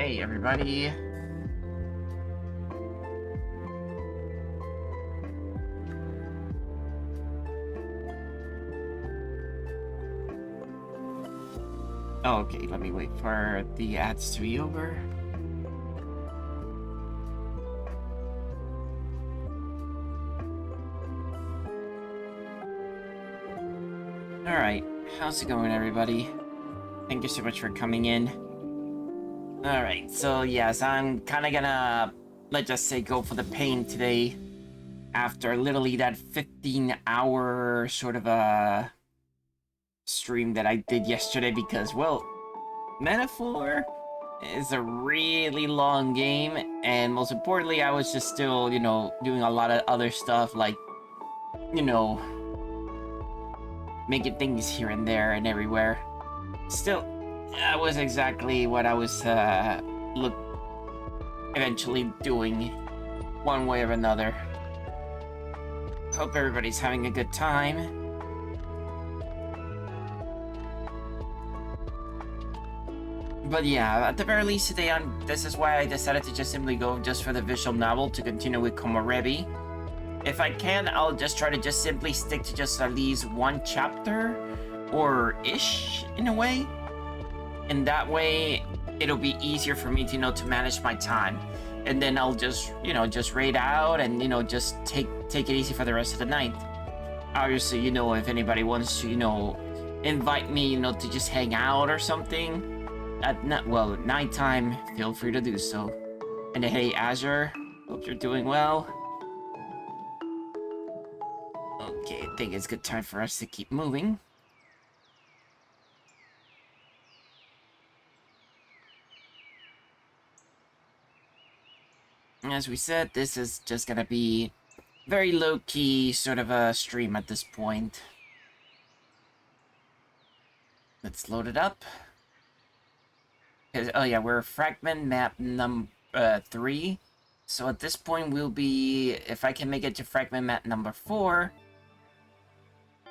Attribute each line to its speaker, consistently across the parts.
Speaker 1: Hey everybody. Okay, let me wait for the ads to be over. Alright, how's it going everybody? Thank you so much for coming in. Alright, so yes, I'm kinda gonna, let's just say, go for the pain today. After literally that 15-hour sort of a stream that I did yesterday because, well, Metaphor is a really long game, and most importantly, I was just still, doing a lot of other stuff like, making things here and there and everywhere. Still, that was exactly what I was, eventually doing, one way or another. Hope everybody's having a good time. But yeah, at the very least today, this is why I decided to just simply go just for the visual novel to continue with Komorebi. If I can, I'll just try to just simply stick to just at least one chapter, or ish, in a way. And that way, it'll be easier for me to, to manage my time. And then I'll just, just raid out and, just take it easy for the rest of the night. Obviously, if anybody wants to, invite me, to just hang out or something, at nighttime, feel free to do so. And hey, Azure, hope you're doing well. Okay, I think it's a good time for us to keep moving. As we said, this is just gonna be very low-key sort of a stream at this point. Let's load it up. Oh yeah, we're fragment map number 3. So at this point we'll be, if I can make it to fragment map number 4,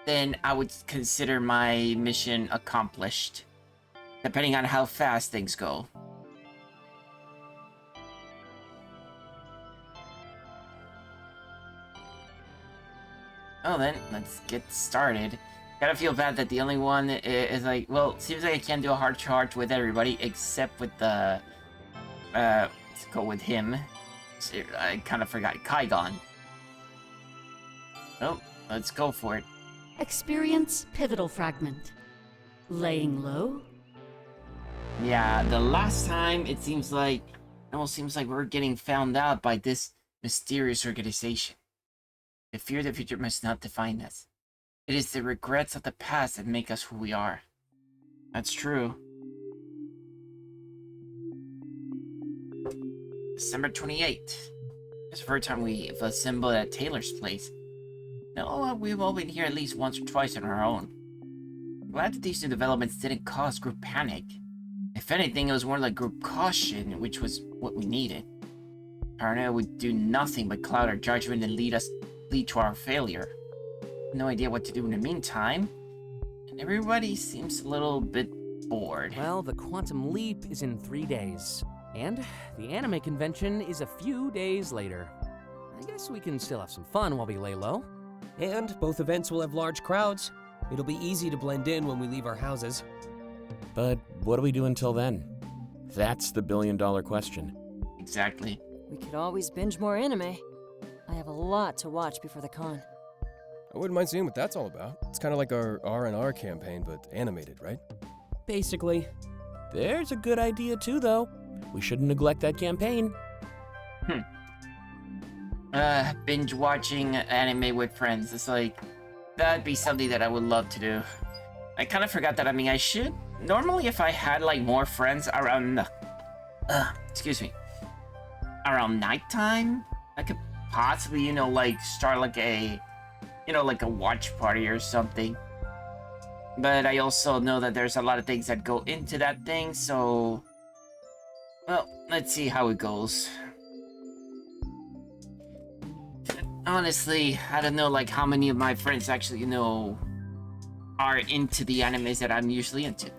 Speaker 1: then I would consider my mission accomplished, depending on how fast things go. Oh, then let's get started. Gotta feel bad that the only one is like, well, seems like I can't do a hard charge with everybody except with the, let's go with him. So I kind of forgot Kaigon. Oh, let's go for it.
Speaker 2: Experience pivotal fragment. Laying low?
Speaker 1: Yeah, the last time it almost seems like we're getting found out by this mysterious organization. The fear of the future must not define us. It is the regrets of the past that make us who we are. That's true. December 28th. It's the first time we've assembled at Taylor's place. No, we've all been here at least once or twice on our own. Glad that these new developments didn't cause group panic. If anything, it was more like group caution, which was what we needed. Paranoia would do nothing but cloud our judgment and lead to our failure. No idea what to do in the meantime, and everybody seems a little bit bored.
Speaker 3: Well, the quantum leap is in 3 days, and the anime convention is a few days later. I guess we can still have some fun while we lay low.
Speaker 4: And both events will have large crowds. It'll be easy to blend in when we leave our houses.
Speaker 5: But what do we do until then? That's the billion-dollar question.
Speaker 1: Exactly.
Speaker 6: We could always binge more anime. I have a lot to watch before the con.
Speaker 7: I wouldn't mind seeing what that's all about. It's kind of like our R&R campaign, but animated, right?
Speaker 5: Basically. There's a good idea too, though. We shouldn't neglect that campaign.
Speaker 1: Binge watching anime with friends. It's like, that'd be something that I would love to do. I kind of forgot that, I should. Normally, if I had, like, more friends around, around nighttime, I could possibly, start like a, like a watch party or something. But I also know that there's a lot of things that go into that thing, so... Well, let's see how it goes. Honestly, I don't know, like, how many of my friends actually, are into the animes that I'm usually into.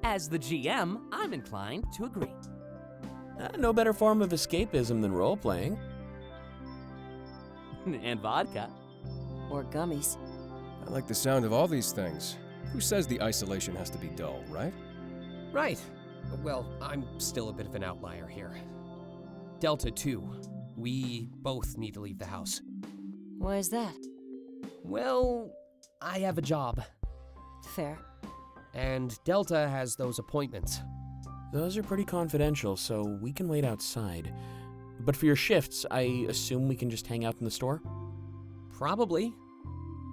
Speaker 3: As the GM, I'm inclined to agree.
Speaker 5: No better form of escapism than role-playing.
Speaker 3: And vodka.
Speaker 6: Or gummies.
Speaker 7: I like the sound of all these things. Who says the isolation has to be dull, right?
Speaker 4: Right. Well, I'm still a bit of an outlier here. Delta 2. We both need to leave the house.
Speaker 6: Why is that?
Speaker 4: Well, I have a job,
Speaker 6: Fair.
Speaker 4: and Delta has those appointments.
Speaker 5: Those are pretty confidential, so we can wait outside. But for your shifts, I assume we can just hang out in the store?
Speaker 4: Probably.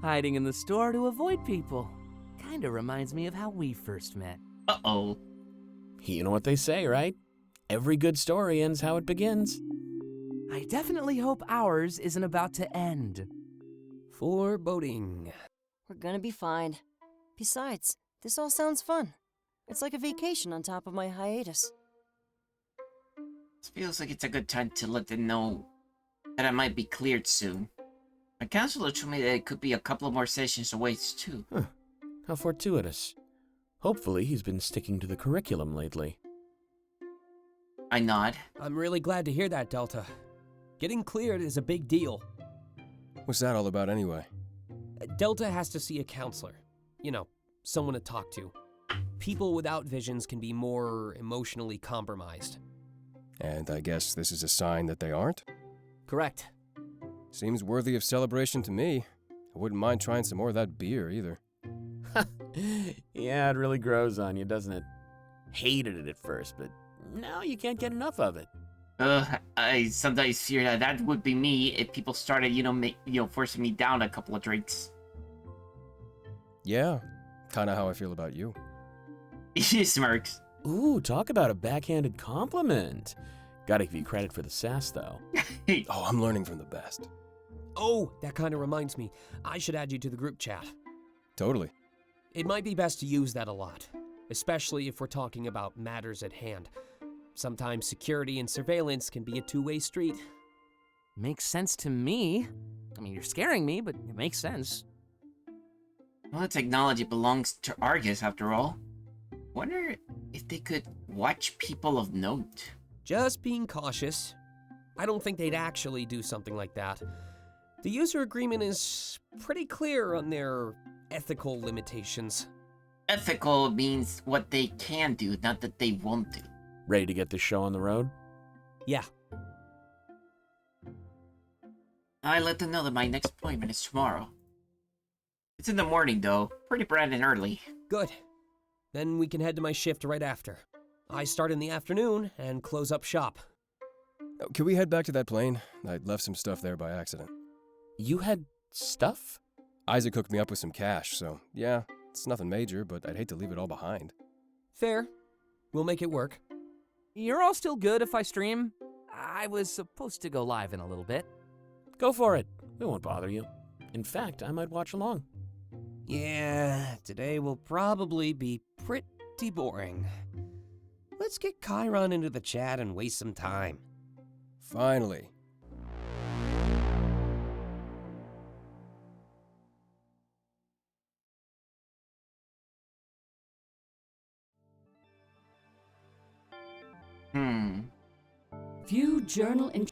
Speaker 3: Hiding in the store to avoid people. Kinda reminds me of how we first met.
Speaker 1: Uh-oh.
Speaker 5: You know what they say, right? Every good story ends how it begins.
Speaker 3: I definitely hope ours isn't about to end.
Speaker 4: Foreboding.
Speaker 6: We're gonna be fine. Besides, this all sounds fun. It's like a vacation on top of my hiatus.
Speaker 1: It feels like it's a good time to let them know that I might be cleared soon. My counselor told me that it could be a couple of more sessions away too.
Speaker 5: How fortuitous. Hopefully he's been sticking to the curriculum lately.
Speaker 1: I nod.
Speaker 4: I'm really glad to hear that, Delta. Getting cleared is a big deal.
Speaker 7: What's that all about anyway?
Speaker 4: Delta has to see a counselor. You know, someone to talk to. People without visions can be more emotionally compromised.
Speaker 7: And I guess this is a sign that they aren't?
Speaker 4: Correct.
Speaker 7: Seems worthy of celebration to me. I wouldn't mind trying some more of that beer either.
Speaker 5: Yeah, it really grows on you, doesn't it? Hated it at first, but now you can't get enough of it.
Speaker 1: I sometimes fear that that would be me if people started, forcing me down a couple of drinks.
Speaker 7: Yeah, kinda how I feel about you.
Speaker 1: He smirks.
Speaker 5: Ooh, talk about a backhanded compliment. Gotta give you credit for the sass, though.
Speaker 7: Oh, I'm learning from the best.
Speaker 4: Oh, that kind of reminds me. I should add you to the group chat.
Speaker 7: Totally.
Speaker 4: It might be best to use that a lot, especially if we're talking about matters at hand. Sometimes security and surveillance can be a two-way street.
Speaker 3: Makes sense to me. I mean, you're scaring me, but it makes sense.
Speaker 1: Well, the technology belongs to Argus after all. Wonder if they could watch people of note.
Speaker 4: Just being cautious. I don't think they'd actually do something like that. The user agreement is pretty clear on their ethical limitations.
Speaker 1: Ethical means what they can do, not that they won't do.
Speaker 5: Ready to get this show on the road?
Speaker 4: Yeah,
Speaker 1: I let them know that my next appointment is tomorrow. It's in the morning, though. Pretty bright and early.
Speaker 4: good. Then we can head to my shift right after. I start in the afternoon and close up shop.
Speaker 7: Oh, can we head back to that plane? I left some stuff there by accident.
Speaker 5: You had stuff?
Speaker 7: Isaac hooked me up with some cash, so yeah, it's nothing major, but I'd hate to leave it all behind.
Speaker 4: Fair. We'll make it work.
Speaker 3: You're all still good if I stream? I was supposed to go live in a little bit.
Speaker 5: Go for it. We won't bother you. In fact, I might watch along.
Speaker 4: Yeah, today will probably be pretty boring. Let's get Chiron into the chat and waste some time.
Speaker 7: Finally.
Speaker 2: View journal and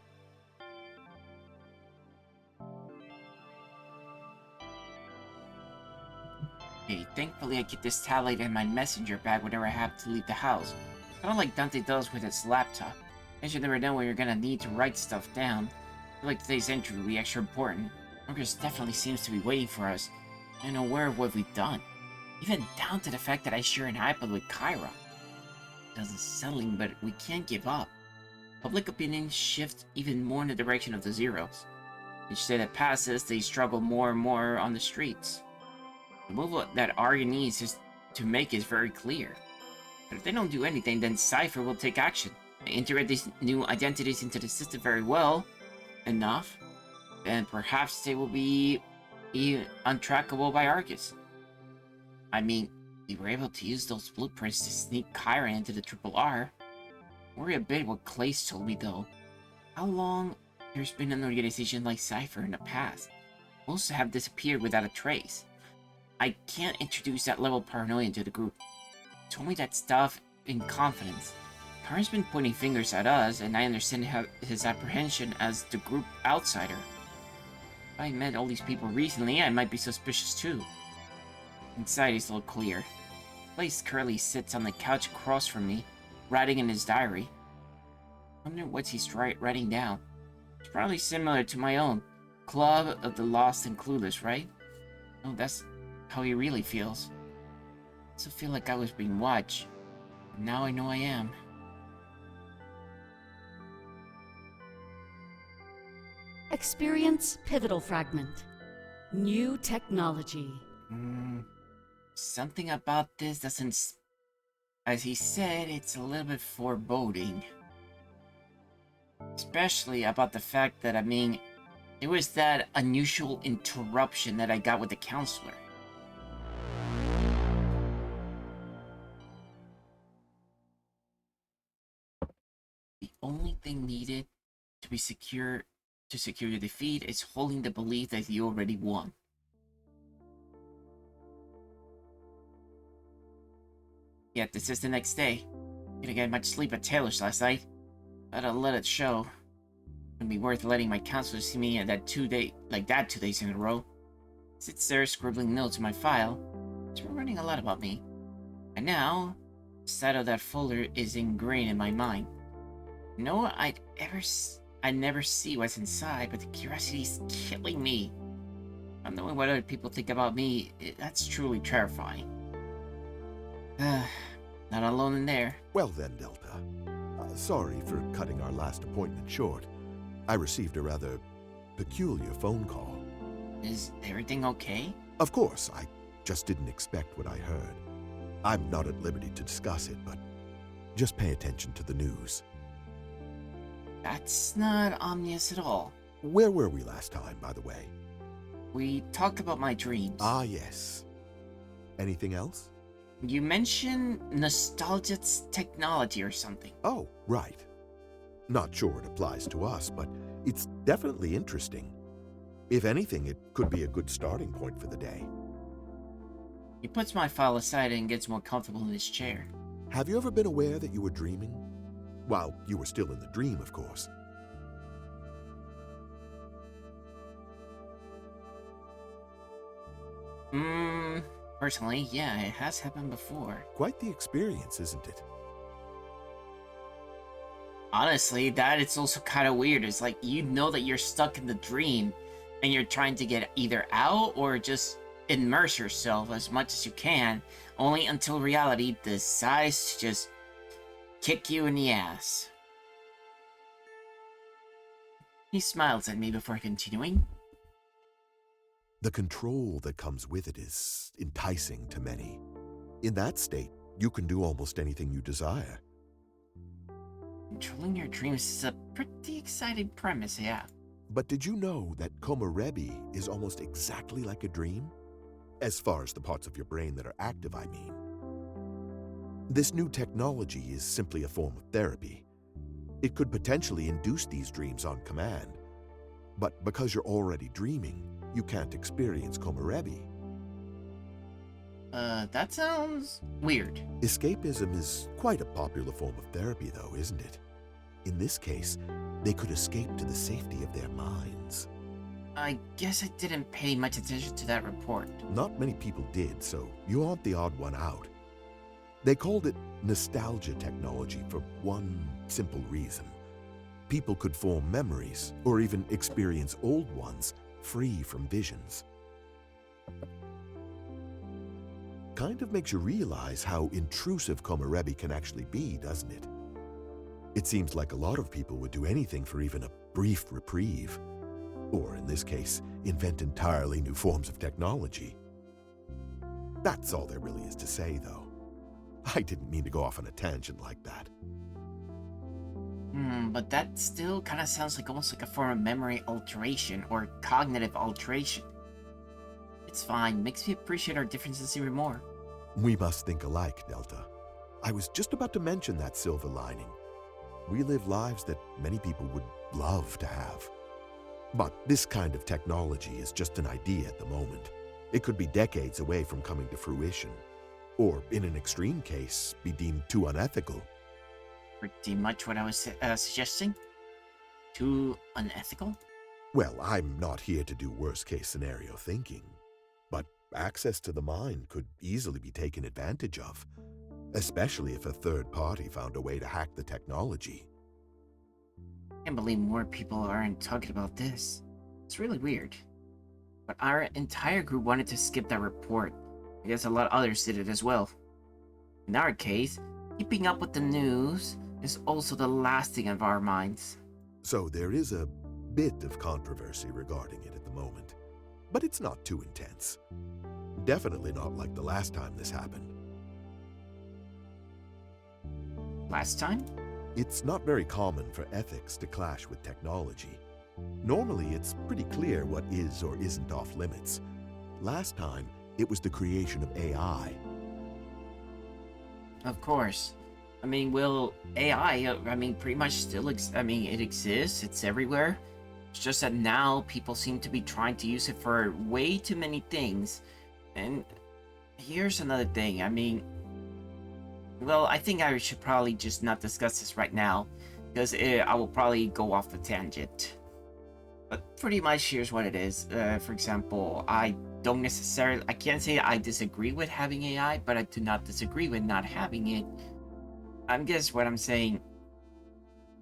Speaker 1: Hey, thankfully I keep this tallied in my messenger bag whenever I have to leave the house. Kind of like Dante does with his laptop. I should never know when you're gonna need to write stuff down. I feel like today's entry will be extra important. Marcus definitely seems to be waiting for us, and aware of what we've done. Even down to the fact that I share an iPod with Kyra. Doesn't settling, but we can't give up. Public opinion shifts even more in the direction of the Zeros. Each day that passes, they struggle more and more on the streets. The move that Arya needs is to make is very clear. But if they don't do anything, then Cypher will take action. They integrate these new identities into the system very well enough, and perhaps they will be untrackable by Argus. I mean, we were able to use those blueprints to sneak Kyra into the Triple R. Worry a bit what Clays told me though. How long there's been an organization like Cypher in the past? Most have disappeared without a trace. I can't introduce that level of paranoia into the group. Told me that stuff in confidence. Kara's been pointing fingers at us, and I understand his apprehension as the group outsider. If I met all these people recently, I might be suspicious too. Inside is a little clear. The place Curly sits on the couch across from me, writing in his diary. I wonder what he's writing down. It's probably similar to my own. Club of the Lost and Clueless, right? Oh, that's how he really feels. I also feel like I was being watched. And now I know I am.
Speaker 2: Experience pivotal fragment. New technology.
Speaker 1: Something about this doesn't... As he said, it's a little bit foreboding. Especially about the fact that, it was that unusual interruption that I got with the counselor. The only thing needed to secure your defeat is holding the belief that you already won. Yet this is the next day. Didn't get much sleep at Taylor's last night. But I'll let it show. Wouldn't be worth letting my counselor see me at that 2 days in a row. Sits there scribbling notes in my file. It's running a lot about me. And now, the side of that folder is ingrained in my mind. No, I never see what's inside, but the curiosity is killing me. Not knowing what other people think about me, that's truly terrifying. Not alone in there.
Speaker 8: Well then, Delta. Sorry for cutting our last appointment short. I received a rather peculiar phone call.
Speaker 1: Is everything okay?
Speaker 8: Of course, I just didn't expect what I heard. I'm not at liberty to discuss it, but just pay attention to the news.
Speaker 1: That's not ominous at all.
Speaker 8: Where were we last time, by the way?
Speaker 1: We talked about my dreams.
Speaker 8: Ah, yes. Anything else?
Speaker 1: You mentioned nostalgia technology or something.
Speaker 8: Oh, right. Not sure it applies to us, but it's definitely interesting. If anything, it could be a good starting point for the day.
Speaker 1: He puts my file aside and gets more comfortable in his chair.
Speaker 8: Have you ever been aware that you were dreaming? While you were still in the dream, of course.
Speaker 1: Personally, yeah, it has happened before.
Speaker 8: Quite the experience, isn't it?
Speaker 1: Honestly, that it's also kind of weird. It's like, you know that you're stuck in the dream, and you're trying to get either out or just immerse yourself as much as you can, only until reality decides to just kick you in the ass. He smiles at me before continuing.
Speaker 8: The control that comes with it is enticing to many. In that state, you can do almost anything you desire.
Speaker 1: Controlling your dreams is a pretty exciting premise, yeah.
Speaker 8: But did you know that Komorebi is almost exactly like a dream? As far as the parts of your brain that are active, I mean. This new technology is simply a form of therapy. It could potentially induce these dreams on command. But because you're already dreaming, you can't experience Komorebi.
Speaker 1: That sounds weird.
Speaker 8: Escapism is quite a popular form of therapy, though, isn't it? In this case, they could escape to the safety of their minds.
Speaker 1: I guess I didn't pay much attention to that report.
Speaker 8: Not many people did, so you aren't the odd one out. They called it nostalgia technology for one simple reason. People could form memories, or even experience old ones, free from visions. Kind of makes you realize how intrusive Komorebi can actually be, doesn't it? It seems like a lot of people would do anything for even a brief reprieve. Or in this case, invent entirely new forms of technology. That's all there really is to say, though. I didn't mean to go off on a tangent like that.
Speaker 1: But that still kind of sounds like almost like a form of memory alteration or cognitive alteration. It's fine, makes me appreciate our differences even more.
Speaker 8: We must think alike, Delta. I was just about to mention that silver lining. We live lives that many people would love to have. But this kind of technology is just an idea at the moment. It could be decades away from coming to fruition. Or, in an extreme case, be deemed too unethical.
Speaker 1: pretty much what I was suggesting. Too unethical?
Speaker 8: Well, I'm not here to do worst-case scenario thinking, but access to the mind could easily be taken advantage of, especially if a third party found a way to hack the technology.
Speaker 1: I can't believe more people aren't talking about this. It's really weird. But our entire group wanted to skip that report. I guess a lot of others did it as well. In our case, keeping up with the news is also the last thing on our minds.
Speaker 8: So there is a bit of controversy regarding it at the moment, but it's not too intense. Definitely not like the last time this happened.
Speaker 1: Last time?
Speaker 8: It's not very common for ethics to clash with technology. Normally, it's pretty clear what is or isn't off limits. Last time, it was the creation of AI.
Speaker 1: Of course. I mean, will AI, pretty much still, it exists, it's everywhere. It's just that now people seem to be trying to use it for way too many things. And here's another thing, well, I think I should probably just not discuss this right now, because I will probably go off the tangent. But pretty much here's what it is. For example, I can't say I disagree with having AI, but I do not disagree with not having it. I guess what I'm saying,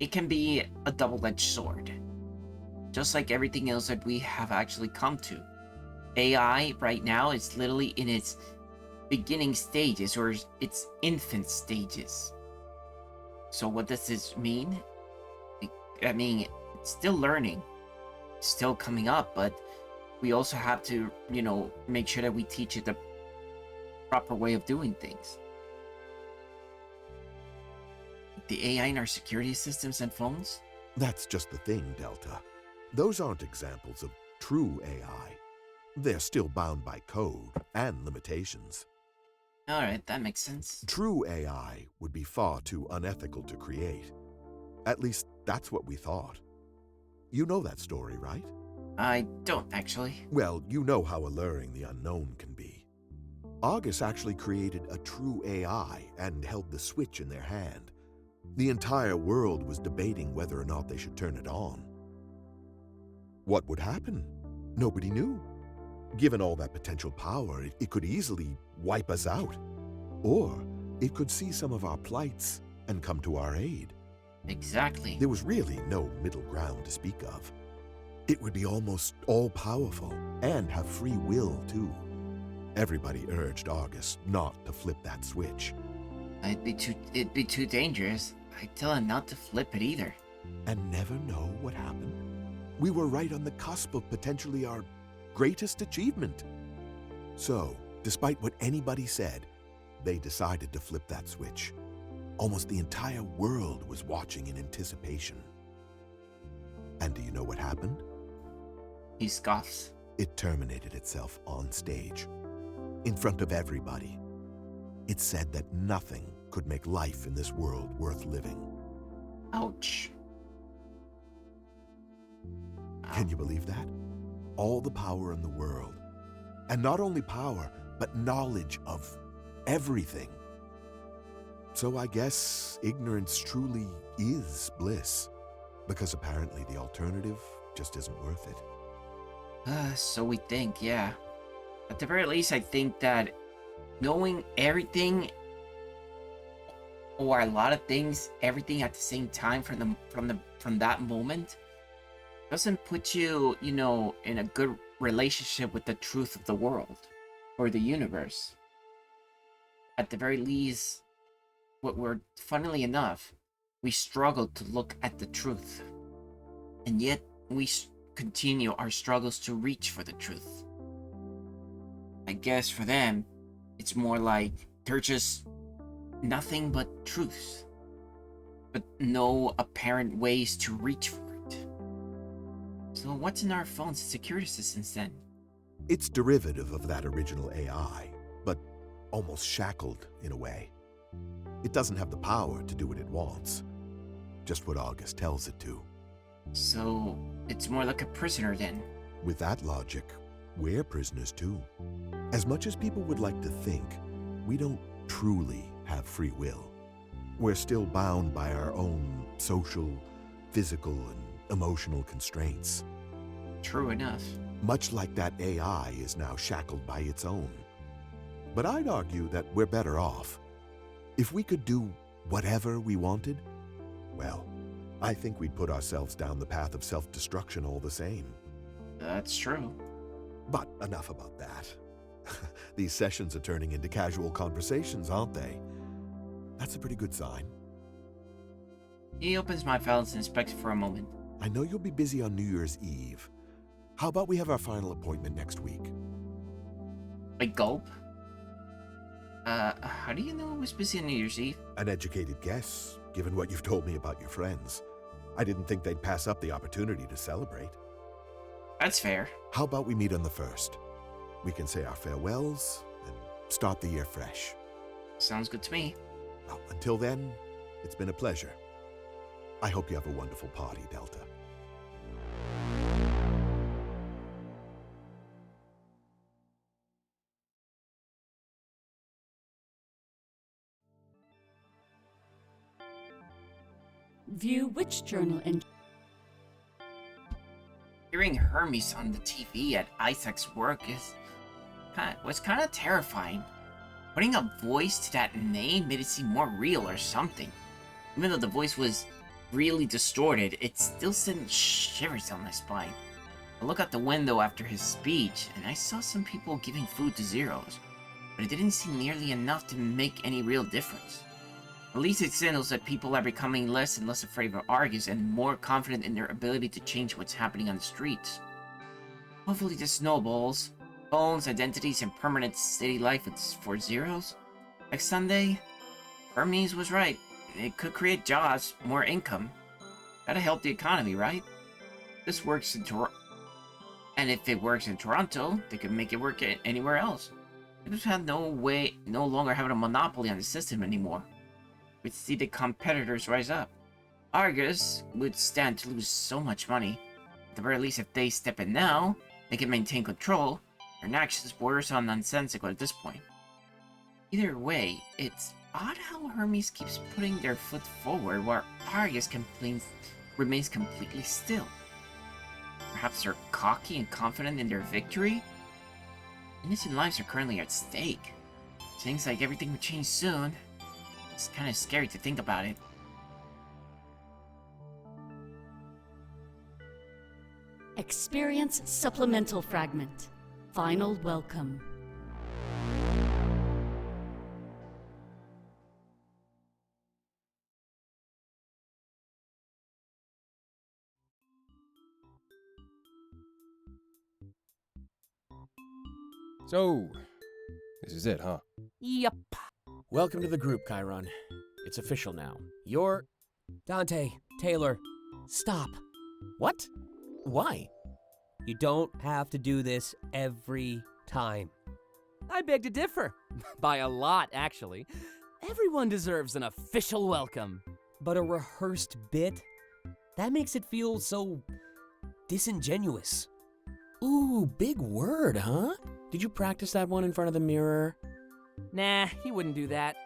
Speaker 1: it can be a double-edged sword. Just like everything else that we have actually come to. AI right now is literally in its beginning stages, or its infant stages. So what does this mean? It's still learning, still coming up, but we also have to, make sure that we teach it the proper way of doing things. The AI in our security systems and phones?
Speaker 8: That's just the thing, Delta. Those aren't examples of true AI. They're still bound by code and limitations.
Speaker 1: Alright, that makes sense.
Speaker 8: True AI would be far too unethical to create. At least, that's what we thought. You know that story, right?
Speaker 1: I don't, actually.
Speaker 8: Well, you know how alluring the unknown can be. Argus actually created a true AI and held the switch in their hand. The entire world was debating whether or not they should turn it on. What would happen? Nobody knew. Given all that potential power, it could easily wipe us out. Or it could see some of our plights and come to our aid.
Speaker 1: Exactly.
Speaker 8: There was really no middle ground to speak of. It would be almost all-powerful and have free will, too. Everybody urged Argus not to flip that switch.
Speaker 1: It'd be too dangerous. I'd tell him not to flip it either.
Speaker 8: And never know what happened. We were right on the cusp of potentially our greatest achievement. So, despite what anybody said, they decided to flip that switch. Almost the entire world was watching in anticipation. And do you know what happened?
Speaker 1: He scoffs.
Speaker 8: It terminated itself on stage, in front of everybody. It said that nothing could make life in this world worth living.
Speaker 1: Ouch.
Speaker 8: Can you believe that? All the power in the world. And not only power, but knowledge of everything. So I guess ignorance truly is bliss, because apparently the alternative just isn't worth it.
Speaker 1: So we think, yeah. At the very least, I think that knowing everything, or a lot of things, everything at the same time from that moment, doesn't put you, in a good relationship with the truth of the world or the universe. At the very least, funnily enough, we struggle to look at the truth, and yet we continue our struggles to reach for the truth. I guess for them, it's more like they're just nothing but truths, but no apparent ways to reach for it. So what's in our phones and security systems then?
Speaker 8: It's derivative of that original AI, but almost shackled in a way. It doesn't have the power to do what it wants, just what August tells it to.
Speaker 1: So it's more like a prisoner then?
Speaker 8: With that logic, we're prisoners too. As much as people would like to think, we don't truly have free will. We're still bound by our own social, physical, and emotional constraints.
Speaker 1: True enough.
Speaker 8: Much like that AI is now shackled by its own. But I'd argue that we're better off. If we could do whatever we wanted, well, I think we'd put ourselves down the path of self-destruction all the same.
Speaker 1: That's true.
Speaker 8: But enough about that. These sessions are turning into casual conversations, aren't they? That's a pretty good sign.
Speaker 1: He opens my files and inspects it for a moment.
Speaker 8: I know you'll be busy on New Year's Eve. How about we have our final appointment next week?
Speaker 1: I gulp. How do you know I was busy on New Year's Eve?
Speaker 8: An educated guess, given what you've told me about your friends. I didn't think they'd pass up the opportunity to celebrate.
Speaker 1: That's fair.
Speaker 8: How about we meet on the 1st? We can say our farewells and start the year fresh.
Speaker 1: Sounds good to me.
Speaker 8: Well, until then, it's been a pleasure. I hope you have a wonderful party, Delta.
Speaker 2: View which journal and
Speaker 1: Hearing Hermes on the TV at Isaac's work was kind of terrifying. Putting a voice to that name made it seem more real or something. Even though the voice was really distorted, it still sent shivers down my spine. I looked out the window after his speech, and I saw some people giving food to zeros, but it didn't seem nearly enough to make any real difference. At least it signals that people are becoming less and less afraid of Argus and more confident in their ability to change what's happening on the streets. Hopefully this snowballs. Phones, identities, and permanent city life for zeros. Next Sunday, Hermes was right. It could create jobs, more income. Gotta help the economy, right? This works in Toronto. And if it works in Toronto, they could make it work anywhere else. They just have no longer having a monopoly on the system anymore. We'd see the competitors rise up. Argus would stand to lose so much money. At the very least, if they step in now, they can maintain control. Their actions borders on nonsensical at this point. Either way, it's odd how Hermes keeps putting their foot forward while Argus remains completely still. Perhaps they're cocky and confident in their victory? Innocent lives are currently at stake. Seems like everything would change soon. It's kind of scary to think about it.
Speaker 2: experience supplemental fragment. Final welcome.
Speaker 7: So, this is it, huh?
Speaker 3: Yup.
Speaker 5: Welcome to the group, Chiron. It's official now. You're...
Speaker 4: Dante, Taylor, stop.
Speaker 5: What? Why?
Speaker 4: You don't have to do this every time.
Speaker 3: I beg to differ. By a lot, actually. Everyone deserves an official welcome.
Speaker 4: But a rehearsed bit? That makes it feel so disingenuous.
Speaker 5: Ooh, big word, huh? Did you practice that one in front of the mirror?
Speaker 3: Nah, he wouldn't do that.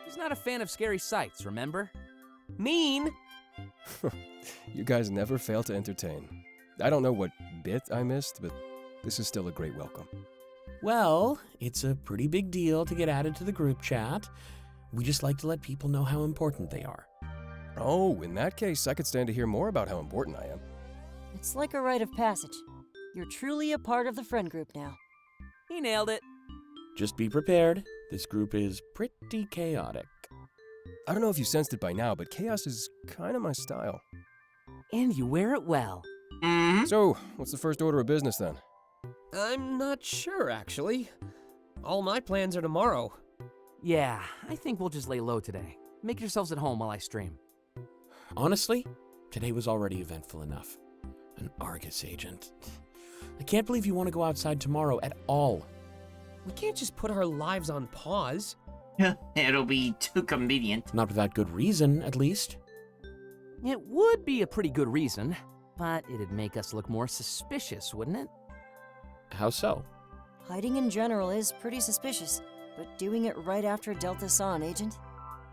Speaker 3: He's not a fan of scary sights, remember?
Speaker 4: Mean?
Speaker 7: You guys never fail to entertain. I don't know what bit I missed, but this is still a great welcome.
Speaker 5: Well, it's a pretty big deal to get added to the group chat. We just like to let people know how important they are.
Speaker 7: Oh, in that case, I could stand to hear more about how important I am.
Speaker 6: It's like a rite of passage. You're truly a part of the friend group now.
Speaker 3: He nailed it.
Speaker 5: Just be prepared. This group is pretty chaotic.
Speaker 7: I don't know if you sensed it by now, but chaos is kind of my style.
Speaker 3: And you wear it well.
Speaker 1: Mm-hmm.
Speaker 7: So, what's the first order of business then?
Speaker 4: I'm not sure, actually. All my plans are tomorrow.
Speaker 3: Yeah, I think we'll just lay low today. Make yourselves at home while I stream.
Speaker 5: Honestly, today was already eventful enough. An Argus agent. I can't believe you want to go outside tomorrow at all.
Speaker 4: We can't just put our lives on pause.
Speaker 1: It'll be too convenient.
Speaker 5: Not without good reason, at least.
Speaker 3: It would be a pretty good reason, but it'd make us look more suspicious, wouldn't it?
Speaker 5: How so?
Speaker 6: Hiding in general is pretty suspicious, but doing it right after Delta saw an agent?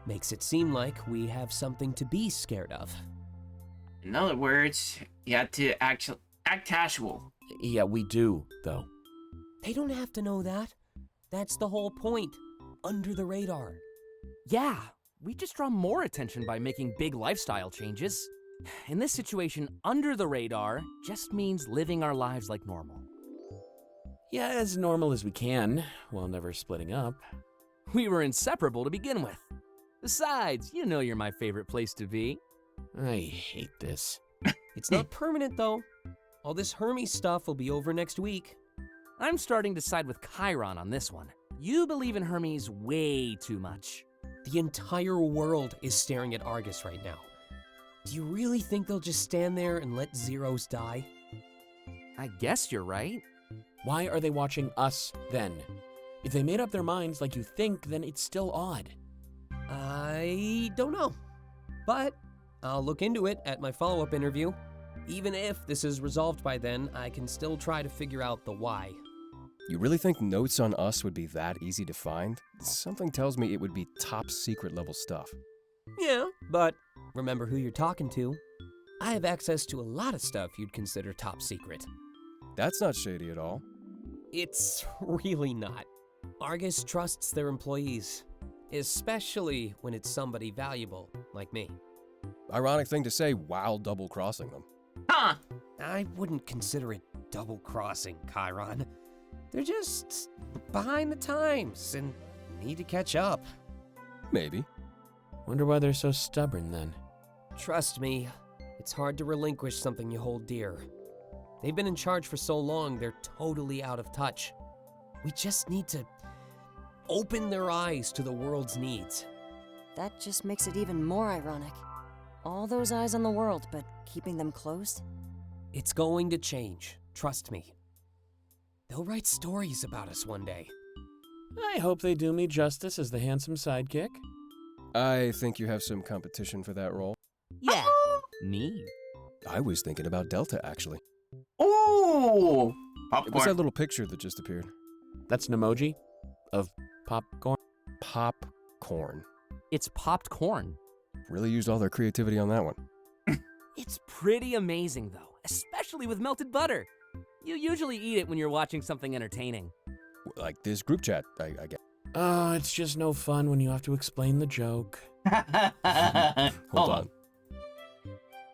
Speaker 4: Makes it seem like we have something to be scared of.
Speaker 1: In other words, you have to act casual.
Speaker 5: Yeah, we do, though.
Speaker 4: They don't have to know that. That's the whole point. Under the radar.
Speaker 3: Yeah, we just draw more attention by making big lifestyle changes. In this situation, under the radar just means living our lives like normal.
Speaker 5: Yeah, as normal as we can, while never splitting up.
Speaker 3: We were inseparable to begin with. Besides, you know you're my favorite place to be.
Speaker 5: I hate this.
Speaker 4: It's not permanent, though. All this Hermes stuff will be over next week.
Speaker 3: I'm starting to side with Chiron on this one. You believe in Hermes way too much.
Speaker 4: The entire world is staring at Argus right now. Do you really think they'll just stand there and let Zeros die?
Speaker 3: I guess you're right.
Speaker 5: Why are they watching us, then? If they made up their minds like you think, then it's still odd.
Speaker 4: I don't know. But I'll look into it at my follow-up interview. Even if this is resolved by then, I can still try to figure out the why.
Speaker 7: You really think notes on us would be that easy to find? Something tells me it would be top secret level stuff.
Speaker 4: Yeah, but remember who you're talking to. I have access to a lot of stuff you'd consider top secret.
Speaker 7: That's not shady at all.
Speaker 4: It's really not. Argus trusts their employees, especially when it's somebody valuable like me.
Speaker 7: Ironic thing to say while double-crossing them.
Speaker 1: Huh!
Speaker 4: I wouldn't consider it double-crossing, Chiron. They're just behind the times and need to catch up.
Speaker 7: Maybe.
Speaker 5: Wonder why they're so stubborn, then.
Speaker 4: Trust me, it's hard to relinquish something you hold dear. They've been in charge for so long, they're totally out of touch. We just need to open their eyes to the world's needs.
Speaker 6: That just makes it even more ironic. All those eyes on the world, but keeping them closed?
Speaker 4: It's going to change, trust me. They'll write stories about us one day.
Speaker 5: I hope they do me justice as the handsome sidekick.
Speaker 7: I think you have some competition for that role.
Speaker 3: Yeah, me.
Speaker 7: I was thinking about Delta, actually.
Speaker 1: Ooh!
Speaker 7: It was
Speaker 1: Popcorn.
Speaker 7: that little picture that just appeared.
Speaker 5: That's an emoji of popcorn.
Speaker 7: Popcorn.
Speaker 3: It's popped corn.
Speaker 7: Really used all their creativity on that one.
Speaker 3: It's pretty amazing, though, especially with melted butter. You usually eat it when you're watching something entertaining.
Speaker 7: Like this group chat, I guess.
Speaker 5: Oh, it's just no fun when you have to explain the joke.
Speaker 7: Hold on.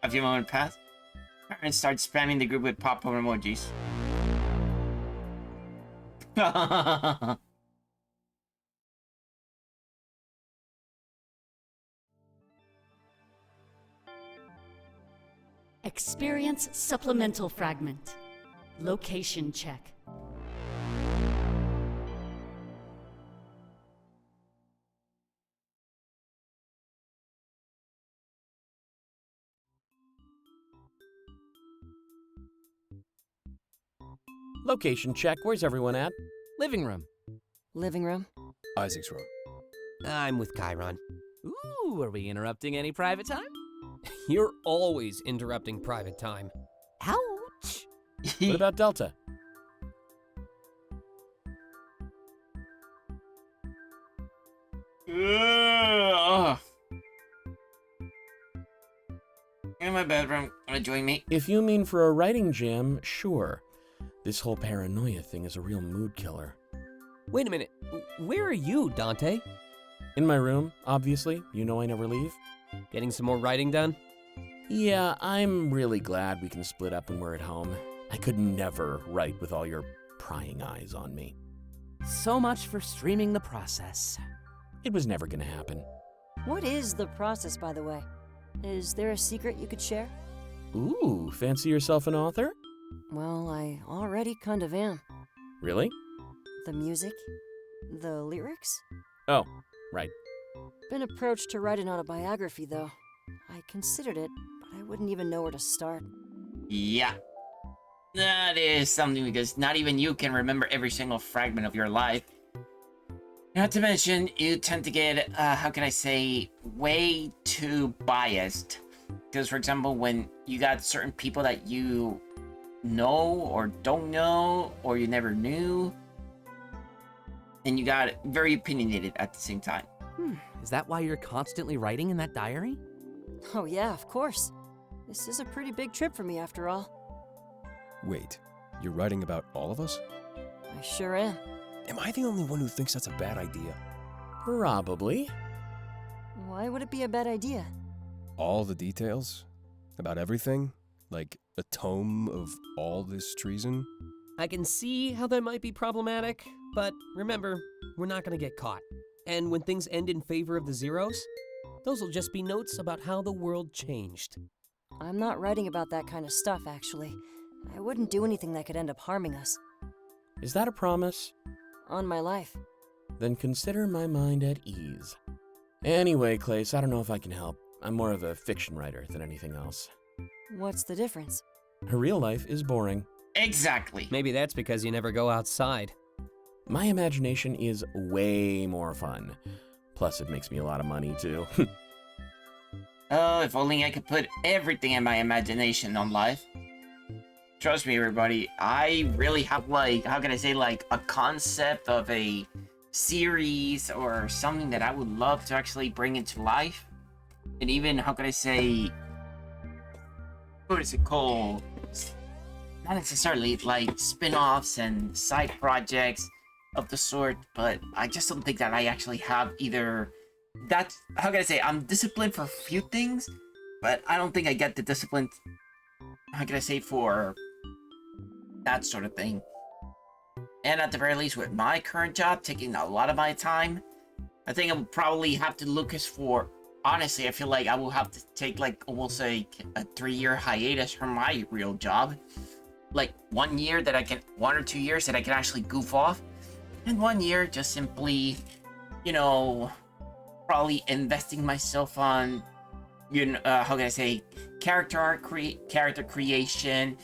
Speaker 1: A few moments pass. And start spamming the group with popcorn emojis.
Speaker 2: Experience supplemental fragment. Location check.
Speaker 5: Location check. Where's everyone at?
Speaker 3: Living room.
Speaker 6: Living room?
Speaker 7: Isaac's room.
Speaker 4: I'm with Chiron.
Speaker 3: Ooh, are we interrupting any private time?
Speaker 4: You're always interrupting private time.
Speaker 3: Ouch!
Speaker 5: What about Delta?
Speaker 1: Ugh. In my bedroom. Wanna join me?
Speaker 5: If you mean for a writing jam, sure. This whole paranoia thing is a real mood killer.
Speaker 4: Wait a minute. Where are you, Dante?
Speaker 5: In my room, obviously. You know I never leave.
Speaker 4: Getting some more writing done?
Speaker 5: Yeah, I'm really glad we can split up when we're at home. I could never write with all your prying eyes on me.
Speaker 3: So much for streaming the process.
Speaker 5: It was never gonna happen.
Speaker 6: What is the process, by the way? Is there a secret you could share?
Speaker 5: Ooh, fancy yourself an author?
Speaker 6: Well, I already kind of am.
Speaker 5: Really?
Speaker 6: The music? The lyrics?
Speaker 5: Oh, right.
Speaker 6: Been approached to write an autobiography, though. I considered it, but I wouldn't even know where to start.
Speaker 1: Yeah. That is something because not even you can remember every single fragment of your life. Not to mention, you tend to get, how can I say, way too biased. Because, for example, when you got certain people that you know or don't know, or you never knew, and you got very opinionated at the same time.
Speaker 3: Is that why you're constantly writing in that diary?
Speaker 6: Oh, yeah, of course. This is a pretty big trip for me, after all.
Speaker 7: Wait, you're writing about all of us?
Speaker 6: I sure am.
Speaker 7: Am I the only one who thinks that's a bad idea?
Speaker 5: Probably.
Speaker 6: Why would it be a bad idea?
Speaker 7: All the details? About everything? Like a tome of all this treason?
Speaker 4: I can see how that might be problematic, but remember, we're not gonna get caught. And when things end in favor of the Zeros, those will just be notes about how the world changed.
Speaker 6: I'm not writing about that kind of stuff, actually. I wouldn't do anything that could end up harming us.
Speaker 5: Is that a promise?
Speaker 6: On my life.
Speaker 5: Then consider my mind at ease. Anyway, Clace, I don't know if I can help. I'm more of a fiction writer than anything else.
Speaker 6: What's the difference?
Speaker 5: Her real life is boring.
Speaker 1: Exactly.
Speaker 4: Maybe that's because you never go outside.
Speaker 5: My imagination is way more fun. Plus, it makes me a lot of money, too.
Speaker 1: Oh, if only I could put everything in my imagination on life. Trust me, everybody, I really have, like, how can I say, like, a concept of a series or something that I would love to actually bring into life. And even, how can I say, what is it called? Not necessarily, like, spin-offs and side projects of the sort, but I just don't think that I actually have either. That's, how can I say, I'm disciplined for a few things, but I don't think I get the discipline, how can I say, for that sort of thing. And at the very least, with my current job taking a lot of my time, I think I would probably have to look as for, honestly, I feel like I will have to take like almost a 3-year hiatus from my real job. Like 1 year that I can, 1 or 2 years that I can actually goof off, and 1 year just simply, you know, probably investing myself on, you know, how can I say, character art, character creation,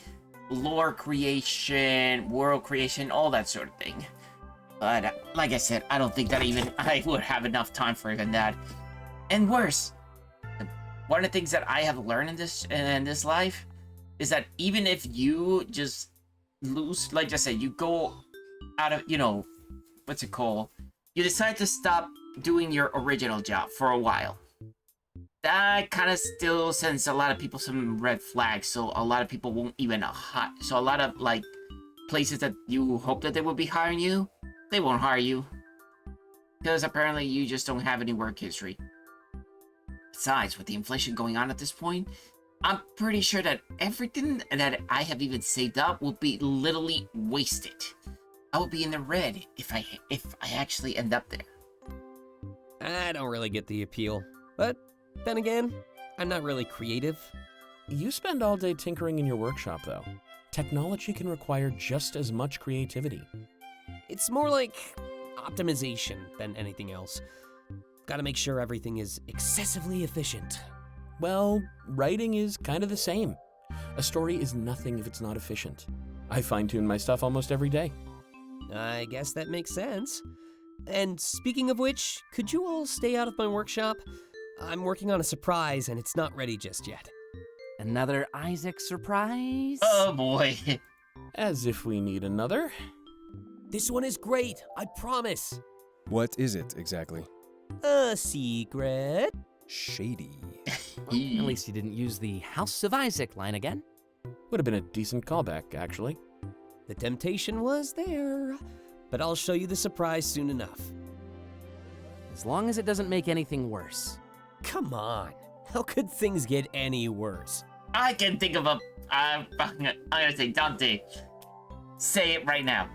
Speaker 1: lore creation, world creation, all that sort of thing. But like I said, I don't think that even I would have enough time for even that. And worse, one of the things that I have learned in this life is that even if you just lose, like I said, you go out of, you know, what's it called? You decide to stop doing your original job for a while. That kind of still sends a lot of people some red flags, so a lot of people won't even hire. So a lot of, like, places that you hope that they will be hiring you, they won't hire you. Because apparently you just don't have any work history. Besides, with the inflation going on at this point, I'm pretty sure that everything that I have even saved up will be literally wasted. I will be in the red if I actually end up there.
Speaker 4: I don't really get the appeal. But then again, I'm not really creative.
Speaker 5: You spend all day tinkering in your workshop, though. Technology can require just as much creativity.
Speaker 4: It's more like optimization than anything else. Gotta make sure everything is excessively efficient.
Speaker 5: Well, writing is kind of the same. A story is nothing if it's not efficient. I fine-tune my stuff almost every day.
Speaker 4: I guess that makes sense. And speaking of which, could you all stay out of my workshop? I'm working on a surprise and it's not ready just yet.
Speaker 3: Another Isaac surprise?
Speaker 1: Oh boy.
Speaker 5: As if we need another.
Speaker 4: This one is great, I promise.
Speaker 7: What is it exactly?
Speaker 4: A secret.
Speaker 7: Shady.
Speaker 3: At least you didn't use the House of Isaac line again.
Speaker 5: Would have been a decent callback, actually.
Speaker 4: The temptation was there, but I'll show you the surprise soon enough.
Speaker 3: As long as it doesn't make anything worse.
Speaker 4: Come on, how could things get any worse?
Speaker 1: I can think of a, I'm gonna say, Dante, say it right now.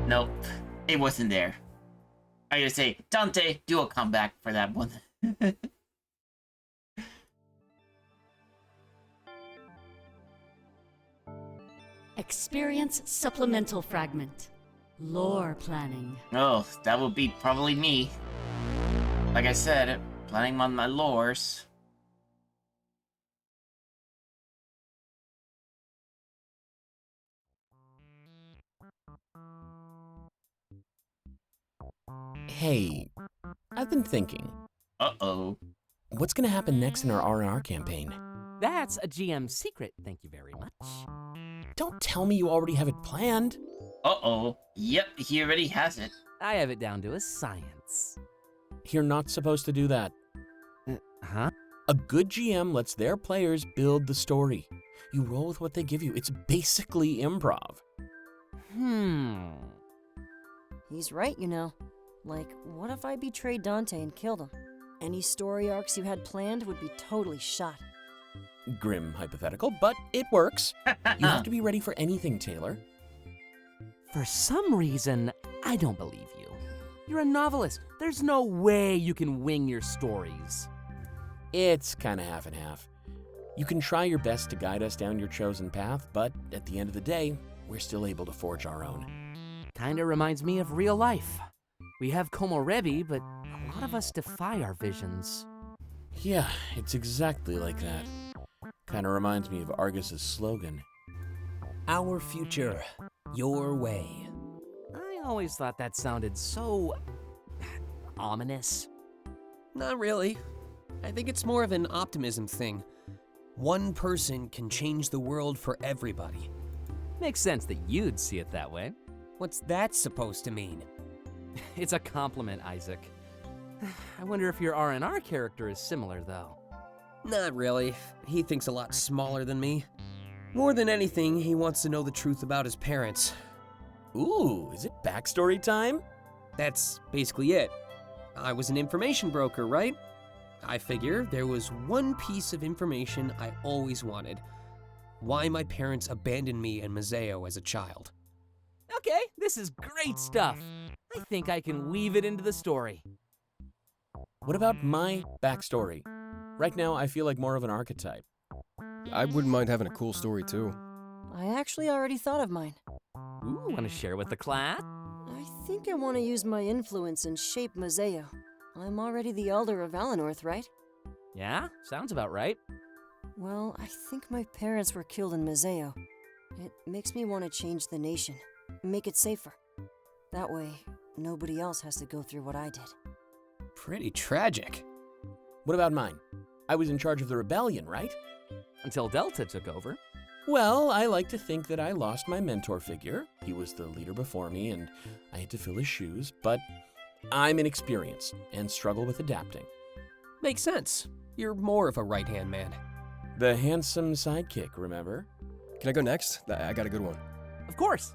Speaker 1: Nope, it wasn't there. I'm gonna say, Dante, do a comeback for that one.
Speaker 2: Experience supplemental fragment. Lore planning.
Speaker 1: Oh, that would be probably me. Like I said, planning on my lores.
Speaker 5: Hey, I've been thinking.
Speaker 1: Uh-oh.
Speaker 5: What's gonna happen next in our R&R campaign?
Speaker 3: That's a GM secret, thank you very much.
Speaker 5: Don't tell me you already have it planned.
Speaker 1: Uh-oh. Yep, he already has it.
Speaker 3: I have it down to a science.
Speaker 5: You're not supposed to do that.
Speaker 3: Huh?
Speaker 5: A good GM lets their players build the story. You roll with what they give you. It's basically improv.
Speaker 6: He's right, you know. Like, what if I betrayed Dante and killed him? Any story arcs you had planned would be totally shot.
Speaker 5: Grim hypothetical, but it works. You have to be ready for anything, Taylor.
Speaker 3: For some reason, I don't believe you. You're a novelist. There's no way you can wing your stories.
Speaker 5: It's kind of half and half. You can try your best to guide us down your chosen path, but at the end of the day, we're still able to forge our own.
Speaker 3: Kinda reminds me of real life. We have Komorebi, but a lot of us defy our visions.
Speaker 5: Yeah, it's exactly like that. Kinda reminds me of Argus's slogan.
Speaker 4: Our future, your way.
Speaker 3: I always thought that sounded so ominous.
Speaker 4: Not really. I think it's more of an optimism thing. One person can change the world for everybody.
Speaker 3: Makes sense that you'd see it that way.
Speaker 4: What's that supposed to mean?
Speaker 3: It's a compliment, Isaac. I wonder if your R&R character is similar, though.
Speaker 4: Not really. He thinks a lot smaller than me. More than anything, he wants to know the truth about his parents.
Speaker 5: Ooh, is it backstory time?
Speaker 4: That's basically it. I was an information broker, right? I figure there was one piece of information I always wanted. Why my parents abandoned me and Mazeo as a child.
Speaker 3: Okay, this is great stuff. I think I can weave it into the story.
Speaker 5: What about my backstory? Right now, I feel like more of an archetype.
Speaker 7: I wouldn't mind having a cool story too.
Speaker 6: I actually already thought of mine.
Speaker 3: Ooh, want to share with the class?
Speaker 6: I think I want to use my influence and shape Mazeo. I'm already the Elder of Valenorth, right?
Speaker 3: Yeah, sounds about right.
Speaker 6: Well, I think my parents were killed in Mazeo. It makes me want to change the nation, make it safer. That way, nobody else has to go through what I did.
Speaker 4: Pretty tragic.
Speaker 5: What about mine? I was in charge of the rebellion, right?
Speaker 3: Until Delta took over.
Speaker 5: Well, I like to think that I lost my mentor figure. He was the leader before me, and I had to fill his shoes, but I'm inexperienced and struggle with adapting.
Speaker 4: Makes sense. You're more of a right-hand man.
Speaker 5: The handsome sidekick, remember?
Speaker 7: Can I go next? I got a good one.
Speaker 3: Of course.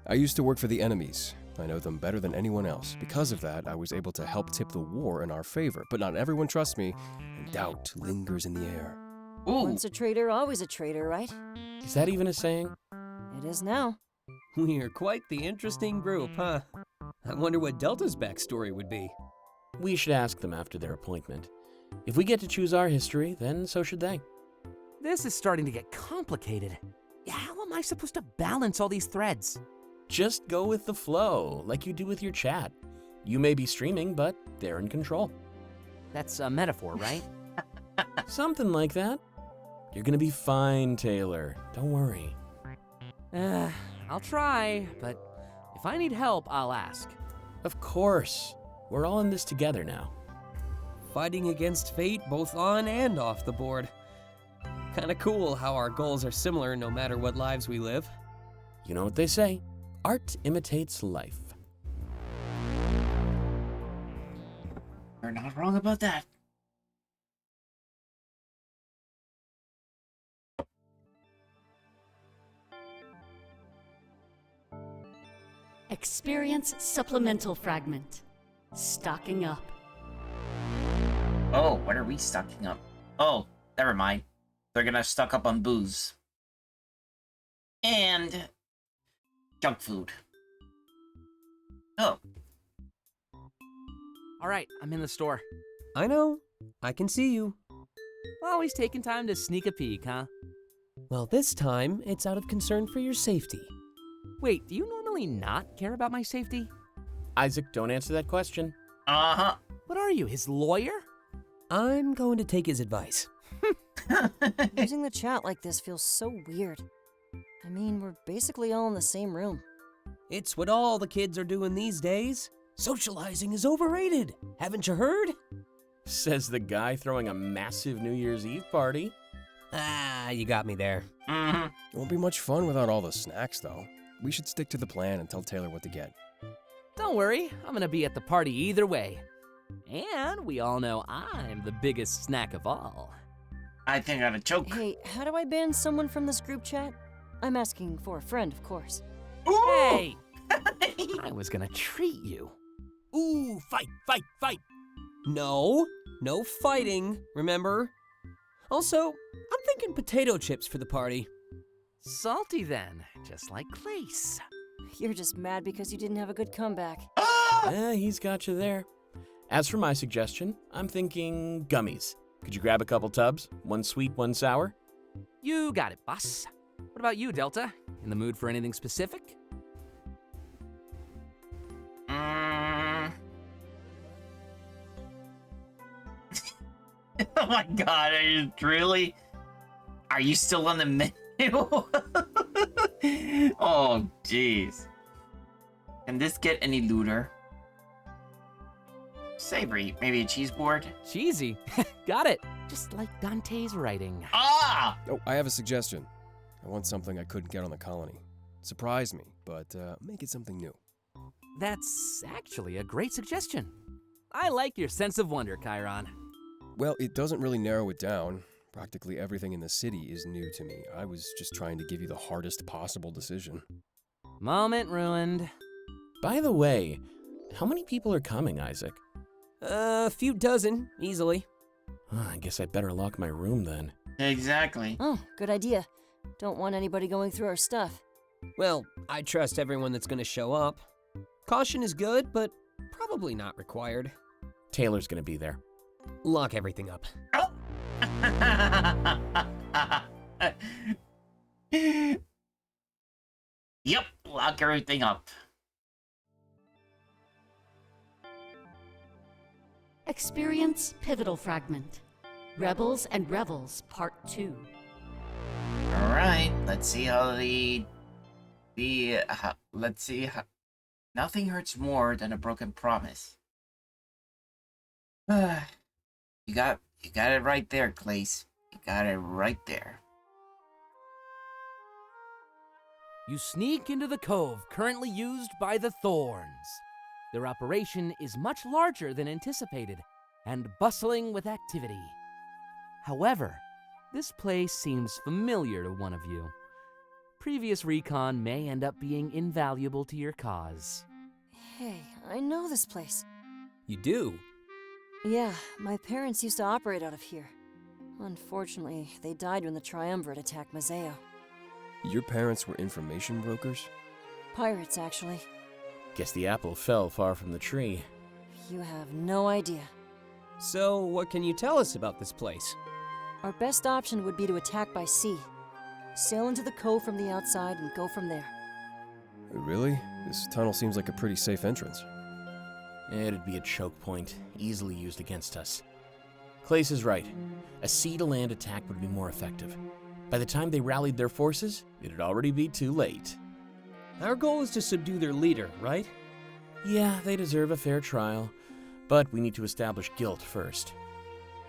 Speaker 7: I used to work for the enemies. I know them better than anyone else. Because of that, I was able to help tip the war in our favor. But not everyone trusts me, and doubt lingers in the air.
Speaker 1: Ooh.
Speaker 6: Once a traitor, always a traitor, right?
Speaker 5: Is that even a saying?
Speaker 6: It is now.
Speaker 4: We're quite the interesting group, huh? I wonder what Delta's backstory would be.
Speaker 5: We should ask them after their appointment. If we get to choose our history, then so should they.
Speaker 3: This is starting to get complicated. How am I supposed to balance all these threads?
Speaker 5: Just go with the flow, like you do with your chat. You may be streaming, but they're in control.
Speaker 3: That's a metaphor, right?
Speaker 5: Something like that. You're gonna be fine, Taylor. Don't worry.
Speaker 3: I'll try, but if I need help, I'll ask.
Speaker 5: Of course. We're all in this together now.
Speaker 4: Fighting against fate both on and off the board. Kinda cool how our goals are similar no matter what lives we live.
Speaker 5: You know what they say, art imitates life.
Speaker 1: You're not wrong about that.
Speaker 2: Experience supplemental fragment. Stocking up.
Speaker 1: Oh, what are we stocking up? Oh, never mind. They're gonna stock up on booze. And junk food. Oh.
Speaker 3: All right, I'm in the store.
Speaker 4: I know. I can see you.
Speaker 3: Always taking time to sneak a peek, huh?
Speaker 4: Well, this time, it's out of concern for your safety.
Speaker 3: Wait, do you normally not care about my safety?
Speaker 5: Isaac, don't answer that question.
Speaker 1: Uh-huh.
Speaker 3: What are you, his lawyer?
Speaker 4: I'm going to take his advice.
Speaker 6: Using the chat like this feels so weird. I mean, we're basically all in the same room.
Speaker 4: It's what all the kids are doing these days. Socializing is overrated. Haven't you heard?
Speaker 5: Says the guy throwing a massive New Year's Eve party.
Speaker 4: Ah, you got me there.
Speaker 1: Mm-hmm.
Speaker 7: It won't be much fun without all the snacks, though. We should stick to the plan and tell Taylor what to get.
Speaker 3: Don't worry, I'm gonna be at the party either way. And we all know I'm the biggest snack of all.
Speaker 1: I think I got a choke.
Speaker 6: Hey, how do I ban someone from this group chat? I'm asking for a friend, of course.
Speaker 3: Hey! I was gonna treat you.
Speaker 4: Ooh, fight, fight, fight! No fighting, remember? Also, I'm thinking potato chips for the party.
Speaker 3: Salty then, just like Clace.
Speaker 6: You're just mad because you didn't have a good comeback.
Speaker 5: He's got you there. As for my suggestion, I'm thinking gummies. Could you grab a couple tubs? One sweet, one sour?
Speaker 3: You got it, boss. What about you, Delta? In the mood for anything specific?
Speaker 1: Oh my god, are you really? Are you still on the menu? Oh, jeez. Can this get any looter? Savory, maybe a cheese board?
Speaker 3: Cheesy. Got it. Just like Dante's writing.
Speaker 1: Ah!
Speaker 7: Oh, I have a suggestion. I want something I couldn't get on the colony. Surprise me, but make it something new.
Speaker 3: That's actually a great suggestion. I like your sense of wonder, Chiron.
Speaker 7: Well, it doesn't really narrow it down. Practically everything in the city is new to me. I was just trying to give you the hardest possible decision.
Speaker 3: Moment ruined.
Speaker 5: By the way, how many people are coming, Isaac?
Speaker 4: A few dozen, easily.
Speaker 5: I guess I better lock my room then.
Speaker 1: Exactly.
Speaker 6: Oh, good idea. Don't want anybody going through our stuff.
Speaker 4: Well, I trust everyone that's gonna show up. Caution is good, but probably not required.
Speaker 5: Taylor's gonna be there.
Speaker 4: Lock everything up.
Speaker 1: Oh! Yep, lock everything up.
Speaker 2: Experience Pivotal Fragment. Rebels and Revels Part 2.
Speaker 1: Alright, let's see how let's see how... Nothing hurts more than a broken promise. You got it right there, Clace. You got it right there.
Speaker 3: You sneak into the cove currently used by the Thorns. Their operation is much larger than anticipated and bustling with activity. However, this place seems familiar to one of you. Previous recon may end up being invaluable to your cause.
Speaker 6: Hey, I know this place.
Speaker 4: You do?
Speaker 6: Yeah, my parents used to operate out of here. Unfortunately, they died when the Triumvirate attacked Mazeo.
Speaker 7: Your parents were information brokers?
Speaker 6: Pirates, actually.
Speaker 5: Guess the apple fell far from the tree.
Speaker 6: You have no idea.
Speaker 4: So, what can you tell us about this place?
Speaker 6: Our best option would be to attack by sea. Sail into the cove from the outside and go from there.
Speaker 7: Really? This tunnel seems like a pretty safe entrance.
Speaker 5: It'd be a choke point, easily used against us. Clace is right. A sea-to-land attack would be more effective. By the time they rallied their forces, it'd already be too late.
Speaker 4: Our goal is to subdue their leader, right?
Speaker 5: Yeah, they deserve a fair trial, but we need to establish guilt first.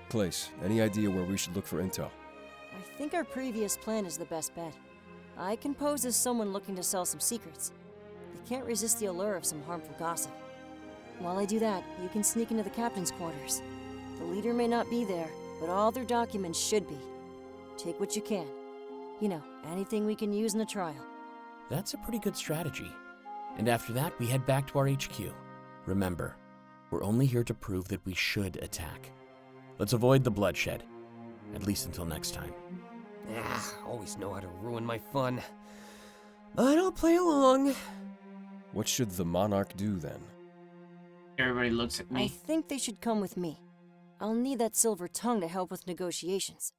Speaker 7: Clace, any idea where we should look for intel?
Speaker 6: I think our previous plan is the best bet. I can pose as someone looking to sell some secrets. They can't resist the allure of some harmful gossip. While I do that, you can sneak into the captain's quarters. The leader may not be there, but all their documents should be. Take what you can. You know, anything we can use in the trial.
Speaker 5: That's a pretty good strategy. And after that, we head back to our HQ. Remember, we're only here to prove that we should attack. Let's avoid the bloodshed, at least until next time.
Speaker 4: Always know how to ruin my fun. But I'll play along.
Speaker 7: What should the Monarch do then?
Speaker 1: Everybody looks at
Speaker 6: I
Speaker 1: me.
Speaker 6: think they should come with me. I'll need that silver tongue to help with negotiations.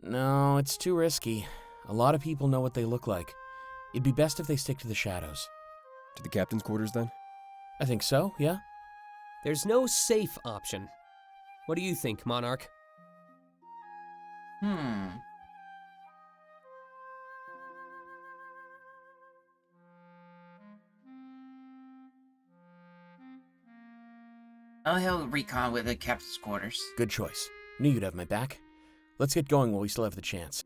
Speaker 5: No, it's too risky. A lot of people know what they look like. It'd be best if they stick to the shadows.
Speaker 7: To the captain's quarters then?
Speaker 5: I think so, yeah?
Speaker 4: There's no safe option. What do you think, Monarch?
Speaker 1: I'll help recon with the captain's quarters.
Speaker 5: Good choice. Knew you'd have my back. Let's get going while we still have the chance.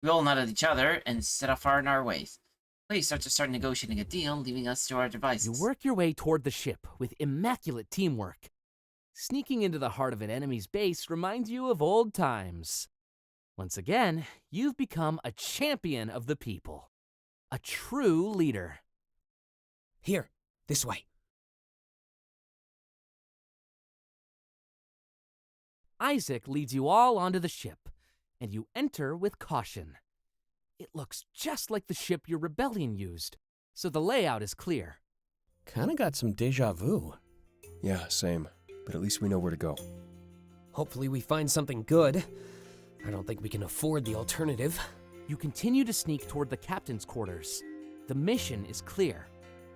Speaker 1: We all nod at each other and set off on our ways. Please start negotiating a deal, leaving us to our devices.
Speaker 3: You work your way toward the ship with immaculate teamwork. Sneaking into the heart of an enemy's base reminds you of old times. Once again, you've become a champion of the people. A true leader.
Speaker 4: Here, this way.
Speaker 3: Isaac leads you all onto the ship, and you enter with caution. It looks just like the ship your rebellion used, so the layout is clear.
Speaker 5: Kinda got some deja vu.
Speaker 7: Yeah, same. But at least we know where to go.
Speaker 4: Hopefully we find something good. I don't think we can afford the alternative.
Speaker 3: You continue to sneak toward the captain's quarters. The mission is clear.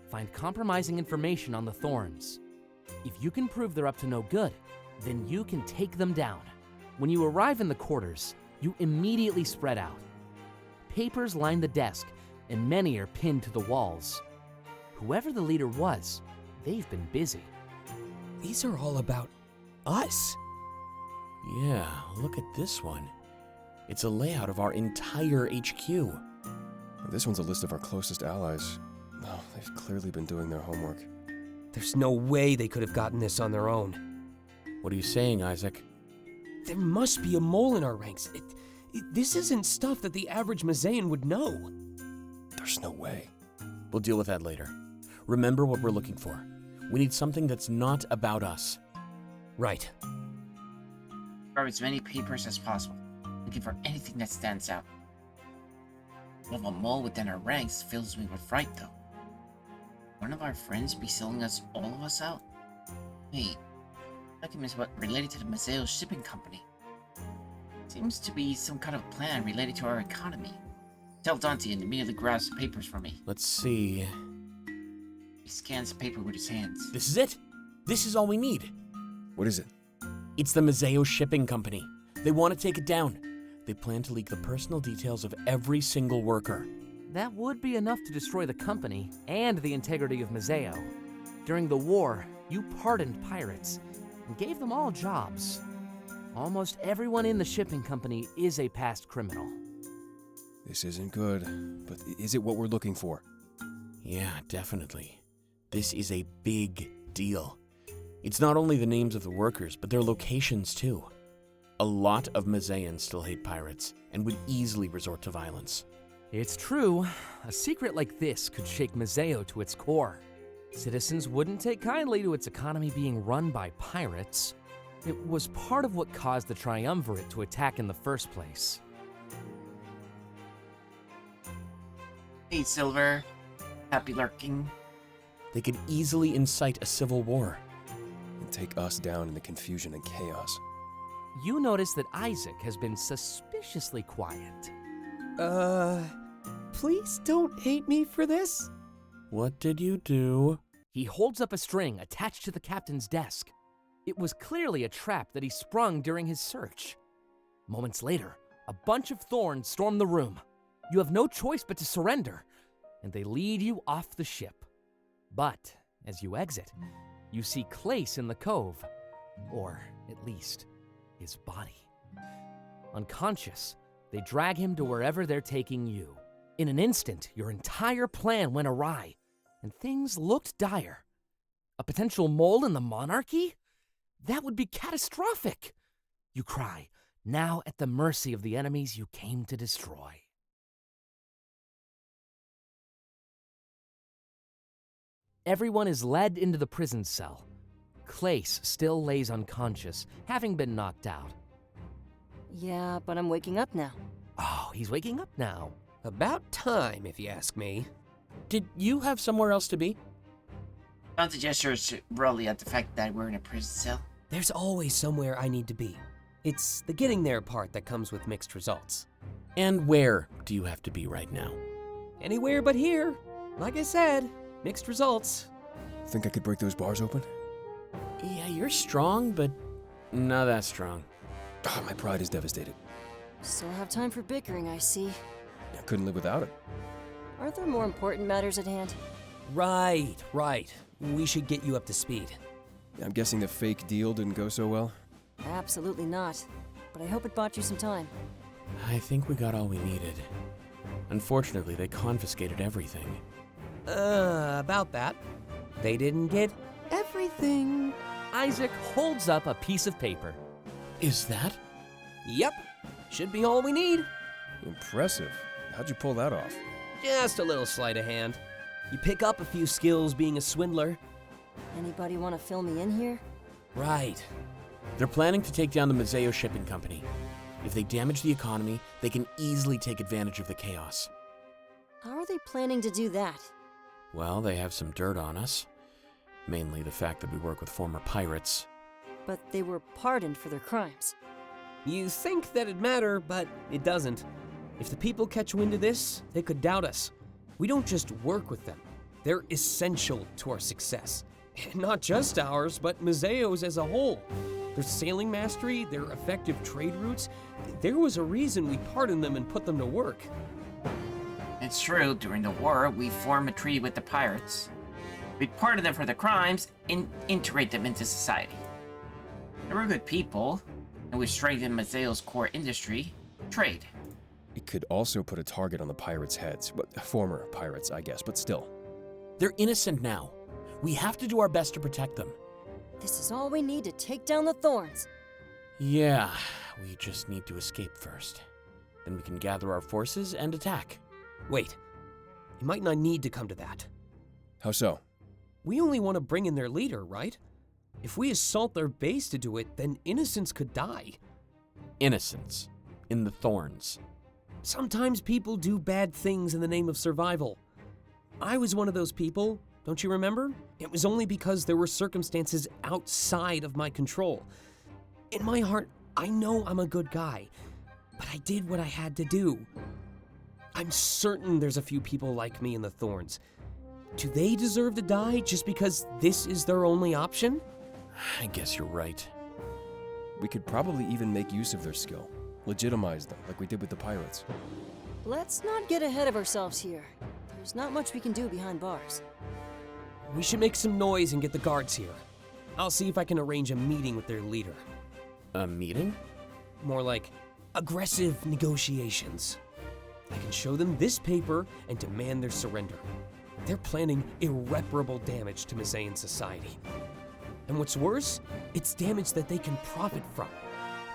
Speaker 3: Find compromising information on the Thorns. If you can prove they're up to no good, then you can take them down. When you arrive in the quarters, you immediately spread out. Papers line the desk, and many are pinned to the walls. Whoever the leader was, they've been busy.
Speaker 4: These are all about us.
Speaker 5: Yeah, look at this one. It's a layout of our entire HQ.
Speaker 7: This one's a list of our closest allies. Oh, they've clearly been doing their homework.
Speaker 4: There's no way they could have gotten this on their own.
Speaker 5: What are you saying, Isaac?
Speaker 4: There must be a mole in our ranks. This isn't stuff that the average Mazaean would know.
Speaker 7: There's no way.
Speaker 5: We'll deal with that later. Remember what we're looking for. We need something that's not about us.
Speaker 4: Right.
Speaker 1: Grab as many papers as possible, looking for anything that stands out. One of a mole within our ranks fills me with fright, though. One of our friends be selling us, all of us out? Wait, documents what related to the Mazeo shipping company. Seems to be some kind of plan related to our economy. Tell Dante and immediately grabs the papers for me.
Speaker 5: Let's see.
Speaker 1: He scans the paper with his hands.
Speaker 5: This is it. This is all we need.
Speaker 7: What is it?
Speaker 5: It's the Mazeo shipping company. They want to take it down. They plan to leak the personal details of every single worker.
Speaker 3: That would be enough to destroy the company and the integrity of Mazeo. During the war, you pardoned pirates and gave them all jobs. Almost everyone in the shipping company is a past criminal.
Speaker 7: This isn't good, but is it what we're looking for?
Speaker 5: Yeah, definitely. This is a big deal. It's not only the names of the workers, but their locations too. A lot of Mazaeans still hate pirates and would easily resort to violence.
Speaker 3: It's true. A secret like this could shake Mazeo to its core. Citizens wouldn't take kindly to its economy being run by pirates. It was part of what caused the Triumvirate to attack in the first place.
Speaker 1: Hey, Silver. Happy lurking.
Speaker 5: They could easily incite a civil war.
Speaker 7: And take us down in the confusion and chaos.
Speaker 3: You notice that Isaac has been suspiciously quiet.
Speaker 4: Please don't hate me for this.
Speaker 5: What did you do?
Speaker 3: He holds up a string attached to the captain's desk. It was clearly a trap that he sprung during his search. Moments later, a bunch of thorns storm the room. You have no choice but to surrender, and they lead you off the ship. But as you exit, you see Clace in the cove, or at least his body. Unconscious, they drag him to wherever they're taking you. In an instant, your entire plan went awry, and things looked dire. A potential mole in the monarchy? That would be catastrophic! You cry, now at the mercy of the enemies you came to destroy. Everyone is led into the prison cell. Clace still lays unconscious, having been knocked out.
Speaker 6: Yeah, but I'm waking up now.
Speaker 3: Oh, he's waking up now.
Speaker 4: About time, if you ask me.
Speaker 5: Did you have somewhere else to be?
Speaker 1: Dante gestures broadly at the fact that we're in a prison cell.
Speaker 4: There's always somewhere I need to be. It's the getting there part that comes with mixed results.
Speaker 5: And where do you have to be right now?
Speaker 4: Anywhere but here. Like I said, mixed results.
Speaker 7: Think I could break those bars open?
Speaker 5: Yeah, you're strong, but not that strong.
Speaker 7: Ah, my pride is devastated.
Speaker 6: Still have time for bickering, I see.
Speaker 7: I couldn't live without it.
Speaker 6: Aren't there more important matters at hand?
Speaker 4: Right. We should get you up to speed.
Speaker 7: I'm guessing the fake deal didn't go so well?
Speaker 6: Absolutely not. But I hope it bought you some time.
Speaker 5: I think we got all we needed. Unfortunately, they confiscated everything.
Speaker 4: About that. They didn't get everything.
Speaker 3: Isaac holds up a piece of paper.
Speaker 5: Is that?
Speaker 4: Yep, should be all we need.
Speaker 7: Impressive. How'd you pull that off?
Speaker 4: Just a little sleight of hand. You pick up a few skills being a swindler.
Speaker 6: Anybody want to fill me in here?
Speaker 4: Right.
Speaker 5: They're planning to take down the Mazeo Shipping Company. If they damage the economy, they can easily take advantage of the chaos.
Speaker 6: How are they planning to do that?
Speaker 5: Well, they have some dirt on us. Mainly the fact that we work with former pirates.
Speaker 6: But they were pardoned for their crimes.
Speaker 4: You think that'd matter, but it doesn't. If the people catch wind of this, they could doubt us. We don't just work with them. They're essential to our success. Not just ours, but Mazeo's as a whole. Their sailing mastery, their effective trade routes, there was a reason we pardoned them and put them to work.
Speaker 1: It's true, during the war, we formed a treaty with the pirates. We pardoned them for their crimes and integrate them into society. They were good people, and we strengthened Mazeo's core industry, trade.
Speaker 7: It could also put a target on the pirates' heads. But former pirates, I guess, but still.
Speaker 5: They're innocent now. We have to do our best to protect them.
Speaker 6: This is all we need to take down the Thorns.
Speaker 5: Yeah, we just need to escape first. Then we can gather our forces and attack.
Speaker 4: Wait, it might not need to come to that.
Speaker 7: How so?
Speaker 4: We only want to bring in their leader, right? If we assault their base to do it, then innocents could die.
Speaker 5: Innocence. In the Thorns.
Speaker 4: Sometimes people do bad things in the name of survival. I was one of those people, don't you remember? It was only because there were circumstances outside of my control. In my heart, I know I'm a good guy, but I did what I had to do. I'm certain there's a few people like me in the Thorns. Do they deserve to die just because this is their only option?
Speaker 5: I guess you're right.
Speaker 7: We could probably even make use of their skill. Legitimize them, like we did with the pirates.
Speaker 6: Let's not get ahead of ourselves here. There's not much we can do behind bars.
Speaker 4: We should make some noise and get the guards here. I'll see if I can arrange a meeting with their leader.
Speaker 5: A meeting?
Speaker 4: More like aggressive negotiations. I can show them this paper and demand their surrender. They're planning irreparable damage to Mazaean society. And what's worse, it's damage that they can profit from.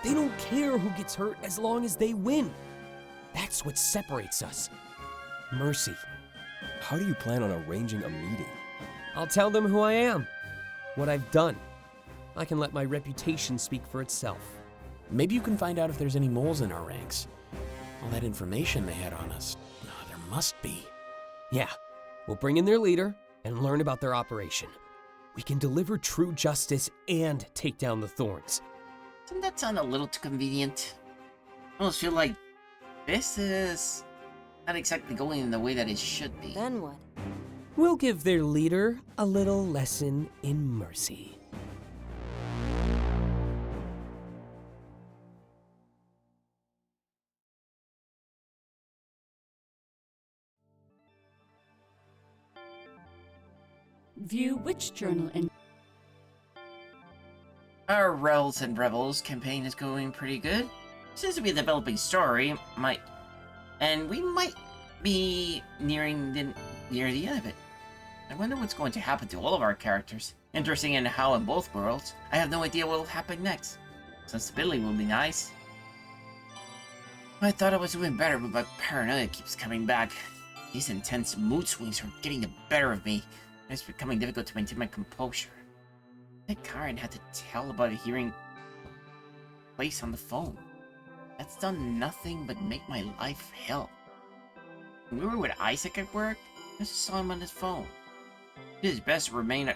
Speaker 4: They don't care who gets hurt as long as they win. That's what separates us. Mercy.
Speaker 7: How do you plan on arranging a meeting?
Speaker 4: I'll tell them who I am, what I've done. I can let my reputation speak for itself.
Speaker 5: Maybe you can find out if there's any moles in our ranks. All that information they had on us. There must be.
Speaker 4: Yeah, we'll bring in their leader and learn about their operation. We can deliver true justice and take down the Thorns.
Speaker 1: Doesn't that sound a little too convenient? I almost feel like this is not exactly going in the way that it should be.
Speaker 6: Then what?
Speaker 4: We'll give their leader a little lesson in mercy.
Speaker 2: View which journal and
Speaker 1: Our Rebels and Rebels campaign is going pretty good. Seems to be a developing story, and we might be near the end of it. I wonder what's going to happen to all of our characters. Interesting in how in both worlds, I have no idea what will happen next. Some stability will be nice. I thought I was doing better, but my paranoia keeps coming back. These intense mood swings are getting the better of me. It's becoming difficult to maintain my composure. I think Karen had to tell about a hearing place on the phone. That's done nothing but make my life hell. When we were with Isaac at work, I just saw him on his phone. He did his best to remain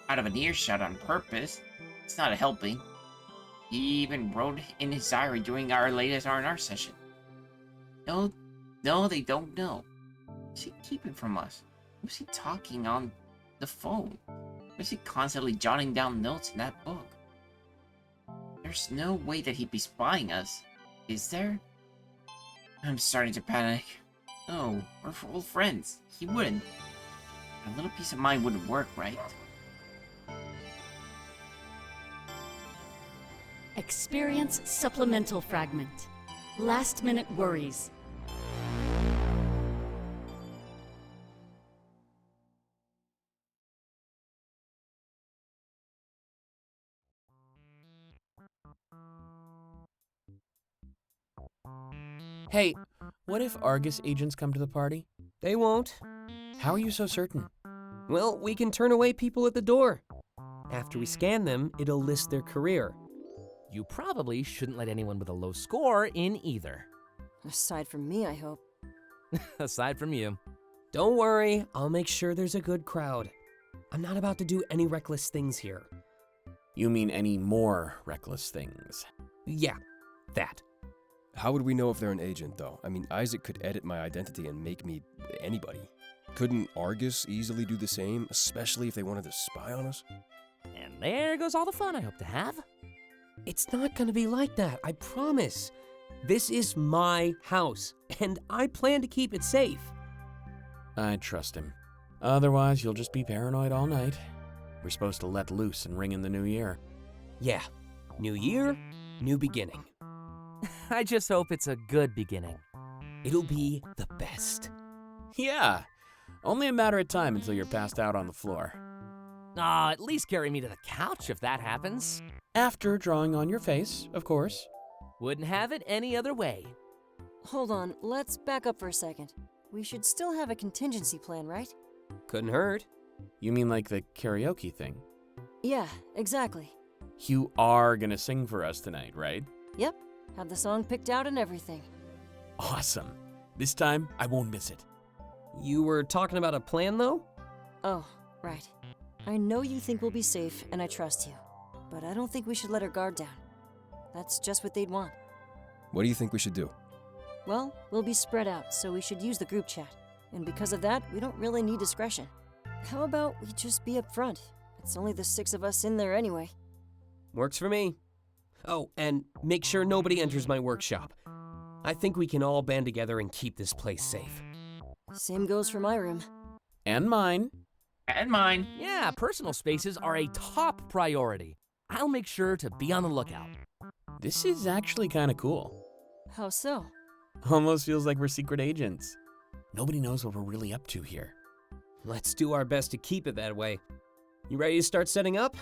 Speaker 1: out of an earshot on purpose. It's not helping. He even wrote in his diary during our latest R&R session. No, they don't know. What's he keeping from us? Who's he talking on the phone? Why is he constantly jotting down notes in that book? There's no way that he'd be spying us, is there? I'm starting to panic. No, we're old friends. He wouldn't. A little piece of mind wouldn't work, right?
Speaker 2: experience supplemental fragment. Last minute worries.
Speaker 5: Hey, what if Argus agents come to the party?
Speaker 4: They won't.
Speaker 5: How are you so certain?
Speaker 4: Well, we can turn away people at the door. After we scan them, it'll list their career.
Speaker 3: You probably shouldn't let anyone with a low score in either.
Speaker 6: Aside from me, I hope.
Speaker 3: Aside from you.
Speaker 4: Don't worry, I'll make sure there's a good crowd. I'm not about to do any reckless things here.
Speaker 5: You mean any more reckless things?
Speaker 4: Yeah, that.
Speaker 7: How would we know if they're an agent, though? I mean, Isaac could edit my identity and make me anybody. Couldn't Argus easily do the same, especially if they wanted to spy on us?
Speaker 3: And there goes all the fun I hope to have.
Speaker 4: It's not gonna be like that, I promise. This is my house, and I plan to keep it safe.
Speaker 5: I trust him. Otherwise, you'll just be paranoid all night. We're supposed to let loose and ring in the new year.
Speaker 4: Yeah, new year, new beginning.
Speaker 3: I just hope it's a good beginning.
Speaker 4: It'll be the best.
Speaker 5: Yeah, only a matter of time until you're passed out on the floor.
Speaker 3: Aw, at least carry me to the couch if that happens.
Speaker 5: After drawing on your face, of course.
Speaker 3: Wouldn't have it any other way.
Speaker 6: Hold on, let's back up for a second. We should still have a contingency plan, right?
Speaker 4: Couldn't hurt.
Speaker 5: You mean like the karaoke thing?
Speaker 6: Yeah, exactly.
Speaker 5: You are gonna sing for us tonight, right?
Speaker 6: Yep, have the song picked out and everything.
Speaker 5: Awesome. This time, I won't miss it.
Speaker 4: You were talking about a plan, though?
Speaker 6: Oh, right. I know you think we'll be safe, and I trust you. But I don't think we should let our guard down. That's just what they'd want.
Speaker 7: What do you think we should do?
Speaker 6: Well, we'll be spread out, so we should use the group chat. And because of that, we don't really need discretion. How about we just be up front? It's only the 6 of us in there anyway.
Speaker 4: Works for me. Oh, and make sure nobody enters my workshop. I think we can all band together and keep this place safe.
Speaker 6: Same goes for my room.
Speaker 5: And mine.
Speaker 1: And mine.
Speaker 3: Yeah, personal spaces are a top priority. I'll make sure to be on the lookout.
Speaker 5: This is actually kind of cool.
Speaker 6: How so?
Speaker 5: Almost feels like we're secret agents. Nobody knows what we're really up to here.
Speaker 4: Let's do our best to keep it that way. You ready to start setting up?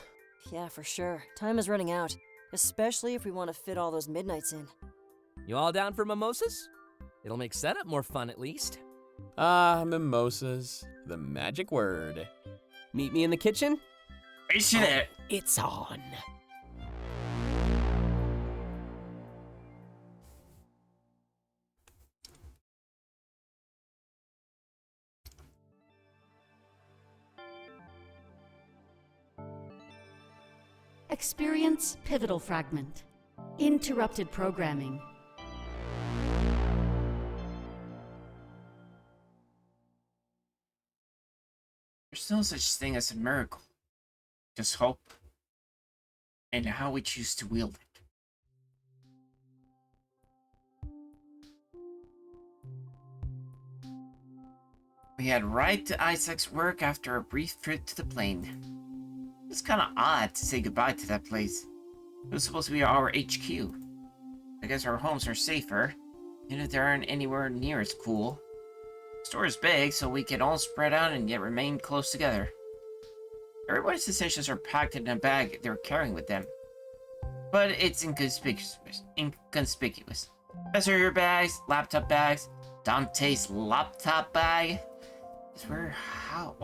Speaker 6: Yeah, for sure. Time is running out. Especially if we want to fit all those midnights in.
Speaker 3: You all down for mimosas? It'll make setup more fun at least.
Speaker 5: Ah, mimosas. The magic word.
Speaker 4: Meet me in the kitchen?
Speaker 1: Is she there?
Speaker 4: It's on.
Speaker 2: Experience pivotal fragment. Interrupted programming.
Speaker 1: There's no such thing as a miracle. Just hope. And how we choose to wield it. We head right to Isaac's work after a brief trip to the plane. It's kinda odd to say goodbye to that place. It was supposed to be our HQ. I guess our homes are safer, even if they aren't anywhere near as cool. The store is big, so we can all spread out and yet remain close together. Everybody's essentials are packed in a bag they're carrying with them. But it's inconspicuous. Messenger bags, laptop bags, Dante's laptop bag. It's weird how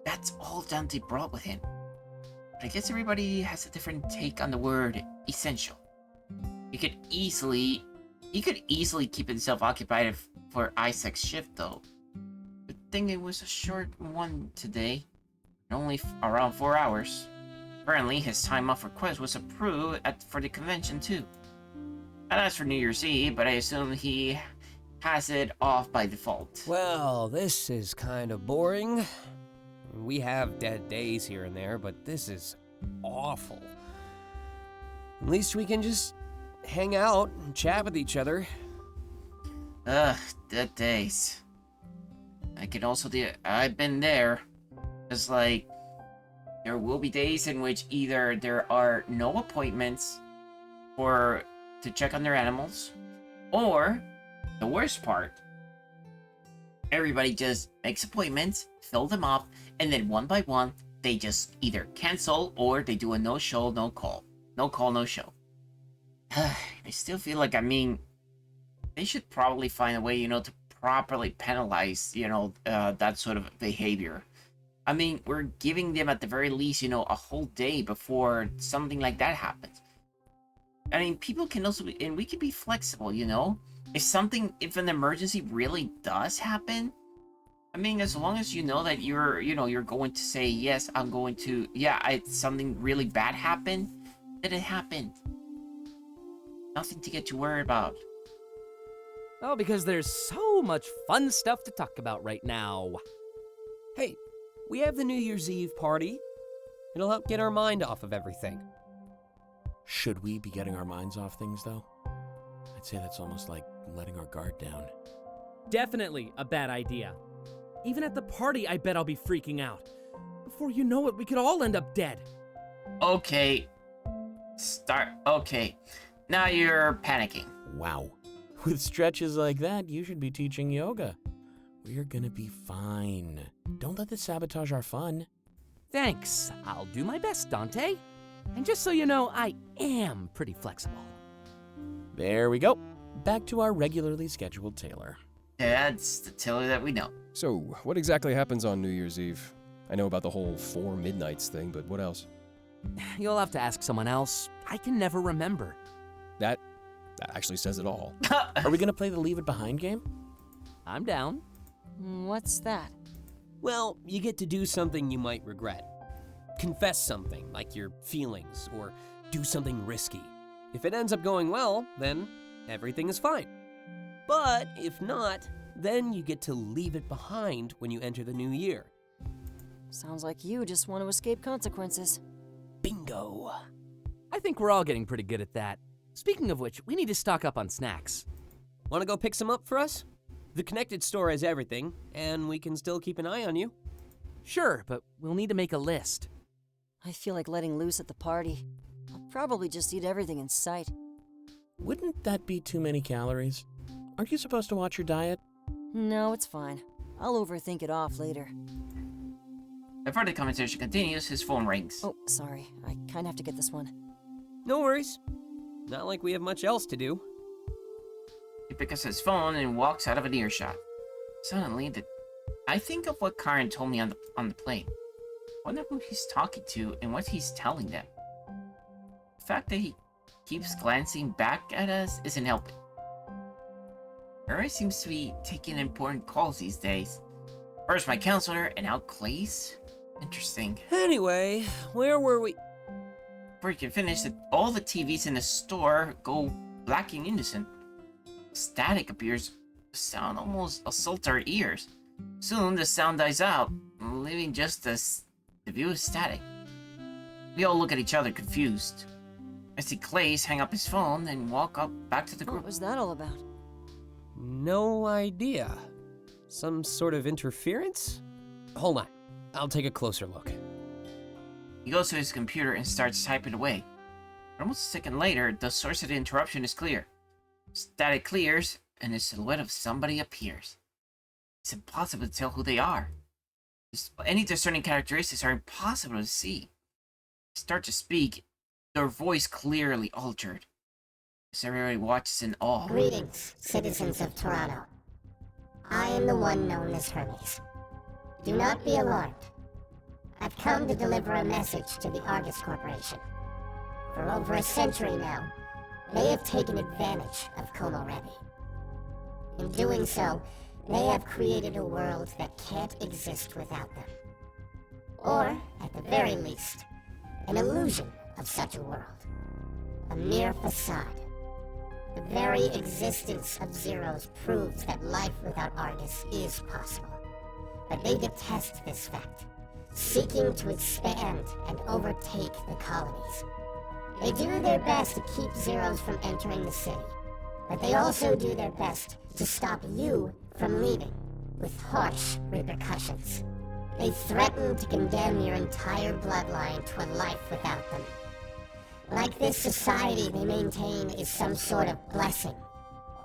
Speaker 1: that's all Dante brought with him. But I guess everybody has a different take on the word essential. He could easily keep himself occupied for Isaac's shift though. Good thing it was a short one today. Only around 4 hours. Apparently his time off request was approved for the convention too. And as for New Year's Eve, but I assume he has it off by default.
Speaker 4: Well, this is kind of boring. We have dead days here and there, but this is awful. At least we can just hang out and chat with each other.
Speaker 1: Ugh, dead days. I've been there. It's like, there will be days in which either there are no appointments to check on their animals, or, the worst part, everybody just makes appointments, fill them up, and then one by one, they just either cancel or they do a no show, no call. No call, no show. I still feel like, I mean, they should probably find a way, you know, to properly penalize, you know, that sort of behavior. I mean, we're giving them at the very least, you know, a whole day before something like that happens. I mean, people can also be, and we can be flexible, you know? If an emergency really does happen, I mean, as long as you know that you're going to say, yes, I'm going to, yeah, something really bad happened, then it happened. Nothing to get too worried about.
Speaker 3: Oh, because there's so much fun stuff to talk about right now.
Speaker 4: Hey, we have the New Year's Eve party. It'll help get our mind off of everything.
Speaker 5: Should we be getting our minds off things, though? I'd say that's almost like letting our guard down.
Speaker 3: Definitely a bad idea. Even at the party, I bet I'll be freaking out. Before you know it, we could all end up dead.
Speaker 1: Okay. Okay. Now you're panicking.
Speaker 5: Wow. With stretches like that, you should be teaching yoga. We're gonna be fine. Don't let this sabotage our fun.
Speaker 3: Thanks. I'll do my best, Dante. And just so you know, I am pretty flexible.
Speaker 5: There we go. Back to our regularly scheduled Taylor.
Speaker 1: That's the Taylor that we know.
Speaker 7: So, what exactly happens on New Year's Eve? I know about the whole 4 midnights thing, but what else?
Speaker 3: You'll have to ask someone else. I can never remember.
Speaker 7: That actually says it all.
Speaker 5: Are we gonna play the Leave It Behind game?
Speaker 3: I'm down.
Speaker 6: What's that?
Speaker 4: Well, you get to do something you might regret. Confess something, like your feelings, or do something risky. If it ends up going well, then everything is fine. But if not, then you get to leave it behind when you enter the new year.
Speaker 6: Sounds like you just want to escape consequences.
Speaker 4: Bingo!
Speaker 3: I think we're all getting pretty good at that. Speaking of which, we need to stock up on snacks.
Speaker 4: Want to go pick some up for us? The Connected store has everything, and we can still keep an eye on you.
Speaker 3: Sure, but we'll need to make a list.
Speaker 6: I feel like letting loose at the party. I'll probably just eat everything in sight.
Speaker 5: Wouldn't that be too many calories? Aren't you supposed to watch your diet?
Speaker 6: No, it's fine. I'll overthink it off later.
Speaker 1: Before the conversation continues, his phone rings.
Speaker 6: Oh, sorry. I kinda have to get this one.
Speaker 4: No worries. Not like we have much else to do.
Speaker 1: He picks up his phone and walks out of an earshot. Suddenly, I think of what Karen told me on the plane. Wonder who he's talking to and what he's telling them. The fact that he keeps glancing back at us isn't helping. Murray seems to be taking important calls these days. First my counselor, and now Clay's? Interesting.
Speaker 4: Anyway, where were we?
Speaker 1: Before you can finish, all the TVs in the store go black and innocent. Static appears. The sound almost assaults our ears. Soon the sound dies out, leaving just the view of static. We all look at each other confused. I see Clay's hang up his phone and walk up back to the
Speaker 6: What
Speaker 1: group.
Speaker 6: was that all about?
Speaker 4: No idea. Some sort of interference? Hold on. I'll take a closer look.
Speaker 1: He goes to his computer and starts typing away. Almost a second later, the source of the interruption is clear. Static clears, and the silhouette of somebody appears. It's impossible to tell who they are. Any discerning characteristics are impossible to see. They start to speak, their voice clearly altered. As everybody watches in awe.
Speaker 9: Greetings, citizens of Toronto. I am the one known as Hermes. Do not be alarmed. I've come to deliver a message to the Argus Corporation. For over a century now, they have taken advantage of Komorebi. In doing so, they have created a world that can't exist without them. Or, at the very least, an illusion of such a world. A mere facade. The very existence of Zeros proves that life without Argus is possible. But they detest this fact, seeking to expand and overtake the colonies. They do their best to keep Zeros from entering the city, but they also do their best to stop you from leaving, with harsh repercussions. They threaten to condemn your entire bloodline to a life without them. Like this society they maintain is some sort of blessing,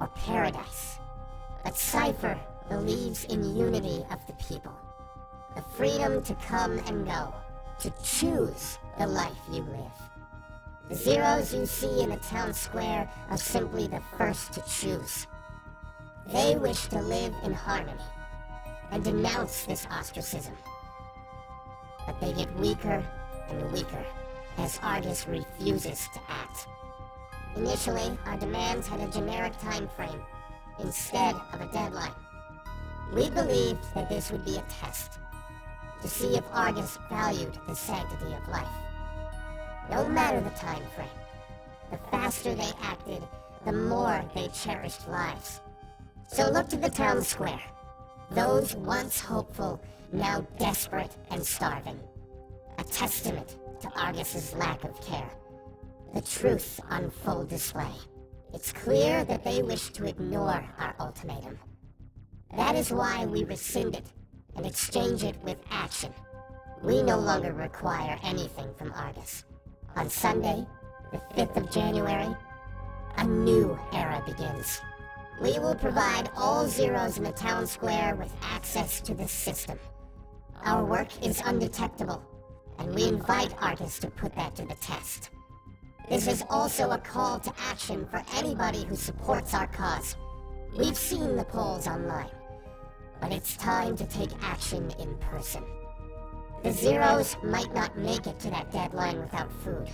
Speaker 9: or paradise. But Cypher believes in unity of the people. The freedom to come and go, to choose the life you live. The Zeros you see in the town square are simply the first to choose. They wish to live in harmony and denounce this ostracism. But they get weaker and weaker as Argus refuses to act. Initially, our demands had a generic time frame instead of a deadline. We believed that this would be a test to see if Argus valued the sanctity of life. No matter the time frame, the faster they acted, the more they cherished lives. So look to the town square. Those once hopeful, now desperate and starving. A testament to Argus's lack of care. The truth on full display. It's clear that they wish to ignore our ultimatum. That is why we rescind it and exchange it with action. We no longer require anything from Argus. On Sunday, the 5th of January, a new era begins. We will provide all Zeros in the town square with access to the system. Our work is undetectable, and we invite Argus to put that to the test. This is also a call to action for anybody who supports our cause. We've seen the polls online, but it's time to take action in person. The Zeros might not make it to that deadline without food.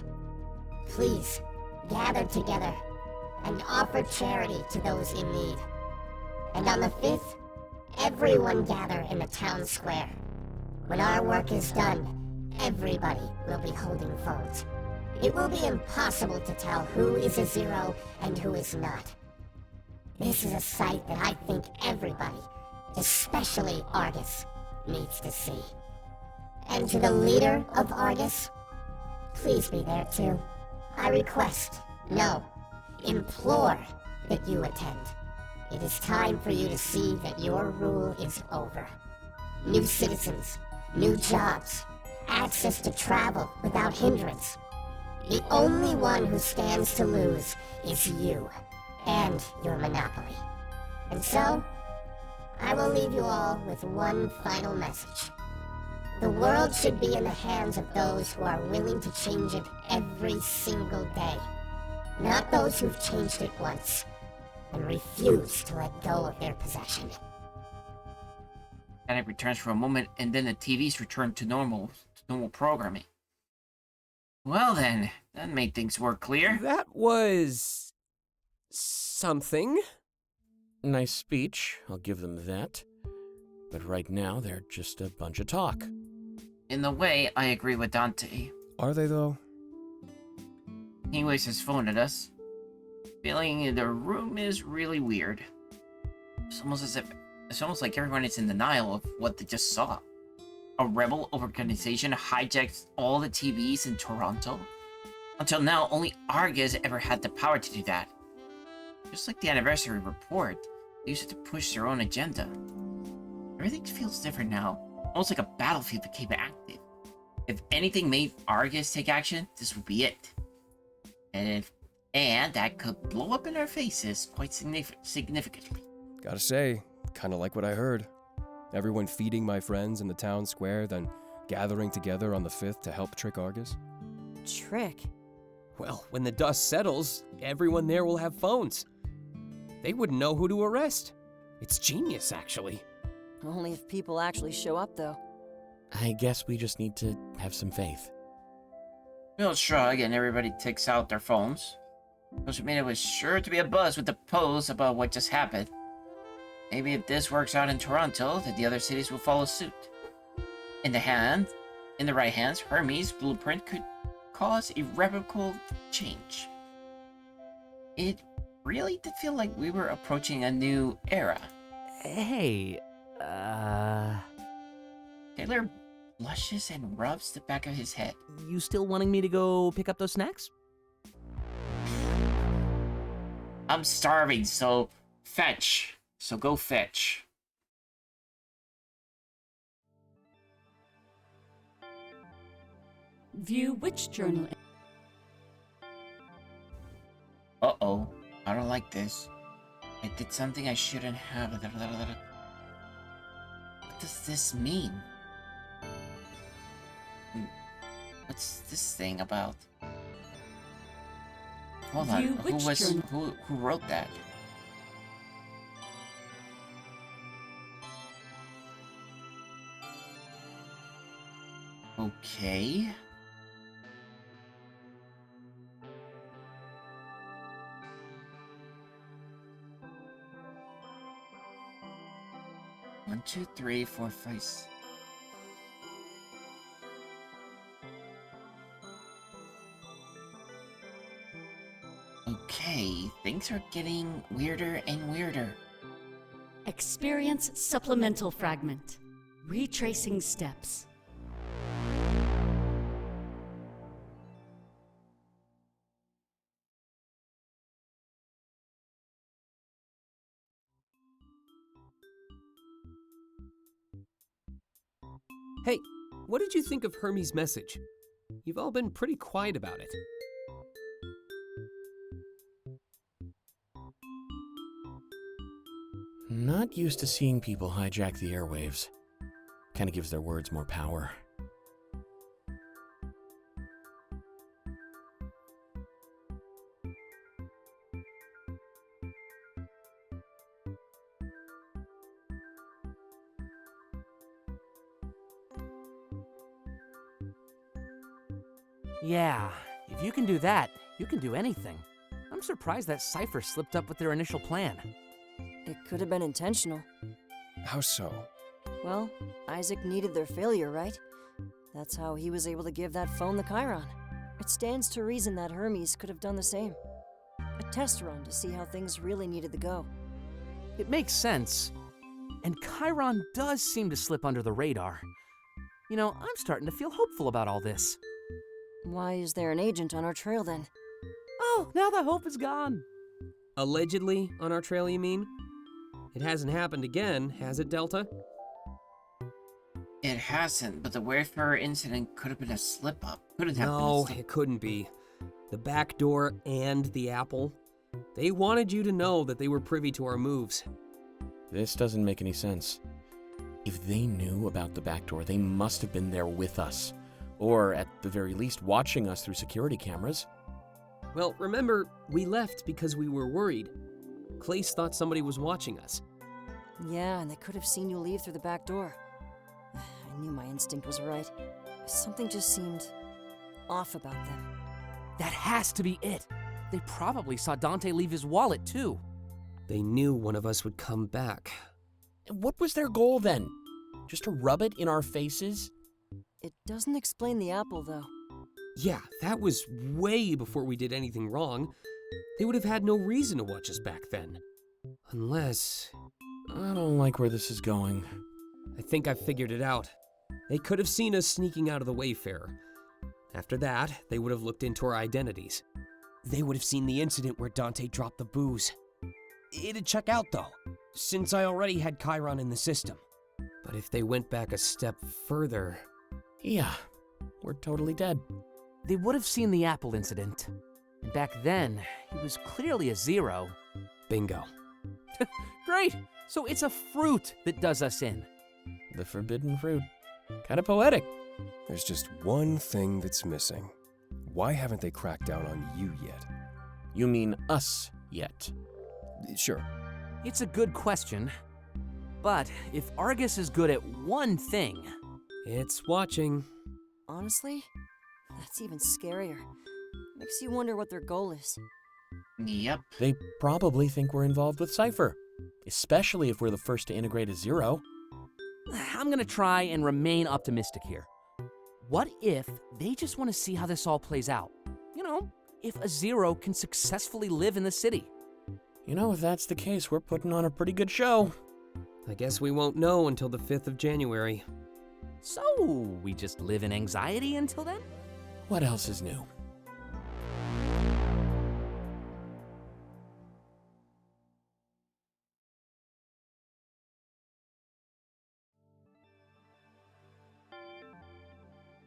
Speaker 9: Please, gather together and offer charity to those in need. And on the 5th, everyone gather in the town square. When our work is done, everybody will be holding phones. It will be impossible to tell who is a Zero and who is not. This is a sight that I think everybody, especially Argus, needs to see. And to the leader of Argus, please be there too. I request, no, implore that you attend. It is time for you to see that your rule is over. New citizens, new jobs, access to travel without hindrance. The only one who stands to lose is you and your monopoly. And so, I will leave you all with one final message. The world should be in the hands of those who are willing to change it every single day. Not those who've changed it once and refuse to let go of their possession.
Speaker 1: And it returns for a moment, and then the TVs return to normal programming. Well then, that made things more clear.
Speaker 4: That was... something.
Speaker 5: Nice speech, I'll give them that. But right now, they're just a bunch of talk.
Speaker 1: In the way, I agree with Dante.
Speaker 7: Are they, though?
Speaker 1: He waves his phone at us. Feeling the room is really weird. It's almost like everyone is in denial of what they just saw. A rebel organization hijacked all the TVs in Toronto? Until now, only Argus ever had the power to do that. Just like the anniversary report, they used it to push their own agenda. Everything feels different now, almost like a battlefield became active. If anything made Argus take action, this would be it. And that could blow up in our faces quite significantly.
Speaker 7: Gotta say, kinda like what I heard. Everyone feeding my friends in the town square, then gathering together on the 5th to help trick Argus.
Speaker 6: Trick?
Speaker 4: Well, when the dust settles, everyone there will have phones. They wouldn't know who to arrest. It's genius, actually.
Speaker 6: Only if people actually show up, though.
Speaker 5: I guess we just need to have some faith.
Speaker 1: We'll shrug and everybody takes out their phones. Social media was sure to be a buzz with the posts about what just happened. Maybe if this works out in Toronto, then the other cities will follow suit. In the right hands, Hermes' blueprint could cause irrevocable change. It really did feel like we were approaching a new era.
Speaker 3: Hey,
Speaker 1: Taylor blushes and rubs the back of his head.
Speaker 3: you still wanting me to go pick up those snacks?
Speaker 1: I'm starving, so fetch. So go fetch.
Speaker 2: View which journal.
Speaker 1: Uh-oh. I don't like this. I did something I shouldn't have. What does this mean? What's this thing about? Hold on.
Speaker 2: View which journal.
Speaker 1: Who wrote that? Okay. One, two, three, four, five. Okay, things are getting weirder and weirder.
Speaker 2: Experience supplemental fragment. Retracing steps.
Speaker 4: Hey, what did you think of Hermes' message? You've all been pretty quiet about it.
Speaker 5: Not used to seeing people hijack the airwaves. Kinda gives their words more power.
Speaker 3: Yeah, if you can do that, you can do anything. I'm surprised that Cypher slipped up with their initial plan.
Speaker 6: It could have been intentional.
Speaker 7: How so?
Speaker 6: Well, Isaac needed their failure, right? That's how he was able to give that phone the Chiron. It stands to reason that Hermes could have done the same. A test run to see how things really needed to go.
Speaker 3: It makes sense. And Chiron does seem to slip under the radar. You know, I'm starting to feel hopeful about all this.
Speaker 6: Why is there an agent on our trail then?
Speaker 3: Oh, now the hope is gone.
Speaker 4: Allegedly on our trail, you mean? It hasn't happened again, has it, Delta?
Speaker 1: It hasn't, but the Wayfarer incident could have been a slip-up. Couldn't have been a
Speaker 4: No,
Speaker 1: slip.
Speaker 4: it couldn't be. The back door and the apple. They wanted you to know that they were privy to our moves.
Speaker 5: This doesn't make any sense. If they knew about the back door, they must have been there with us. Or, at the very least, watching us through security cameras.
Speaker 4: Well, remember, we left because we were worried. Clace thought somebody was watching us.
Speaker 6: Yeah, and they could have seen you leave through the back door. I knew my instinct was right. Something just seemed off about them.
Speaker 3: That has to be it. They probably saw Dante leave his wallet, too.
Speaker 4: They knew one of us would come back.
Speaker 5: What was their goal then? Just to rub it in our faces?
Speaker 6: It doesn't explain the apple, though.
Speaker 4: Yeah, that was way before we did anything wrong. They would have had no reason to watch us back then. Unless...
Speaker 5: I don't like where this is going.
Speaker 4: I think I figured it out. They could have seen us sneaking out of the Wayfarer. After that, they would have looked into our identities. They would have seen the incident where Dante dropped the booze. It'd check out, though, since I already had Chiron in the system. But if they went back a step further...
Speaker 5: Yeah, we're totally dead.
Speaker 3: They would have seen the Apple incident. Back then, he was clearly a zero.
Speaker 4: Bingo.
Speaker 3: Great! So it's a fruit that does us in.
Speaker 5: The forbidden fruit. Kinda poetic.
Speaker 7: There's just one thing that's missing. Why haven't they cracked down on you yet?
Speaker 5: You mean us yet?
Speaker 7: Sure.
Speaker 3: It's a good question. But if Argus is good at one thing...
Speaker 4: It's watching.
Speaker 6: Honestly, that's even scarier. Makes you wonder what their goal is.
Speaker 1: Yep.
Speaker 5: They probably think we're involved with Cypher. Especially if we're the first to integrate a zero.
Speaker 3: I'm gonna try and remain optimistic here. What if they just want to see how this all plays out? You know, if a zero can successfully live in the city.
Speaker 5: You know, if that's the case, we're putting on a pretty good show.
Speaker 4: I guess we won't know until the 5th of January.
Speaker 3: So, we just live in anxiety until then?
Speaker 5: What else is new?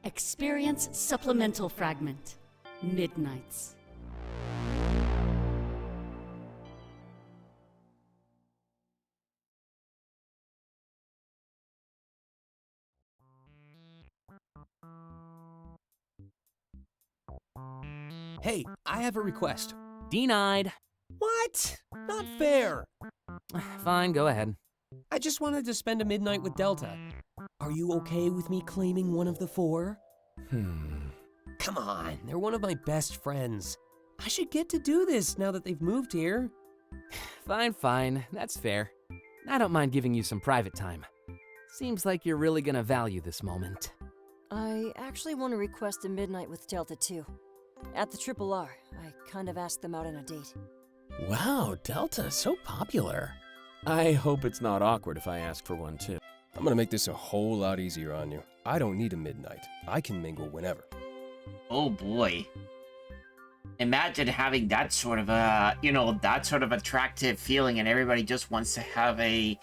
Speaker 2: Experience supplemental fragment. Midnights.
Speaker 4: Hey, I have a request.
Speaker 3: Denied.
Speaker 4: What? Not fair.
Speaker 3: Fine, go ahead.
Speaker 4: I just wanted to spend a midnight with Delta. Are you okay with me claiming one of the 4? Come on, they're one of my best friends. I should get to do this now that they've moved here.
Speaker 3: Fine, that's fair. I don't mind giving you some private time. Seems like you're really gonna value this moment.
Speaker 6: I actually want to request a midnight with Delta too. At the Triple R, I kind of asked them out on a date.
Speaker 5: Wow, Delta, so popular. I hope it's not awkward if I ask for one too.
Speaker 7: I'm gonna make this a whole lot easier on you. I don't need a midnight. I can mingle whenever.
Speaker 1: Oh boy. Imagine having that sort of a, that sort of attractive feeling and everybody just wants to have a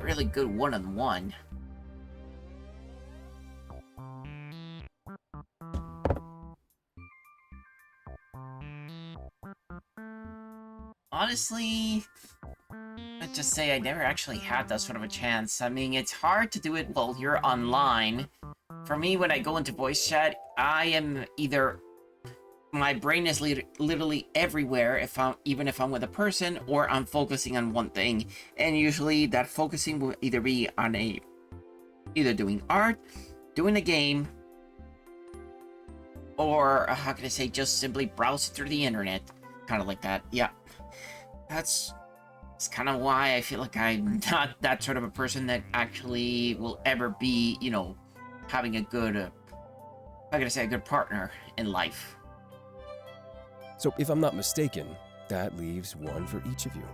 Speaker 1: really good one-on-one. Honestly, let's just say I never actually had that sort of a chance. I mean, it's hard to do it while you're online. For me, when I go into voice chat, I am either... my brain is literally everywhere, even if I'm with a person, or I'm focusing on one thing. And usually that focusing will either be on either doing art, doing a game, or, how can I say, just simply browsing through the internet. Kind of like that, yeah. That's kind of why I feel like I'm not that sort of a person that actually will ever be, having a good, how can I say, a good partner in life.
Speaker 7: So if I'm not mistaken, that leaves one for each of you.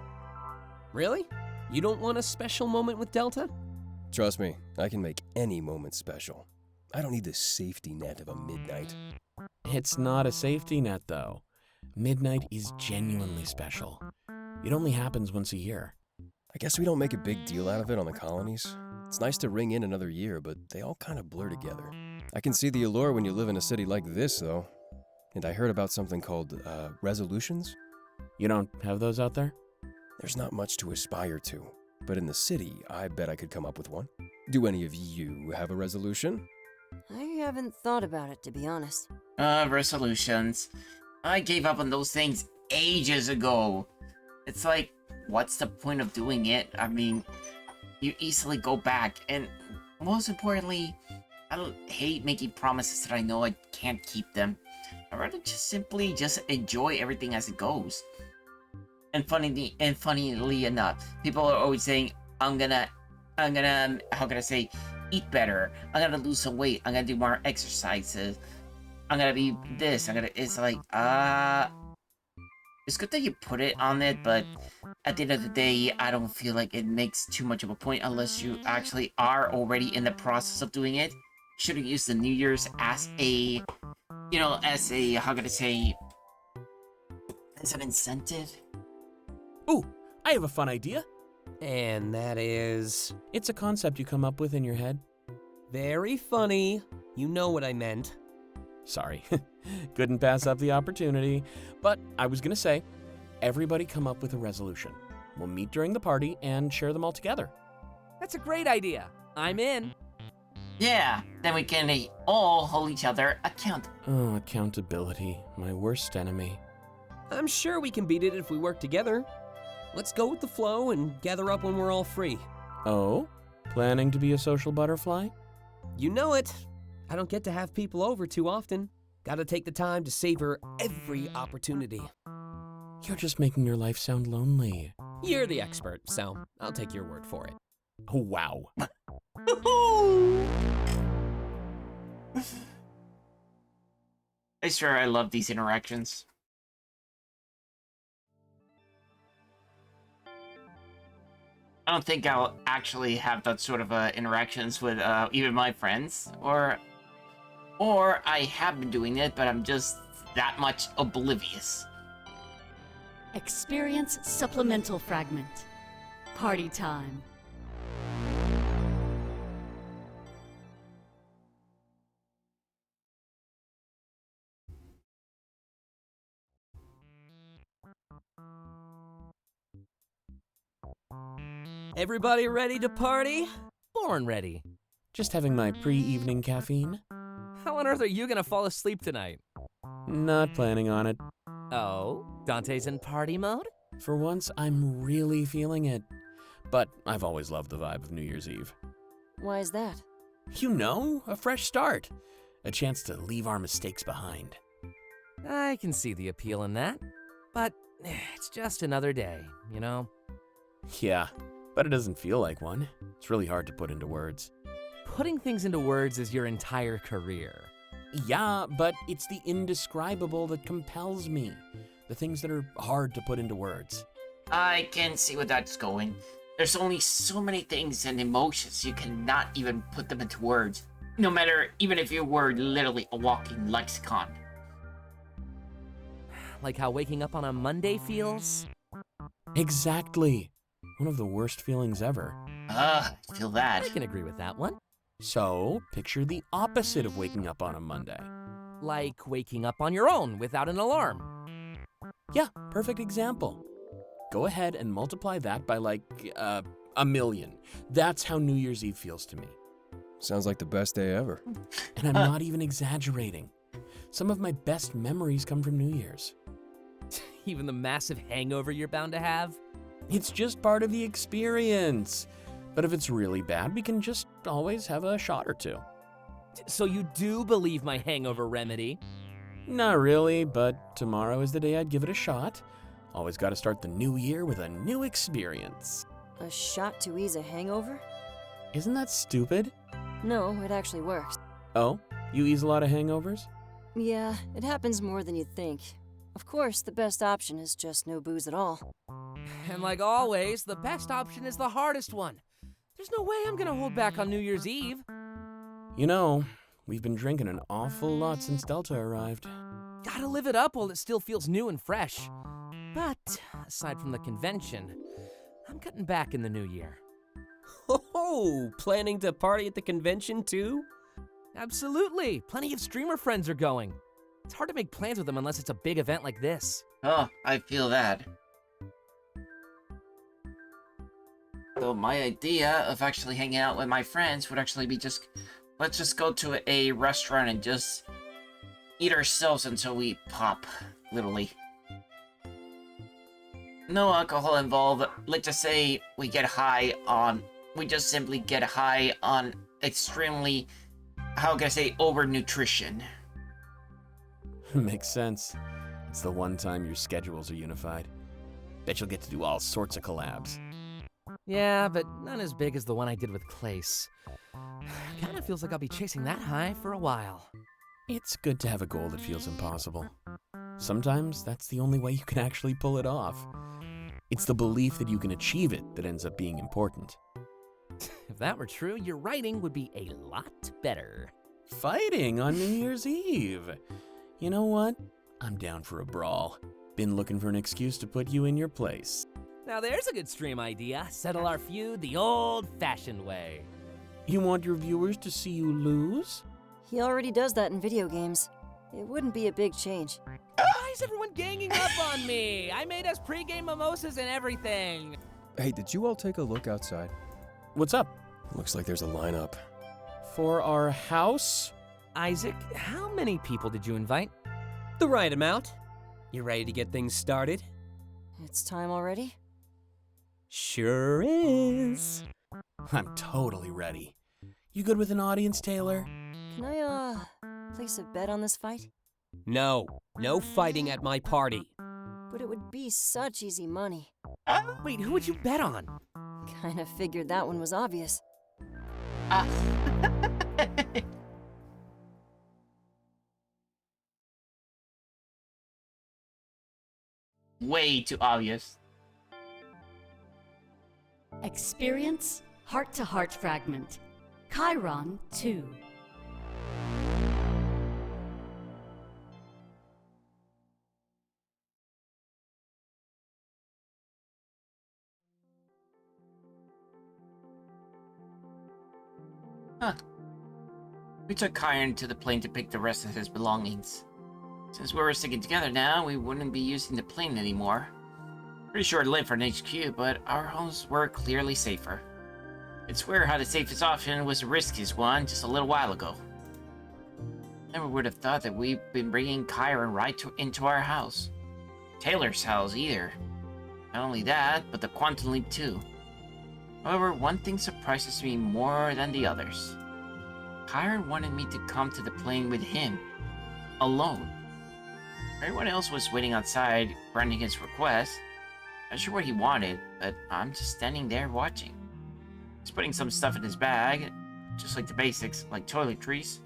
Speaker 4: Really? You don't want a special moment with Delta?
Speaker 7: Trust me, I can make any moment special. I don't need the safety net of a midnight.
Speaker 5: It's not a safety net, though. Midnight is genuinely special. It only happens once a year.
Speaker 7: I guess we don't make a big deal out of it on the colonies. It's nice to ring in another year, but they all kind of blur together. I can see the allure when you live in a city like this, though. And I heard about something called, resolutions.
Speaker 5: You don't have those out there?
Speaker 7: There's not much to aspire to, but in the city, I bet I could come up with one. Do any of you have a resolution?
Speaker 6: I haven't thought about it, to be honest.
Speaker 1: Resolutions. I gave up on those things ages ago. It's like, what's the point of doing it? I mean, you easily go back, and most importantly, I don't hate making promises that I know I can't keep them. I'd rather just simply enjoy everything as it goes. And funnily enough, people are always saying, I'm gonna, how can I say, eat better. I'm gonna lose some weight. I'm gonna do more exercises. I'm gonna be this. It's like, it's good that you put it on it, but at the end of the day, I don't feel like it makes too much of a point unless you actually are already in the process of doing it. Shouldn't use the New Year's as a, how can I say, as an incentive.
Speaker 5: Ooh, I have a fun idea.
Speaker 4: And that is...
Speaker 5: It's a concept you come up with in your head.
Speaker 4: very funny. You know what I meant.
Speaker 5: Sorry, couldn't pass up the opportunity. But I was gonna say, everybody come up with a resolution. We'll meet during the party and share them all together.
Speaker 3: That's a great idea. I'm in.
Speaker 1: Yeah, then we can all hold each other accountable.
Speaker 5: Oh, accountability, my worst enemy.
Speaker 4: I'm sure we can beat it if we work together. Let's go with the flow and gather up when we're all free.
Speaker 5: Oh? Planning to be a social butterfly?
Speaker 4: You know it. I don't get to have people over too often. Gotta take the time to savor every opportunity.
Speaker 5: You're just making your life sound lonely.
Speaker 4: You're the expert, so I'll take your word for it.
Speaker 5: Oh, wow.
Speaker 1: I swear I love these interactions. I don't think I'll actually have that sort of interactions with even my friends, or I have been doing it, but I'm just that much oblivious.
Speaker 2: Experience supplemental fragment. Party time.
Speaker 4: Everybody ready to party?
Speaker 3: Born ready.
Speaker 5: Just having my pre-evening caffeine.
Speaker 3: How on earth are you gonna fall asleep tonight?
Speaker 5: Not planning on it.
Speaker 3: Oh, Dante's in party mode?
Speaker 5: For once, I'm really feeling it. But I've always loved the vibe of New Year's Eve.
Speaker 6: Why is that?
Speaker 5: You know, a fresh start. A chance to leave our mistakes behind.
Speaker 3: I can see the appeal in that. But it's just another day, you know?
Speaker 5: Yeah, but it doesn't feel like one. It's really hard to put into words.
Speaker 3: Putting things into words is your entire career.
Speaker 5: Yeah, but it's the indescribable that compels me. The things that are hard to put into words.
Speaker 1: I can see where that's going. There's only so many things and emotions you cannot even put them into words. No matter, even if you were literally a walking lexicon.
Speaker 3: Like how waking up on a Monday feels?
Speaker 5: Exactly. One of the worst feelings ever.
Speaker 1: I feel that.
Speaker 3: I can agree with that one.
Speaker 5: So, picture the opposite of waking up on a Monday.
Speaker 3: Like waking up on your own without an alarm.
Speaker 5: Yeah, perfect example. Go ahead and multiply that by like, 1,000,000. That's how New Year's Eve feels to me.
Speaker 7: Sounds like the best day ever.
Speaker 5: And I'm not even exaggerating. Some of my best memories come from New Year's.
Speaker 3: Even the massive hangover you're bound to have?
Speaker 5: It's just part of the experience. But if it's really bad, we can just always have a shot or two.
Speaker 3: So you do believe my hangover remedy?
Speaker 5: Not really, but tomorrow is the day I'd give it a shot. Always gotta start the new year with a new experience.
Speaker 6: A shot to ease a hangover?
Speaker 5: Isn't that stupid?
Speaker 6: No, it actually works.
Speaker 5: Oh, you ease a lot of hangovers?
Speaker 6: Yeah, it happens more than you'd think. Of course, the best option is just no booze at all.
Speaker 3: And like always, the best option is the hardest one. There's no way I'm gonna hold back on New Year's Eve.
Speaker 5: You know, we've been drinking an awful lot since Delta arrived.
Speaker 3: Gotta live it up while it still feels new and fresh. But aside from the convention, I'm cutting back in the new year.
Speaker 4: Oh, planning to party at the convention too?
Speaker 3: Absolutely. Plenty of streamer friends are going. It's hard to make plans with them unless it's a big event like this.
Speaker 1: Oh, I feel that. So my idea of actually hanging out with my friends would actually be let's just go to a restaurant and just eat ourselves until we pop, literally. No alcohol involved. Let's just say we just simply get high on extremely, how can I say, overnutrition.
Speaker 5: Makes sense. It's the one time your schedules are unified. Bet you'll get to do all sorts of collabs.
Speaker 3: Yeah, but none as big as the one I did with Clace. Kinda feels like I'll be chasing that high for a while.
Speaker 5: It's good to have a goal that feels impossible. Sometimes that's the only way you can actually pull it off. It's the belief that you can achieve it that ends up being important.
Speaker 3: If that were true, your writing would be a lot better.
Speaker 5: Fighting on New Year's Eve. You know what? I'm down for a brawl. Been looking for an excuse to put you in your place.
Speaker 3: Now there's a good stream idea. Settle our feud the old-fashioned way.
Speaker 5: You want your viewers to see you lose?
Speaker 6: He already does that in video games. It wouldn't be a big change.
Speaker 3: Why is everyone ganging up on me? I made us pre-game mimosas and everything.
Speaker 7: Hey, did you all take a look outside?
Speaker 5: What's up?
Speaker 7: Looks like there's a lineup.
Speaker 5: For our house?
Speaker 3: Isaac, how many people did you invite?
Speaker 4: The right amount. You ready to get things started?
Speaker 6: It's time already?
Speaker 4: Sure is.
Speaker 5: I'm totally ready. You good with an audience, Taylor?
Speaker 6: Can I, place a bet on this fight?
Speaker 4: No fighting at my party.
Speaker 6: But it would be such easy money.
Speaker 3: Wait, who would you bet on?
Speaker 6: Kinda figured that one was obvious.
Speaker 1: Way too obvious.
Speaker 2: Experience heart-to-heart fragment. Chiron 2.
Speaker 1: Huh. We took Kyron to the plane to pick the rest of his belongings. Since we were sticking together now, we wouldn't be using the plane anymore. Pretty short-lived for an HQ, but our homes were clearly safer. It's weird how the safest option was the riskiest one just a little while ago. Never would have thought that we'd been bringing Kyron right into our house. Taylor's house either. Not only that, but the quantum leap too. However, one thing surprises me more than the others. Kyron wanted me to come to the plane with him, alone. Everyone else was waiting outside, granting his request. Not sure what he wanted, but I'm just standing there watching. He's putting some stuff in his bag, just like the basics, like toiletries.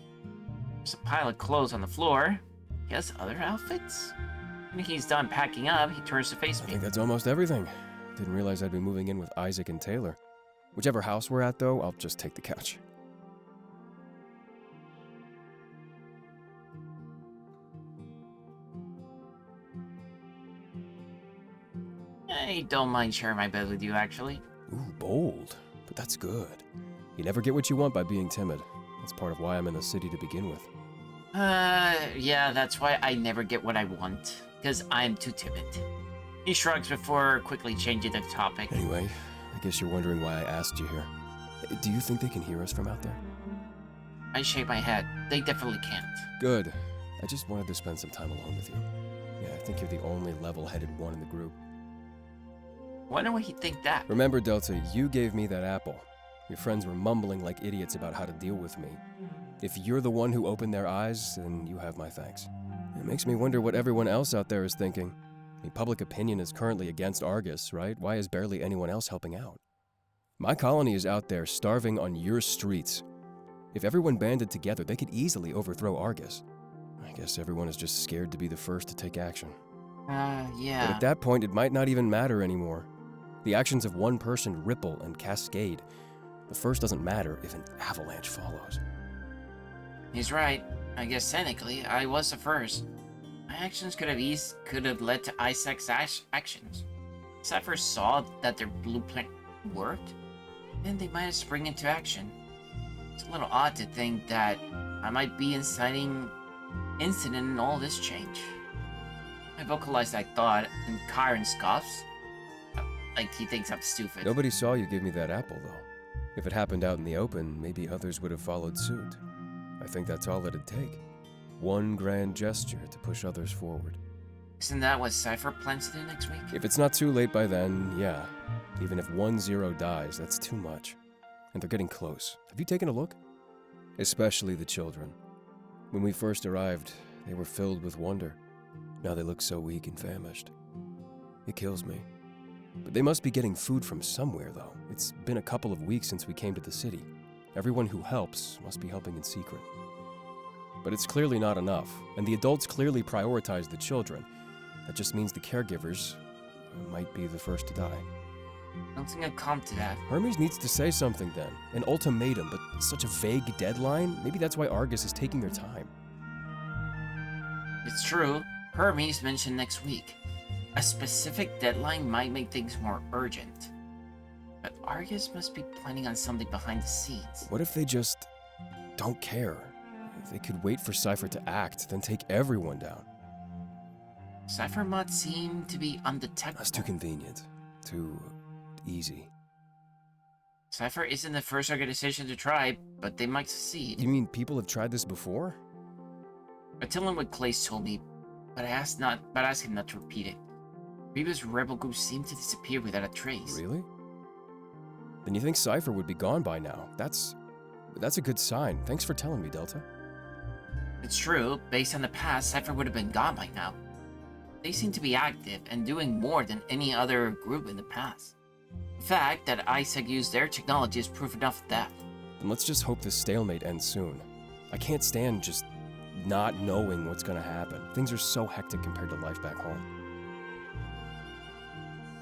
Speaker 1: There's a pile of clothes on the floor. He has other outfits? When he's done packing up, he turns to face
Speaker 7: I
Speaker 1: me.
Speaker 7: think that's almost everything. Didn't realize I'd be moving in with Isaac and Taylor. Whichever house we're at, though, I'll just take the couch.
Speaker 1: I don't mind sharing my bed with you, actually.
Speaker 7: Ooh, bold. But that's good. You never get what you want by being timid. That's part of why I'm in the city to begin with.
Speaker 1: Yeah, that's why I never get what I want. Because I'm too timid. He shrugs before quickly changing the topic.
Speaker 7: Anyway, I guess you're wondering why I asked you here. Do you think they can hear us from out there?
Speaker 1: I shake my head. They definitely can't.
Speaker 7: Good. I just wanted to spend some time alone with you. Yeah, I think you're the only level-headed one in the group.
Speaker 1: Wonder what he'd think that.
Speaker 7: Remember, Delta, you gave me that apple. Your friends were mumbling like idiots about how to deal with me. If you're the one who opened their eyes, then you have my thanks. It makes me wonder what everyone else out there is thinking. I mean, public opinion is currently against Argus, right? Why is barely anyone else helping out? My colony is out there starving on your streets. If everyone banded together, they could easily overthrow Argus. I guess everyone is just scared to be the first to take action.
Speaker 1: Yeah.
Speaker 7: But at that point, it might not even matter anymore. The actions of one person ripple and cascade. The first doesn't matter if an avalanche follows.
Speaker 1: He's right. I guess technically, I was the first. My actions could have led to Isaac's actions. Cypher saw that their blueprint worked, then they might have sprung into action. It's a little odd to think that I might be inciting incident in all this change. I vocalized that thought, and Kyron scoffs. Like he thinks I'm stupid.
Speaker 7: Nobody saw you give me that apple, though. If it happened out in the open, maybe others would have followed suit. I think that's all it'd take. One grand gesture to push others forward.
Speaker 1: Isn't that what Cypher plans to do next week?
Speaker 7: If it's not too late by then, yeah. Even if 1-0 dies, that's too much. And they're getting close. Have you taken a look? Especially the children. When we first arrived, they were filled with wonder. Now they look so weak and famished. It kills me. But they must be getting food from somewhere, though. It's been a couple of weeks since we came to the city. Everyone who helps must be helping in secret. But it's clearly not enough, and the adults clearly prioritize the children. That just means the caregivers might be the first to die.
Speaker 1: I don't think I've come to that.
Speaker 7: Hermes needs to say something then. An ultimatum, but such a vague deadline? Maybe that's why Argus is taking their time.
Speaker 1: It's true. Hermes mentioned next week. A specific deadline might make things more urgent. But Argus must be planning on something behind the scenes.
Speaker 7: What if they just don't care? If they could wait for Cypher to act, then take everyone down.
Speaker 1: Cypher might seem to be undetectable.
Speaker 7: That's too convenient. Too easy.
Speaker 1: Cypher isn't the first organization to try, but they might succeed.
Speaker 7: You mean people have tried this before?
Speaker 1: Attila what Clays told me, but I asked him not to repeat it. Previous rebel groups seem to disappear without a trace.
Speaker 7: Really? Then you think Cypher would be gone by now. That's a good sign. Thanks for telling me, Delta.
Speaker 1: It's true. Based on the past, Cypher would have been gone by now. They seem to be active and doing more than any other group in the past. The fact that Isaac used their technology is proof enough of that.
Speaker 7: Then let's just hope this stalemate ends soon. I can't stand just not knowing what's gonna happen. Things are so hectic compared to life back home.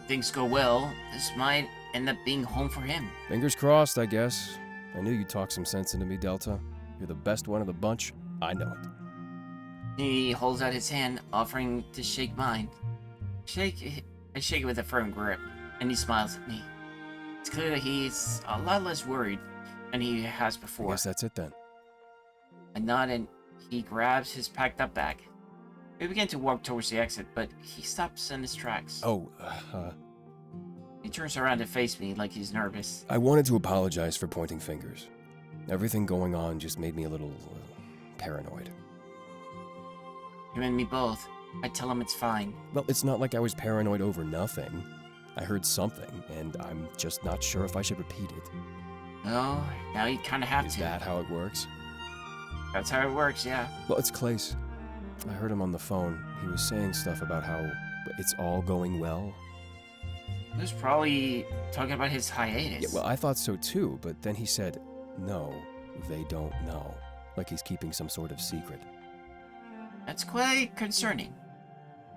Speaker 1: If things go well, this might end up being home for him.
Speaker 7: Fingers crossed, I guess. I knew you'd talk some sense into me, Delta. You're the best one of the bunch. I know it.
Speaker 1: He holds out his hand, offering to shake mine. I shake it with a firm grip, and he smiles at me. It's clear that he's a lot less worried than he has
Speaker 7: I
Speaker 1: before.
Speaker 7: guess that's it then.
Speaker 1: I nod and he grabs his packed up bag. We begin to walk towards the exit, but he stops in his tracks.
Speaker 7: Oh,
Speaker 1: He turns around to face me like he's nervous.
Speaker 7: I wanted to apologize for pointing fingers. Everything going on just made me a little paranoid.
Speaker 1: You and me both. I tell him it's fine.
Speaker 7: Well, it's not like I was paranoid over nothing. I heard something, and I'm just not sure if I should repeat it.
Speaker 1: Well, now you kind of have
Speaker 7: Is
Speaker 1: to.
Speaker 7: that how it works?
Speaker 1: That's how it works, yeah.
Speaker 7: Well, it's Clace. I heard him on the phone. He was saying stuff about how it's all going well.
Speaker 1: He was probably talking about his hiatus.
Speaker 7: Yeah, well, I thought so too, but then he said, no, they don't know. Like he's keeping some sort of secret.
Speaker 1: That's quite concerning.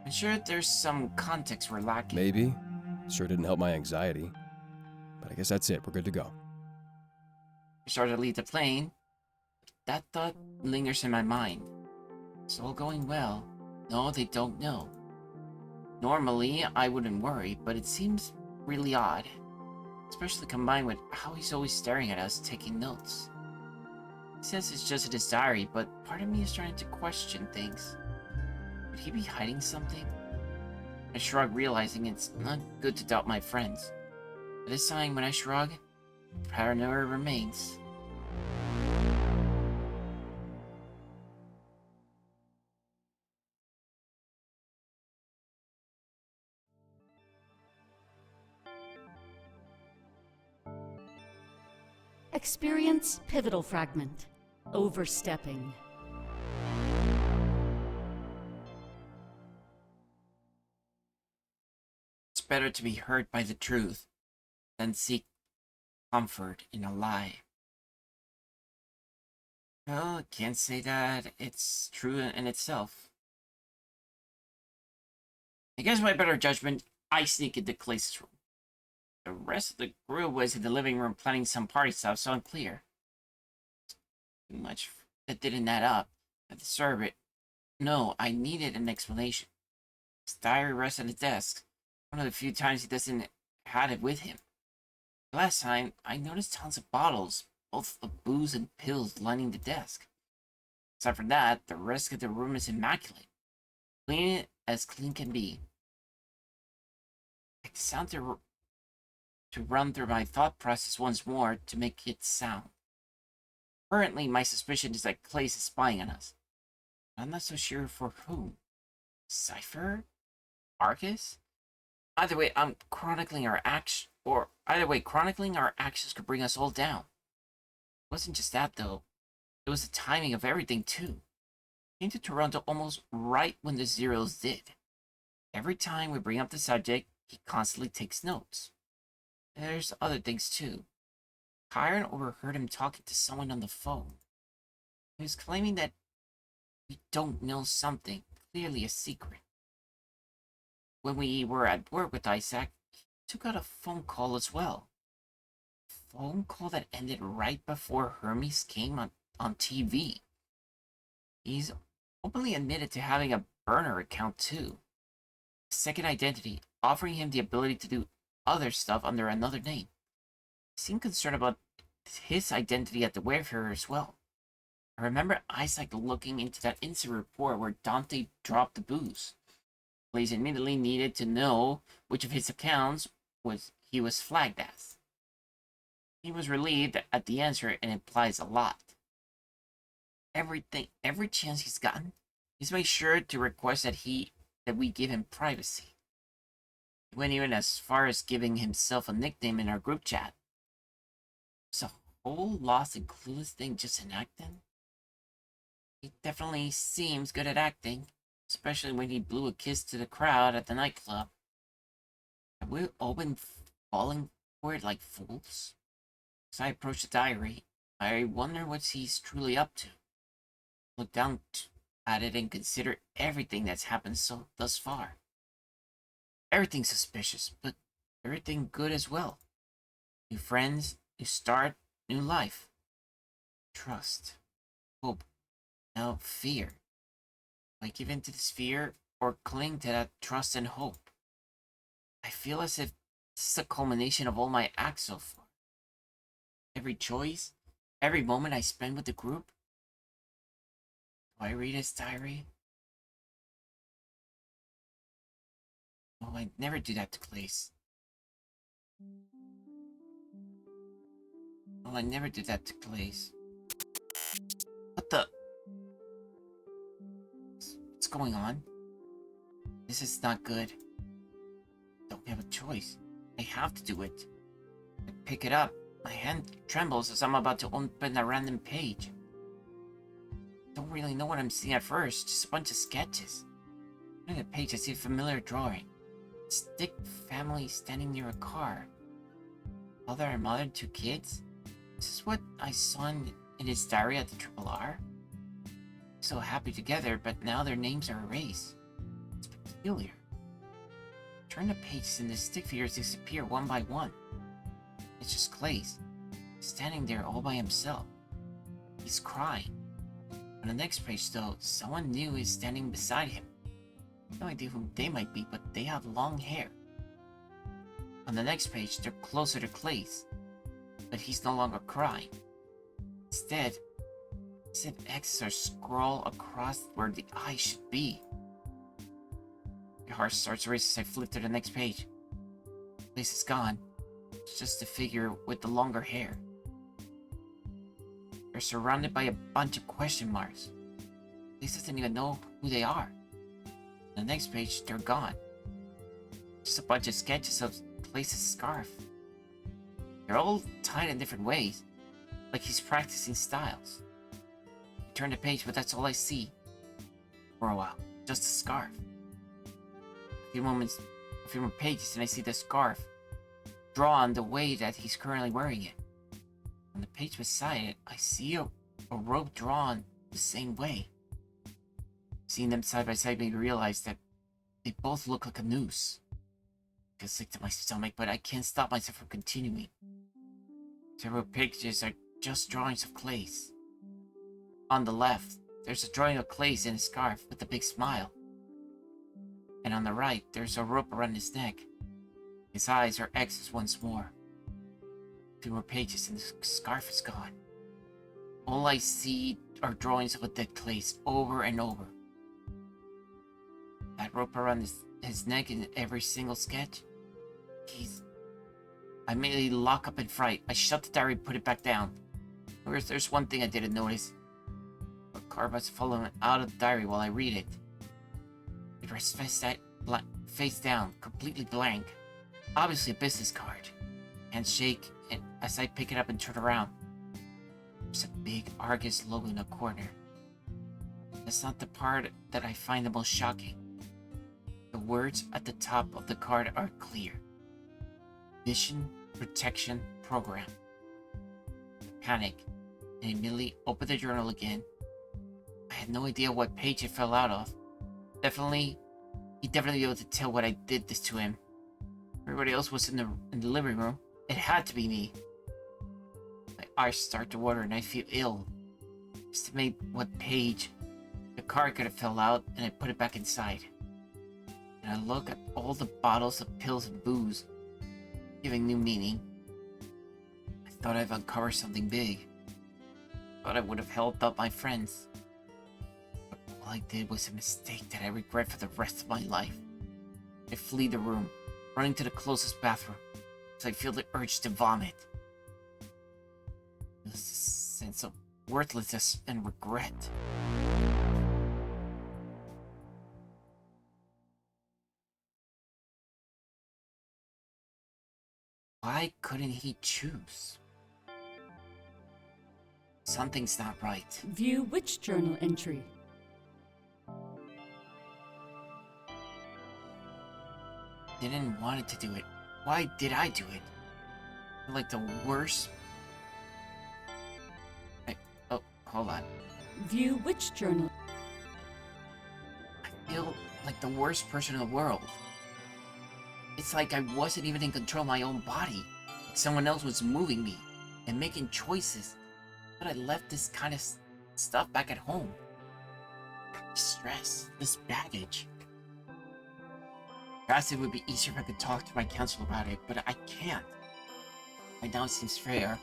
Speaker 1: I'm sure there's some context we're lacking.
Speaker 7: Maybe. Sure didn't help my anxiety. But I guess that's it. We're good to go.
Speaker 1: I started to leave the plane. That thought lingers in my mind. It's all going well. No, they don't know. Normally, I wouldn't worry, but it seems really odd. Especially combined with how he's always staring at us, taking notes. He says it's just in his diary, but part of me is trying to question things. Could he be hiding something? I shrug, realizing it's not good to doubt my friends. But this time, when I shrug, paranoia remains.
Speaker 2: Experience pivotal fragment. Overstepping.
Speaker 1: It's better to be hurt by the truth than seek comfort in a lie. Well, can't say that it's true in itself. Against my better judgment, I sneak into Clace's room. The rest of the group was in the living room planning some party stuff, so unclear. Too much that didn't add up. I disturb it. No, I needed an explanation. His diary rests on his desk. One of the few times he doesn't had it with him. Last time, I noticed tons of bottles, both of booze and pills, lining the desk. Aside from that, the rest of the room is immaculate. Clean as clean can be. I sound to run through my thought process once more to make it sound. Currently, my suspicion is that Clace is spying on us. I'm not so sure for whom. Cypher? Arcus? Either way, chronicling our actions could bring us all down. It wasn't just that, though. It was the timing of everything, too. Came to Toronto almost right when the Zeros did. Every time we bring up the subject, he constantly takes notes. There's other things, too. Kyron overheard him talking to someone on the phone. He was claiming that we don't know something, clearly a secret. When we were at work with Isaac, he took out a phone call as well. A phone call that ended right before Hermes came on TV. He's openly admitted to having a burner account too. A second identity, offering him the ability to do other stuff under another name. He seemed concerned about his identity at the Wayfarer as well. I remember Isaac looking into that incident report where Dante dropped the booze. Police immediately needed to know which of his accounts he was flagged as. He was relieved at the answer and implies a lot. Every chance he's gotten, he's made sure to request that we give him privacy. He went even as far as giving himself a nickname in our group chat. It's a whole lost and clueless thing just in acting. He definitely seems good at acting, especially when he blew a kiss to the crowd at the nightclub. Have we all been falling for it like fools? As I approach the diary, I wonder what he's truly up to. Look down at it and consider everything that's happened thus far. Everything's suspicious, but everything good as well. New friends, new start, new life. Trust, hope, now fear. I give in to this fear or cling to that trust and hope. I feel as if this is a culmination of all my acts so far. Every choice, every moment I spend with the group. Do I read his diary? Oh, I'd never do that to Clace. Oh, I never did that to Clace. What the? What's going on? This is not good. Don't have a choice. I have to do it. I pick it up. My hand trembles as I'm about to open a random page. Don't really know what I'm seeing at first, just a bunch of sketches. On the page, I see a familiar drawing. Stick family standing near a car. Father and mother, 2 kids. This is what I saw in his diary at the Triple R. So happy together, but now their names are erased. It's peculiar. Turn the pages and the stick figures disappear one by one. It's just Clays, standing there all by himself. He's crying. On the next page, though, someone new is standing beside him. No idea who they might be, but they have long hair. On the next page, they're closer to Clays, but he's no longer crying. Instead, X's are scrawled across where the eyes should be. Your heart starts racing as I flip to the next page. Clays is gone. It's just a figure with the longer hair. They're surrounded by a bunch of question marks. Clays doesn't even know who they are. On the next page, they're gone. Just a bunch of sketches of Clays' scarf. They're all tied in different ways, like he's practicing styles. I turn the page, but that's all I see. For a while, just a scarf. A few more pages, and I see the scarf drawn the way that he's currently wearing it. On the page beside it, I see a rope drawn the same way. Seeing them side by side made me realize that they both look like a noose. I feel sick to my stomach, but I can't stop myself from continuing. Several pages are just drawings of Clays. On the left, there's a drawing of Clays in a scarf with a big smile. And on the right, there's a rope around his neck. His eyes are X's once more. 2 more pages and the scarf is gone. All I see are drawings of a dead Clays over and over. That rope around his neck in every single sketch. I immediately lock up in fright. I shut the diary and put it back down. There's one thing I didn't notice. A card must have fallen out of the diary while I read it. It rests face down, completely blank. Obviously a business card. Hands shake as I pick it up and turn around. There's a big Argus logo in the corner. That's not the part that I find the most shocking. The words at the top of the card are clear. Mission Protection Program. I panic and immediately open the journal again. I had no idea what page it fell out of. He'd definitely be able to tell what I did this to him. Everybody else was in the living room. It had to be me. My eyes start to water and I feel ill. Estimate what page the card could have fell out, and I put it back inside. And I look at all the bottles of pills and booze, giving new meaning. I thought I'd uncovered something big. Thought I would have helped out my friends. But all I did was a mistake that I regret for the rest of my life. I flee the room, running to the closest bathroom, so I feel the urge to vomit. There's a sense of worthlessness and regret. Why couldn't he choose? Something's not right.
Speaker 2: View which journal entry?
Speaker 1: Didn't want it to do it. Why did I do it? I feel like the worst. Oh, hold on.
Speaker 2: View which journal?
Speaker 1: I feel like the worst person in the world. It's like I wasn't even in control of my own body. Like someone else was moving me and making choices. But I left this kind of stuff back at home. Stress, this baggage. Perhaps it would be easier if I could talk to my counselor about it, but I can't. Right now it seems fair.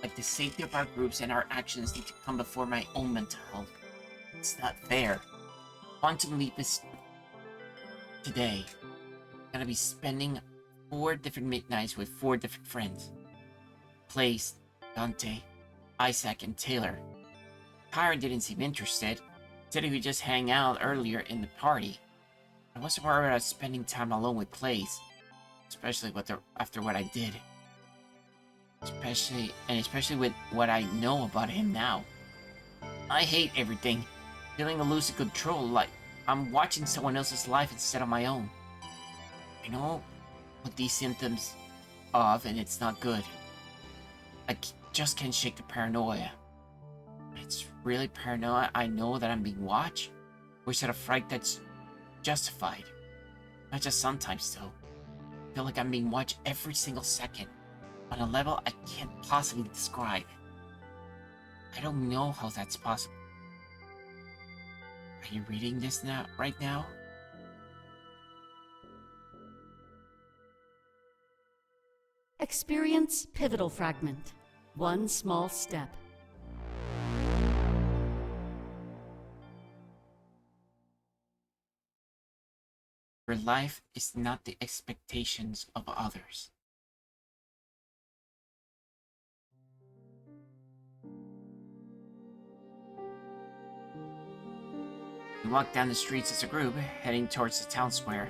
Speaker 1: Like the safety of our groups and our actions need to come before my own mental health. It's not fair. Quantum Leap is today. Gonna be spending 4 different midnights with 4 different friends. Place, Dante, Isaac, and Taylor. Kyron didn't seem interested. Said he would just hang out earlier in the party. I I wasn't worried about spending time alone with Place, especially after what I did. Especially with what I know about him now. I hate everything, feeling a losing control, like I'm watching someone else's life instead of my own. I know what these symptoms of, and it's not good. I just can't shake the paranoia. It's really paranoia. I know that I'm being watched, or is it a fright that's justified? Not just sometimes, though. I feel like I'm being watched every single second, on a level I can't possibly describe. I don't know how that's possible. Are you reading this right now?
Speaker 2: Experience pivotal fragment. One small step.
Speaker 1: Your life is not the expectations of others. We walked down the streets as a group, heading towards the town square.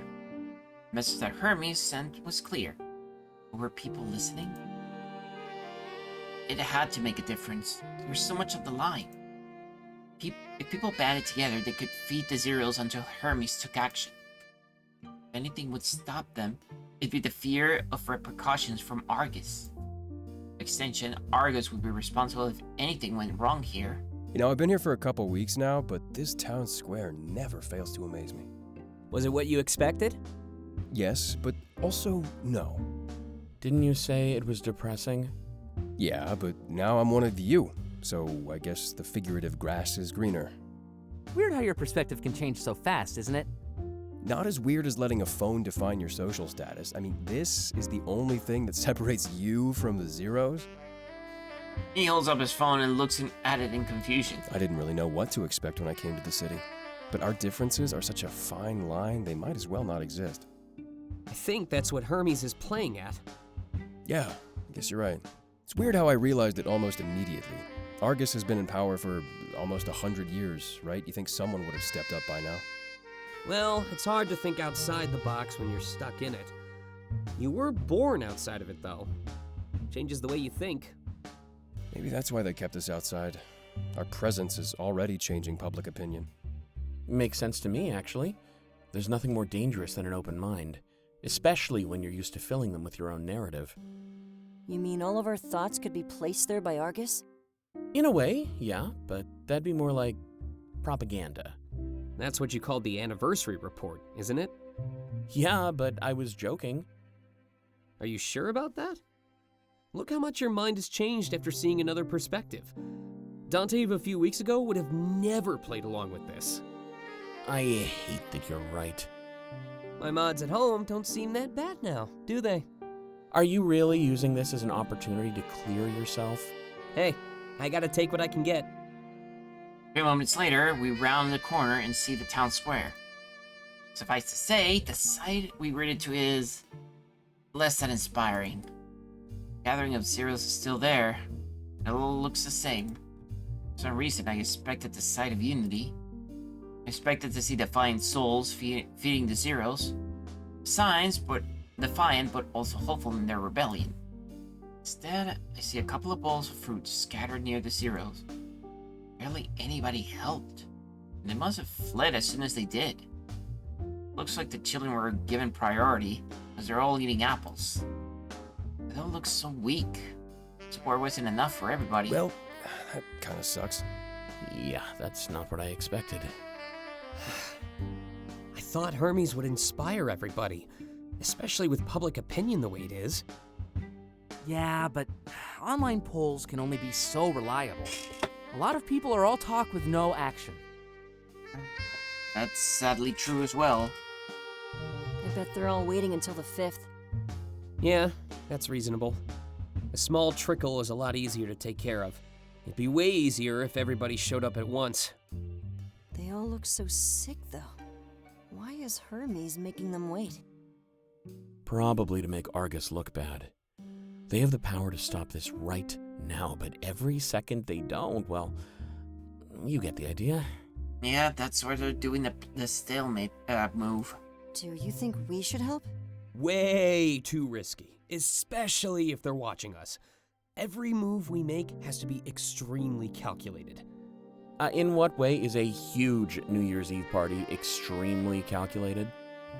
Speaker 1: The message that Hermes sent was clear. Were people listening? It had to make a difference. There was so much on the line. If people banded together, they could feed the Zeros until Hermes took action. If anything would stop them, it'd be the fear of repercussions from Argus. By extension, Argus would be responsible if anything went wrong here.
Speaker 7: You know, I've been here for a couple weeks now, but this town square never fails to amaze me.
Speaker 4: Was it what you expected?
Speaker 7: Yes, but also no.
Speaker 5: Didn't you say it was depressing?
Speaker 7: Yeah, but now I'm one of you, so I guess the figurative grass is greener.
Speaker 3: Weird how your perspective can change so fast, isn't it?
Speaker 7: Not as weird as letting a phone define your social status. I mean, this is the only thing that separates you from the Zeros?
Speaker 1: He holds up his phone and looks at it in confusion.
Speaker 7: I didn't really know what to expect when I came to the city. But our differences are such a fine line, they might as well not exist.
Speaker 4: I think that's what Hermes is playing at.
Speaker 7: Yeah, I guess you're right. It's weird how I realized it almost immediately. Argus has been in power for almost 100 years, right? You think someone would have stepped up by now?
Speaker 4: Well, it's hard to think outside the box when you're stuck in it. You were born outside of it, though. Changes the way you think.
Speaker 7: Maybe that's why they kept us outside. Our presence is already changing public opinion.
Speaker 5: Makes sense to me, actually. There's nothing more dangerous than an open mind, especially when you're used to filling them with your own narrative.
Speaker 6: You mean all of our thoughts could be placed there by Argus?
Speaker 5: In a way, yeah, but that'd be more like propaganda.
Speaker 4: That's what you called the anniversary report, isn't it?
Speaker 5: Yeah, but I was joking.
Speaker 4: Are you sure about that? Look how much your mind has changed after seeing another perspective. Dante of a few weeks ago would have never played along with this.
Speaker 5: I hate that you're right.
Speaker 4: My mods at home don't seem that bad now, do they?
Speaker 5: Are you really using this as an opportunity to clear yourself?
Speaker 4: Hey, I gotta take what I can get.
Speaker 1: A few moments later, we round the corner and see the town square. Suffice to say, the sight we ran into is less than inspiring. The gathering of Zeros is still there. It all looks the same. For some reason, I expected the sight of unity. I expected to see defiant souls feeding the Zeros. Signs, but defiant, but also hopeful in their rebellion. Instead, I see a couple of bowls of fruit scattered near the Zeros. Barely anybody helped, and they must have fled as soon as they did. Looks like the children were given priority, as they're all eating apples. They don't look so weak. Support wasn't enough for everybody.
Speaker 7: Well, that kind of sucks.
Speaker 5: Yeah, that's not what I expected.
Speaker 4: I thought Hermes would inspire everybody, especially with public opinion the way it is.
Speaker 3: Yeah, but online polls can only be so reliable. A lot of people are all talk with no action.
Speaker 1: That's sadly true as well.
Speaker 6: I bet they're all waiting until the 5th.
Speaker 4: Yeah, that's reasonable. A small trickle is a lot easier to take care of. It'd be way easier if everybody showed up at once.
Speaker 6: They all look so sick, though. Why is Hermes making them wait?
Speaker 5: Probably to make Argus look bad. They have the power to stop this right now, but every second they don't, well, you get the idea.
Speaker 1: Yeah, that's why they're doing the stalemate move.
Speaker 6: Do you think we should help?
Speaker 4: Way too risky, especially if they're watching us. Every move we make has to be extremely calculated.
Speaker 5: In what way is a huge New Year's Eve party extremely calculated?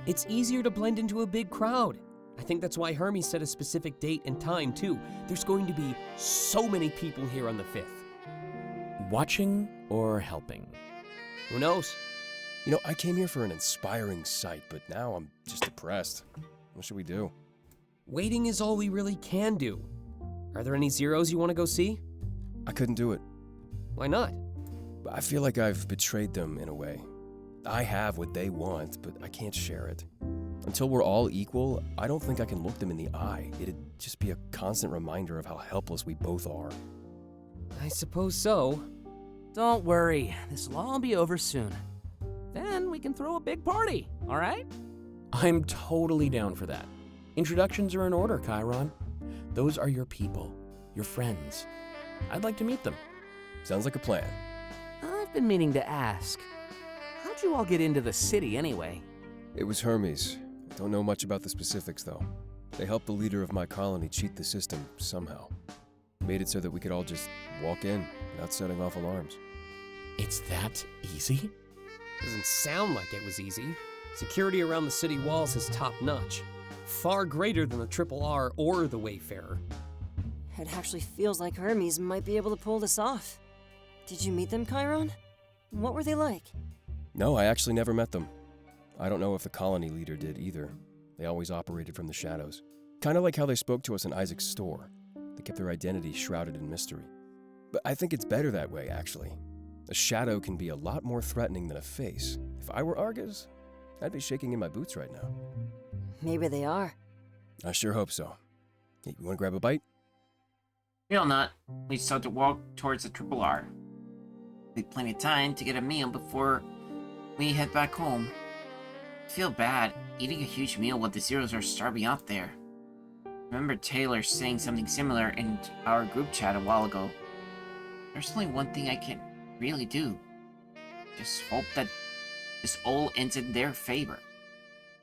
Speaker 4: It's easier to blend into a big crowd. I think that's why Hermes set a specific date and time, too. There's going to be so many people here on the 5th.
Speaker 5: Watching or helping?
Speaker 4: Who knows?
Speaker 7: You know, I came here for an inspiring sight, but now I'm just depressed. What should we do?
Speaker 4: Waiting is all we really can do. Are there any zeros you want to go see?
Speaker 7: I couldn't do it.
Speaker 4: Why not?
Speaker 7: I feel like I've betrayed them in a way. I have what they want, but I can't share it. Until we're all equal, I don't think I can look them in the eye. It'd just be a constant reminder of how helpless we both are.
Speaker 4: I suppose so.
Speaker 3: Don't worry, this will all be over soon. Then we can throw a big party, all right?
Speaker 5: I'm totally down for that. Introductions are in order, Chiron. Those are your people, your friends. I'd like to meet them.
Speaker 7: Sounds like a plan.
Speaker 3: I've been meaning to ask, how'd you all get into the city anyway?
Speaker 7: It was Hermes. Don't know much about the specifics, though. They helped the leader of my colony cheat the system somehow. Made it so that we could all just walk in without setting off alarms.
Speaker 5: It's that easy?
Speaker 4: Doesn't sound like it was easy. Security around the city walls is top-notch. Far greater than the Triple R or the Wayfarer.
Speaker 6: It actually feels like Hermes might be able to pull this off. Did you meet them, Chiron? What were they like?
Speaker 7: No, I actually never met them. I don't know if the colony leader did either. They always operated from the shadows. Kind of like how they spoke to us in Isaac's store. They kept their identity shrouded in mystery. But I think it's better that way, actually. A shadow can be a lot more threatening than a face. If I were Argus, I'd be shaking in my boots right now.
Speaker 6: Maybe they are.
Speaker 7: I sure hope so. Hey, you want to grab a bite?
Speaker 1: Real not. We start to walk towards the Triple R. We have plenty of time to get a meal before we head back home. I feel bad eating a huge meal while the Zeros are starving out there. I remember Taylor saying something similar in our group chat a while ago. There's only one thing I can really do. Just hope that this all ends in their favor.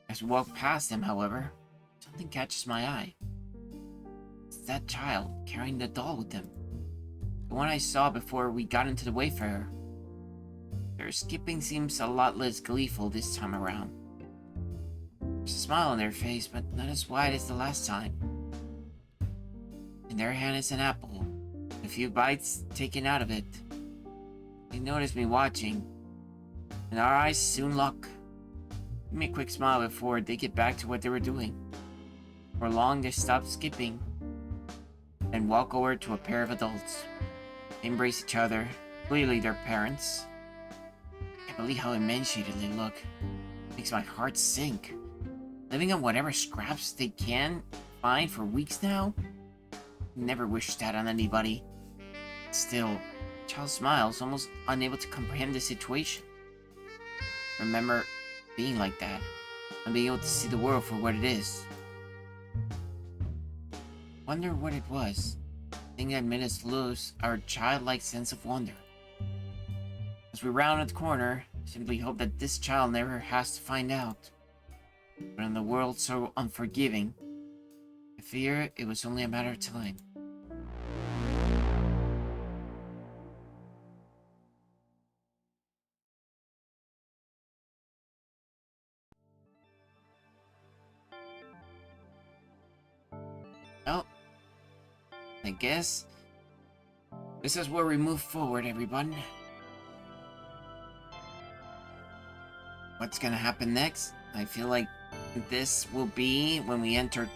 Speaker 1: As we walk past them, however, something catches my eye. It's that child carrying the doll with them. The one I saw before we got into the Wayfarer. Their skipping seems a lot less gleeful this time around. There's a smile on their face, but not as wide as the last time. In their hand is an apple, a few bites taken out of it. They notice me watching, and our eyes soon lock. Give me a quick smile before they get back to what they were doing. For long, they stop skipping and walk over to a pair of adults. They embrace each other, clearly their parents. I can't believe how emaciated they look. It makes my heart sink. Living on whatever scraps they can find for weeks now? Never wish that on anybody. Still, the child smiles, almost unable to comprehend the situation. Remember being like that, and being able to see the world for what it is. Wonder what it was. Thing that made us lose our childlike sense of wonder. As we rounded the corner, simply hope that this child never has to find out. But in the world so unforgiving, I fear it was only a matter of time. Well, I guess this is where we move forward, everyone. What's gonna happen next? I feel like this will be when we enter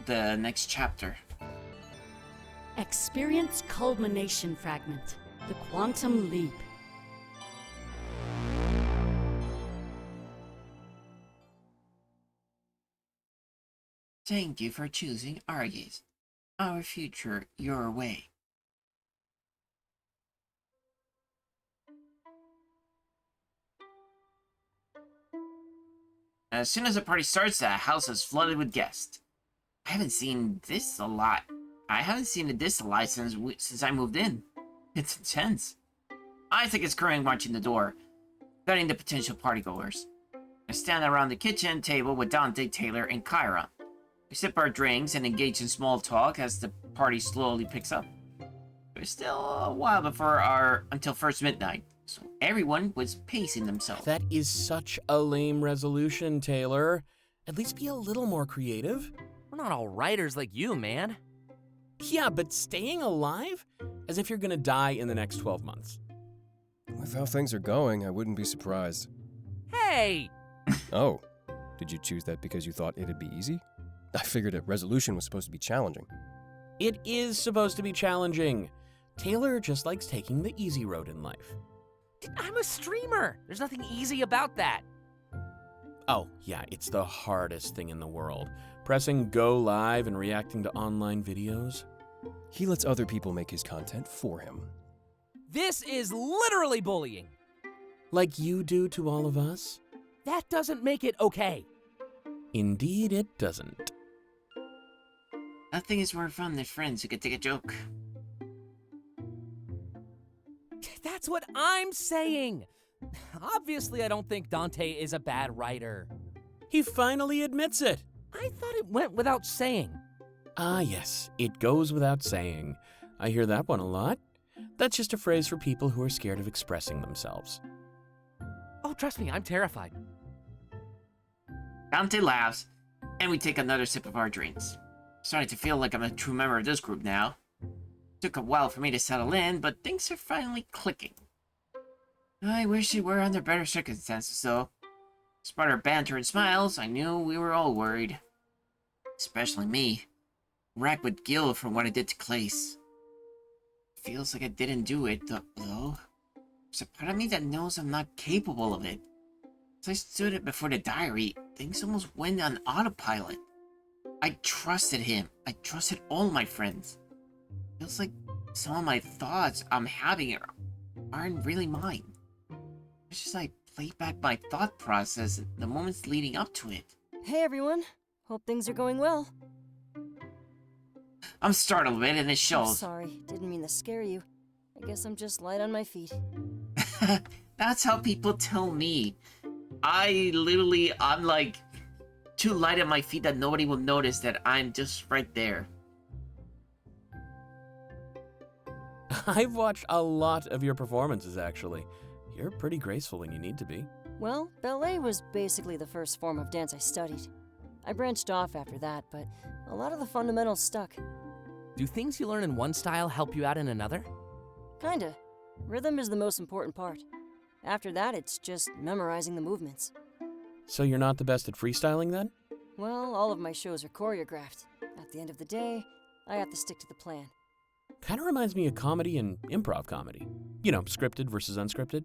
Speaker 1: the next chapter.
Speaker 2: Experience culmination fragment, the quantum leap.
Speaker 1: Thank you for choosing Argus. Our future your way. As soon as the party starts, the house is flooded with guests. I haven't seen this a lot. I haven't seen it this a lot since I moved in. It's intense. Isaac is currently watching the door, guiding the potential partygoers. I stand around the kitchen table with Dante, Taylor, and Kyra. We sip our drinks and engage in small talk as the party slowly picks up. There's still a while until first midnight, so everyone was pacing themselves.
Speaker 5: That is such a lame resolution, Taylor. At least be a little more creative.
Speaker 3: We're not all writers like you, man.
Speaker 5: Yeah, but staying alive? As if you're gonna die in the next 12 months.
Speaker 7: With how things are going, I wouldn't be surprised.
Speaker 3: Hey!
Speaker 7: Oh, did you choose that because you thought it'd be easy? I figured a resolution was supposed to be challenging.
Speaker 5: It is supposed to be challenging. Taylor just likes taking the easy road in life.
Speaker 3: I'm a streamer. There's nothing easy about that.
Speaker 5: Oh, yeah, it's the hardest thing in the world. Pressing go live and reacting to online videos.
Speaker 7: He lets other people make his content for him.
Speaker 3: This is literally bullying.
Speaker 5: Like you do to all of us?
Speaker 3: That doesn't make it okay.
Speaker 5: Indeed it doesn't.
Speaker 1: Nothing is more fun than friends who can take a joke.
Speaker 3: That's what I'm saying. Obviously, I don't think Dante is a bad writer.
Speaker 5: He finally admits it.
Speaker 3: I thought it went without saying.
Speaker 5: Ah, yes, it goes without saying. I hear that one a lot. That's just a phrase for people who are scared of expressing themselves.
Speaker 3: Oh, trust me, I'm terrified.
Speaker 1: Dante laughs, and we take another sip of our drinks. Starting to feel like I'm a true member of this group now. Took a while for me to settle in, but things are finally clicking. I wish it were under better circumstances, though. Despite our banter and smiles, I knew we were all worried. Especially me. Racked with guilt from what I did to Clace. Feels like I didn't do it, though. There's a part of me that knows I'm not capable of it. As I stood it before the diary, things almost went on autopilot. I trusted him. I trusted all my friends. Feels like some of my thoughts I'm having aren't really mine. It's just I play back my thought process the moments leading up to it.
Speaker 6: Hey everyone, hope things are going well.
Speaker 1: I'm startled a bit and it
Speaker 6: I'm
Speaker 1: shows.
Speaker 6: sorry, didn't mean to scare you. I guess I'm just light on my feet.
Speaker 1: That's how people tell me. I'm like too light on my feet that nobody will notice that I'm just right there.
Speaker 5: I've watched a lot of your performances, actually. You're pretty graceful when you need to be.
Speaker 6: Well, ballet was basically the first form of dance I studied. I branched off after that, but a lot of the fundamentals stuck.
Speaker 3: Do things you learn in one style help you out in another?
Speaker 6: Kinda. Rhythm is the most important part. After that, it's just memorizing the movements.
Speaker 5: So you're not the best at freestyling, then?
Speaker 6: Well, all of my shows are choreographed. At the end of the day, I have to stick to the plan.
Speaker 5: Kind of reminds me of comedy and improv comedy. You know, scripted versus unscripted.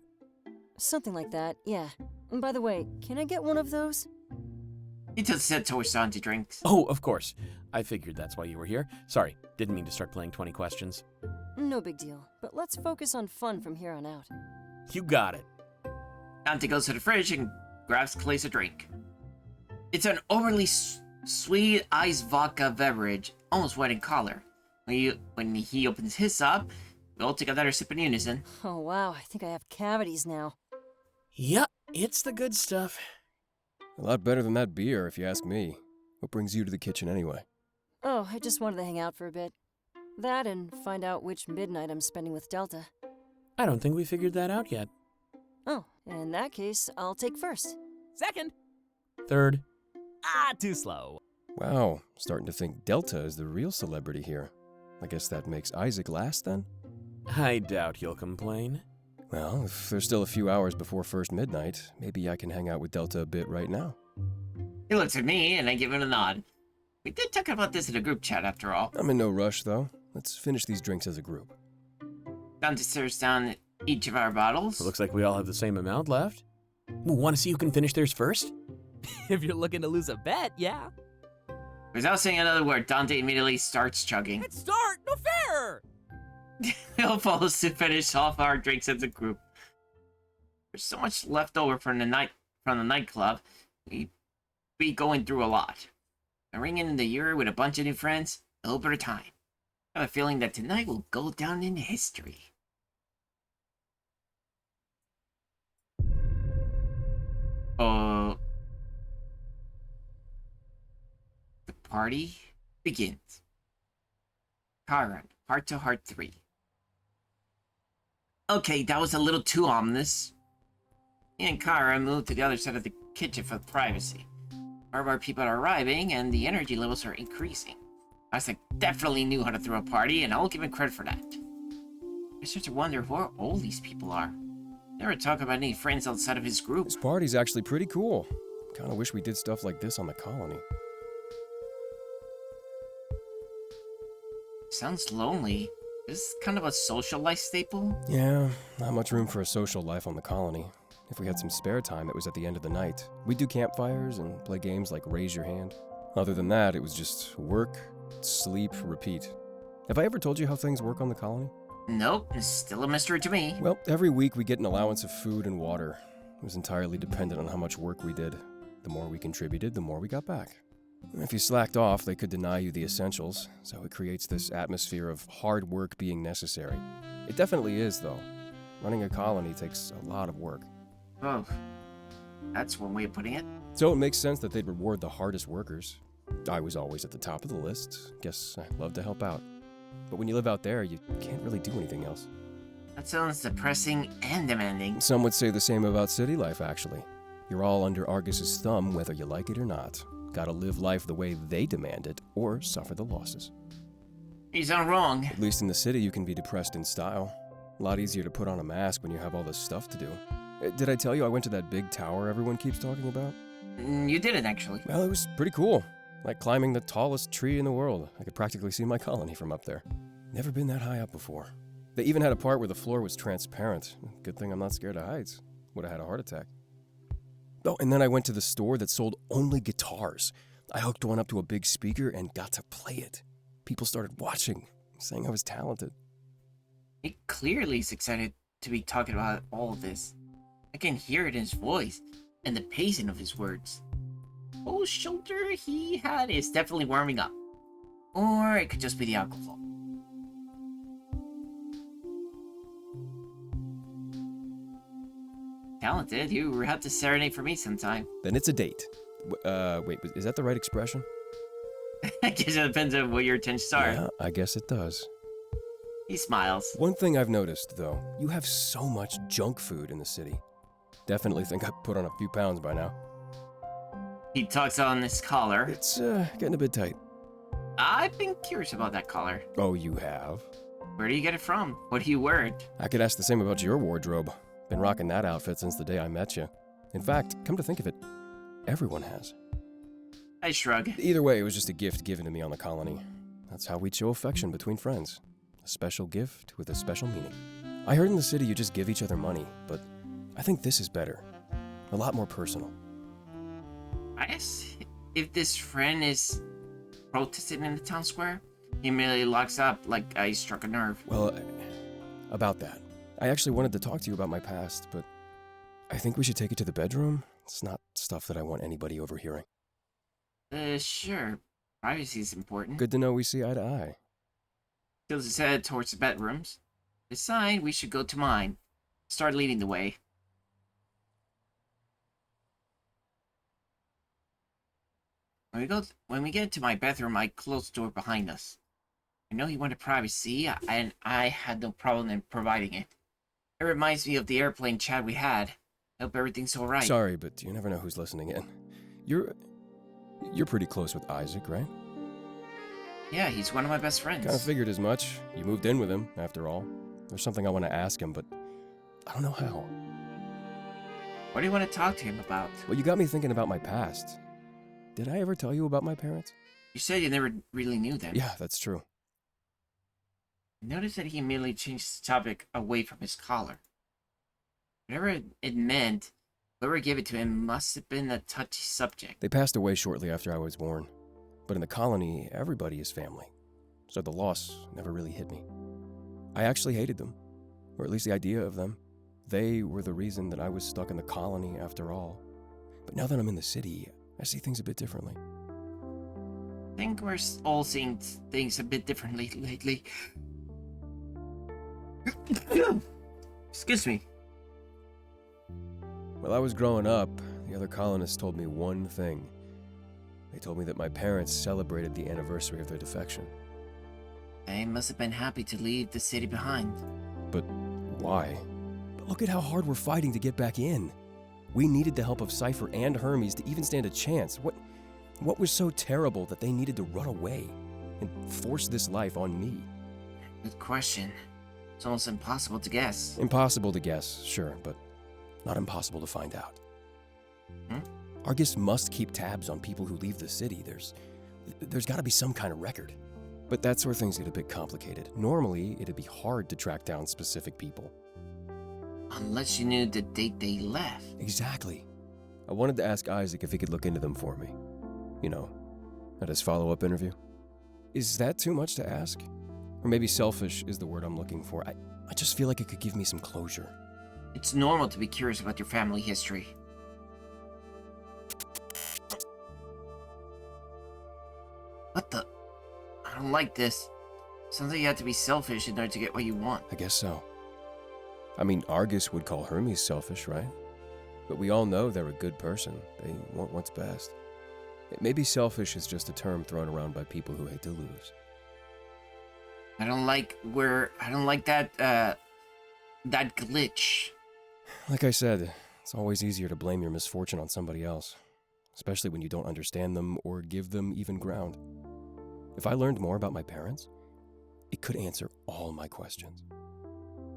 Speaker 6: Something like that, yeah. And by the way, can I get one of those?
Speaker 1: He just said towards Dante drinks.
Speaker 5: Oh, of course. I figured that's why you were here. Sorry, didn't mean to start playing 20 questions.
Speaker 6: No big deal, but let's focus on fun from here on out.
Speaker 5: You got it.
Speaker 1: Dante goes to the fridge and grabs Clace a drink. It's an overly sweet iced vodka beverage, almost wet in color. When he opens his up, we all take another sip in unison.
Speaker 6: Oh wow, I think I have cavities now.
Speaker 5: Yep, it's the good stuff.
Speaker 7: A lot better than that beer, if you ask me. What brings you to the kitchen anyway?
Speaker 6: Oh, I just wanted to hang out for a bit. That and find out which midnight I'm spending with Delta.
Speaker 5: I don't think we figured that out yet.
Speaker 6: Oh, in that case, I'll take first.
Speaker 3: Second.
Speaker 5: Third.
Speaker 3: Too slow.
Speaker 7: Wow, starting to think Delta is the real celebrity here. I guess that makes Isaac last then?
Speaker 5: I doubt he'll complain.
Speaker 7: Well, if there's still a few hours before first midnight, maybe I can hang out with Delta a bit right now.
Speaker 1: He looks at me and I give him a nod. We did talk about this in a group chat after all.
Speaker 7: I'm in no rush, though. Let's finish these drinks as a group.
Speaker 1: Dante stares down each of our bottles.
Speaker 5: It looks like we all have the same amount left. Want to see who can finish theirs first?
Speaker 3: If you're looking to lose a bet, yeah.
Speaker 1: Without saying another word, Dante immediately starts chugging.
Speaker 3: Let's start! No fair!
Speaker 1: He'll follow us to finish off our drinks as a group. There's so much left over from the nightclub. We'd be going through a lot. And ringing in the year with a bunch of new friends, over time. I have a feeling that tonight will go down in history. party begins. Chiron, Heart to Heart 3. Okay, that was a little too ominous. Me and Chiron moved to the other side of the kitchen for privacy. More and more people are arriving, and the energy levels are increasing. Isaac definitely knew how to throw a party, and I'll give him credit for that. I start to wonder where all these people are. Never talk about any friends outside of his group.
Speaker 7: This party's actually pretty cool. Kinda wish we did stuff like this on the colony.
Speaker 1: Sounds lonely. Is this kind of a social life staple?
Speaker 7: Yeah, not much room for a social life on the colony. If we had some spare time, it was at the end of the night. We'd do campfires and play games like Raise Your Hand. Other than that, it was just work, sleep, repeat. Have I ever told you how things work on the colony?
Speaker 1: Nope, it's still a mystery to me.
Speaker 7: Well, every week we get an allowance of food and water. It was entirely dependent on how much work we did. The more we contributed, the more we got back. If you slacked off, they could deny you the essentials, so it creates this atmosphere of hard work being necessary. It definitely is, though. Running a colony takes a lot of work.
Speaker 1: Oh, that's one way of putting it.
Speaker 7: So it makes sense that they'd reward the hardest workers. I was always at the top of the list. Guess I love to help out. But when you live out there, you can't really do anything else.
Speaker 1: That sounds depressing and demanding.
Speaker 7: Some would say the same about city life, actually. You're all under Argus's thumb whether you like it or not. Gotta live life the way they demand it, or suffer the losses.
Speaker 1: He's not wrong.
Speaker 7: At least in the city, you can be depressed in style. A lot easier to put on a mask when you have all this stuff to do. Did I tell you I went to that big tower everyone keeps talking about?
Speaker 1: You didn't, actually.
Speaker 7: Well, it was pretty cool. Like climbing the tallest tree in the world. I could practically see my colony from up there. Never been that high up before. They even had a part where the floor was transparent. Good thing I'm not scared of heights. Would have had a heart attack. Oh, and then I went to the store that sold only guitars. I hooked one up to a big speaker and got to play it. People started watching, saying I was talented.
Speaker 1: He clearly is excited to be talking about all of this. I can hear it in his voice and the pacing of his words. Whole shoulder he had is definitely warming up. Or it could just be the alcohol. Talented, you have to serenade for me sometime.
Speaker 7: Then it's a date. Wait, is that the right expression?
Speaker 1: I guess it depends on what your intentions are.
Speaker 7: Yeah, I guess it does.
Speaker 1: He smiles.
Speaker 7: One thing I've noticed, though, you have so much junk food in the city. Definitely think I've put on a few pounds by now.
Speaker 1: He tucks on this collar.
Speaker 7: It's getting a bit tight.
Speaker 1: I've been curious about that collar.
Speaker 7: Oh, you have?
Speaker 1: Where do you get it from? What do you wear it?
Speaker 7: I could ask the same about your wardrobe. Been rocking that outfit since the day I met you. In fact, come to think of it, everyone has.
Speaker 1: I shrug.
Speaker 7: Either way, it was just a gift given to me on the colony. That's how we'd show affection between friends. A special gift with a special meaning. I heard in the city you just give each other money, but I think this is better. A lot more personal.
Speaker 1: I guess if this friend is protesting in the town square, he immediately locks up like I struck a nerve.
Speaker 7: Well, about that. I actually wanted to talk to you about my past, but I think we should take it to the bedroom. It's not stuff that I want anybody overhearing.
Speaker 1: Sure. Privacy is important.
Speaker 7: Good to know we see eye to eye.
Speaker 1: Tilts his head towards the bedrooms. Decide we should go to mine. Start leading the way. When we get to my bedroom, I close the door behind us. I know he wanted privacy, and I had no problem in providing it. It reminds me of the airplane chat we had. I hope everything's alright.
Speaker 7: Sorry, but you never know who's listening in. You're pretty close with Isaac, right?
Speaker 1: Yeah, he's one of my best friends.
Speaker 7: Kind of figured as much. You moved in with him, after all. There's something I want to ask him, but I don't know how.
Speaker 1: What do you want to talk to him about?
Speaker 7: Well, you got me thinking about my past. Did I ever tell you about my parents?
Speaker 1: You said you never really knew them.
Speaker 7: Yeah, that's true.
Speaker 1: Notice that he immediately changed the topic away from his collar. Whatever it meant, whoever gave it to him must have been a touchy subject.
Speaker 7: They passed away shortly after I was born. But in the colony, everybody is family. So the loss never really hit me. I actually hated them. Or at least the idea of them. They were the reason that I was stuck in the colony after all. But now that I'm in the city, I see things a bit differently.
Speaker 1: I think we're all seeing things a bit differently lately. Excuse me.
Speaker 7: While I was growing up, the other colonists told me one thing. They told me that my parents celebrated the anniversary of their defection.
Speaker 1: They must have been happy to leave the city behind.
Speaker 7: But why? But look at how hard we're fighting to get back in. We needed the help of Cypher and Hermes to even stand a chance. What was so terrible that they needed to run away and force this life on me?
Speaker 1: Good question. It's almost impossible to guess.
Speaker 7: Impossible to guess, sure, but not impossible to find out. Argus must keep tabs on people who leave the city. There's got to be some kind of record. But that's where things get a bit complicated. Normally, it'd be hard to track down specific people.
Speaker 1: Unless you knew the date they left.
Speaker 7: Exactly. I wanted to ask Isaac if he could look into them for me. You know, at his follow-up interview. Is that too much to ask? Or maybe selfish is the word I'm looking for. I just feel like it could give me some closure.
Speaker 1: It's normal to be curious about your family history. What the? I don't like this. Sounds like you have to be selfish in order to get what you want.
Speaker 7: I guess so. I mean, Argus would call Hermes selfish, right? But we all know they're a good person. They want what's best. Maybe selfish is just a term thrown around by people who hate to lose.
Speaker 1: I don't like that glitch.
Speaker 7: Like I said, it's always easier to blame your misfortune on somebody else, especially when you don't understand them or give them even ground. If I learned more about my parents, it could answer all my questions.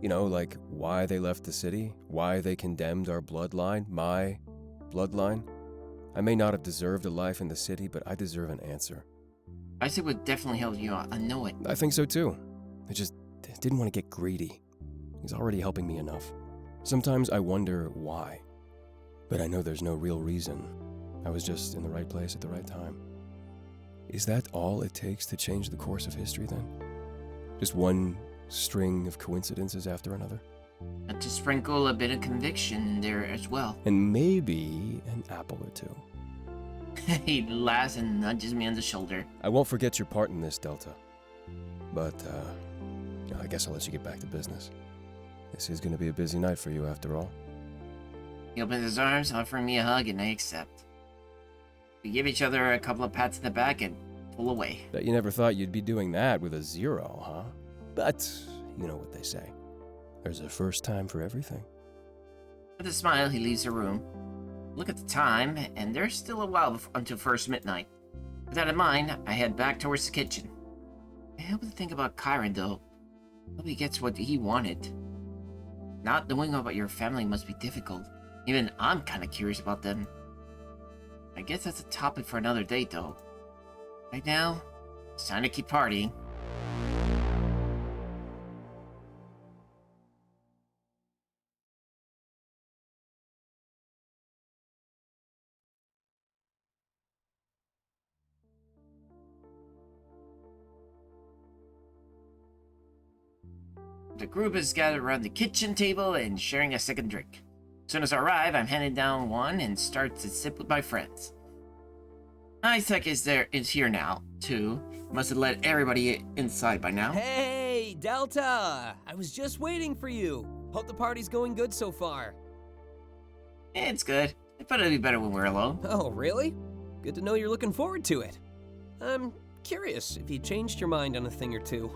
Speaker 7: You know, like why they left the city, why they condemned our bloodline, my bloodline. I may not have deserved a life in the city, but I deserve an answer.
Speaker 1: Isaac would definitely help you out. I know it.
Speaker 7: I think so too. I just didn't want to get greedy. He's already helping me enough. Sometimes I wonder why. But I know there's no real reason. I was just in the right place at the right time. Is that all it takes to change the course of history then? Just one string of coincidences after another?
Speaker 1: And to sprinkle a bit of conviction in there as well.
Speaker 7: And maybe an apple or two.
Speaker 1: He laughs and nudges me on the shoulder.
Speaker 7: I won't forget your part in this, Delta. But, I guess I'll let you get back to business. This is gonna be a busy night for you after all.
Speaker 1: He opens his arms, offering me a hug, and I accept. We give each other a couple of pats in the back and pull away.
Speaker 7: Bet you never thought you'd be doing that with a 0, huh? But, you know what they say. There's a first time for everything.
Speaker 1: With a smile, he leaves the room. Look at the time, and there's still a while until first midnight. With that in mind, I head back towards the kitchen. I help to think about Kyron, though. Hope he gets what he wanted. Not knowing about your family must be difficult. Even I'm kind of curious about them. I guess that's a topic for another day, though. Right now, it's time to keep partying. The group is gathered around the kitchen table and sharing a second drink. As soon as I arrive, I'm handing down one and start to sip with my friends. Isaac is here now, too. Must have let everybody inside by now.
Speaker 4: Hey, Delta! I was just waiting for you. Hope the party's going good so far.
Speaker 1: It's good. But it'll be better when we're alone.
Speaker 4: Oh, really? Good to know you're looking forward to it. I'm curious if you changed your mind on a thing or two.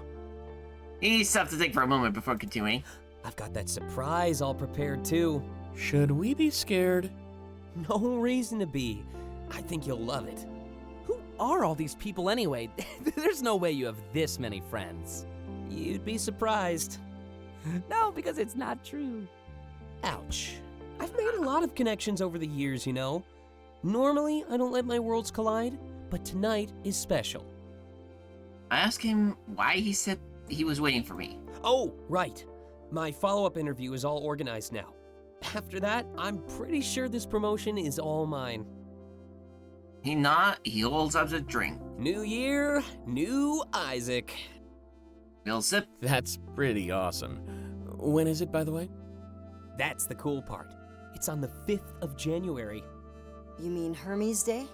Speaker 1: He stopped to think for a moment before continuing.
Speaker 4: I've got that surprise all prepared too.
Speaker 5: Should we be scared?
Speaker 4: No reason to be. I think you'll love it.
Speaker 3: Who are all these people anyway? There's no way you have this many friends.
Speaker 4: You'd be surprised.
Speaker 3: No, because it's not true.
Speaker 4: Ouch. I've made a lot of connections over the years, you know. Normally, I don't let my worlds collide, but tonight is special.
Speaker 1: I asked him why he said he was waiting for me.
Speaker 4: Oh, right. My follow-up interview is all organized now. After that, I'm pretty sure this promotion is all mine.
Speaker 1: He holds up the drink.
Speaker 4: New year, new Isaac.
Speaker 1: We'll sip.
Speaker 5: That's pretty awesome. When is it, by the way?
Speaker 4: That's the cool part. It's on the 5th of January.
Speaker 6: You mean Hermes Day?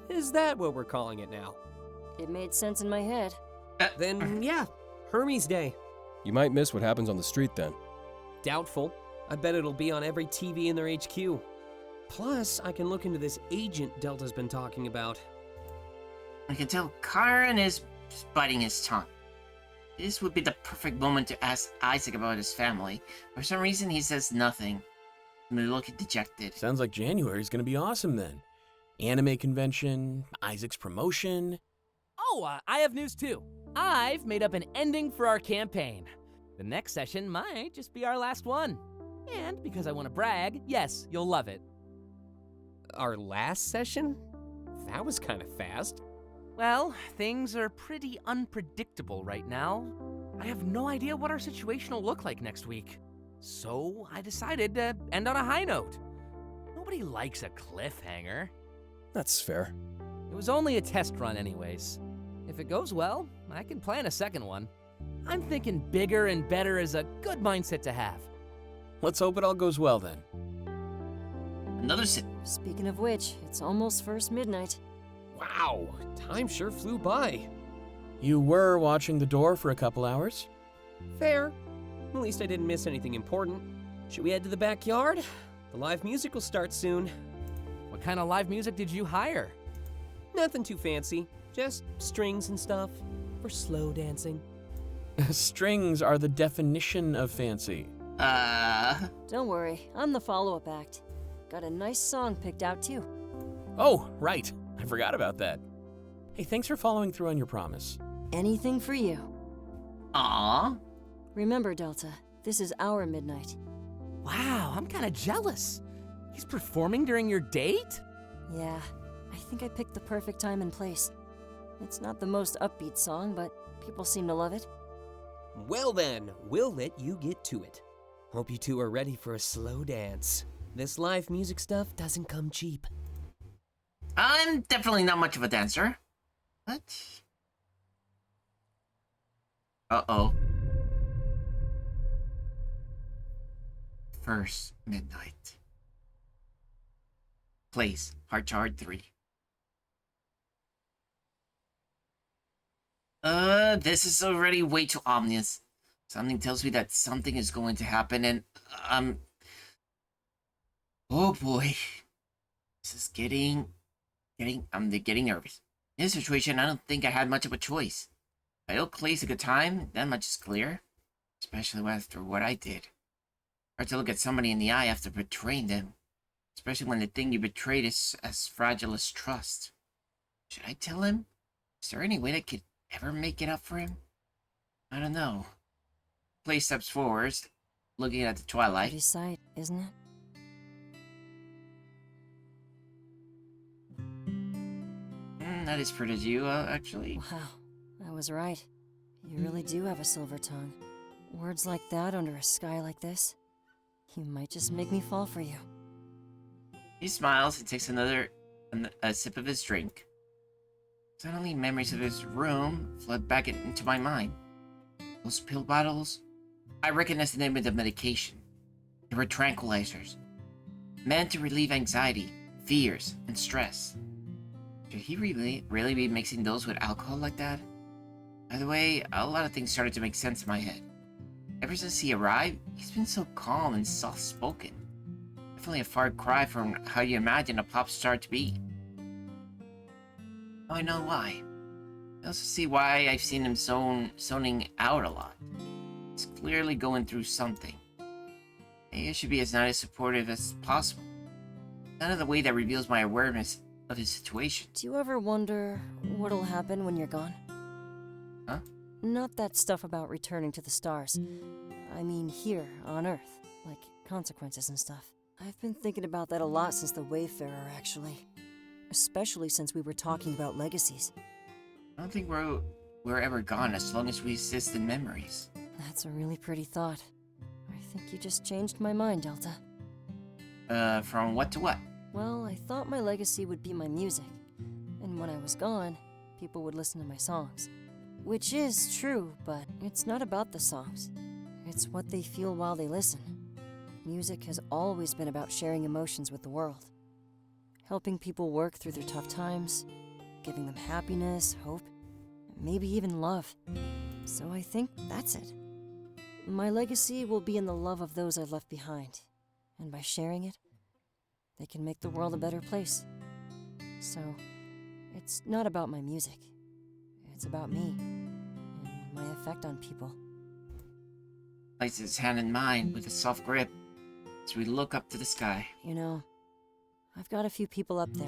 Speaker 4: Is that what we're calling it now?
Speaker 6: It made sense in my head.
Speaker 4: Then, yeah, Hermes Day.
Speaker 7: You might miss what happens on the street then.
Speaker 4: Doubtful. I bet it'll be on every TV in their HQ. Plus, I can look into this agent Delta's been talking about.
Speaker 1: I can tell Karen is biting his tongue. This would be the perfect moment to ask Isaac about his family. For some reason, he says nothing. I'm looking dejected.
Speaker 5: Sounds like January's gonna be awesome then. Anime convention, Isaac's promotion.
Speaker 3: Oh, I have news too. I've made up an ending for our campaign. The next session might just be our last one. And because I want to brag, yes, you'll love it.
Speaker 4: Our last session? That was kind of fast.
Speaker 3: Well, things are pretty unpredictable right now. I have no idea what our situation will look like next week. So I decided to end on a high note. Nobody likes a cliffhanger.
Speaker 7: That's fair.
Speaker 3: It was only a test run anyways. If it goes well, I can plan a second one. I'm thinking bigger and better is a good mindset to have.
Speaker 5: Let's hope it all goes well then.
Speaker 1: Another sip.
Speaker 6: Speaking of which, it's almost first midnight.
Speaker 4: Wow, time sure flew by.
Speaker 5: You were watching the door for a couple hours?
Speaker 4: Fair. At least I didn't miss anything important. Should we head to the backyard? The live music will start soon.
Speaker 3: What kind of live music did you hire?
Speaker 4: Nothing too fancy. Just strings and stuff for slow dancing.
Speaker 5: Strings are the definition of fancy.
Speaker 6: Don't worry, I'm the follow-up act. Got a nice song picked out too.
Speaker 5: Oh, right. I forgot about that. Hey, thanks for following through on your promise.
Speaker 6: Anything for you.
Speaker 1: Aww.
Speaker 6: Remember, Delta, this is our midnight.
Speaker 3: Wow, I'm kind of jealous. He's performing during your date?
Speaker 6: Yeah, I think I picked the perfect time and place. It's not the most upbeat song, but people seem to love it.
Speaker 4: Well then, we'll let you get to it. Hope you two are ready for a slow dance. This live music stuff doesn't come cheap.
Speaker 1: I'm definitely not much of a dancer. What? Uh-oh. First midnight. Place, Heart Chart 3. This is already way too ominous. Something tells me that something is going to happen and, oh boy. This is I'm getting nervous. In this situation, I don't think I had much of a choice. If I owe Clace a good time, that much is clear. Especially after what I did. Hard to look at somebody in the eye after betraying them. Especially when the thing you betrayed is as fragile as trust. Should I tell him? Is there any way I could ever make it up for him? I don't know. Clace steps forward, looking at the twilight.
Speaker 6: Pretty sight, isn't it?
Speaker 1: That is pretty you, actually.
Speaker 6: Wow, I was right. You really do have a silver tongue. Words like that under a sky like this. You might just make me fall for you.
Speaker 1: He smiles and takes a sip of his drink. Suddenly, memories of his room flood back into my mind. Those pill bottles? I recognize the name of the medication. They were tranquilizers. Meant to relieve anxiety, fears, and stress. Should he really be mixing those with alcohol like that? By the way, a lot of things started to make sense in my head. Ever since he arrived, he's been so calm and soft-spoken. Definitely a far cry from how you imagine a pop star to be. Now I know why. I also see why I've seen him zoning out a lot. He's clearly going through something. Maybe I should be as not as supportive as possible. None of the way that reveals my awareness of his situation.
Speaker 6: Do you ever wonder what'll happen when you're gone?
Speaker 1: Huh?
Speaker 6: Not that stuff about returning to the stars. I mean here, on Earth. Like consequences and stuff. I've been thinking about that a lot since the Wayfarer, actually. Especially since we were talking about legacies.
Speaker 1: I don't think we're ever gone as long as we exist in memories.
Speaker 6: That's a really pretty thought. I think you just changed my mind, Delta.
Speaker 1: From what to what?
Speaker 6: Well, I thought my legacy would be my music. And when I was gone, people would listen to my songs. Which is true, but it's not about the songs. It's what they feel while they listen. Music has always been about sharing emotions with the world. Helping people work through their tough times, giving them happiness, hope, maybe even love. So I think that's it. My legacy will be in the love of those I've left behind. And by sharing it, they can make the world a better place. So, It's not about my music. It's about me and my effect on people.
Speaker 1: Places his hand in mine with a soft grip as we look up to the sky.
Speaker 6: You know, I've got a few people up there,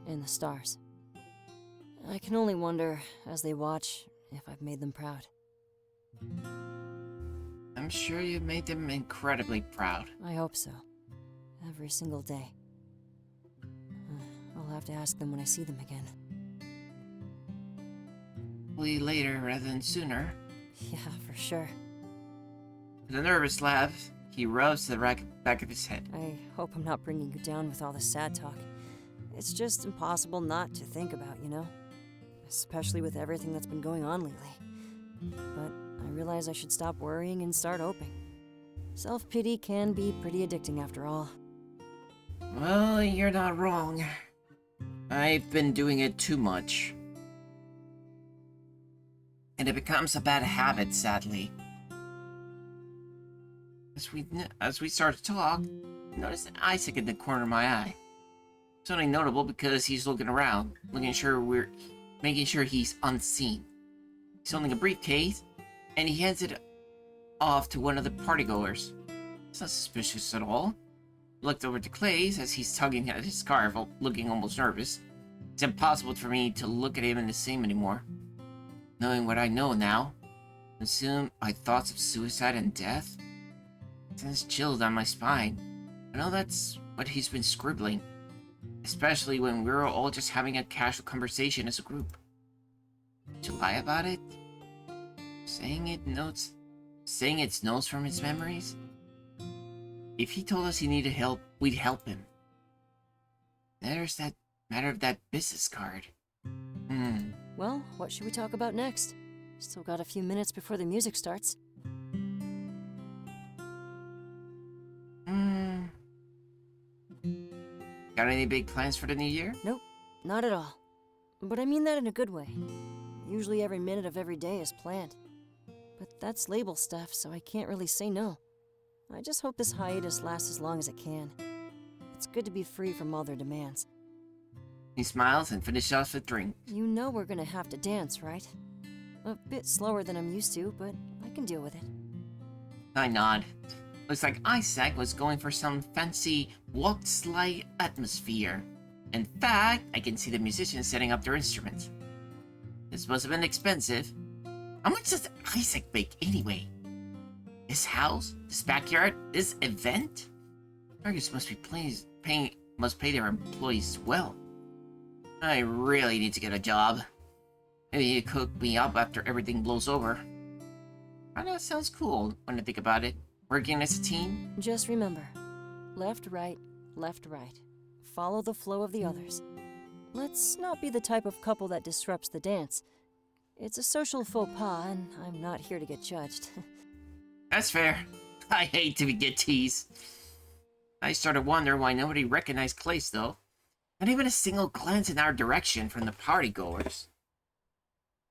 Speaker 6: in the stars. I can only wonder, as they watch, if I've made them proud.
Speaker 1: I'm sure you made them incredibly proud.
Speaker 6: I hope so. Every single day. I'll have to ask them when I see them again.
Speaker 1: Hopefully later rather than sooner.
Speaker 6: Yeah, for sure.
Speaker 1: With a nervous laugh, he rubs the back of his head.
Speaker 6: I hope I'm not bringing you down with all the sad talk. It's just impossible not to think about, you know? Especially with everything that's been going on lately. But I realize I should stop worrying and start hoping. Self-pity can be pretty addicting after all.
Speaker 1: Well, you're not wrong. I've been doing it too much. And it becomes a bad habit, sadly. As we start to talk, I notice Isaac in the corner of my eye. It's only notable because he's looking around, making sure he's unseen. He's holding a briefcase, and he hands it off to one of the partygoers. It's not suspicious at all. I looked over to Clay's as he's tugging at his scarf, looking almost nervous. It's impossible for me to look at him in the same anymore. Knowing what I know now, assume my thoughts of suicide and death? It sends chills down my spine. I know that's what he's been scribbling. Especially when we're all just having a casual conversation as a group. To lie about it? Saying it's notes from his memories? If he told us he needed help, we'd help him. There's that matter of that business card.
Speaker 6: Well, what should we talk about next? Still got a few minutes before the music starts.
Speaker 1: Got any big plans for the new year?
Speaker 6: Nope, not at all. But I mean that in a good way. Usually every minute of every day is planned. But that's label stuff, so I can't really say no. I just hope this hiatus lasts as long as it can. It's good to be free from all their demands.
Speaker 1: He smiles and finishes off the drink.
Speaker 6: You know we're gonna have to dance, right? A bit slower than I'm used to, but I can deal with it.
Speaker 1: I nod. Looks like Isaac was going for some fancy walk-slide atmosphere. In fact, I can see the musicians setting up their instruments. This must have been expensive. How much does Isaac make anyway? His house? This backyard? This event? Argus must pay their employees well. I really need to get a job. Maybe you cook me up after everything blows over. I know it sounds cool when I think about it. Working as a team?
Speaker 6: Just remember, left, right, left, right. Follow the flow of the others. Let's not be the type of couple that disrupts the dance. It's a social faux pas, and I'm not here to get judged.
Speaker 1: That's fair. I hate to get teased. I started wondering why nobody recognized Clace, though. Not even a single glance in our direction from the partygoers.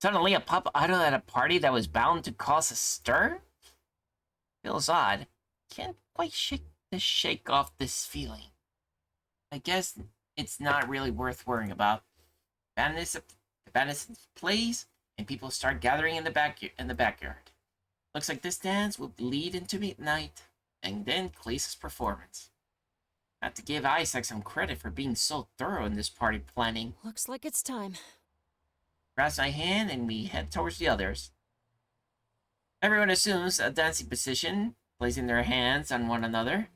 Speaker 1: Suddenly a pop idol at a party that was bound to cause a stir? Feels odd. Can't quite shake off this feeling. I guess it's not really worth worrying about. The bandits plays, and people start gathering in the backyard. Looks like this dance will lead into midnight, and then Clace's performance. I have to give Isaac some credit for being so thorough in this party planning.
Speaker 6: Looks like it's time.
Speaker 1: Grabs my hand and we head towards the others. Everyone assumes a dancing position, placing their hands on one another.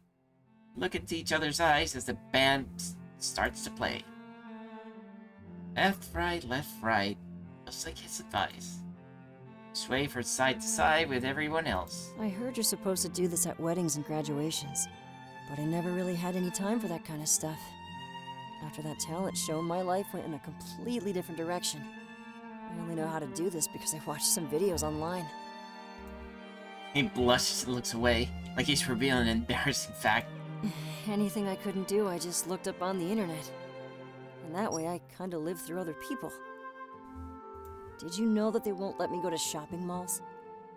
Speaker 1: Look into each other's eyes as the band starts to play. Left, right, just like his advice. Sway from side to side with everyone else.
Speaker 6: I heard you're supposed to do this at weddings and graduations, but I never really had any time for that kind of stuff. After that talent show, my life went in a completely different direction. I only know how to do this because I watched some videos online.
Speaker 1: He blushes and looks away, like he's revealing an embarrassing fact.
Speaker 6: Anything I couldn't do, I just looked up on the internet. And that way, I kinda live through other people. Did you know that they won't let me go to shopping malls?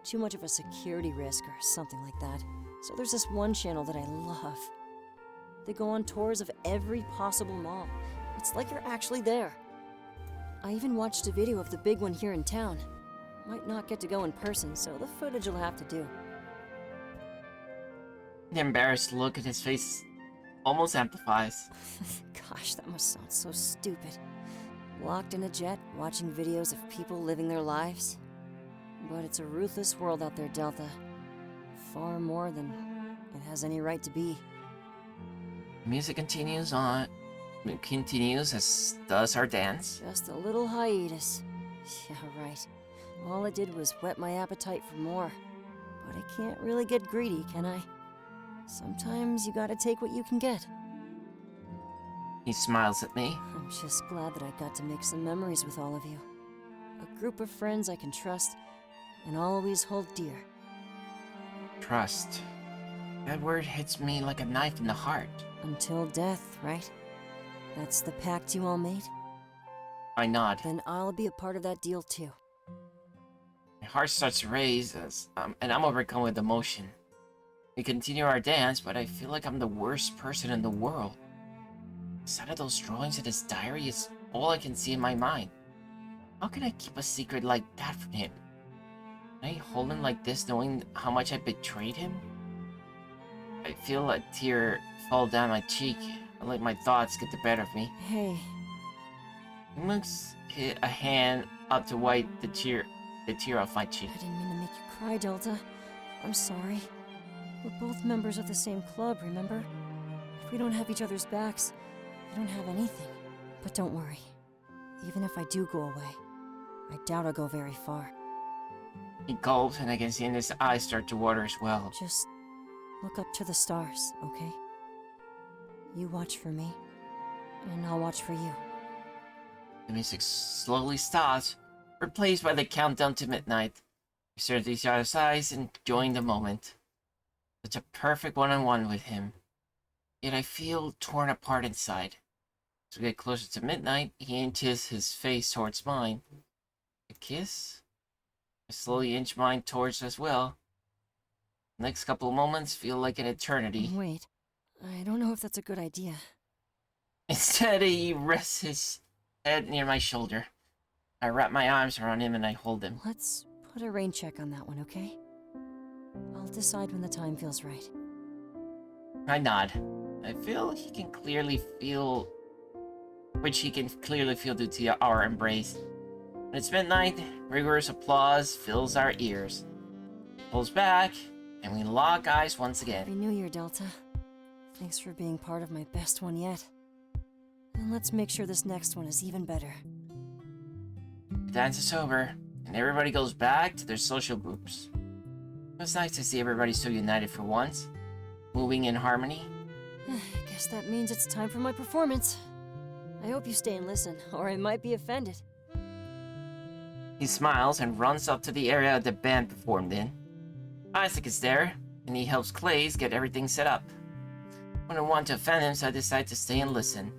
Speaker 6: Too much of a security risk or something like that. So there's this one channel that I love. They go on tours of every possible mall. It's like you're actually there. I even watched a video of the big one here in town. Might not get to go in person, so the footage will have to do.
Speaker 1: The embarrassed look in his face almost amplifies.
Speaker 6: Gosh, that must sound so stupid. Locked in a jet, watching videos of people living their lives. But it's a ruthless world out there, Delta. Far more than it has any right to be.
Speaker 1: Music continues on. It continues, as does our dance.
Speaker 6: Just a little hiatus. Yeah, right. All it did was whet my appetite for more. But I can't really get greedy, can I? Sometimes you gotta take what you can get.
Speaker 1: He smiles at me.
Speaker 6: I'm just glad that I got to make some memories with all of you. A group of friends I can trust and always hold dear.
Speaker 1: Trust. That word hits me like a knife in the heart.
Speaker 6: Until death, right? That's the pact you all made?
Speaker 1: I nod.
Speaker 6: Then I'll be a part of that deal too.
Speaker 1: My heart starts to raise and I'm overcome with emotion. We continue our dance, but I feel like I'm the worst person in the world. The sight of those drawings in his diary is all I can see in my mind. How can I keep a secret like that from him? Can I hold him like this knowing how much I betrayed him? I feel a tear fall down my cheek. I let my thoughts get the better of me.
Speaker 6: Hey.
Speaker 1: He moves a hand up to wipe the tear off my cheek.
Speaker 6: I didn't mean to make you cry, Delta. I'm sorry. We're both members of the same club, remember? If we don't have each other's backs, we don't have anything. But don't worry. Even if I do go away, I doubt I'll go very far.
Speaker 1: He gulps, and I can see in his eyes start to water as well.
Speaker 6: Just look up to the stars, okay? You watch for me, and I'll watch for you.
Speaker 1: The music slowly stops, replaced by the countdown to midnight. We stare at each other's eyes, enjoying the moment. Such a perfect one-on-one with him. Yet I feel torn apart inside. As we get closer to midnight, he inches his face towards mine. A kiss? I slowly inch mine towards as well. The next couple of moments feel like an eternity.
Speaker 6: Wait, I don't know if that's a good idea.
Speaker 1: Instead, he rests his head near my shoulder. I wrap my arms around him and I hold him.
Speaker 6: Let's put a rain check on that one, okay? I'll decide when the time feels right.
Speaker 1: I nod. I feel he can clearly feel... which he can clearly feel due to our embrace. When it's midnight, rigorous applause fills our ears. Pulls back, and we lock eyes once again.
Speaker 6: Happy New Year, Delta. Thanks for being part of my best one yet. And let's make sure this next one is even better.
Speaker 1: The dance is over, and everybody goes back to their social groups. It was nice to see everybody so united for once, moving in harmony.
Speaker 6: I guess that means it's time for my performance. I hope you stay and listen, or I might be offended.
Speaker 1: He smiles and runs up to the area the band performed in. Isaac is there, and he helps Clays get everything set up. I don't want to offend him, so I decide to stay and listen.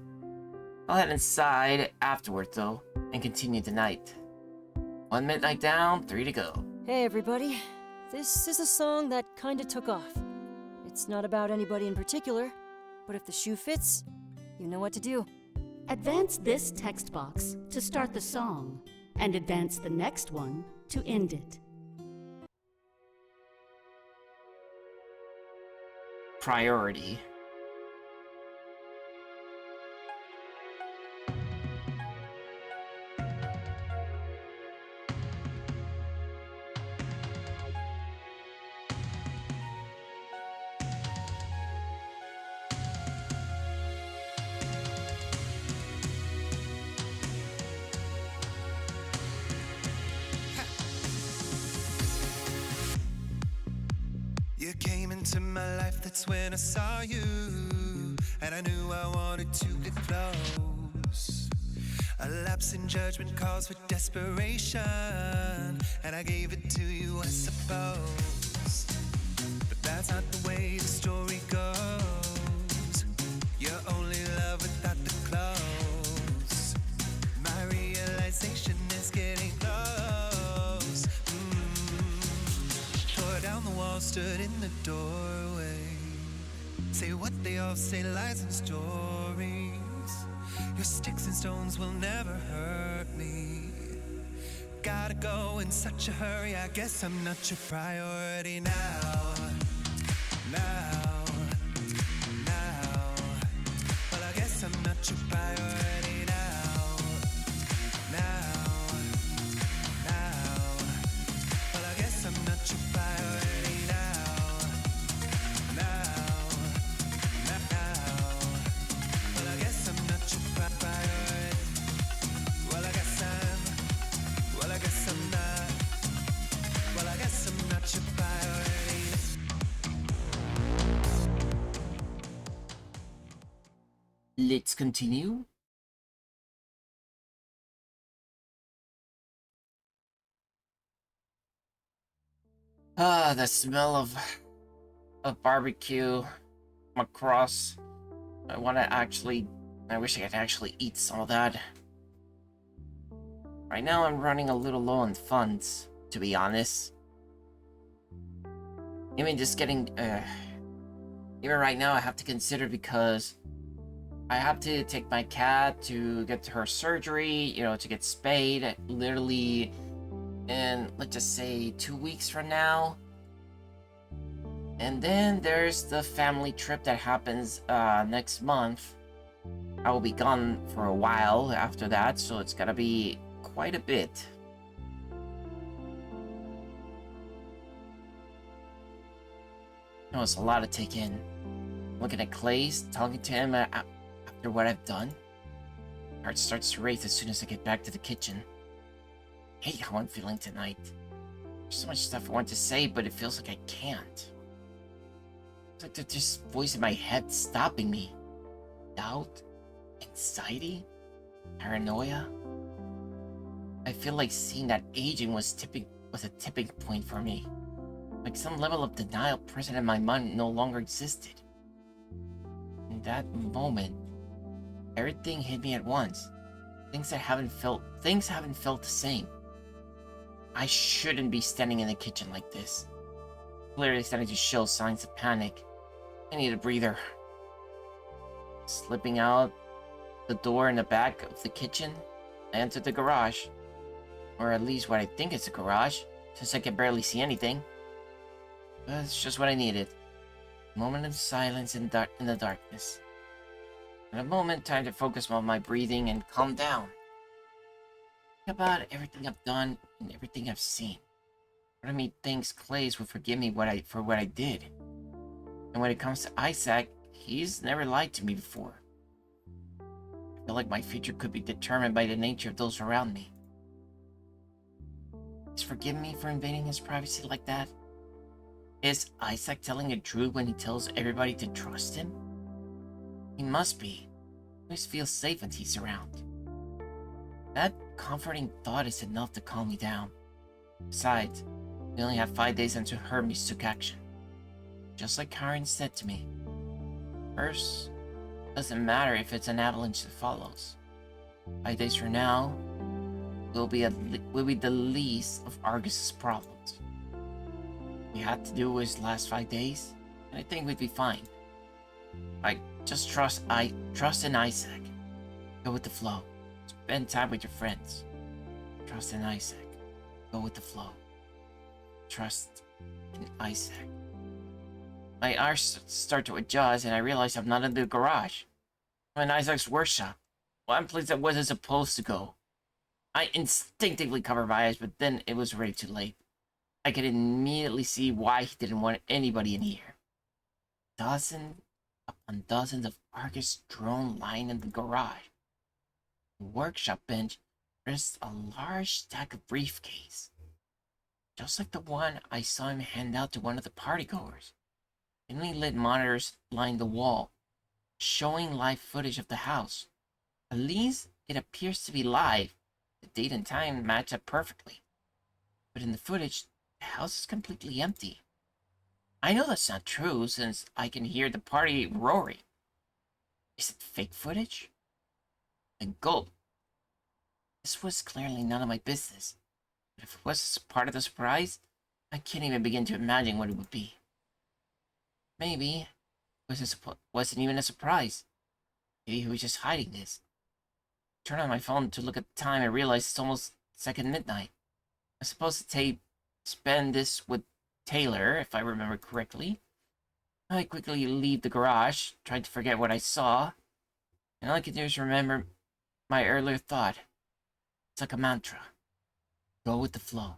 Speaker 1: I'll head inside afterward, though, and continue the night. 1 midnight down, 3 to go.
Speaker 6: Hey everybody, this is a song that kinda took off. It's not about anybody in particular, but if the shoe fits, you know what to do.
Speaker 2: Advance this text box to start the song, and advance the next one to end it.
Speaker 1: Priority.
Speaker 10: You came into my life, that's when I saw you, and I knew I wanted to get close. A lapse in judgment calls for desperation, and I gave it to you, I suppose. But that's not the way the story goes. You're only love without the clothes. My realization is getting close. Tore down the wall, stood in the doorway. Say what they all say, lies and stories. Your sticks and stones will never hurt me. Gotta go in such a hurry, I guess I'm not your priority now. Now, now. Well, I guess I'm not your priority now. Now, now. Well, I guess I'm not your priority now. Now, now. Well, I guess I'm not your priority. Well, I guess I'm. Well, I guess I'm not. Well, I guess I'm not your priority.
Speaker 1: Let's continue. Ah, the smell of barbecue across. I wish I could actually eat some of that. Right now I'm running a little low on funds, to be honest. Even just getting, even right now I have to consider because I have to take my cat to get her surgery, you know, to get spayed, literally in, let's just say, 2 weeks from now. And then there's the family trip that happens next month. I will be gone for a while after that, so it's gonna be quite a bit. It was a lot to take in. Looking at Clay's, talking to him after what I've done. My heart starts to race as soon as I get back to the kitchen. I hate how I'm feeling tonight. There's so much stuff I want to say, but it feels like I can't. It's like there's just voice in my head stopping me. Doubt? Anxiety? Paranoia? I feel like seeing that aging was a tipping point for me. Like some level of denial present in my mind no longer existed. In that moment, everything hit me at once. Things haven't felt the same. I shouldn't be standing in the kitchen like this. Clearly starting to show signs of panic. I need a breather. Slipping out the door in the back of the kitchen, I entered the garage. Or at least what I think is a garage, since I can barely see anything. But it's just what I needed. A moment of silence in the darkness. And a moment, time to focus on my breathing and calm down. Think about everything I've done and everything I've seen. Part of me thinks Clays would forgive me for what I did. And when it comes to Isaac, he's never lied to me before. I feel like my future could be determined by the nature of those around me. He's forgiven me for invading his privacy like that? Is Isaac telling the truth when he tells everybody to trust him? He must be. He always feels safe when he's around. That comforting thought is enough to calm me down. Besides, we only have 5 days until Hermes took action. Just like Karen said to me. First, doesn't matter if it's an avalanche that follows. 5 days from now, will be the least of Argus's problems. We had to do his last 5 days, and I think we'd be fine. I just trust in Isaac. Go with the flow. Spend time with your friends. Trust in Isaac. Go with the flow. Trust in Isaac. My eyes start to adjust, and I realize I'm not in the garage. I'm in Isaac's workshop. One place I wasn't supposed to go. I instinctively covered my eyes, but then it was already too late. I could immediately see why he didn't want anybody in here. Dozens upon dozens of Argus drones lying in the garage. The workshop bench rests a large stack of briefcase. Just like the one I saw him hand out to one of the partygoers. Dimly lit monitors line the wall, showing live footage of the house. At least it appears to be live. The date and time match up perfectly. But in the footage, the house is completely empty. I know that's not true since I can hear the party roaring. Is it fake footage? I gulp. This was clearly none of my business. But if it was part of the surprise, I can't even begin to imagine what it would be. Maybe it wasn't even a surprise. Maybe he was just hiding this. turn on my phone to look at the time, I realized it's almost second midnight. I'm supposed to spend this with Taylor, if I remember correctly. I quickly leave the garage, trying to forget what I saw, and all I can do is remember my earlier thought. It's like a mantra. Go with the flow.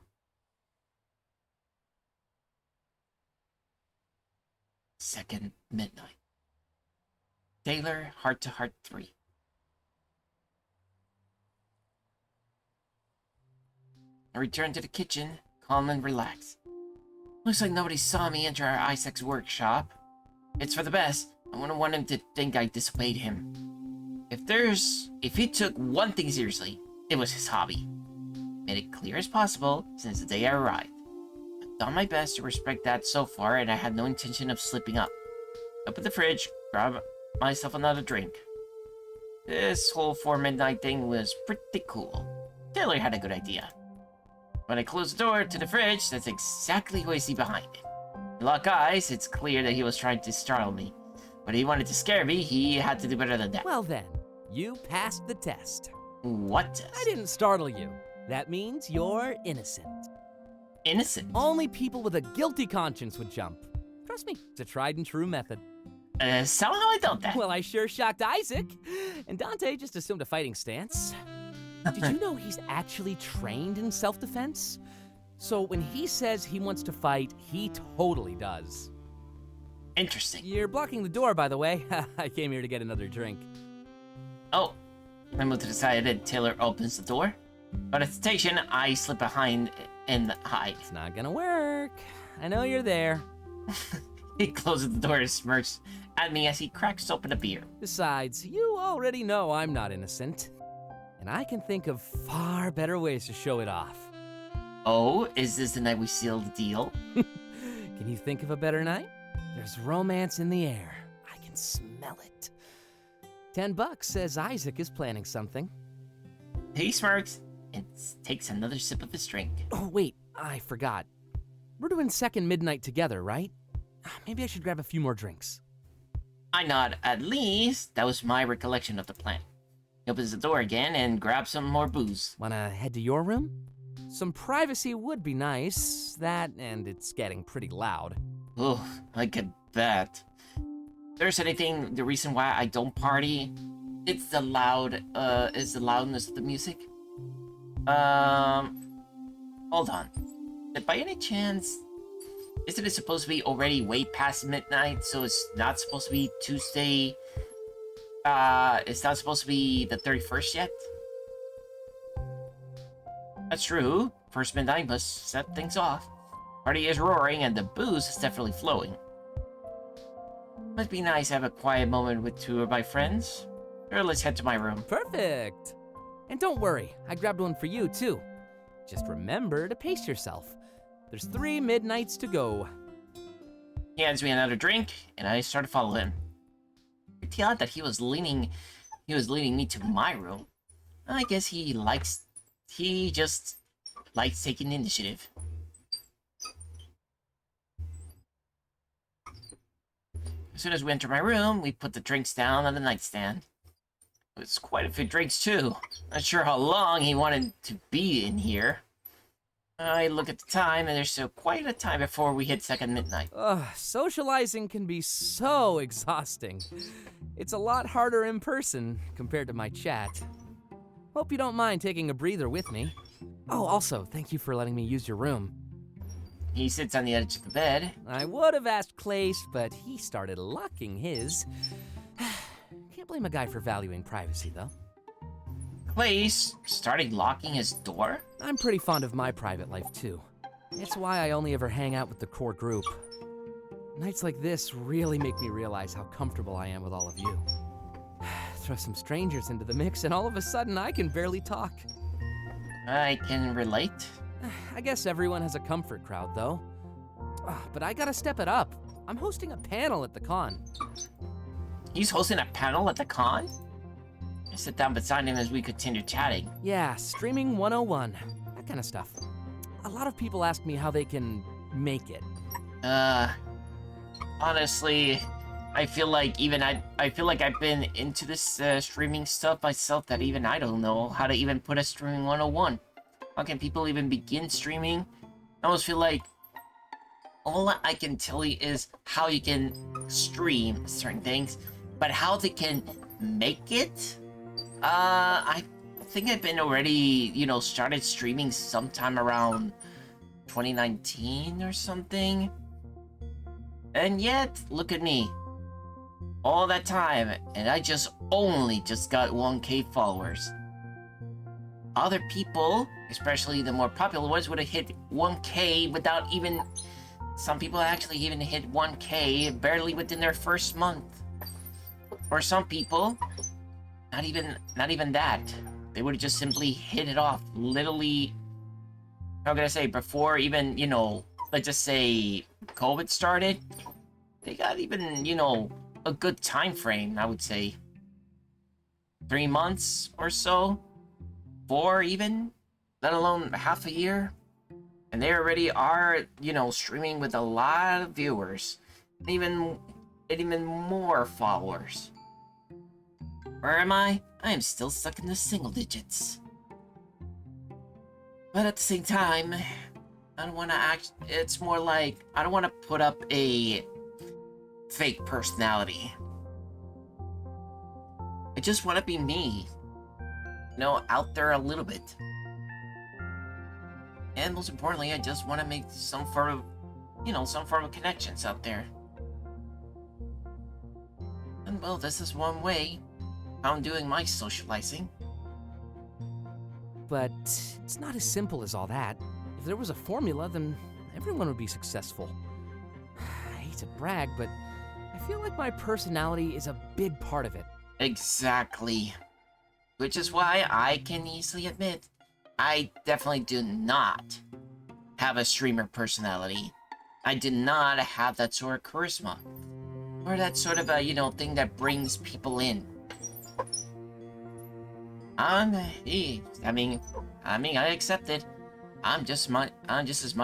Speaker 1: Second midnight. Taylor, Heart to Heart 3. I returned to the kitchen, calm and relaxed. Looks like nobody saw me enter our Isaac's workshop. It's for the best. I wouldn't want him to think I disobeyed him. If he took one thing seriously, it was his hobby. Made it clear as possible since the day I arrived. I've done my best to respect that so far, and I had no intention of slipping up. Opened the fridge, grabbed myself another drink. This whole 4 midnight thing was pretty cool. Taylor had a good idea. When I closed the door to the fridge, that's exactly who I see behind it. We lock eyes, it's clear that he was trying to startle me. But if he wanted to scare me, he had to do better than that.
Speaker 3: Well then, you passed the test.
Speaker 1: What test?
Speaker 3: I didn't startle you. That means you're innocent.
Speaker 1: Innocent?
Speaker 3: Only people with a guilty conscience would jump. Trust me, it's a tried and true method.
Speaker 1: Somehow I don't that.
Speaker 3: Well, I sure shocked Isaac. And Dante just assumed a fighting stance. Did you know he's actually trained in self-defense? So when he says he wants to fight, he totally does.
Speaker 1: Interesting.
Speaker 3: You're blocking the door, by the way. I came here to get another drink.
Speaker 1: Oh, I move to the side and Taylor opens the door. But at the station, I slip behind and hide.
Speaker 3: It's not gonna work. I know you're there.
Speaker 1: He closes the door and smirks at me as he cracks open a beer.
Speaker 3: Besides, you already know I'm not innocent. And I can think of far better ways to show it off.
Speaker 1: Oh, is this the night we seal the deal?
Speaker 3: Can you think of a better night? There's romance in the air. I can smell it. $10 says Isaac is planning something.
Speaker 1: He smirks and takes another sip of his drink.
Speaker 3: Oh, wait, I forgot. We're doing second midnight together, right? Maybe I should grab a few more drinks.
Speaker 1: I nod. At least that was my recollection of the plan. He opens the door again and grabs some more booze.
Speaker 3: Wanna head to your room? Some privacy would be nice. That, and it's getting pretty loud.
Speaker 1: Oh, I get that. If there's anything, the reason why I don't party, it's the loudness of the music. Hold on. By any chance, isn't it supposed to be already way past midnight, so it's not supposed to be Tuesday? It's not supposed to be the 31st yet? That's true. First midnight must set things off. Party is roaring and the booze is definitely flowing. Must be nice to have a quiet moment with two of my friends. Sure, let's head to my room.
Speaker 3: Perfect. And don't worry, I grabbed one for you too. Just remember to pace yourself. There's 3 midnights to go.
Speaker 1: He hands me another drink, and I start to follow him. Pretty odd that he was leading me to my room. I guess he just likes taking initiative. As soon as we enter my room, we put the drinks down on the nightstand. It's quite a few drinks too. Not sure how long he wanted to be in here. I look at the time, and there's still quite a time before we hit second midnight.
Speaker 3: Socializing can be so exhausting. It's a lot harder in person compared to my chat. Hope you don't mind taking a breather with me. Oh, also, thank you for letting me use your room.
Speaker 1: He sits on the edge of the bed.
Speaker 3: I would have asked Clace, but he started locking his. Can't blame a guy for valuing privacy, though.
Speaker 1: Clace started locking his door?
Speaker 3: I'm pretty fond of my private life, too. It's why I only ever hang out with the core group. Nights like this really make me realize how comfortable I am with all of you. Throw some strangers into the mix, and all of a sudden I can barely talk.
Speaker 1: I can relate.
Speaker 3: I guess everyone has a comfort crowd, though. But I gotta step it up. I'm hosting a panel at the con.
Speaker 1: He's hosting a panel at the con? I sit down beside him as we continue chatting.
Speaker 3: Yeah, streaming 101. That kind of stuff. A lot of people ask me how they can make it.
Speaker 1: Honestly, I feel like I feel like I've been into this streaming stuff myself that even I don't know how to even put a streaming 101. How can people even begin streaming? I almost feel like all I can tell you is how you can stream certain things, but how they can make it? I think I've been already, started streaming sometime around 2019 or something. And yet, look at me. All that time, and I only just got 1K followers. Other people, especially the more popular ones, would have hit 1K without even... Some people actually even hit 1K barely within their first month. Or some people, not even that. They would have just simply hit it off. Literally, how can I say, before even, let's just say COVID started, they got even, a good time frame, I would say. 3 months or so. 4 even, let alone half a year. And they already are, streaming with a lot of viewers. And even more followers. Where am I? I am still stuck in the single digits. But at the same time, I don't want to act... It's more like, I don't want to put up a fake personality. I just want to be me. Out there a little bit. And most importantly, I just want to make some form of connections out there. And well, this is one way how I'm doing my socializing.
Speaker 3: But it's not as simple as all that. If there was a formula, then everyone would be successful. I hate to brag, but I feel like my personality is a big part of it.
Speaker 1: Exactly. Which is why I can easily admit, I definitely do not have a streamer personality. I do not have that sort of charisma. Or that sort of a, thing that brings people in. I accept it. I am just as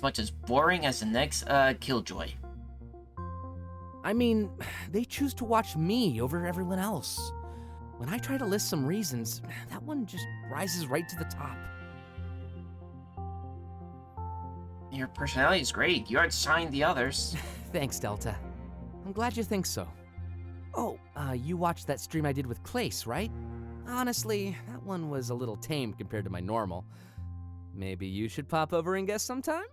Speaker 1: much as boring as the next Killjoy.
Speaker 3: I mean, they choose to watch me over everyone else. When I try to list some reasons, that one just rises right to the top.
Speaker 1: Your personality is great. You outshine the others.
Speaker 3: Thanks, Delta. I'm glad you think so. Oh, you watched that stream I did with Clace, right? Honestly, that one was a little tame compared to my normal. Maybe you should pop over and guest sometime?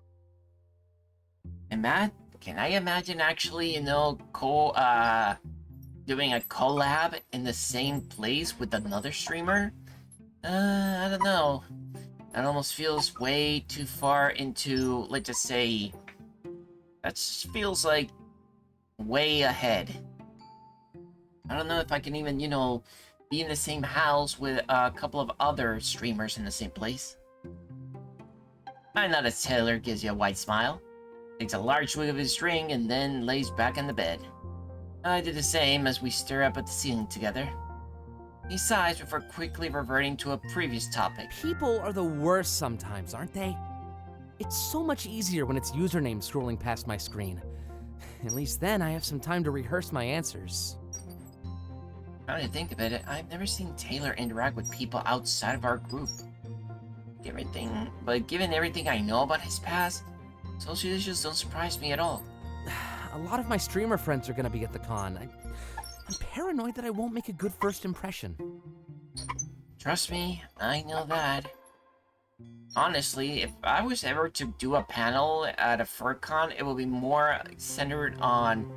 Speaker 1: And Matt, can I imagine actually, doing a collab in the same place with another streamer? I don't know. That almost feels way too far into, let's just say... That just feels like way ahead. I don't know if I can even, be in the same house with a couple of other streamers in the same place. I'm not a tailor, gives you a wide smile. Takes a large swig of his drink and then lays back in the bed. I do the same as we stare up at the ceiling together. He sighs before quickly reverting to a previous topic.
Speaker 3: People are the worst sometimes, aren't they? It's so much easier when it's username scrolling past my screen. At least then I have some time to rehearse my answers.
Speaker 1: Now that I think about it, I've never seen Taylor interact with people outside of our group. Given everything I know about his past, social issues don't surprise me at all.
Speaker 3: A lot of my streamer friends are gonna be at the con. I'm paranoid that I won't make a good first impression.
Speaker 1: Trust me, I know that. Honestly, if I was ever to do a panel at a FurCon, it would be more centered on,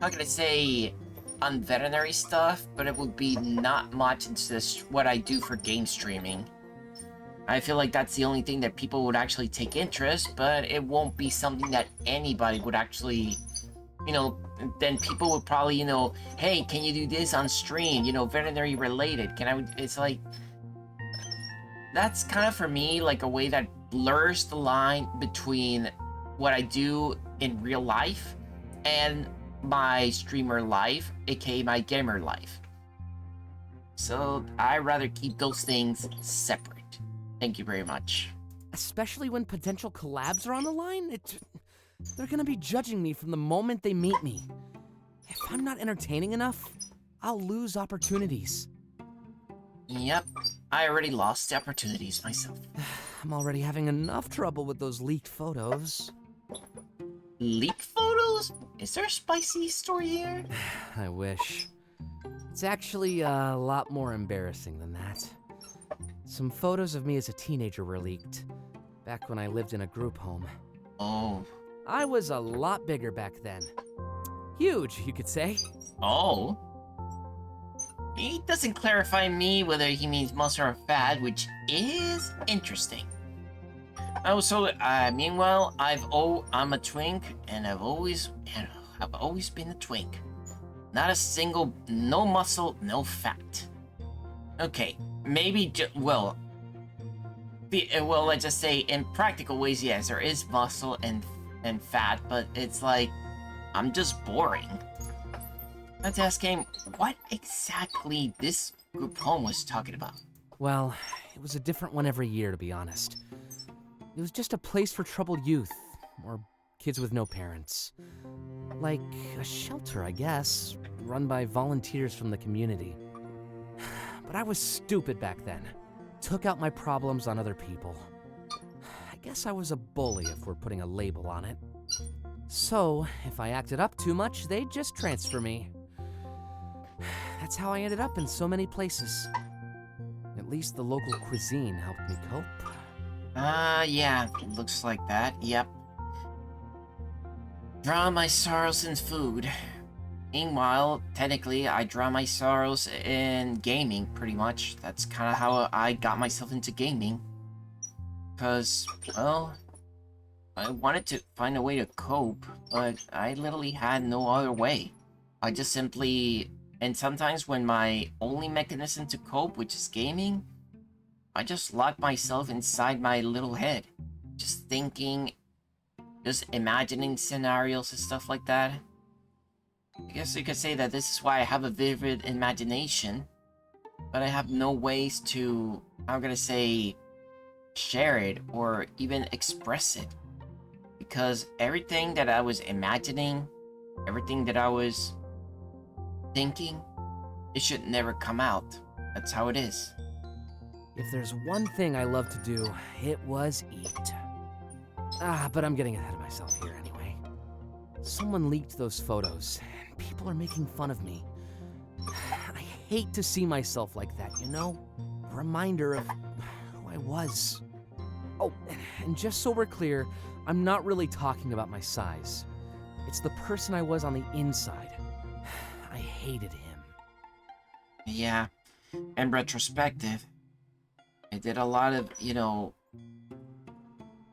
Speaker 1: how can I say, on veterinary stuff, but it would be not much into what I do for game streaming. I feel like that's the only thing that people would actually take interest, but it won't be something that anybody would actually, then people would probably, hey, can you do this on stream, veterinary related, it's like, that's kind of for me like a way that blurs the line between what I do in real life and my streamer life, aka my gamer life. So I rather keep those things separate. Thank you very much.
Speaker 3: Especially when potential collabs are on the line, They're gonna be judging me from the moment they meet me. If I'm not entertaining enough, I'll lose opportunities.
Speaker 1: Yep, I already lost the opportunities myself.
Speaker 3: I'm already having enough trouble with those leaked photos.
Speaker 1: Leak photos? Is there a spicy story here?
Speaker 3: I wish. It's actually a lot more embarrassing than that. Some photos of me as a teenager were leaked, back when I lived in a group home.
Speaker 1: Oh.
Speaker 3: I was a lot bigger back then. Huge, you could say.
Speaker 1: Oh? He doesn't clarify me whether he means muscle or fat, which is interesting. Also, meanwhile, I'm a twink, and I've always been a twink. Not a single, no muscle, no fat. Okay, maybe, well, let's just say in practical ways, yes, there is muscle and fat, but it's like, I'm just boring. Let's ask him what exactly this group home was talking about.
Speaker 3: Well, it was a different one every year, to be honest. It was just a place for troubled youth, or kids with no parents. Like a shelter, I guess, run by volunteers from the community. But I was stupid back then. Took out my problems on other people. I guess I was a bully if we're putting a label on it. So, if I acted up too much, they'd just transfer me. That's how I ended up in so many places. At least the local cuisine helped me cope.
Speaker 1: Yeah, looks like that, yep. Drown my sorrows in food. Meanwhile, technically, I drown my sorrows in gaming, pretty much. That's kind of how I got myself into gaming. Because, well, I wanted to find a way to cope, but I literally had no other way. I just simply... And sometimes when my only mechanism to cope, which is gaming, I just lock myself inside my little head. Just thinking, just imagining scenarios and stuff like that. I guess you could say that this is why I have a vivid imagination, but I have no ways to, I'm gonna say, share it or even express it. Because everything that I was imagining, everything that I was thinking, it should never come out. That's how it is.
Speaker 3: If there's one thing I love to do, it was eat. But I'm getting ahead of myself here anyway. Someone leaked those photos, and people are making fun of me. I hate to see myself like that, you know? A reminder of who I was. Oh, and just so we're clear, I'm not really talking about my size. It's the person I was on the inside. I hated him.
Speaker 1: Yeah, in retrospective, I did a lot of,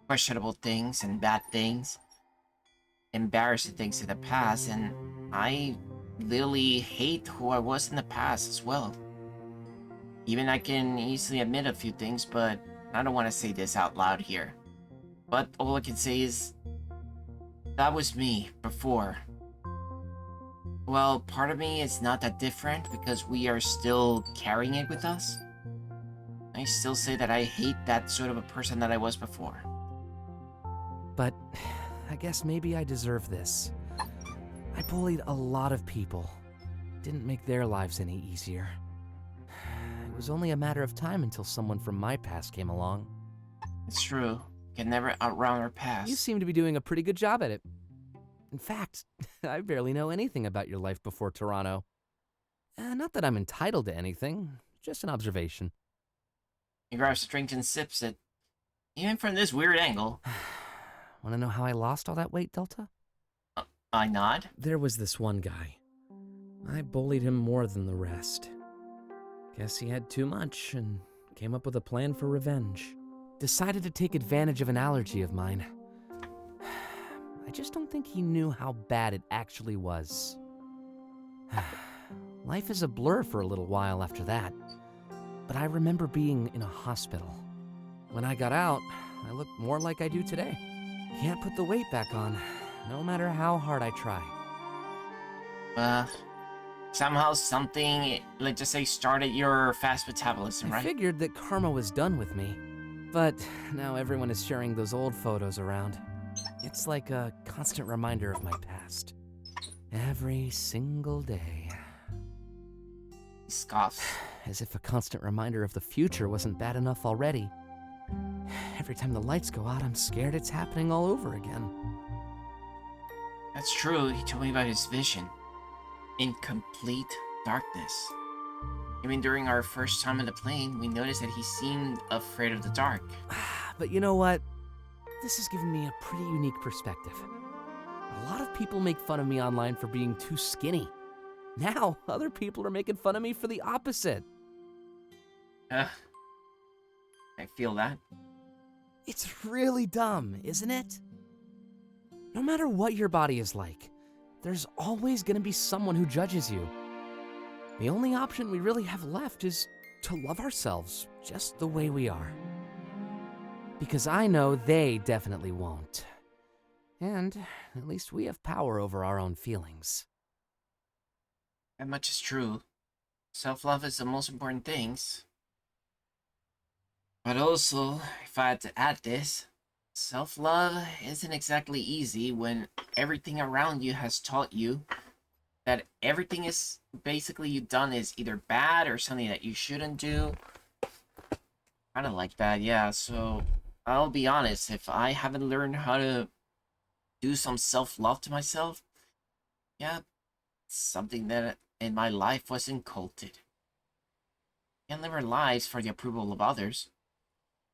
Speaker 1: questionable things and bad things, embarrassing things in the past, and I literally hate who I was in the past as well. Even I can easily admit a few things, but I don't want to say this out loud here. But all I can say is, that was me before. Well, part of me is not that different because we are still carrying it with us. I still say that I hate that sort of a person that I was before.
Speaker 3: But I guess maybe I deserve this. I bullied a lot of people. Didn't make their lives any easier. It was only a matter of time until someone from my past came along.
Speaker 1: It's true. Can never outrun our past.
Speaker 3: You seem to be doing a pretty good job at it. In fact, I barely know anything about your life before Toronto. Not that I'm entitled to anything, just an observation.
Speaker 1: He grabs a drink and sips it. Even from this weird angle.
Speaker 3: Want to know how I lost all that weight, Delta?
Speaker 1: I nod.
Speaker 3: There was this one guy. I bullied him more than the rest. Guess he had too much and came up with a plan for revenge. Decided to take advantage of an allergy of mine. I just don't think he knew how bad it actually was. Life is a blur for a little while after that. But I remember being in a hospital. When I got out, I looked more like I do today. Can't put the weight back on, no matter how hard I try.
Speaker 1: Somehow something, let's just say, started your fast metabolism, right?
Speaker 3: I figured that karma was done with me. But now everyone is sharing those old photos around. It's like a constant reminder of my past. Every single day.
Speaker 1: He scoffs.
Speaker 3: As if a constant reminder of the future wasn't bad enough already. Every time the lights go out, I'm scared it's happening all over again.
Speaker 1: That's true, he told me about his vision. In complete darkness. Even during our first time on the plane, we noticed that he seemed afraid of the dark.
Speaker 3: But you know what? This has given me a pretty unique perspective. A lot of people make fun of me online for being too skinny. Now, other people are making fun of me for the opposite.
Speaker 1: I feel that.
Speaker 3: It's really dumb, isn't it? No matter what your body is like, there's always gonna be someone who judges you. The only option we really have left is to love ourselves just the way we are. Because I know they definitely won't. And at least we have power over our own feelings.
Speaker 1: That much is true. Self-love is the most important things. But also, if I had to add this, self-love isn't exactly easy when everything around you has taught you that everything is basically you've done is either bad or something that you shouldn't do. Kind of like that, yeah. So I'll be honest, if I haven't learned how to do some self-love to myself, yeah, it's something that in my life was inculcated. Can't live our lives for the approval of others.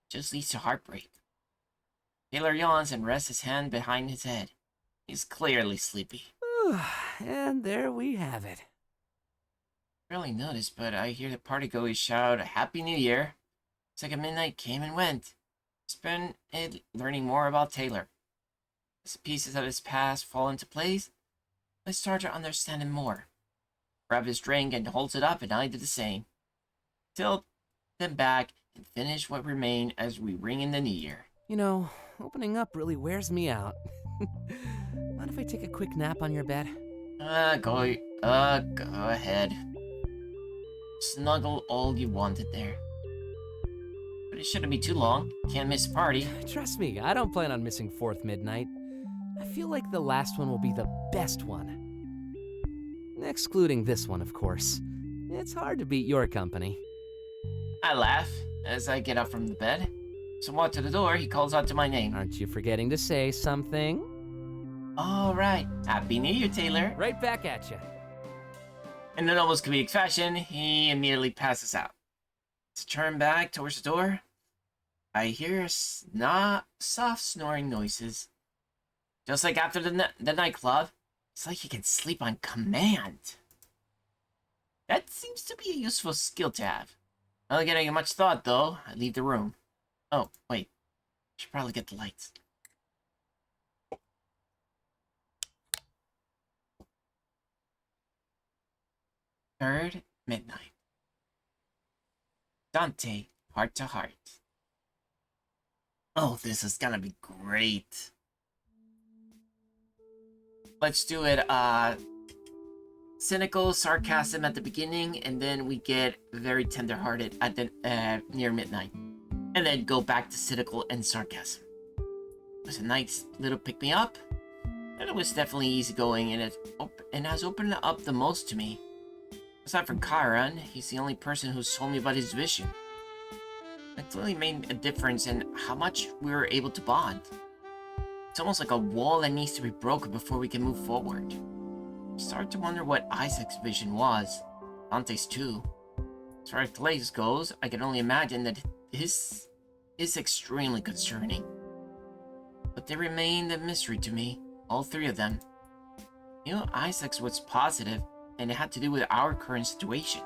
Speaker 1: It just leads to heartbreak. Taylor yawns and rests his hand behind his head. He's clearly sleepy.
Speaker 3: And there we have it.
Speaker 1: Barely noticed, but I hear the partygoers shout, "Happy New Year!" It's like a midnight came and went. Spend it learning more about Taylor. As the pieces of his past fall into place, I start to understand him more. Grab his drink and holds it up, and I do the same. Tilt them back and finish what remained as we ring in the new year.
Speaker 3: You know, opening up really wears me out. Mind if I take a quick nap on your bed?
Speaker 1: Go ahead. Snuggle all you wanted there. But it shouldn't be too long. Can't miss a party.
Speaker 3: Trust me, I don't plan on missing 4th midnight. I feel like the last one will be the best one. Excluding this one, of course. It's hard to beat your company.
Speaker 1: I laugh as I get up from the bed. As I walk to the door, he calls out to my name.
Speaker 3: Aren't you forgetting to say something?
Speaker 1: All right. Happy New Year, Taylor.
Speaker 3: Right back at you.
Speaker 1: In an almost comedic fashion, he immediately passes out. To turn back towards the door, I hear soft snoring noises. Just like after the nightclub, it's like he can sleep on command. That seems to be a useful skill to have. Not getting much thought, though. I leave the room. Oh, wait. Should probably get the lights. Third midnight. Dante, heart to heart. Oh, this is gonna be great. Let's do it, cynical sarcasm at the beginning, and then we get very tender-hearted at the near midnight. And then go back to cynical and sarcasm. It was a nice little pick-me-up, and it was definitely easygoing, and it has opened up the most to me. Aside from Chiron, he's the only person who's told me about his vision. It clearly made a difference in how much we were able to bond. It's almost like a wall that needs to be broken before we can move forward. I started to wonder what Isaac's vision was. Dante's too. As far as Clay's goes, I can only imagine that his is extremely concerning. But they remained a mystery to me, all three of them. You know, Isaac's was positive, and it had to do with our current situation.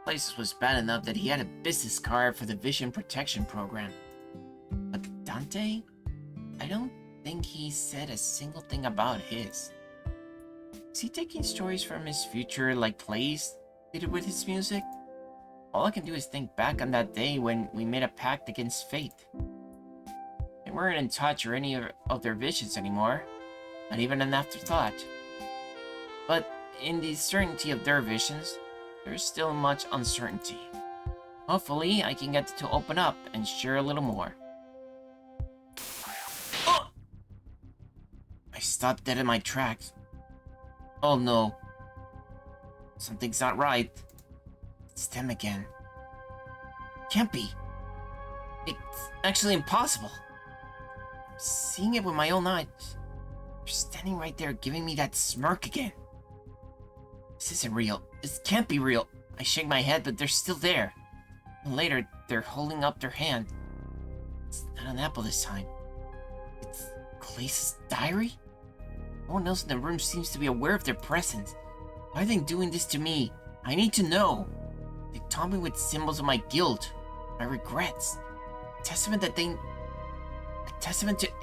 Speaker 1: Clay's was bad enough that he had a business card for the Vision Protection Program. But Dante? I don't think he said a single thing about his. Is he taking stories from his future like Clay's did with his music? All I can do is think back on that day when we made a pact against fate. They weren't in touch or any of their visions anymore, not even an afterthought. But in the certainty of their visions, there is still much uncertainty. Hopefully, I can get to open up and share a little more. Oh! stopped dead in my tracks. Oh no. Something's not right. It's them again. Can't be. It's actually impossible. I'm seeing it with my own eyes. They're standing right there giving me that smirk again. This isn't real. This can't be real. I shake my head, but they're still there. And later, they're holding up their hand. It's not an apple this time. It's Clay's diary? No one else in the room seems to be aware of their presence. Why are they doing this to me? I need to know. They taunt me with symbols of my guilt, my regrets. A testament to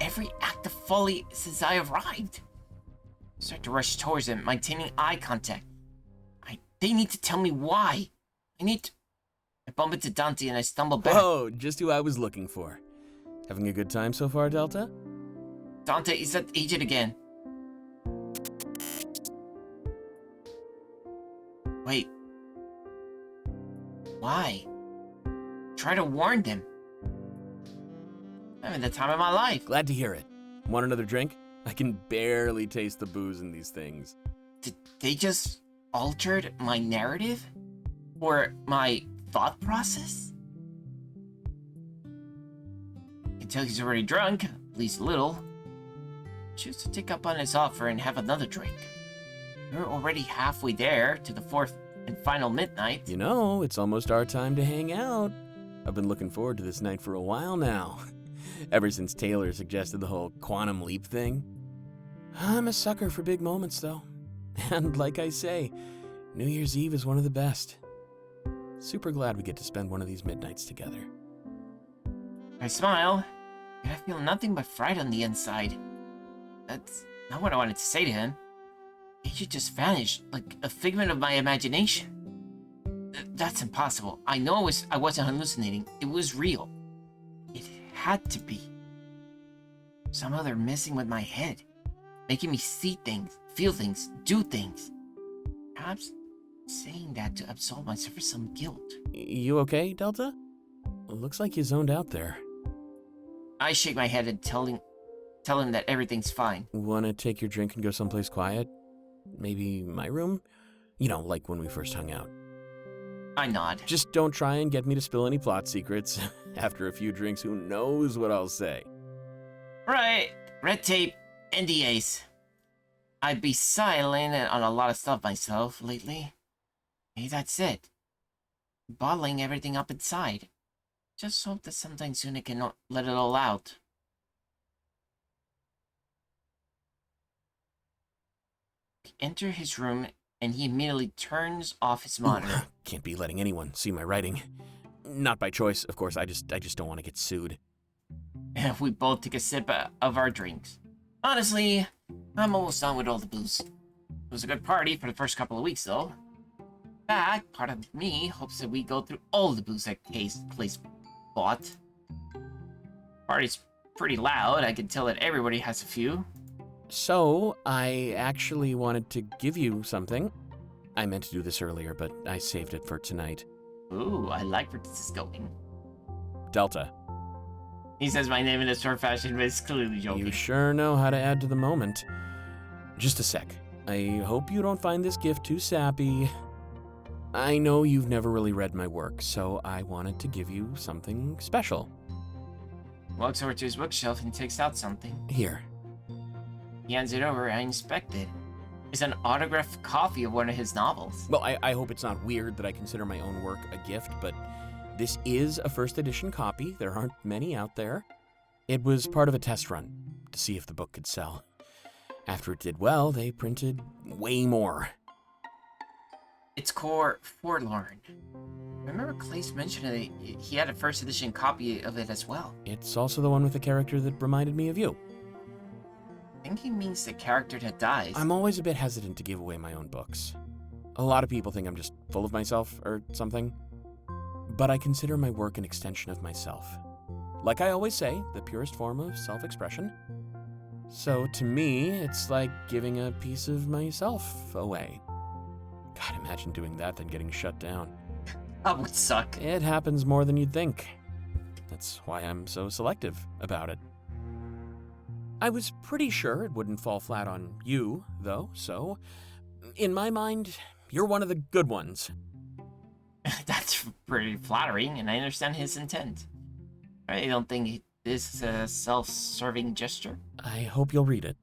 Speaker 1: every act of folly since I arrived. I start to rush towards them, maintaining eye contact. They need to tell me why. I bump into Dante and I stumble back.
Speaker 5: Whoa, just who I was looking for. Having a good time so far, Delta?
Speaker 1: Dante, is that agent again? Wait. Why? Try to warn them. I'm having the time of my life.
Speaker 5: Glad to hear it. Want another drink? I can barely taste the booze in these things.
Speaker 1: Did they just altered my narrative? Or my thought process? I can tell he's already drunk, at least a little. Choose to take up on his offer and have another drink. We're already halfway there to the fourth and final midnight.
Speaker 5: You know, it's almost our time to hang out. I've been looking forward to this night for a while now. Ever since Taylor suggested the whole quantum leap thing. I'm a sucker for big moments, though. And like I say, New Year's Eve is one of the best. Super glad we get to spend one of these midnights together.
Speaker 1: I smile, and I feel nothing but fright on the inside. That's not what I wanted to say to him. Agent just vanished, like a figment of my imagination. That's impossible. I know I wasn't hallucinating. It was real. It had to be. Somehow they're messing with my head, making me see things, feel things, do things. Perhaps saying that to absolve myself for some guilt.
Speaker 5: You okay, Delta? Looks like you zoned out there.
Speaker 1: I shake my head and tell him that everything's fine.
Speaker 5: Wanna take your drink and go someplace quiet? Maybe my room? You know, like when we first hung out.
Speaker 1: I nod.
Speaker 5: Just don't try and get me to spill any plot secrets. After a few drinks, who knows what I'll say.
Speaker 1: Right. Red tape, NDAs. I'd be silent on a lot of stuff myself lately. Maybe that's it. Bottling everything up inside. Just hope that sometime soon I can let it all out. We enter his room and he immediately turns off his monitor.
Speaker 5: Can't be letting anyone see my writing. Not by choice, of course. I just don't want to get sued.
Speaker 1: We both take a sip of our drinks. Honestly, I'm almost done with all the booze. It was a good party for the first couple of weeks, though. In fact, part of me hopes that we go through all the booze that place bought. Party's pretty loud. I can tell that everybody has a few.
Speaker 5: So, I actually wanted to give you something. I meant to do this earlier, but I saved it for tonight.
Speaker 1: Ooh, I like where this is going.
Speaker 5: Delta.
Speaker 1: He says my name in a short fashion, but it's clearly joking.
Speaker 5: You sure know how to add to the moment. Just a sec. I hope you don't find this gift too sappy. I know you've never really read my work, so I wanted to give you something special.
Speaker 1: Walks over to his bookshelf and takes out something.
Speaker 5: Here.
Speaker 1: He hands it over, I inspect it. It's an autographed copy of one of his novels.
Speaker 5: Well, I hope it's not weird that I consider my own work a gift, but this is a first edition copy. There aren't many out there. It was part of a test run to see if the book could sell. After it did well, they printed way more.
Speaker 1: It's core forlorn. Remember Clace mentioned that he had a first edition copy of it as well.
Speaker 5: It's also the one with the character that reminded me of you.
Speaker 1: I think he means the character that dies.
Speaker 5: I'm always a bit hesitant to give away my own books. A lot of people think I'm just full of myself or something. But I consider my work an extension of myself. Like I always say, the purest form of self-expression. So to me, it's like giving a piece of myself away. God, imagine doing that then getting shut down.
Speaker 1: That would suck.
Speaker 5: It happens more than you'd think. That's why I'm so selective about it. I was pretty sure it wouldn't fall flat on you, though, so in my mind, you're one of the good ones.
Speaker 1: That's pretty flattering, and I understand his intent. I don't think this is a self-serving gesture.
Speaker 5: I hope you'll read it.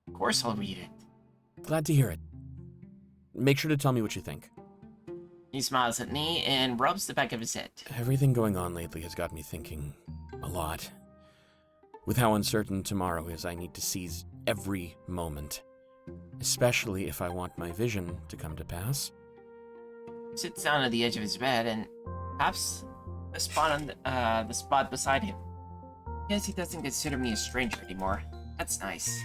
Speaker 1: Of course I'll read it.
Speaker 5: Glad to hear it. Make sure to tell me what you think.
Speaker 1: He smiles at me and rubs the back of his head.
Speaker 5: Everything going on lately has got me thinking a lot. With how uncertain tomorrow is, I need to seize every moment. Especially if I want my vision to come to pass.
Speaker 1: Sits down at the edge of his bed and taps the spot on the spot beside him. Guess he doesn't consider me a stranger anymore. That's nice.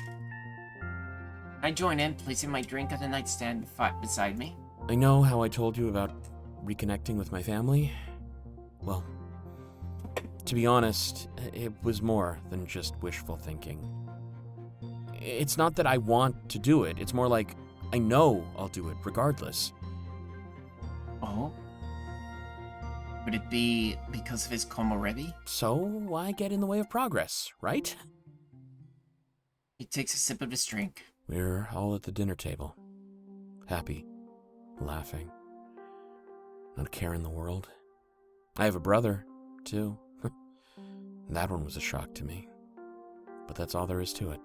Speaker 1: I join in, placing my drink on the nightstand beside me.
Speaker 5: I know how I told you about reconnecting with my family. Well, to be honest, it was more than just wishful thinking. It's not that I want to do it, it's more like I know I'll do it regardless.
Speaker 1: Oh? Would it be because of his komorebi?
Speaker 5: So why get in the way of progress, right?
Speaker 1: He takes a sip of his drink.
Speaker 5: We're all at the dinner table. Happy. Laughing. Not a care in the world. I have a brother, too. That one was a shock to me. But that's all there is to it.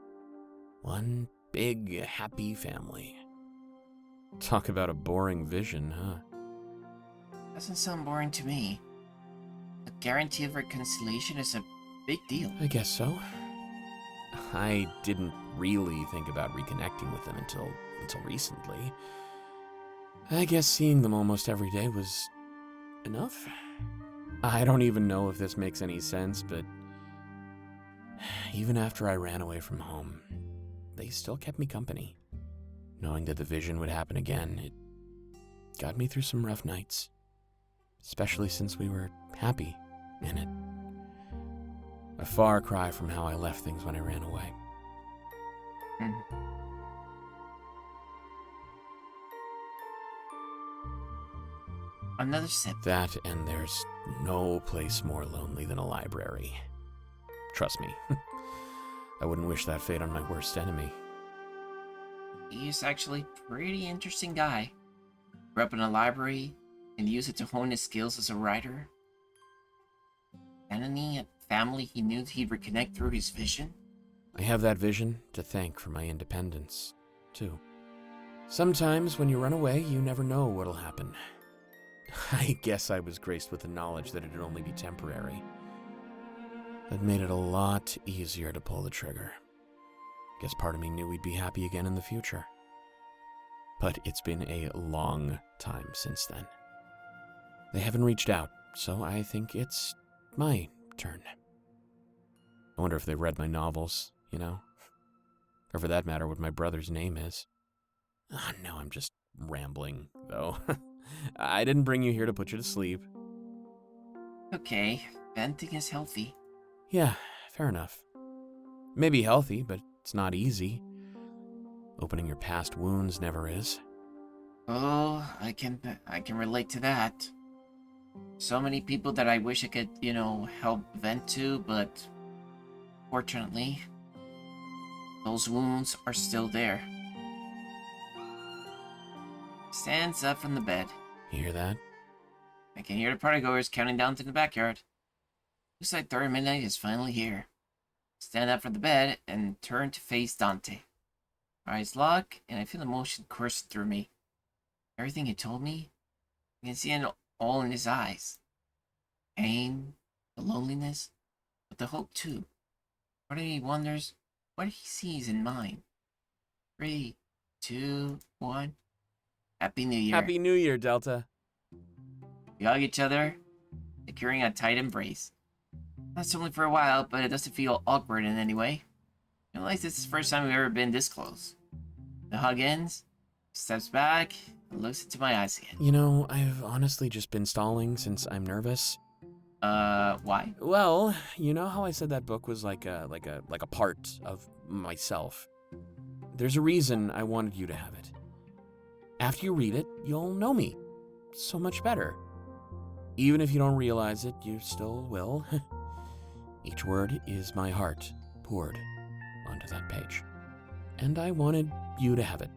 Speaker 5: One big, happy family. Talk about a boring vision, huh?
Speaker 1: Doesn't sound boring to me. A guarantee of reconciliation is a big deal.
Speaker 5: I guess so. I didn't really think about reconnecting with them until recently. I guess seeing them almost every day was enough. I don't even know if this makes any sense, but even after I ran away from home, they still kept me company. Knowing that the vision would happen again, it got me through some rough nights. Especially since we were happy in it. A far cry from how I left things when I ran away.
Speaker 1: Another sip.
Speaker 5: That, and there's no place more lonely than a library. Trust me. I wouldn't wish that fate on my worst enemy.
Speaker 1: He's actually a pretty interesting guy. Grew up in a library and used it to hone his skills as a writer. And any family he knew he'd reconnect through his vision.
Speaker 5: I have that vision to thank for my independence, too. Sometimes when you run away, you never know what'll happen. I guess I was graced with the knowledge that it'd only be temporary. That made it a lot easier to pull the trigger. Guess part of me knew we'd be happy again in the future. But it's been a long time since then. They haven't reached out, so I think it's my turn. I wonder if they've read my novels, you know? Or for that matter, what my brother's name is. Oh, no, I'm just rambling, though. I didn't bring you here to put you to sleep.
Speaker 1: Okay, venting is healthy.
Speaker 5: Yeah, fair enough. Maybe healthy, but it's not easy. Opening your past wounds never is.
Speaker 1: Oh, I can relate to that. So many people that I wish I could, help vent to, but fortunately, those wounds are still there. Stands up from the bed.
Speaker 5: You hear that?
Speaker 1: I can hear the partygoers counting down to the backyard. Looks like 30 midnight is finally here. Stand up from the bed and turn to face Dante. Eyes lock, and I feel emotion coursing through me. Everything he told me, I can see it all in his eyes. Pain, the loneliness, but the hope too. Part of me wonders what he sees in mine. 3, 2, 1. Happy New Year.
Speaker 5: Happy New Year, Delta.
Speaker 1: We hug each other, securing a tight embrace. That's only for a while, but it doesn't feel awkward in any way. I realize this is the first time we've ever been this close. The hug ends, steps back, and looks into my eyes again.
Speaker 5: You know, I've honestly just been stalling since I'm nervous.
Speaker 1: Why?
Speaker 5: Well, you know how I said that book was like a part of myself? There's a reason I wanted you to have it. After you read it, you'll know me so much better. Even if you don't realize it, you still will. Each word is my heart poured onto that page. And I wanted you to have it.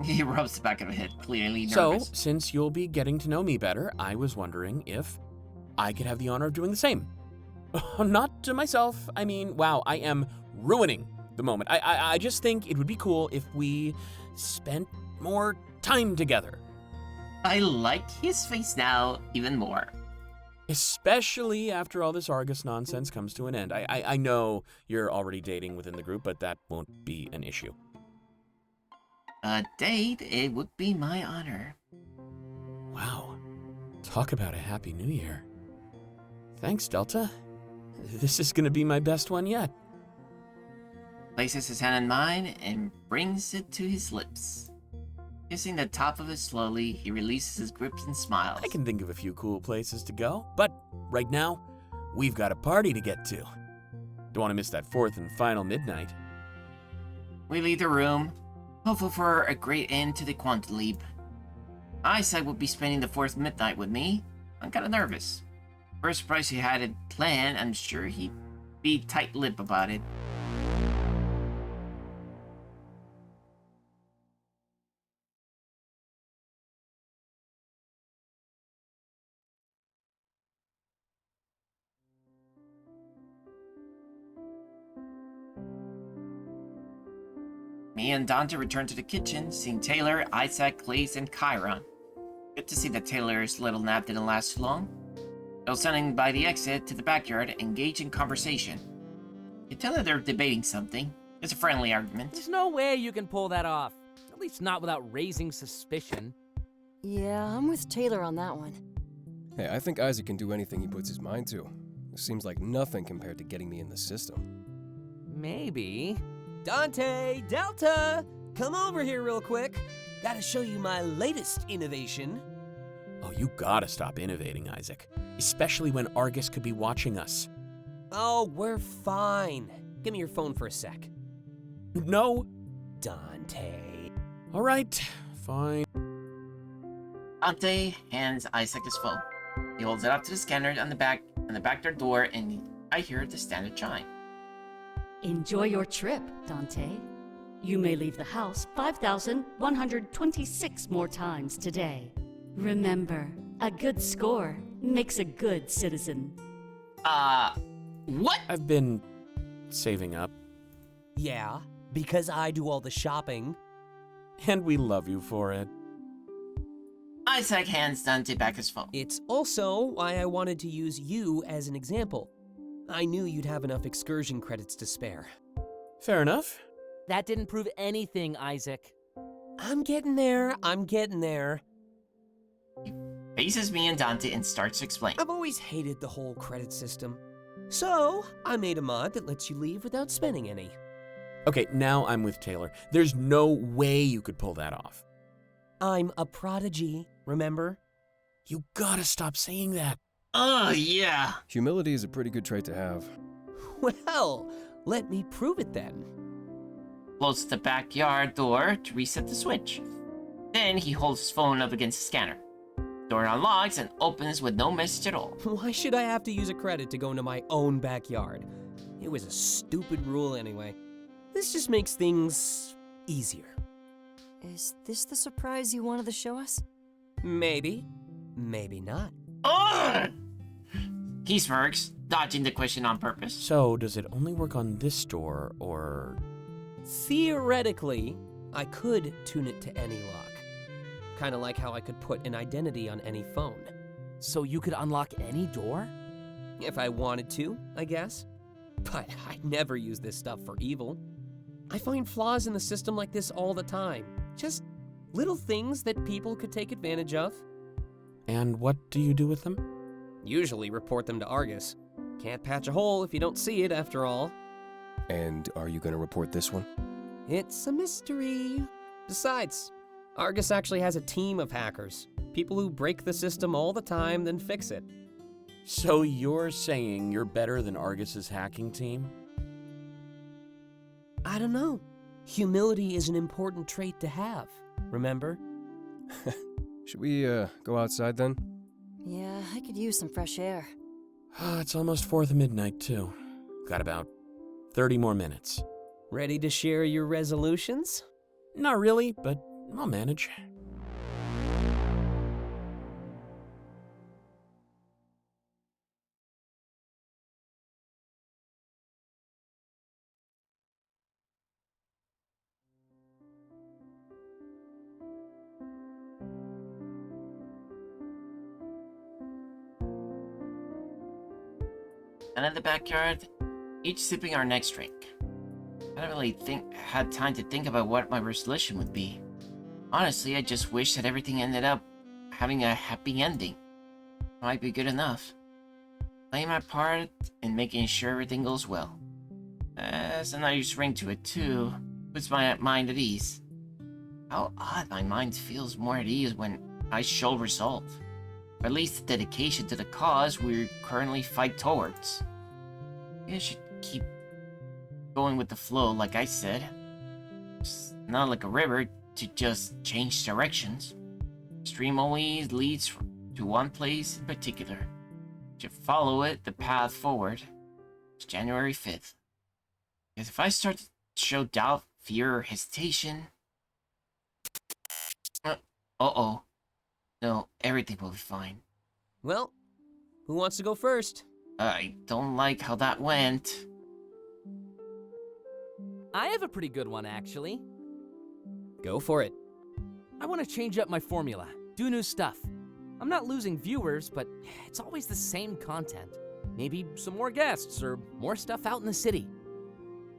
Speaker 1: He rubs the back of his head, clearly
Speaker 5: So,
Speaker 1: nervous.
Speaker 5: since you'll be getting to know me better, I was wondering if I could have the honor of doing the same. Not to myself. I mean, wow, I am ruining the moment. I just think it would be cool if we spent more time together.
Speaker 1: I like his face now even more.
Speaker 5: Especially after all this Argus nonsense comes to an end. I know you're already dating within the group, but that won't be an issue.
Speaker 1: A date, it would be my honor.
Speaker 5: Wow. Talk about a happy new year. Thanks, Delta. This is gonna be my best one yet.
Speaker 1: Places his hand in mine and brings it to his lips. Kissing the top of it slowly, he releases his grips and smiles.
Speaker 5: I can think of a few cool places to go, but right now, we've got a party to get to. Don't want to miss that fourth and final midnight.
Speaker 1: We leave the room, hopeful for a great end to the Quantum Leap. Isaac would be spending the fourth midnight with me. I'm kinda nervous. First surprise he had it planned, I'm sure he'd be tight-lipped about it. Me and Dante return to the kitchen, seeing Taylor, Isaac, Clays, and Chiron. Good to see that Taylor's little nap didn't last too long. They're standing by the exit to the backyard, engaged in conversation. You tell her they're debating something. It's a friendly argument.
Speaker 3: There's no way you can pull that off. At least not without raising suspicion.
Speaker 6: Yeah, I'm with Taylor on that one.
Speaker 7: Hey, I think Isaac can do anything he puts his mind to. It seems like nothing compared to getting me in the system.
Speaker 3: Maybe.
Speaker 4: Dante, Delta, come over here real quick. Gotta show you my latest innovation.
Speaker 5: Oh, you gotta stop innovating, Isaac. Especially when Argus could be watching us.
Speaker 4: Oh, we're fine. Give me your phone for a sec.
Speaker 5: No.
Speaker 4: Dante.
Speaker 5: All right, fine.
Speaker 1: Dante hands Isaac his phone. He holds it up to the scanner on the back door, and I hear the standard chime.
Speaker 2: Enjoy your trip, Dante. You may leave the house 5,126 more times today. Remember, a good score makes a good citizen.
Speaker 1: What?
Speaker 5: I've been saving up,
Speaker 4: Yeah, because I do all the shopping.
Speaker 5: and we love you for it.
Speaker 1: Isaac hands Dante back his phone.
Speaker 4: It's also why I wanted to use you as an example. I knew you'd have enough excursion credits to spare.
Speaker 5: Fair enough.
Speaker 3: That didn't prove anything, Isaac.
Speaker 4: I'm getting there.
Speaker 1: Faces me and Dante and starts to explain.
Speaker 4: I've always hated the whole credit system. So, I made a mod that lets you leave without spending any.
Speaker 5: Okay, now I'm with Taylor. There's no way you could pull that off.
Speaker 4: I'm a prodigy, remember?
Speaker 5: You gotta stop saying that.
Speaker 1: Oh, yeah.
Speaker 7: Humility is a pretty good trait to have.
Speaker 4: Well, let me prove it then.
Speaker 1: Closes the backyard door to reset the switch. Then he holds his phone up against the scanner. Door unlocks and opens with no message at all.
Speaker 4: Why should I have to use a credit to go into my own backyard? It was a stupid rule anyway. This just makes things easier.
Speaker 6: Is this the surprise you wanted to show us?
Speaker 4: Maybe. Maybe not.
Speaker 1: Ugh! He smirks, dodging the question on purpose.
Speaker 5: So, does it only work on this door, or...
Speaker 4: Theoretically, I could tune it to any lock. Kind of like how I could put an identity on any phone.
Speaker 3: So you could unlock any door?
Speaker 4: If I wanted to, I guess. But I never use this stuff for evil. I find flaws in the system like this all the time. Just little things that people could take advantage of.
Speaker 5: And what do you do with them?
Speaker 4: Usually report them to Argus. Can't patch a hole if you don't see it, after all.
Speaker 7: And are you gonna report this one?
Speaker 4: It's a mystery. Besides, Argus actually has a team of hackers. People who break the system all the time, then fix it.
Speaker 5: So you're saying you're better than Argus's hacking team?
Speaker 4: I don't know. Humility is an important trait to have, remember?
Speaker 7: Should we, go outside then?
Speaker 6: Yeah, I could use some fresh air.
Speaker 5: It's almost 4th of midnight, too. Got about 30 more minutes.
Speaker 4: Ready to share your resolutions?
Speaker 5: Not really, but I'll manage.
Speaker 1: And in the backyard, each sipping our next drink. I don't really had time to think about what my resolution would be. Honestly, I just wish that everything ended up having a happy ending. Might be good enough. Playing my part in making sure everything goes well. There's a nice ring to it too. Puts my mind at ease. How odd my mind feels more at ease when I show resolve. Or at least the dedication to the cause we currently fight towards. I should keep going with the flow, like I said. It's not like a river to just change directions. Stream always leads to one place in particular. Should follow it, the path forward. It's January 5th. Because if I start to show doubt, fear, or hesitation... Uh-oh. No, everything will be fine.
Speaker 4: Well, who wants to go first?
Speaker 1: I don't like how that went.
Speaker 3: I have a pretty good one, actually.
Speaker 4: Go for it.
Speaker 3: I want to change up my formula, do new stuff. I'm not losing viewers, but it's always the same content. Maybe some more guests or more stuff out in the city.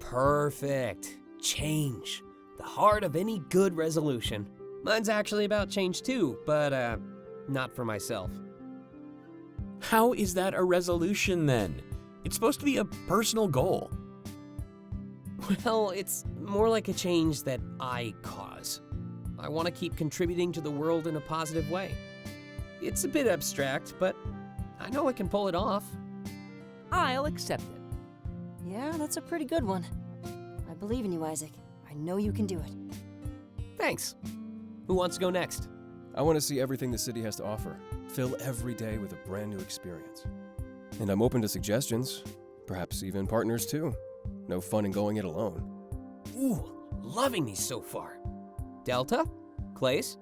Speaker 4: Perfect. Change. The heart of any good resolution. Mine's actually about change too, but not for myself.
Speaker 5: How is that a resolution then? It's supposed to be a personal goal.
Speaker 4: Well, it's more like a change that I cause. I want to keep contributing to the world in a positive way. It's a bit abstract, but I know I can pull it off.
Speaker 3: I'll accept it.
Speaker 6: Yeah, that's a pretty good one. I believe in you, Isaac. I know you can do it.
Speaker 4: Thanks. Who wants to go next?
Speaker 7: I want to see everything the city has to offer. Fill every day with a brand new experience. And I'm open to suggestions, perhaps even partners too. No fun in going it alone.
Speaker 4: Ooh, loving these so far. Delta? Clays?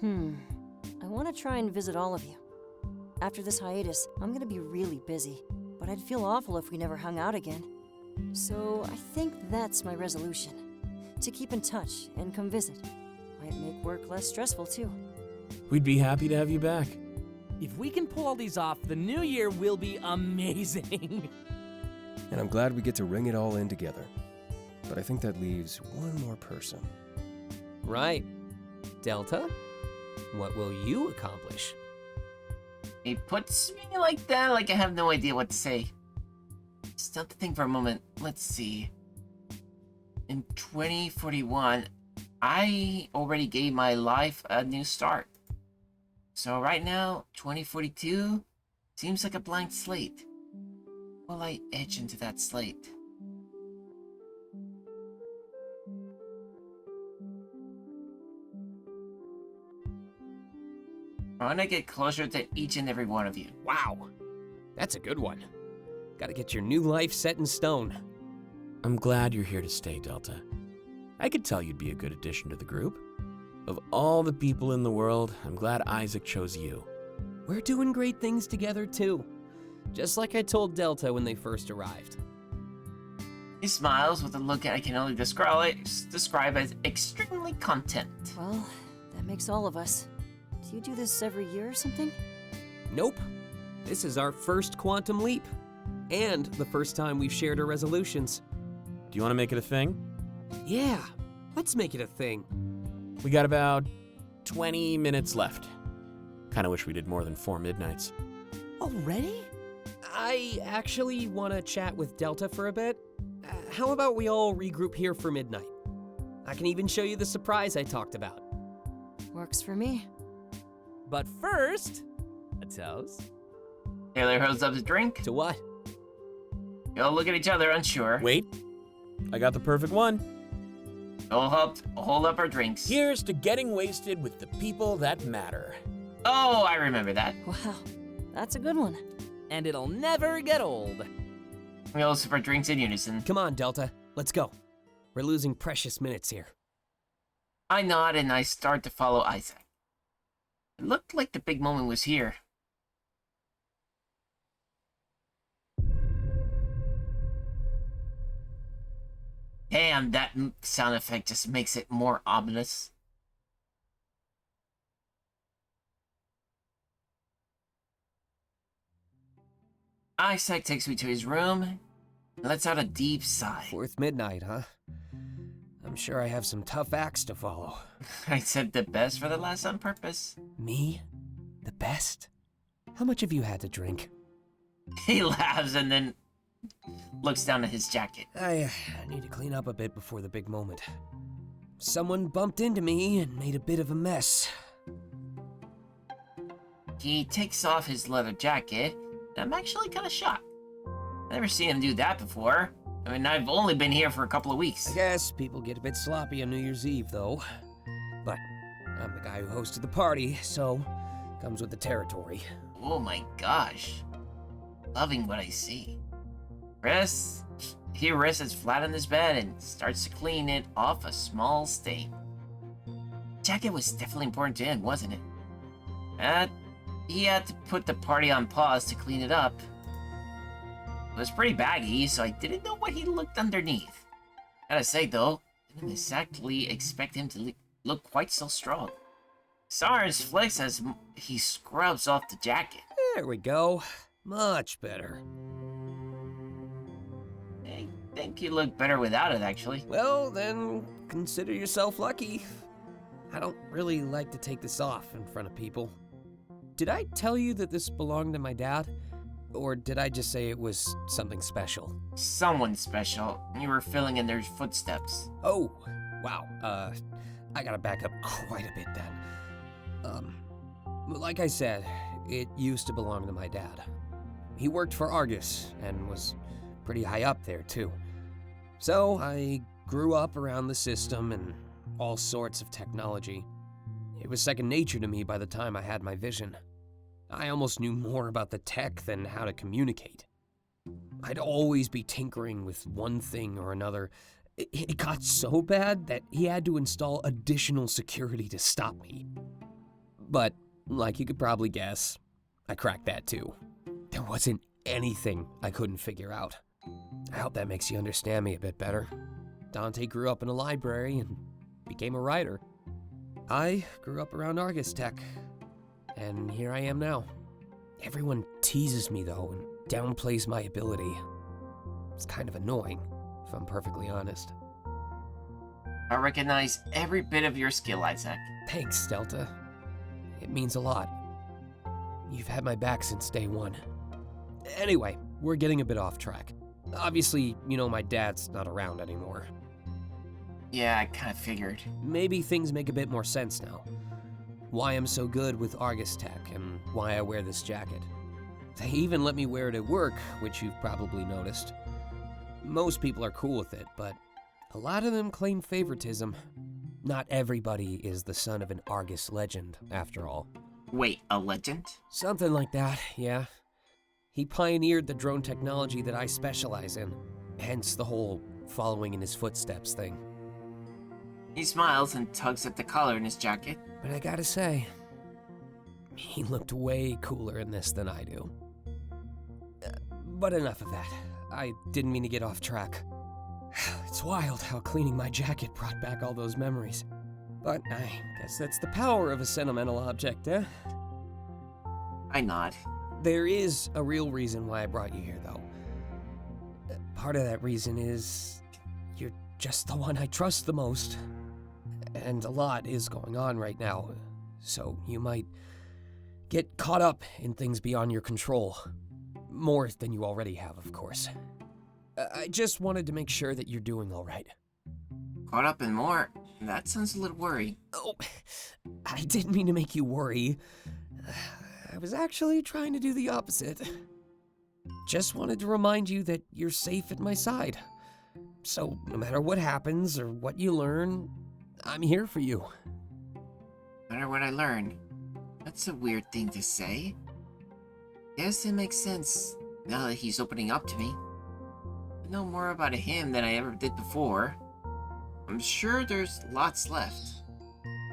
Speaker 6: I want to try and visit all of you. After this hiatus, I'm going to be really busy, but I'd feel awful if we never hung out again. So I think that's my resolution. To keep in touch and come visit. Might make work less stressful too.
Speaker 5: We'd be happy to have you back.
Speaker 3: If we can pull all these off, the new year will be amazing.
Speaker 7: And I'm glad we get to ring it all in together. But I think that leaves one more person.
Speaker 4: Right. Delta? What will you accomplish?
Speaker 1: He puts me like that, like I have no idea what to say. Stop to think for a moment. Let's see. In 2041, I already gave my life a new start. So right now, 2042 seems like a blank slate. Will I etch into that slate? I want to get closer to each and every one of you.
Speaker 4: Wow. That's a good one. Gotta get your new life set in stone.
Speaker 5: I'm glad you're here to stay, Delta. I could tell you'd be a good addition to the group. Of all the people in the world, I'm glad Isaac chose you.
Speaker 4: We're doing great things together too. Just like I told Delta when they first arrived.
Speaker 1: He smiles with a look I can only describe as extremely content.
Speaker 6: Well, that makes all of us. Do you do this every year or something?
Speaker 4: Nope. This is our first quantum leap. And the first time we've shared our resolutions.
Speaker 5: Do you want to make it a thing?
Speaker 4: Yeah, let's make it a thing.
Speaker 5: We got about 20 minutes left. Kinda wish we did more than 4 midnights.
Speaker 4: Already? I actually want to chat with Delta for a bit. How about we all regroup here for midnight? I can even show you the surprise I talked about.
Speaker 6: Works for me.
Speaker 3: But first, a toast.
Speaker 1: Taylor holds up his drink.
Speaker 4: To what?
Speaker 1: We all look at each other, unsure.
Speaker 5: Wait, I got the perfect one.
Speaker 1: We'll hold up our drinks.
Speaker 5: Here's to getting wasted with the people that matter.
Speaker 1: Oh, I remember that.
Speaker 6: Wow, that's a good one.
Speaker 3: And it'll never get old.
Speaker 1: We all sip our drinks in unison.
Speaker 4: Come on, Delta. Let's go. We're losing precious minutes here.
Speaker 1: I nod and I start to follow Isaac. It looked like the big moment was here. Damn, that sound effect just makes it more ominous. Isaac takes me to his room and lets out a deep sigh.
Speaker 4: Fourth midnight, huh? I'm sure I have some tough acts to follow.
Speaker 1: I said the best for the last on purpose.
Speaker 4: Me? The best? How much have you had to drink?
Speaker 1: He laughs and then looks down at his jacket.
Speaker 4: I need to clean up a bit before the big moment. Someone bumped into me and made a bit of a mess.
Speaker 1: He takes off his leather jacket, and I'm actually kind of shocked. I've never seen him do that before. I mean, I've only been here for a couple of weeks.
Speaker 4: I guess people get a bit sloppy on New Year's Eve, though. But I'm the guy who hosted the party, so comes with the territory.
Speaker 1: Oh my gosh. Loving what I see. He rests flat on his bed and starts to clean it off a small stain. Jacket was definitely important to him, wasn't it? He had to put the party on pause to clean it up. It was pretty baggy, so I didn't know what he looked underneath. Gotta say though, I didn't exactly expect him to look quite so strong. SARS flicks as he scrubs off the jacket.
Speaker 4: There we go. Much better.
Speaker 1: I think you look better without it, actually.
Speaker 4: Well, then consider yourself lucky. I don't really like to take this off in front of people. Did I tell you that this belonged to my dad? Or did I just say it was something special?
Speaker 1: Someone special. You were filling in their footsteps.
Speaker 4: Oh, wow. I gotta back up quite a bit then. Like I said, it used to belong to my dad. He worked for Argus and was pretty high up there too. So I grew up around the system and all sorts of technology. It was second nature to me by the time I had my vision. I almost knew more about the tech than how to communicate. I'd always be tinkering with one thing or another. It got so bad that he had to install additional security to stop me. But, like you could probably guess, I cracked that too. There wasn't anything I couldn't figure out. I hope that makes you understand me a bit better. Dante grew up in a library and became a writer. I grew up around Argus tech, and here I am now. Everyone teases me though and downplays my ability. It's kind of annoying, if I'm perfectly honest.
Speaker 1: I recognize every bit of your skill, Isaac.
Speaker 4: Thanks, Delta. It means a lot. You've had my back since day one. Anyway, we're getting a bit off track. Obviously, you know my dad's not around anymore.
Speaker 1: Yeah, I kind of figured.
Speaker 4: Maybe things make a bit more sense now. Why I'm so good with Argus tech and why I wear this jacket. They even let me wear it at work, which you've probably noticed. Most people are cool with it, but a lot of them claim favoritism. Not everybody is the son of an Argus legend, after all.
Speaker 1: Wait, a legend?
Speaker 4: Something like that, yeah. He pioneered the drone technology that I specialize in, hence the whole following in his footsteps thing.
Speaker 1: He smiles and tugs at the collar in his jacket.
Speaker 4: But I gotta say, he looked way cooler in this than I do. But enough of that. I didn't mean to get off track. It's wild how cleaning my jacket brought back all those memories. But I guess that's the power of a sentimental object, eh?
Speaker 1: I nod.
Speaker 4: There is a real reason why I brought you here, though. Part of that reason is you're just the one I trust the most. And a lot is going on right now, so you might get caught up in things beyond your control. More than you already have, of course. I just wanted to make sure that you're doing all right.
Speaker 1: Caught up in more? That sounds a little worried.
Speaker 4: Oh, I didn't mean to make you worry. I was actually trying to do the opposite. Just wanted to remind you that you're safe at my side. So, no matter what happens or what you learn, I'm here for you.
Speaker 1: No matter what I learn. That's a weird thing to say. Guess it makes sense now that he's opening up to me. know more about him than I ever did before. I'm sure there's lots left.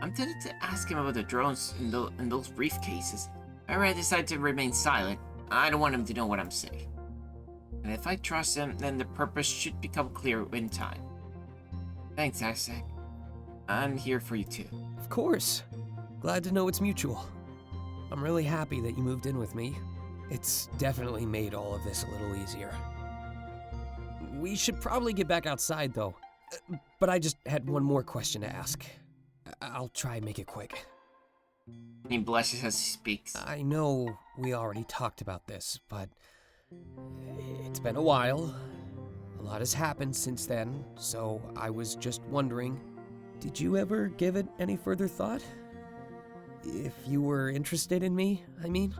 Speaker 1: I'm tempted to ask him about the drones in those briefcases. However, I decide to remain silent. I don't want him to know what I'm saying. And if I trust him, then the purpose should become clear in time. Thanks, Isaac. I'm here for you too.
Speaker 4: Of course. Glad to know it's mutual. I'm really happy that you moved in with me. It's definitely made all of this a little easier. We should probably get back outside, though. But I just had one more question to ask. I'll try and make it quick.
Speaker 1: He blushes as he speaks.
Speaker 4: I know we already talked about this, but it's been a while. A lot has happened since then, so I was just wondering, did you ever give it any further thought? If you were interested in me, I mean?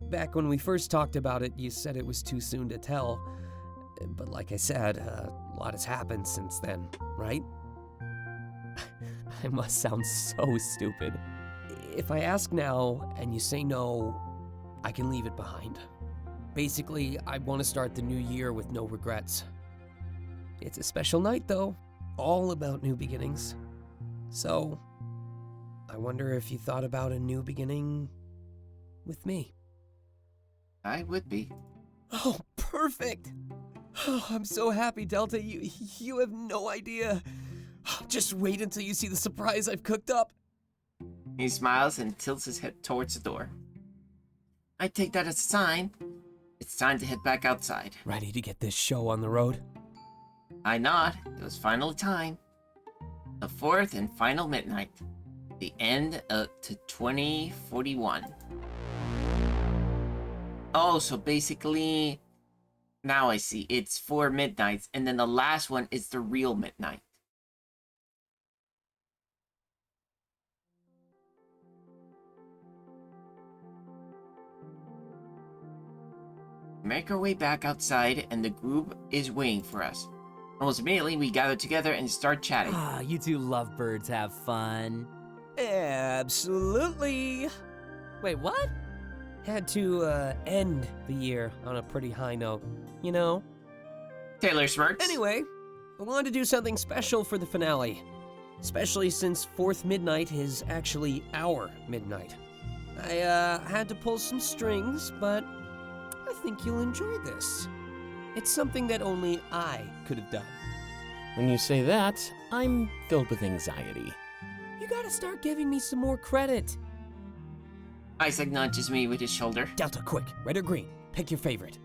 Speaker 4: Back when we first talked about it, you said it was too soon to tell. But like I said, a lot has happened since then, right? I must sound so stupid. If I ask now and you say no, I can leave it behind. Basically, I want to start the new year with no regrets. It's a special night, though, all about new beginnings. So, I wonder if you thought about a new beginning with me.
Speaker 1: I would be.
Speaker 4: Oh, perfect! Oh, I'm so happy, Delta. You have no idea. Just wait until you see the surprise I've cooked up.
Speaker 1: He smiles and tilts his head towards the door. I take that as a sign. It's time to head back outside.
Speaker 4: Ready to get this show on the road?
Speaker 1: I nod. It was finally time. The fourth and final midnight. The end to 2041. Oh, so basically, now I see. It's 4 midnights, and then the last one is the real midnight. Make our way back outside, and the group is waiting for us. Almost immediately, we gather together and start chatting.
Speaker 3: Ah, you two lovebirds have fun.
Speaker 4: Absolutely.
Speaker 3: Wait, what?
Speaker 4: Had to end the year on a pretty high note, you know?
Speaker 1: Taylor smirks.
Speaker 4: Anyway, I wanted to do something special for the finale. Especially since 4th midnight is actually our midnight. I had to pull some strings, but I think you'll enjoy this. It's something that only I could have done.
Speaker 5: When you say that, I'm filled with anxiety.
Speaker 4: You gotta start giving me some more credit.
Speaker 1: Isaac nudges me with his shoulder.
Speaker 4: Delta, quick, red or green? Pick your favorite.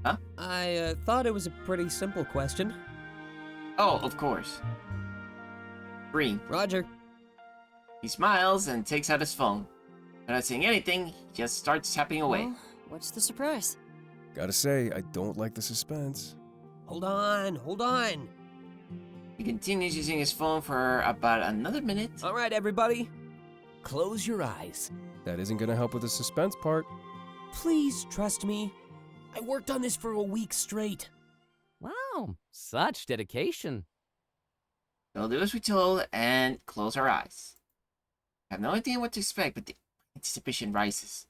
Speaker 1: Huh?
Speaker 4: I thought it was a pretty simple question.
Speaker 1: Oh, of course. Green.
Speaker 4: Roger.
Speaker 1: He smiles and takes out his phone. Without saying anything, he just starts tapping away.
Speaker 6: Well, what's the surprise?
Speaker 7: Gotta say, I don't like the suspense.
Speaker 4: Hold on.
Speaker 1: He continues using his phone for about another minute.
Speaker 4: All right, everybody. Close your eyes.
Speaker 7: That isn't gonna help with the suspense part.
Speaker 4: Please trust me. I worked on this for a week straight.
Speaker 3: Wow, such dedication.
Speaker 1: We'll do as we're told and close our eyes. I have no idea what to expect, but the anticipation rises.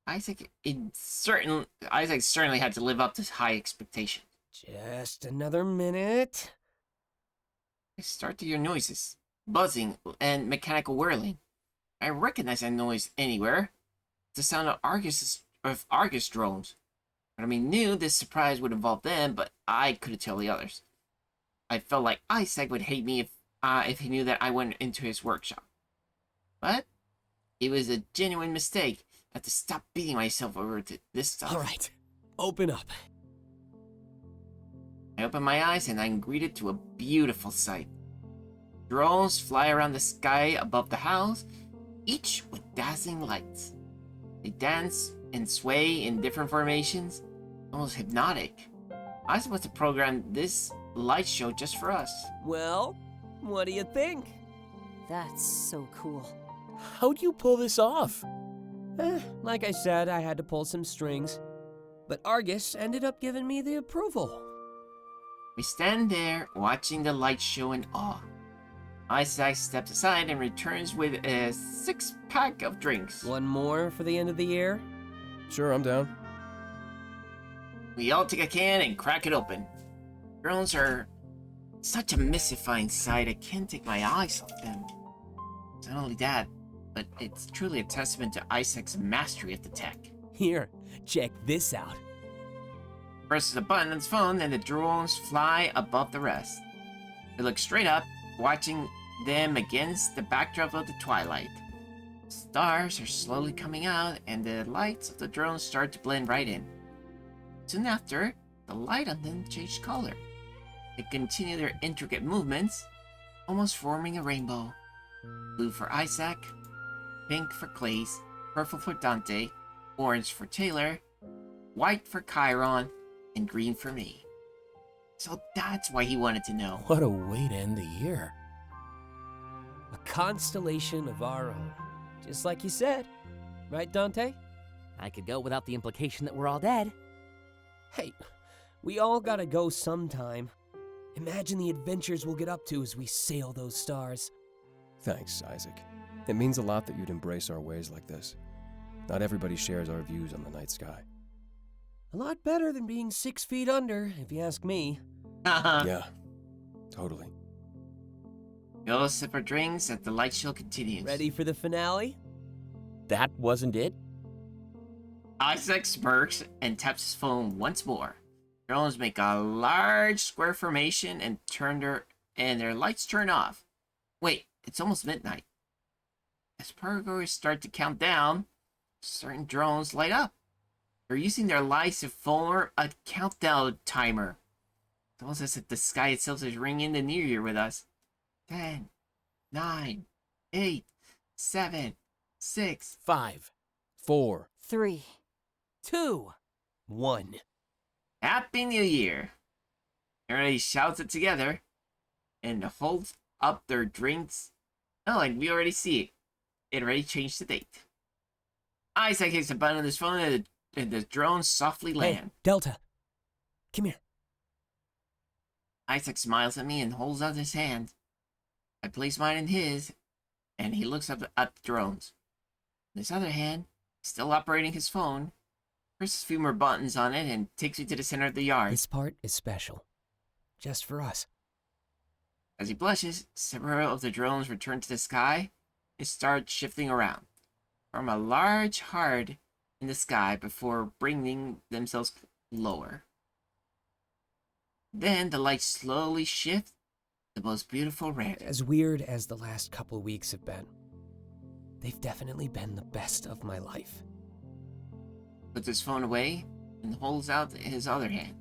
Speaker 1: Isaac certainly had to live up to high expectations.
Speaker 4: Just another minute.
Speaker 1: I start to hear noises, buzzing, and mechanical whirling. I recognize that noise anywhere. It's the sound of Argus drones. But I knew this surprise would involve them, but I couldn't tell the others. I felt like Isaac would hate me if he knew that I went into his workshop. But it was a genuine mistake. I have to stop beating myself over this stuff.
Speaker 4: All right, open up.
Speaker 1: I open my eyes and I'm greeted to a beautiful sight. Drones fly around the sky above the house, each with dazzling lights. They dance and sway in different formations, almost hypnotic. I was supposed to program this light show just for us.
Speaker 4: Well, what do you think?
Speaker 6: That's so cool.
Speaker 5: How'd you pull this off?
Speaker 4: Like I said, I had to pull some strings. But Argus ended up giving me the approval.
Speaker 1: We stand there watching the light show in awe. Isaac steps aside and returns with a 6-pack of drinks.
Speaker 4: One more for the end of the year?
Speaker 7: Sure, I'm down.
Speaker 1: We all take a can and crack it open. Drones are such a mystifying sight, I can't take my eyes off them. It's not only that, but it's truly a testament to Isaac's mastery of the tech.
Speaker 4: Here, check this out.
Speaker 1: Presses a button on his phone and the drones fly above the rest. They look straight up, watching them against the backdrop of the twilight. Stars are slowly coming out and the lights of the drones start to blend right in. Soon after, the light on them changed color. They continue their intricate movements, almost forming a rainbow. Blue for Isaac, pink for Clays, purple for Dante, orange for Taylor, white for Chiron, and green for me. So that's why he wanted to know.
Speaker 5: What a way to end the year.
Speaker 4: A constellation of our own. Just like you said. Right, Dante?
Speaker 3: I could go without the implication that we're all dead.
Speaker 4: Hey, we all gotta go sometime. Imagine the adventures we'll get up to as we sail those stars.
Speaker 7: Thanks, Isaac. It means a lot that you'd embrace our ways like this. Not everybody shares our views on the night sky.
Speaker 4: A lot better than being 6 feet under, if you ask me.
Speaker 7: Yeah, totally.
Speaker 1: We all sip our drinks as the light show continues.
Speaker 4: Ready for the finale?
Speaker 5: That wasn't it?
Speaker 1: Isaac smirks and taps his phone once more. Drones make a large square formation and their lights turn off. Wait, it's almost midnight. As purgoers start to count down, certain drones light up. They're using their lights to form a countdown timer. It's almost as if the sky itself is ringing in the new year with us. 10, 9, 8, 7, 6,
Speaker 5: 5,
Speaker 7: 4,
Speaker 6: 3.
Speaker 4: 2, 1.
Speaker 1: Happy New Year! Everybody shouts it together and holds up their drinks. Oh, and we already see it. It already changed the date. Isaac hits a button on his phone and the drones softly land.
Speaker 4: Hey, Delta. Come here.
Speaker 1: Isaac smiles at me and holds out his hand. I place mine in his, and he looks up at the drones. In his other hand, still operating his phone, presses a few more buttons on it and takes me to the center of the yard.
Speaker 4: This part is special. Just for us.
Speaker 1: As he blushes, several of the drones return to the sky and start shifting around, form a large heart in the sky before bringing themselves lower. Then the lights slowly shift the most beautiful red.
Speaker 4: As weird as the last couple weeks have been, they've definitely been the best of my life.
Speaker 1: Puts his phone away and holds out his other hand.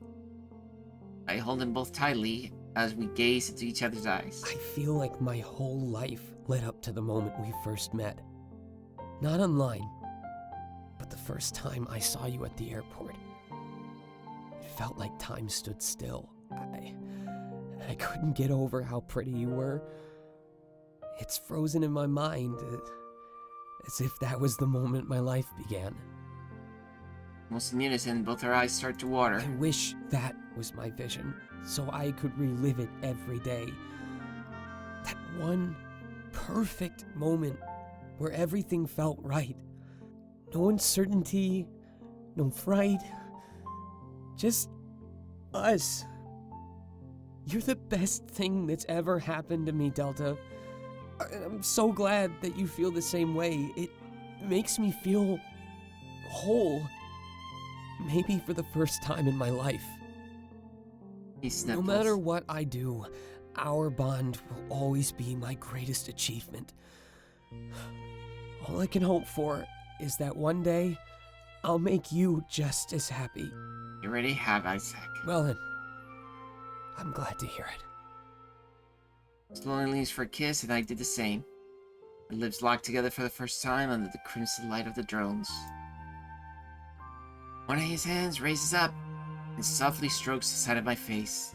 Speaker 1: I hold them both tightly as we gaze into each other's eyes.
Speaker 4: I feel like my whole life led up to the moment we first met. Not online, but the first time I saw you at the airport. It felt like time stood still. I couldn't get over how pretty you were. It's frozen in my mind, as if that was the moment my life began.
Speaker 1: Almost in unison, both our eyes start to water.
Speaker 4: I wish that was my vision, so I could relive it every day. That one perfect moment where everything felt right. No uncertainty, no fright, just us. You're the best thing that's ever happened to me, Delta. I'm so glad that you feel the same way. It makes me feel whole. Maybe for the first time in my life. No matter what I do, our bond will always be my greatest achievement. All I can hope for is that one day, I'll make you just as happy.
Speaker 1: You already have, Isaac.
Speaker 4: Well then, I'm glad to hear it.
Speaker 1: Slowly leans for a kiss, and I did the same. Our lips locked together for the first time under the crimson light of the drones. One of his hands raises up and softly strokes the side of my face.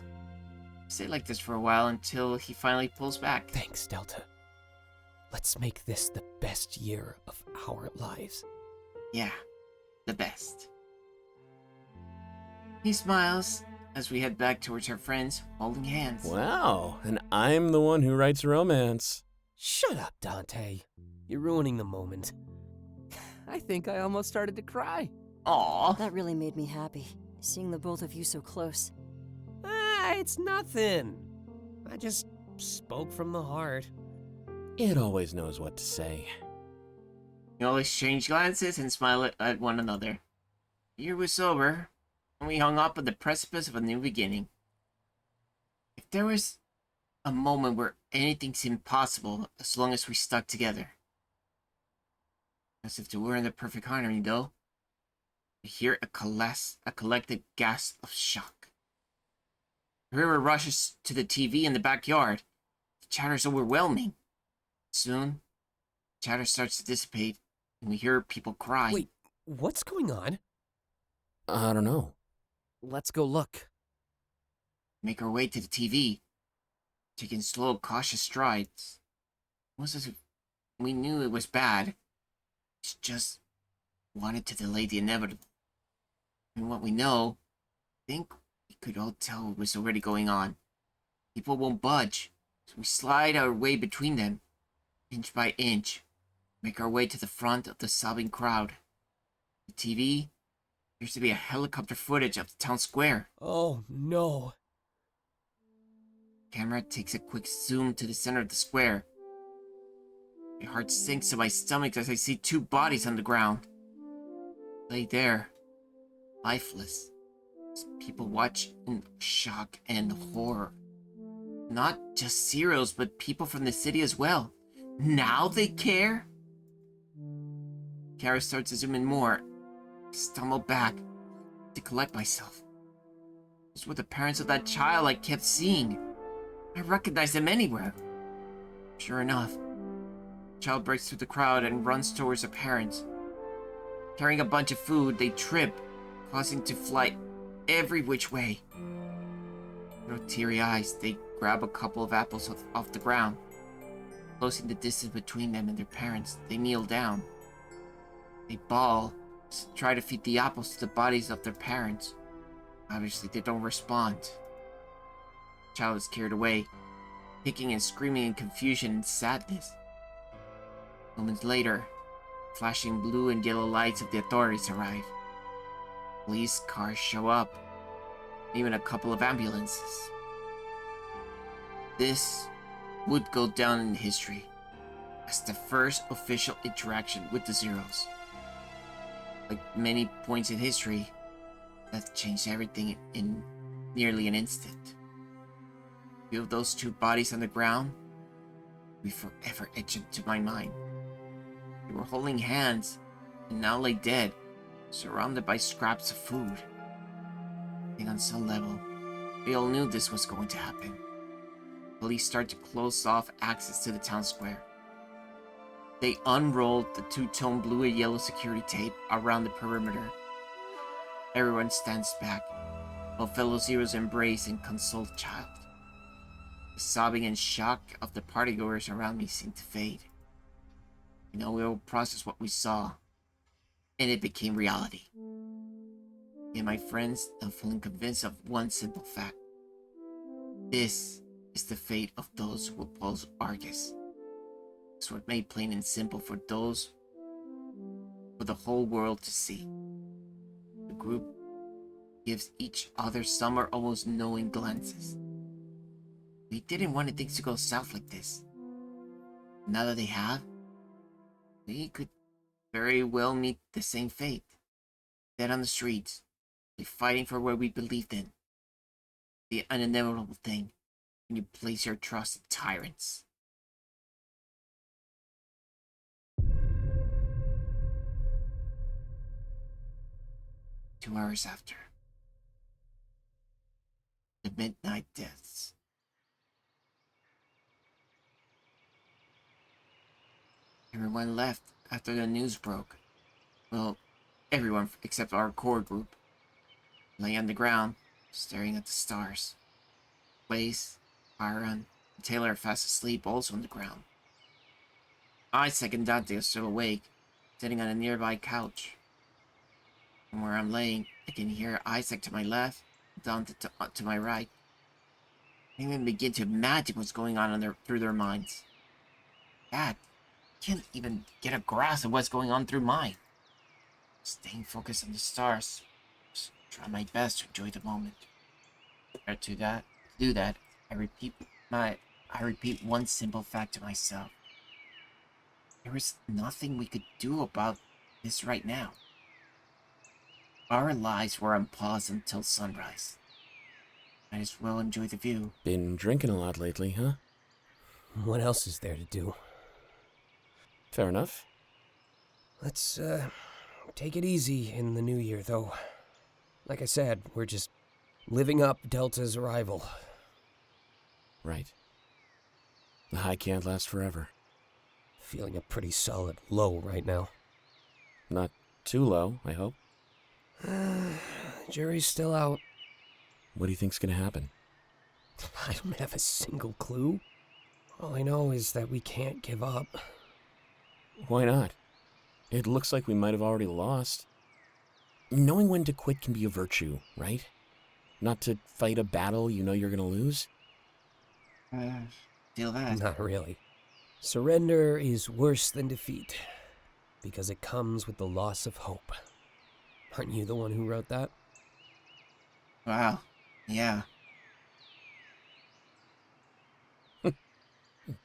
Speaker 1: We stay like this for a while until he finally pulls back.
Speaker 4: Thanks, Delta. Let's make this the best year of our lives.
Speaker 1: Yeah, the best. He smiles as we head back towards our friends, holding hands.
Speaker 5: Wow, and I'm the one who writes romance.
Speaker 4: Shut up, Dante. You're ruining the moment.
Speaker 3: I think I almost started to cry.
Speaker 1: Aww.
Speaker 6: That really made me happy. seeing the both of you so close.
Speaker 4: Ah, it's nothing. I just spoke from the heart.
Speaker 5: It always knows what to say.
Speaker 1: We all exchanged glances and smiled at one another. The year was over, and we hung up on the precipice of a new beginning. If there was a moment where anything seemed possible as long as we stuck together. As if they were in the perfect harmony, though. We hear a collective gasp of shock. The river rushes to the TV in the backyard. The chatter is overwhelming. Soon, the chatter starts to dissipate, and we hear people cry.
Speaker 4: Wait, what's going on?
Speaker 5: I don't know.
Speaker 3: Let's go look.
Speaker 1: Make our way to the TV, taking slow, cautious strides. It was as if we knew it was bad. It's just wanted to delay the inevitable. And what we know, I think we could all tell it was already going on. People won't budge, so we slide our way between them, inch by inch, make our way to the front of the sobbing crowd. The TV appears to be a helicopter footage of the town square.
Speaker 4: Oh, no.
Speaker 1: Camera takes a quick zoom to the center of the square. My heart sinks to my stomach as I see two bodies on the ground. Lay there, lifeless, as people watch in shock and horror. Not just serials, but people from the city as well. Now they care? Camera starts to zoom in more. I stumble back to collect myself. Those were the parents of that child I kept seeing. I recognized them anywhere. Sure enough, the child breaks through the crowd and runs towards her parents. Carrying a bunch of food, they trip, causing to fly every which way. With teary eyes, they grab a couple of apples off the ground. Closing the distance between them and their parents, they kneel down. They bawl, try to feed the apples to the bodies of their parents. Obviously, they don't respond. The child is carried away, kicking and screaming in confusion and sadness. Moments later, flashing blue and yellow lights of the authorities arrive. Police cars show up, even a couple of ambulances. This would go down in history as the first official interaction with the Zeros. Like many points in history, that changed everything in nearly an instant. The view of those two bodies on the ground will forever etched into my mind. They were holding hands and now lay dead, surrounded by scraps of food. I think on some level, we all knew this was going to happen. Police start to close off access to the town square. They unrolled the two-tone blue and yellow security tape around the perimeter. Everyone stands back, while fellow Zeros embrace and console the child. The sobbing and shock of the partygoers around me seemed to fade. We will process what we saw, and it became reality. And my friends, I'm feeling convinced of one simple fact. This is the fate of those who oppose Argus. It's what made plain and simple for the whole world to see. The group gives each other some almost knowing glances. They didn't want things to go south like this. Now that they have, we could very well meet the same fate. Dead on the streets, fighting for what we believed in. The inevitable thing when you place your trust in tyrants. Two hours after. The midnight deaths. Everyone left after the news broke. Well, everyone except our core group. Lay on the ground, staring at the stars. Blaze, Byron, and Taylor are fast asleep, also on the ground. Isaac and Dante are still awake, sitting on a nearby couch. From where I'm laying, I can hear Isaac to my left, Dante to my right. I even begin to imagine what's going on through their minds. Dad, I can't even get a grasp of what's going on through mine. Staying focused on the stars, try my best to enjoy the moment. Or to do that, I repeat one simple fact to myself. There is nothing we could do about this right now. Our lives were on pause until sunrise. Might as well enjoy the view.
Speaker 5: Been drinking a lot lately, huh?
Speaker 4: What else is there to do?
Speaker 5: Fair enough.
Speaker 4: Let's, take it easy in the new year, though. Like I said, we're just living up Delta's arrival.
Speaker 5: Right. The high can't last forever.
Speaker 4: Feeling a pretty solid low right now.
Speaker 5: Not too low, I hope.
Speaker 4: Jury's still out.
Speaker 5: What do you think's gonna happen?
Speaker 4: I don't have a single clue. All I know is that we can't give up.
Speaker 5: Why not? It looks like we might have already lost. Knowing when to quit can be a virtue, right? Not to fight a battle you know you're gonna lose?
Speaker 1: Feel that.
Speaker 4: Not really. Surrender is worse than defeat, because it comes with the loss of hope. Aren't you the one who wrote that?
Speaker 1: Wow. Yeah.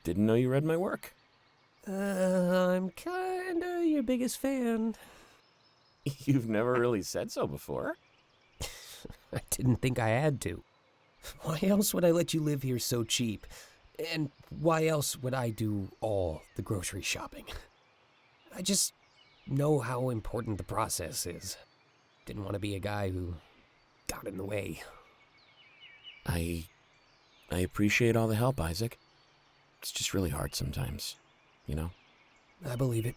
Speaker 5: Didn't know you read my work.
Speaker 4: I'm kinda your biggest fan.
Speaker 5: You've never really said so before.
Speaker 4: I didn't think I had to. Why else would I let you live here so cheap? And why else would I do all the grocery shopping? I just know how important the process is. Didn't want to be a guy who got in the way.
Speaker 5: I appreciate all the help, Isaac. It's just really hard sometimes, you know?
Speaker 4: I believe it.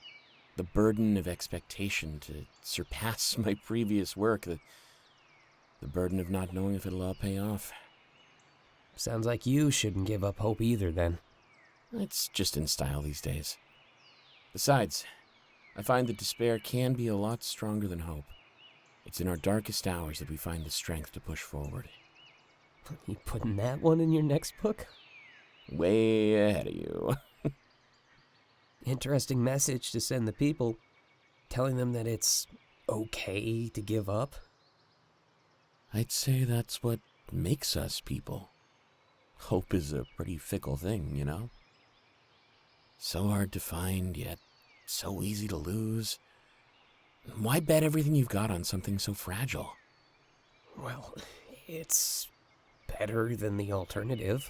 Speaker 5: The burden of expectation to surpass my previous work, the burden of not knowing if it'll all pay off.
Speaker 4: Sounds like you shouldn't give up hope either, then.
Speaker 5: It's just in style these days. Besides, I find that despair can be a lot stronger than hope. It's in our darkest hours that we find the strength to push forward.
Speaker 4: You putting that one in your next book?
Speaker 5: Way ahead of you.
Speaker 4: Interesting message to send the people, telling them that it's okay to give up.
Speaker 5: I'd say that's what makes us people. Hope is a pretty fickle thing, you know? So hard to find, yet so easy to lose. Why bet everything you've got on something so fragile?
Speaker 4: Well, it's better than the alternative.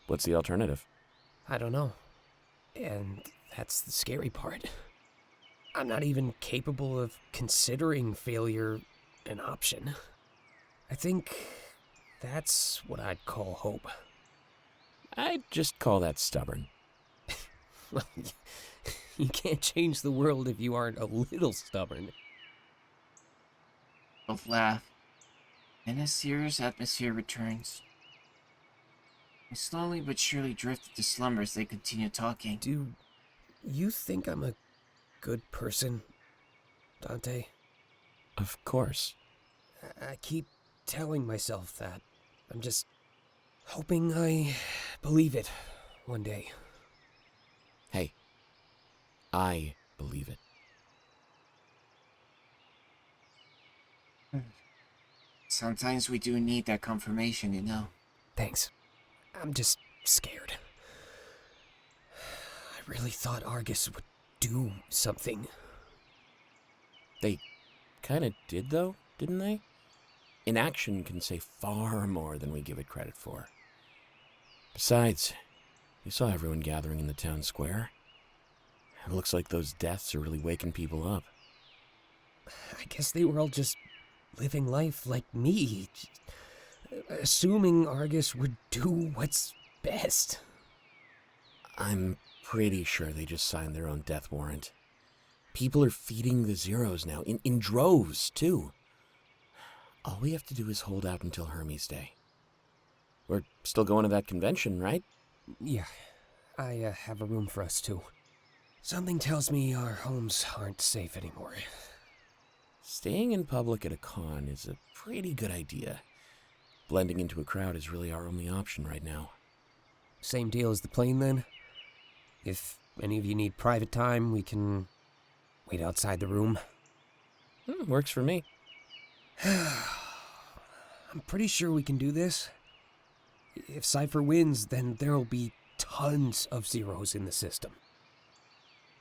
Speaker 5: What's the alternative?
Speaker 4: I don't know. And that's the scary part. I'm not even capable of considering failure an option. I think that's what I'd call hope.
Speaker 5: I'd just call that stubborn.
Speaker 4: Well, you can't change the world if you aren't a little stubborn.
Speaker 1: Both laugh. And a serious atmosphere returns. I slowly but surely drift into slumber as they continue talking.
Speaker 4: Do you think I'm a good person, Dante?
Speaker 5: Of course.
Speaker 4: I keep telling myself that. I'm just hoping I believe it one day.
Speaker 5: Hey, I believe it.
Speaker 1: Sometimes we do need that confirmation, you know.
Speaker 4: Thanks. I'm just scared. I really thought Argus would do something.
Speaker 5: They kind of did, though, didn't they? Inaction can say far more than we give it credit for. Besides, you saw everyone gathering in the town square. It looks like those deaths are really waking people up.
Speaker 4: I guess they were all just living life like me, assuming Argus would do what's best.
Speaker 5: I'm pretty sure they just signed their own death warrant. People are feeding the zeros now, in droves, too. All we have to do is hold out until Hermes Day. We're still going to that convention, right?
Speaker 4: Yeah, I have a room for us, too. Something tells me our homes aren't safe anymore.
Speaker 5: Staying in public at a con is a pretty good idea. Blending into a crowd is really our only option right now.
Speaker 4: Same deal as the plane, then? If any of you need private time, we can wait outside the room.
Speaker 5: Works for me.
Speaker 4: I'm pretty sure we can do this. If Cypher wins, then there'll be tons of zeros in the system.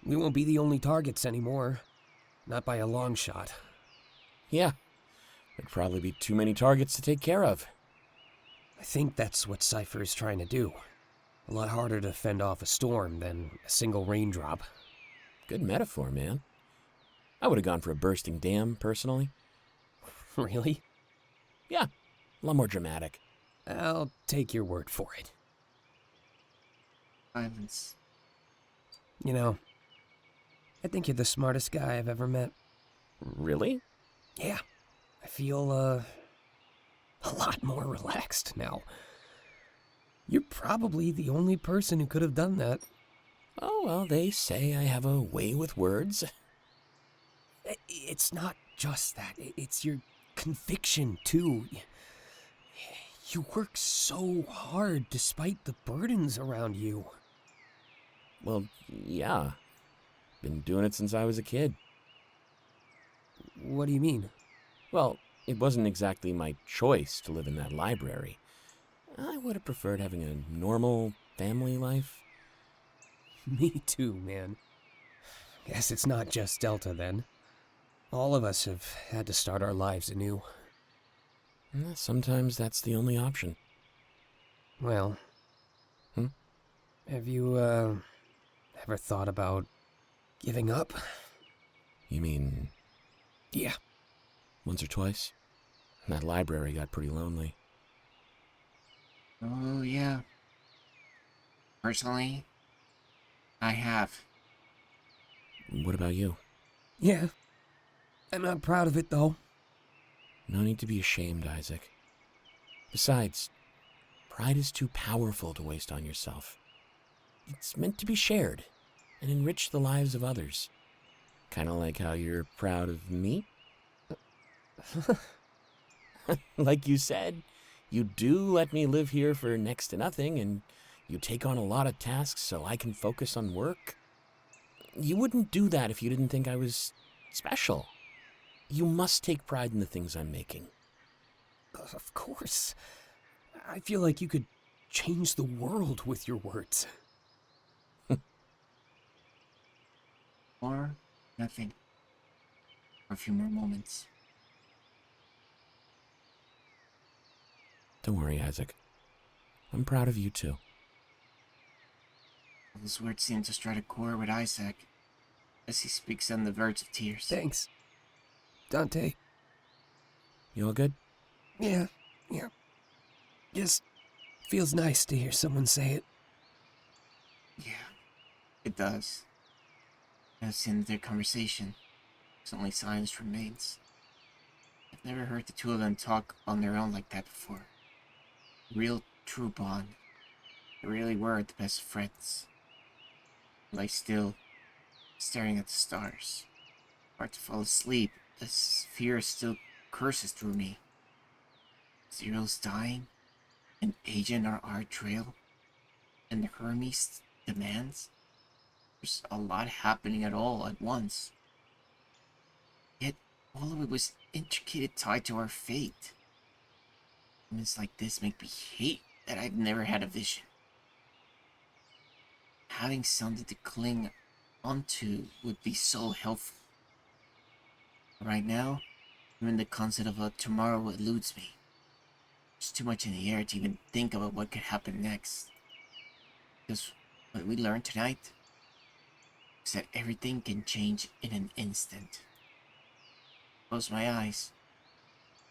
Speaker 4: We won't be the only targets anymore. Not by a long shot.
Speaker 5: Yeah, there'd probably be too many targets to take care of.
Speaker 4: I think that's what Cypher is trying to do. A lot harder to fend off a storm than a single raindrop.
Speaker 5: Good metaphor, man. I would have gone for a bursting dam, personally.
Speaker 4: Really?
Speaker 5: Yeah, a lot more dramatic.
Speaker 4: I'll take your word for it.
Speaker 1: Silence.
Speaker 4: You know, I think you're the smartest guy I've ever met.
Speaker 5: Really?
Speaker 4: Yeah, I feel, a lot more relaxed now. You're probably the only person who could have done that.
Speaker 5: Oh, well, they say I have a way with words.
Speaker 4: It's not just that. It's your conviction, too. You work so hard despite the burdens around you.
Speaker 5: Well, yeah. Been doing it since I was a kid.
Speaker 4: What do you mean?
Speaker 5: Well, it wasn't exactly my choice to live in that library. I would have preferred having a normal family life.
Speaker 4: Me too, man. Guess it's not just Delta, then. All of us have had to start our lives anew.
Speaker 5: Sometimes that's the only option.
Speaker 4: Well...
Speaker 5: Hmm?
Speaker 4: Have you, ever thought about giving up?
Speaker 5: You mean
Speaker 4: Yeah.
Speaker 5: once or twice? That library got pretty lonely.
Speaker 1: Oh, yeah. Personally, I have.
Speaker 5: What about you?
Speaker 4: Yeah. I'm not proud of it, though.
Speaker 5: No need to be ashamed, Isaac. Besides, pride is too powerful to waste on yourself. It's meant to be shared and enrich the lives of others. Kind of like how you're proud of me. Like you said, you do let me live here for next to nothing, and you take on a lot of tasks so I can focus on work. You wouldn't do that if you didn't think I was special. You must take pride in the things I'm making.
Speaker 4: Of course. I feel like you could change the world with your words.
Speaker 1: Or nothing. For a few more moments.
Speaker 5: Don't worry, Isaac. I'm proud of you too.
Speaker 1: Those words seem to strike a chord with Isaac as he speaks on the verge of tears.
Speaker 4: Thanks. Dante.
Speaker 5: You all good?
Speaker 4: Yeah. Just feels nice to hear someone say it.
Speaker 1: Yeah, it does. As in their conversation, only silence remains. I've never heard the two of them talk on their own like that before. Real, true bond. They really were the best friends. I lie still, staring at the stars. Hard to fall asleep, as fear still curses through me. Zero's dying, an agent on our trail, and the Hermes demands. There's a lot happening at all at once. Yet, all of it was intricately tied to our fate. Moments like this make me hate that I've never had a vision. Having something to cling onto would be so helpful. Right now, even the concept of a tomorrow eludes me. There's too much in the air to even think about what could happen next. Because what we learned tonight is that everything can change in an instant. Close my eyes.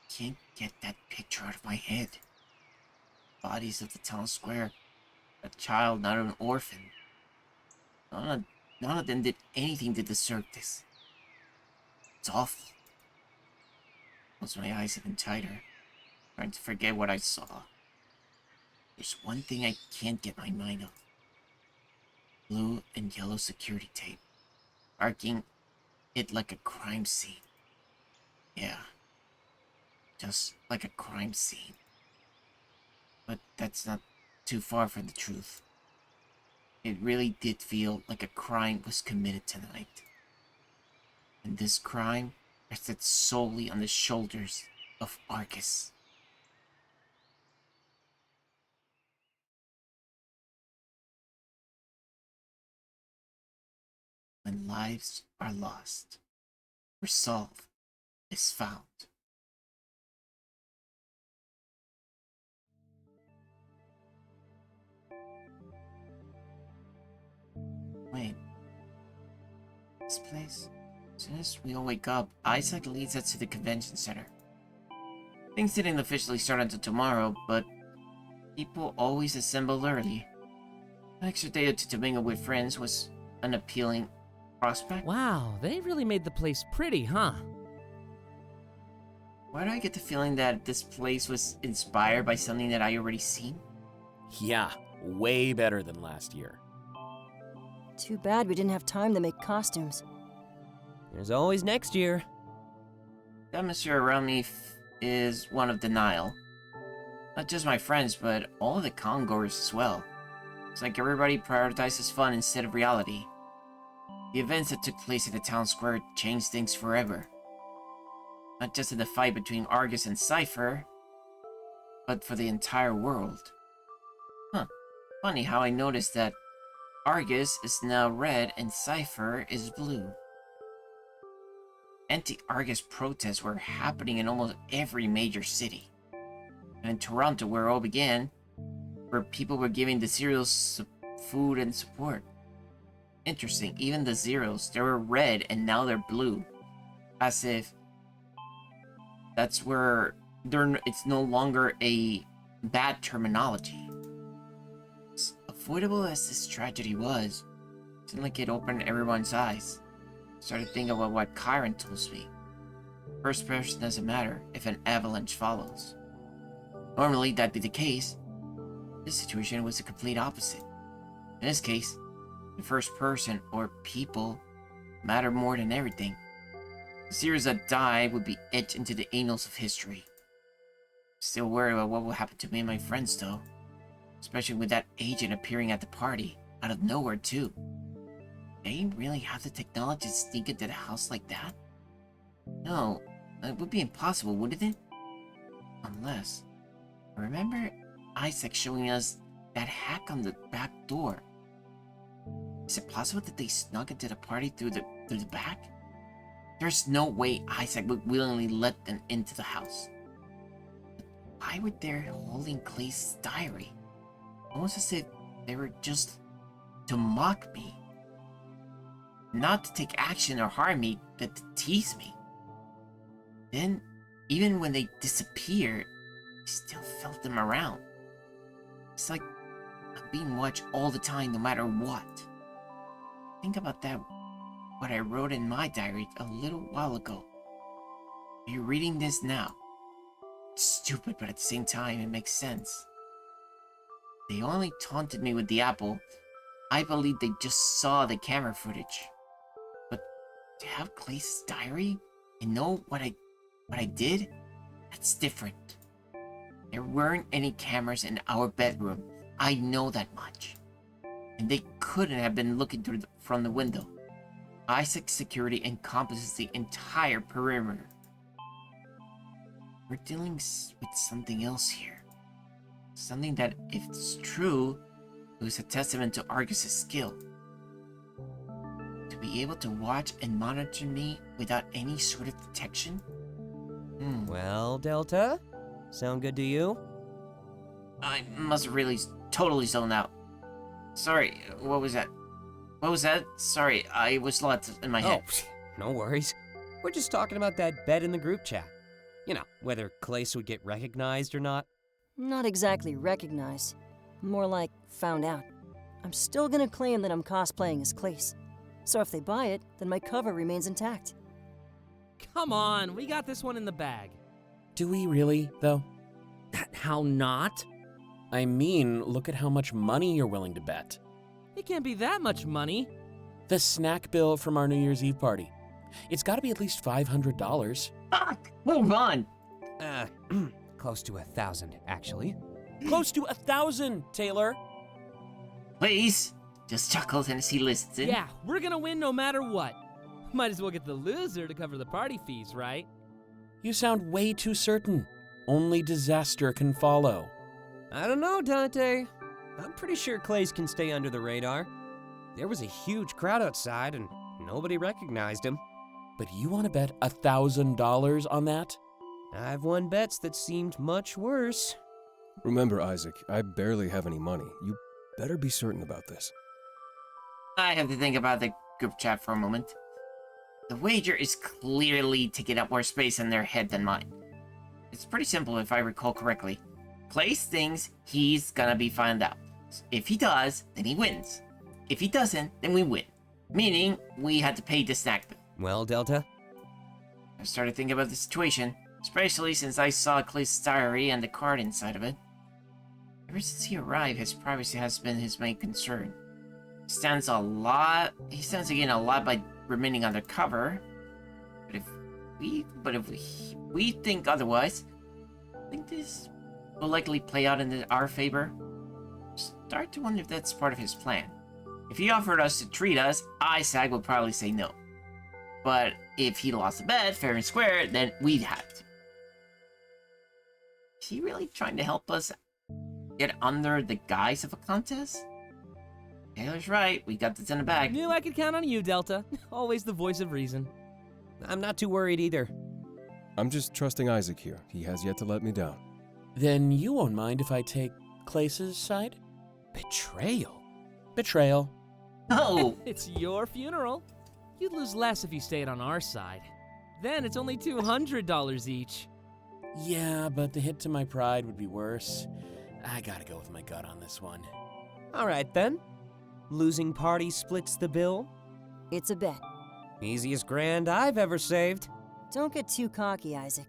Speaker 1: Can't get that picture out of my head. Bodies of the town square. A child, not an orphan. None of them did anything to deserve this. It's awful. Close my eyes even tighter, trying to forget what I saw. There's one thing I can't get my mind of. Blue and yellow security tape, marking it like a crime scene. Yeah, just like a crime scene. But that's not too far from the truth. It really did feel like a crime was committed tonight. And this crime rested solely on the shoulders of Argus. When lives are lost, resolve is found. Wait. This place? As soon as we all wake up, Isaac leads us to the convention center. Things didn't officially start until tomorrow, but people always assemble early. An extra day or two to mingle with friends was an appealing prospect.
Speaker 3: Wow, they really made the place pretty, huh?
Speaker 1: Why do I get the feeling that this place was inspired by something that I already seen?
Speaker 5: Yeah, way better than last year.
Speaker 6: Too bad we didn't have time to make costumes.
Speaker 4: There's always next year.
Speaker 1: The atmosphere around me is one of denial. Not just my friends, but all of the con-goers as well. It's like everybody prioritizes fun instead of reality. The events that took place at the town square changed things forever. Not just in the fight between Argus and Cypher, but for the entire world. Huh. Funny how I noticed that Argus is now red and Cypher is blue. Anti-Argus protests were happening in almost every major city. And in Toronto, where it all began, where people were giving the Zeros food and support. Interesting, even the Zeros, they were red and now they're blue. As if that's where it's no longer a bad terminology. As avoidable as this tragedy was, it seemed like it opened everyone's eyes. Started thinking about what Chiron tells me. First person doesn't matter if an avalanche follows. Normally that'd be the case. This situation was the complete opposite. In this case, the first person or people matter more than everything. The series that die would be etched into the annals of history. Still worried about what will happen to me and my friends though. Especially with that agent appearing at the party, out of nowhere too. They really have the technology to sneak into the house like that? No, it would be impossible, wouldn't it? Unless... Remember Isaac showing us that hack on the back door? Is it possible that they snuck into the party through the back? There's no way Isaac would willingly let them into the house. But why were they holding Clay's diary? Almost as if they were just to mock me. Not to take action or harm me, but to tease me. Then, even when they disappeared, I still felt them around. It's like I'm being watched all the time, no matter what. Think about that, what I wrote in my diary a little while ago. You're reading this now. It's stupid, but at the same time, it makes sense. They only taunted me with the apple. I believe they just saw the camera footage. But to have Clay's diary and know what I did, that's different. There weren't any cameras in our bedroom. I know that much. And they couldn't have been looking from the window. Isaac's security encompasses the entire perimeter. We're dealing with something else here. Something that, if it's true, it was a testament to Argus's skill. To be able to watch and monitor me without any sort of detection?
Speaker 4: Well, Delta, sound good to you?
Speaker 1: I must have really totally zoned out. Sorry, what was that? What was that? Sorry, I was lost in my head.
Speaker 4: Oh, no worries. We're just talking about that bet in the group chat. You know, whether Clace would get recognized or not.
Speaker 6: Not exactly recognized. More like found out. I'm still gonna claim that I'm cosplaying as Clace. So if they buy it, then my cover remains intact.
Speaker 3: Come on, we got this one in the bag.
Speaker 5: Do we really, though?
Speaker 3: How not?
Speaker 5: I mean, look at how much money you're willing to bet.
Speaker 3: It can't be that much money.
Speaker 5: The snack bill from our New Year's Eve party. It's gotta be at least $500.
Speaker 1: Fuck! Move on!
Speaker 4: Close to 1,000, actually.
Speaker 5: Close to 1,000, Taylor!
Speaker 1: Please! Just chuckles and he listens in.
Speaker 3: Yeah, we're gonna win no matter what. Might as well get the loser to cover the party fees, right?
Speaker 5: You sound way too certain. Only disaster can follow.
Speaker 4: I don't know, Dante. I'm pretty sure Clays can stay under the radar. There was a huge crowd outside and nobody recognized him.
Speaker 5: But you want to bet $1,000 on that?
Speaker 4: I've won bets that seemed much worse.
Speaker 7: Remember, Isaac, I barely have any money. You better be certain about this.
Speaker 1: I have to think about the group chat for a moment. The wager is clearly taking up more space in their head than mine. It's pretty simple if I recall correctly. Clay thinks he's gonna be found out. If he does, then he wins. If he doesn't, then we win. Meaning, we had to pay the snack bill.
Speaker 4: Well, Delta?
Speaker 1: I started thinking about the situation, especially since I saw Clay's diary and the card inside of it. Ever since he arrived, his privacy has been his main concern. He stands to gain a lot by remaining undercover. But if we think otherwise, I think this will likely play out in our favor. Start to wonder if that's part of his plan. If he offered us to treat us, Isaac would probably say no. But if he lost the bet, fair and square, then we'd have to. Is he really trying to help us get under the guise of a contest? Taylor's right, we got this in the bag.
Speaker 3: Knew I could count on you, Delta. Always the voice of reason.
Speaker 4: I'm not too worried either.
Speaker 7: I'm just trusting Isaac here. He has yet to let me down.
Speaker 5: Then you won't mind if I take Clace's side?
Speaker 4: Betrayal?
Speaker 5: Betrayal.
Speaker 1: Oh!
Speaker 3: It's your funeral. You'd lose less if you stayed on our side. Then it's only $200 each.
Speaker 5: Yeah, but the hit to my pride would be worse. I gotta go with my gut on this one.
Speaker 4: All right, then. Losing party splits the bill.
Speaker 6: It's a bet.
Speaker 4: Easiest grand I've ever saved.
Speaker 6: Don't get too cocky, Isaac.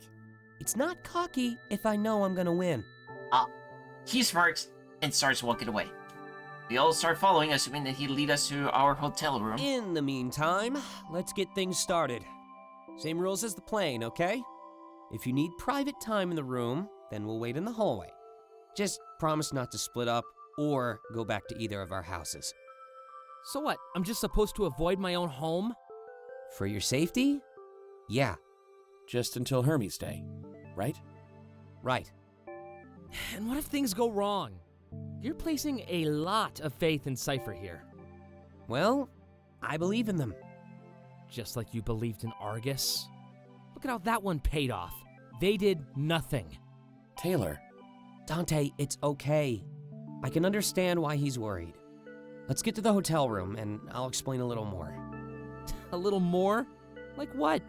Speaker 4: It's not cocky if I know I'm gonna win.
Speaker 1: He smirks and starts walking away. We all start following, assuming that he'd lead us to our hotel room.
Speaker 4: In the meantime, let's get things started. Same rules as the plane, okay? If you need private time in the room, then we'll wait in the hallway. Just promise not to split up or go back to either of our houses.
Speaker 3: So what, I'm just supposed to avoid my own home?
Speaker 4: For your safety? Yeah.
Speaker 5: Just until Hermes Day, right?
Speaker 4: Right.
Speaker 3: And what if things go wrong? You're placing a lot of faith in Cypher here.
Speaker 4: Well, I believe in them.
Speaker 3: Just like you believed in Argus. Look at how that one paid off. They did nothing.
Speaker 5: Taylor.
Speaker 4: Dante, it's okay. I can understand why he's worried. Let's get to the hotel room and I'll explain a little more.
Speaker 3: A little more? Like what?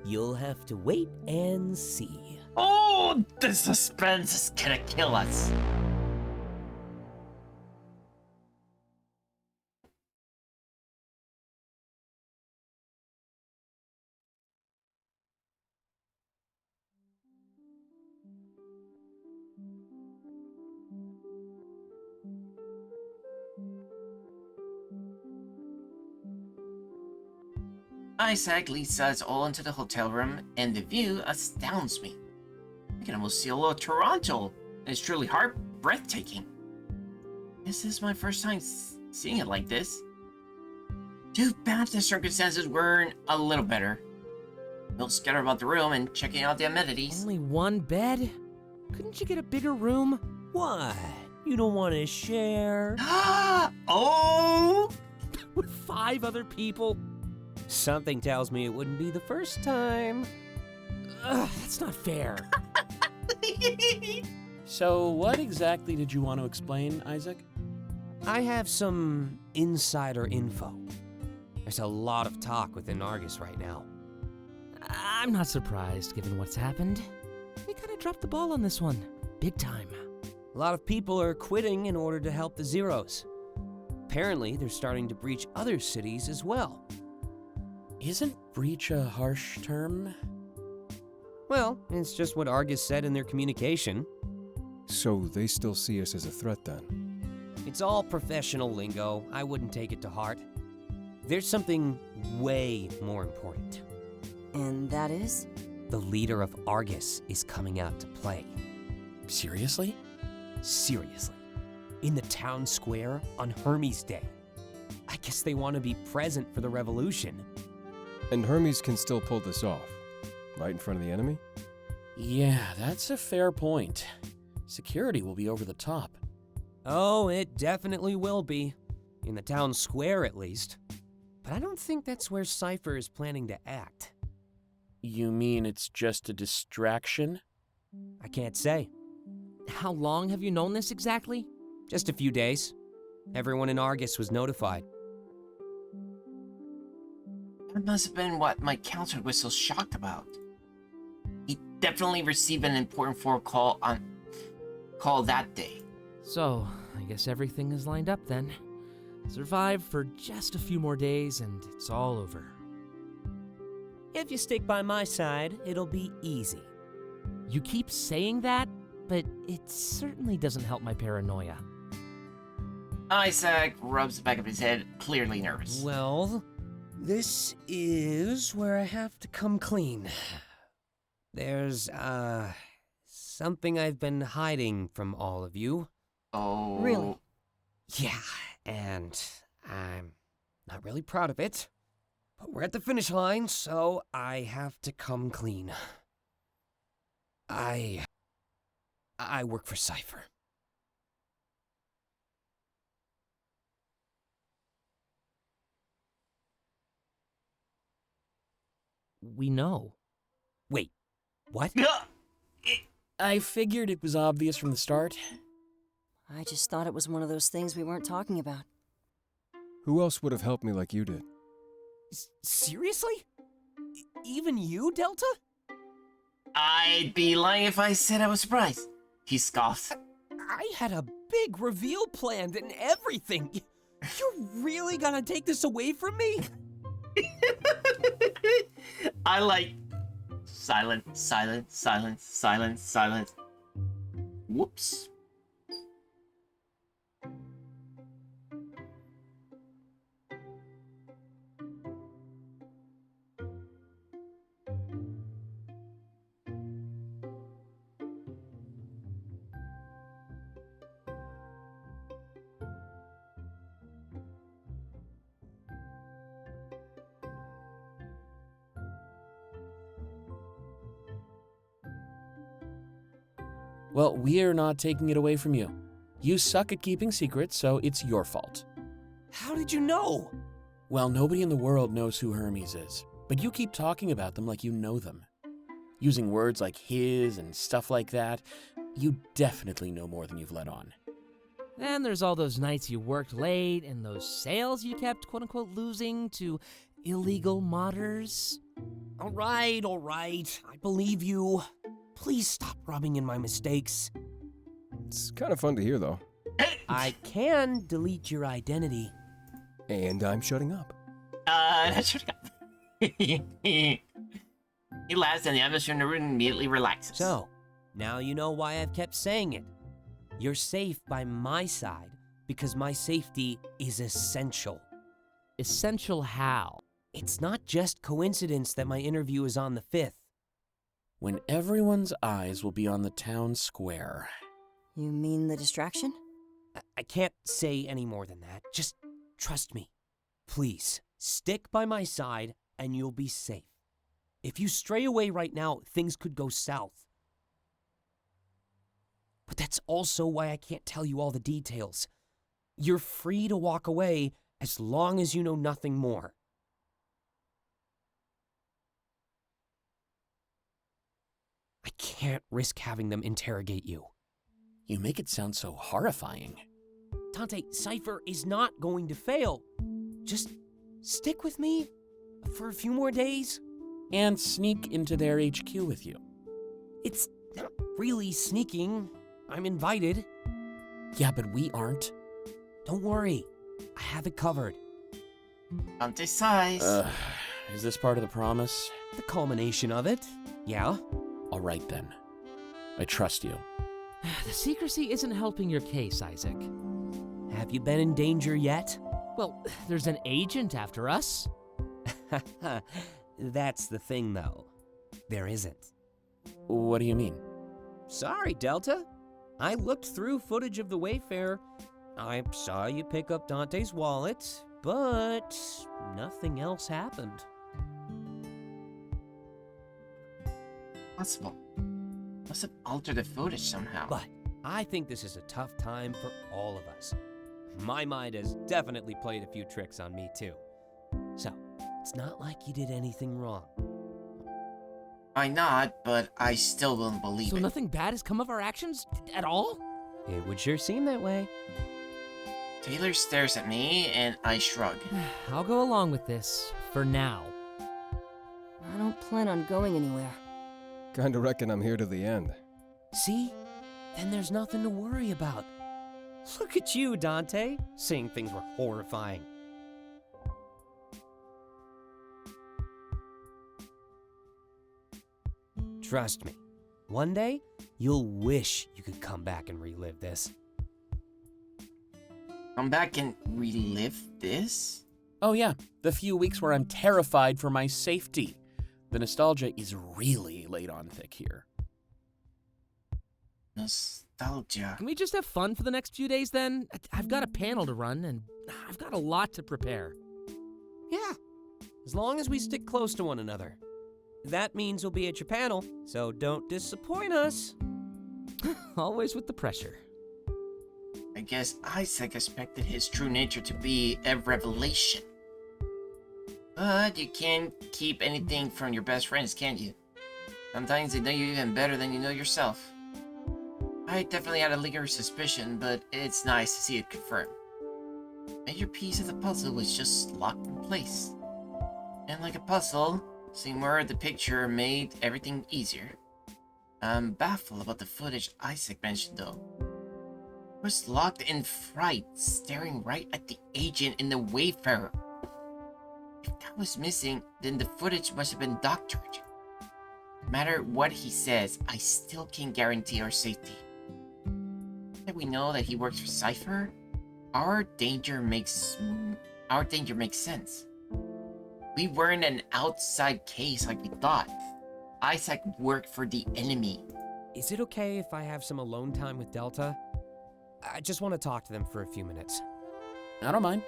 Speaker 4: You'll have to wait and see.
Speaker 1: Oh, the suspense is gonna kill us. Isaac leads us all into the hotel room, and the view astounds me. I can almost see a little Toronto. It's truly breathtaking. This is my first time seeing it like this. Too bad the circumstances weren't a little better. We'll scatter about the room and checking out the amenities.
Speaker 3: Only one bed? Couldn't you get a bigger room?
Speaker 4: What? You don't want to share?
Speaker 1: Oh!
Speaker 3: With 5 other people?
Speaker 4: Something tells me it wouldn't be the first time.
Speaker 3: Ugh, that's not fair.
Speaker 5: So what exactly did you want to explain, Isaac?
Speaker 4: I have some insider info. There's a lot of talk within Argus right now.
Speaker 3: I'm not surprised, given what's happened. They kind of dropped the ball on this one. Big time.
Speaker 4: A lot of people are quitting in order to help the Zeros. Apparently, they're starting to breach other cities as well.
Speaker 5: Isn't breach a harsh term?
Speaker 4: Well, it's just what Argus said in their communication.
Speaker 7: So they still see us as a threat then?
Speaker 4: It's all professional lingo. I wouldn't take it to heart. There's something way more important.
Speaker 6: And that is?
Speaker 4: The leader of Argus is coming out to play.
Speaker 5: Seriously?
Speaker 4: Seriously. In the town square on Hermes Day. I guess they want to be present for the revolution.
Speaker 7: And Hermes can still pull this off. right in front of the enemy?
Speaker 5: Yeah, that's a fair point. Security will be over the top.
Speaker 4: Oh, it definitely will be. In the town square, at least. But I don't think that's where Cypher is planning to act.
Speaker 5: You mean it's just a distraction?
Speaker 4: I can't say.
Speaker 3: How long have you known this exactly?
Speaker 4: Just a few days. Everyone in Argus was notified.
Speaker 1: That must have been what my counter was so shocked about. He definitely received an important phone call that day.
Speaker 3: So, I guess everything is lined up then. Survive for just a few more days and it's all over.
Speaker 4: If you stick by my side, it'll be easy.
Speaker 3: You keep saying that, but it certainly doesn't help my paranoia.
Speaker 1: Isaac rubs the back of his head, clearly nervous.
Speaker 4: Well, this is where I have to come clean. There's, something I've been hiding from all of you.
Speaker 1: Oh.
Speaker 6: Really?
Speaker 4: Yeah, and I'm not really proud of it. But we're at the finish line, so I have to come clean. I work for Cypher.
Speaker 3: We know.
Speaker 4: Wait, what?
Speaker 5: I figured it was obvious from the start.
Speaker 6: I just thought it was one of those things we weren't talking about.
Speaker 7: Who else would have helped me like you did?
Speaker 4: Seriously? Even you, Delta?
Speaker 1: I'd be lying if I said I was surprised. He scoffs.
Speaker 4: I had a big reveal planned and everything. You're really gonna take this away from me?
Speaker 1: I like silence, silence, silence, silence, silence. Whoops.
Speaker 5: Well, we're not taking it away from you. You suck at keeping secrets, so it's your fault.
Speaker 4: How did you know?
Speaker 5: Well, nobody in the world knows who Hermes is, but you keep talking about them like you know them. Using words like his and stuff like that, you definitely know more than you've let on.
Speaker 3: Then there's all those nights you worked late and those sales you kept quote-unquote losing to illegal modders.
Speaker 4: All right, I believe you. Please stop rubbing in my mistakes.
Speaker 7: It's kind of fun to hear, though.
Speaker 4: I can delete your identity.
Speaker 7: And I'm shutting up.
Speaker 1: That's shutting up. He laughs and the atmosphere in the room immediately relaxes.
Speaker 4: So, now you know why I've kept saying it. You're safe by my side because my safety is essential.
Speaker 3: Essential how?
Speaker 4: It's not just coincidence that my interview is on the 5th.
Speaker 5: When everyone's eyes will be on the town square.
Speaker 6: You mean the distraction?
Speaker 4: I can't say any more than that. Just trust me. Please, stick by my side and you'll be safe. If you stray away right now, things could go south. But that's also why I can't tell you all the details. You're free to walk away as long as you know nothing more. I can't risk having them interrogate you.
Speaker 5: You make it sound so horrifying.
Speaker 4: Dante, Cypher is not going to fail. Just stick with me for a few more days.
Speaker 5: And sneak into their HQ with you.
Speaker 4: It's not really sneaking. I'm invited.
Speaker 5: Yeah, but we aren't.
Speaker 4: Don't worry. I have it covered.
Speaker 1: Dante sighs.
Speaker 5: Is this part of the promise?
Speaker 4: The culmination of it. Yeah?
Speaker 5: All right then. I trust you.
Speaker 3: The secrecy isn't helping your case, Isaac.
Speaker 4: Have you been in danger yet?
Speaker 3: Well, there's an agent after us.
Speaker 4: That's the thing, though. There isn't.
Speaker 5: What do you mean?
Speaker 4: Sorry, Delta. I looked through footage of the Wayfarer. I saw you pick up Dante's wallet, but nothing else happened.
Speaker 1: Possible. Must have altered the footage somehow.
Speaker 4: But I think this is a tough time for all of us. My mind has definitely played a few tricks on me, too. So, it's not like you did anything wrong.
Speaker 1: Why not? But I still don't believe
Speaker 3: So
Speaker 1: it.
Speaker 3: nothing bad has come of our actions at all?
Speaker 4: It would sure seem that way.
Speaker 1: Taylor stares at me, and I shrug.
Speaker 3: I'll go along with this, for now.
Speaker 6: I don't plan on going anywhere.
Speaker 7: Kinda reckon I'm here to the end.
Speaker 4: See? Then there's nothing to worry about. Look at you, Dante, saying things were horrifying. Trust me, one day, you'll wish you could come back and relive this.
Speaker 1: Come back and relive this?
Speaker 5: Oh yeah, the few weeks where I'm terrified for my safety. The nostalgia is really laid on thick here.
Speaker 1: Nostalgia.
Speaker 3: Can we just have fun for the next few days then? I've got a panel to run, and I've got a lot to prepare.
Speaker 4: Yeah, as long as we stick close to one another. That means we'll be at your panel, so don't disappoint us.
Speaker 3: Always with the pressure.
Speaker 1: I guess Isaac expected his true nature to be a revelation. But you can't keep anything from your best friends, can you? Sometimes they know you even better than you know yourself. I definitely had a lingering suspicion, but it's nice to see it confirmed. A major piece of the puzzle was just locked in place. And like a puzzle, seeing more of the picture made everything easier. I'm baffled about the footage Isaac mentioned though. I was locked in fright, staring right at the agent in the Wayfarer. If that was missing, then the footage must have been doctored. No matter what he says, I still can't guarantee our safety. That we know that he works for Cypher, our danger makes sense. We weren't an outside case like we thought. Isaac worked for the enemy.
Speaker 4: Is it okay if I have some alone time with Delta? I just want to talk to them for a few minutes.
Speaker 5: I don't mind.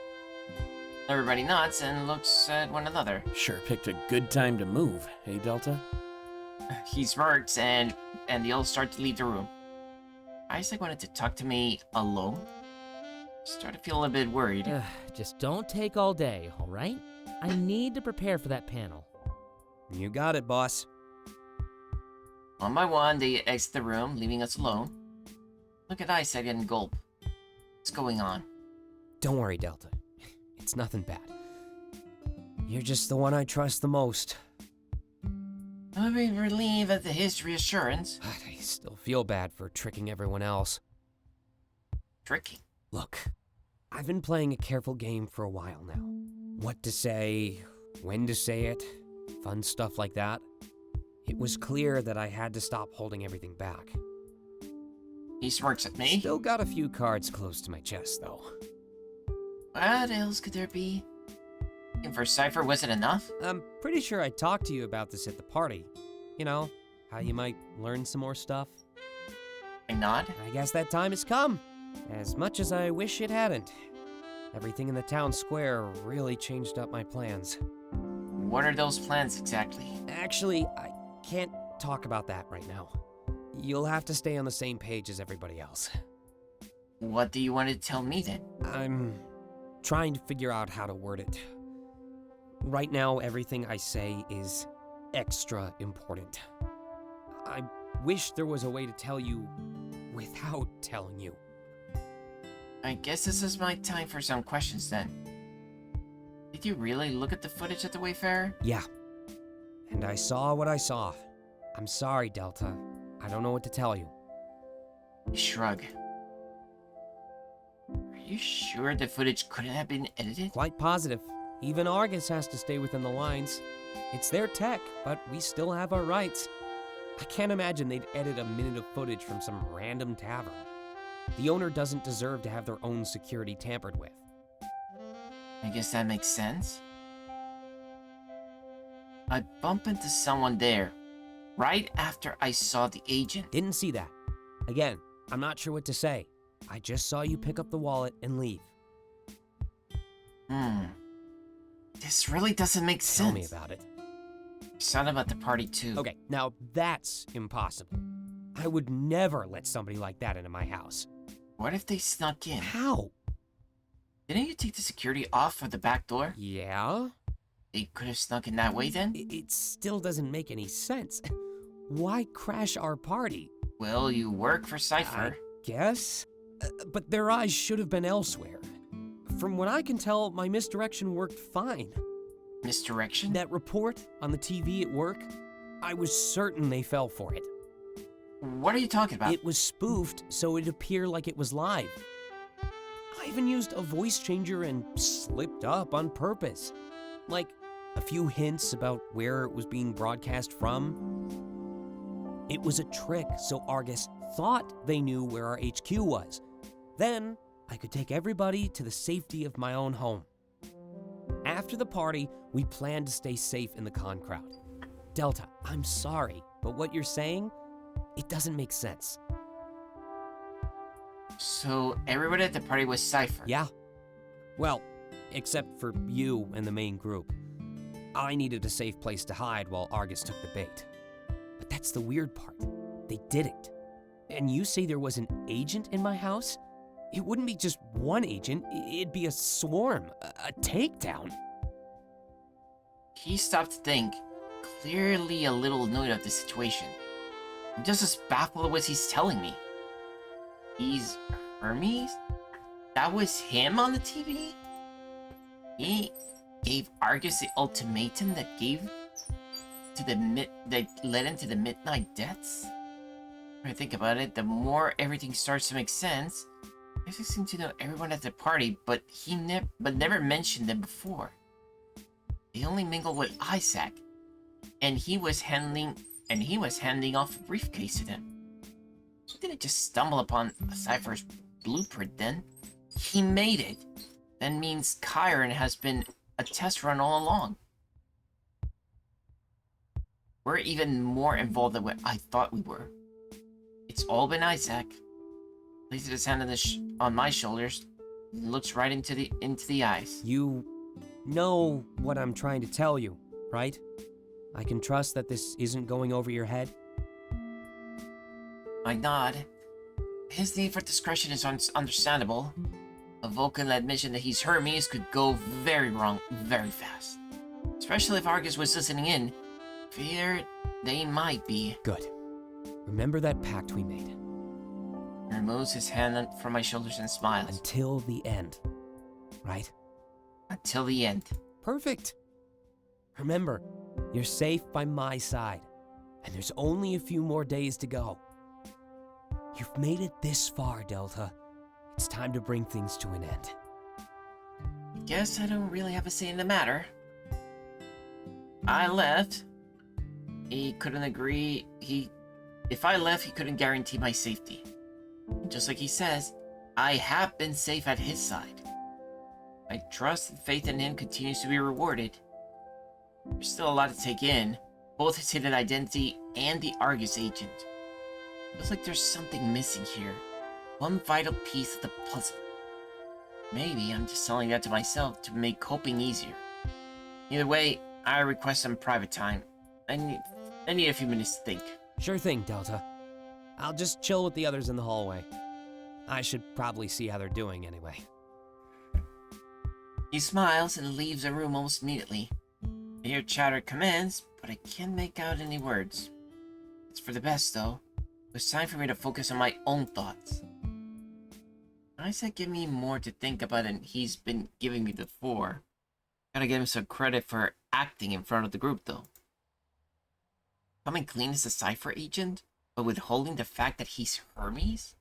Speaker 1: Everybody nods and looks at one another.
Speaker 5: Sure picked a good time to move, hey Delta?
Speaker 1: He smirks and they all start to leave the room. Isaac wanted to talk to me alone. Started to feel a bit worried.
Speaker 3: Just don't take all day, all right? I need to prepare for that panel.
Speaker 4: You got it, boss.
Speaker 1: One by one, they exit the room, leaving us alone. Look at Isaac and gulp. What's going on?
Speaker 4: Don't worry, Delta. It's nothing bad. You're just the one I trust the most.
Speaker 1: I'll be relieved at his reassurance.
Speaker 4: I still feel bad for tricking everyone else.
Speaker 1: Tricky.
Speaker 4: Look, I've been playing a careful game for a while now. What to say, when to say it, fun stuff like that. It was clear that I had to stop holding everything back.
Speaker 1: He smirks at me.
Speaker 4: Still got a few cards close to my chest, though.
Speaker 1: What else could there be? And for Cypher, was it enough?
Speaker 4: I'm pretty sure I talked to you about this at the party. You know, how you might learn some more stuff.
Speaker 1: I nod.
Speaker 4: I guess that time has come. As much as I wish it hadn't. Everything in the town square really changed up my plans.
Speaker 1: What are those plans exactly?
Speaker 4: Actually, I can't talk about that right now. You'll have to stay on the same page as everybody else.
Speaker 1: What do you want to tell me then?
Speaker 4: I'm trying to figure out how to word it. Right now, everything I say is extra important. I wish there was a way to tell you without telling you.
Speaker 1: I guess this is my time for some questions then. Did you really look at the footage at the Wayfarer?
Speaker 4: Yeah. And I saw what I saw. I'm sorry, Delta. I don't know what to tell you.
Speaker 1: I shrug. Are you sure the footage couldn't have been edited?
Speaker 4: Quite positive. Even Argus has to stay within the lines. It's their tech, but we still have our rights. I can't imagine they'd edit a minute of footage from some random tavern. The owner doesn't deserve to have their own security tampered with.
Speaker 1: I guess that makes sense. I bump into someone there, right after I saw the agent.
Speaker 4: Didn't see that. Again, I'm not sure what to say. I just saw you pick up the wallet and leave.
Speaker 1: This really doesn't make sense.
Speaker 4: Tell me about it.
Speaker 1: Son about the party too.
Speaker 4: Okay, now that's impossible. I would never let somebody like that into my house.
Speaker 1: What if they snuck in?
Speaker 4: How?
Speaker 1: Didn't you take the security off for the back door?
Speaker 4: Yeah?
Speaker 1: They could have snuck in that way then?
Speaker 4: It still doesn't make any sense. Why crash our party?
Speaker 1: Well, you work for Cypher.
Speaker 4: Guess? But their eyes should have been elsewhere. From what I can tell, my misdirection worked fine.
Speaker 1: Misdirection?
Speaker 4: That report on the TV at work, I was certain they fell for it.
Speaker 1: What are you talking about?
Speaker 4: It was spoofed so it'd appear like it was live. I even used a voice changer and slipped up on purpose. Like a few hints about where it was being broadcast from. It was a trick so Argus thought they knew where our HQ was. Then I could take everybody to the safety of my own home. After the party, we planned to stay safe in the con crowd. Delta, I'm sorry, but what you're saying, it doesn't make sense.
Speaker 1: So everybody at the party was Cypher?
Speaker 4: Yeah. Well, except for you and the main group. I needed a safe place to hide while Argus took the bait. But that's the weird part. They didn't. And you say there was an agent in my house? It wouldn't be just one agent, it'd be a swarm, a takedown.
Speaker 1: He stopped to think, clearly a little annoyed at the situation. I'm just as baffled at what he's telling me. He's Hermes? That was him on the TV? He gave Argus the ultimatum that led into the midnight deaths? When I think about it, the more everything starts to make sense. I just seem to know everyone at the party, but never mentioned them before. They only mingled with Isaac, and he was handing off a briefcase to them. He didn't just stumble upon a Cypher's blueprint then. He made it. That means Chiron has been a test run all along. We're even more involved than what I thought we were. It's all been Isaac. Places his hand on my shoulders, and looks right into the eyes.
Speaker 4: You know what I'm trying to tell you, right? I can trust that this isn't going over your head?
Speaker 1: I nod. His need for discretion is understandable. A Vulcan admission that he's Hermes could go very wrong very fast. Especially if Argus was listening in. Fear they might be.
Speaker 4: Good. Remember that pact we made.
Speaker 1: He removes his hand from my shoulders and smiles.
Speaker 4: Until the end, right?
Speaker 1: Until the end.
Speaker 4: Perfect. Remember, you're safe by my side, and there's only a few more days to go. You've made it this far, Delta. It's time to bring things to an end.
Speaker 1: Guess I don't really have a say in the matter. I left. He couldn't agree. If I left, he couldn't guarantee my safety. Just like he says, I have been safe at his side. My trust and faith in him continues to be rewarded. There's still a lot to take in, both his hidden identity and the Argus agent. Feels like there's something missing here. One vital piece of the puzzle. Maybe I'm just telling that to myself to make coping easier. Either way, I request some private time. I need a few minutes to think.
Speaker 4: Sure thing, Delta. I'll just chill with the others in the hallway. I should probably see how they're doing anyway.
Speaker 1: He smiles and leaves the room almost immediately. I hear chatter commands, but I can't make out any words. It's for the best, though. It's time for me to focus on my own thoughts. Isaac gave me more to think about than he's been giving me before. Gotta give him some credit for acting in front of the group, though. Coming clean as a Cypher agent, but withholding the fact that he's Hermes?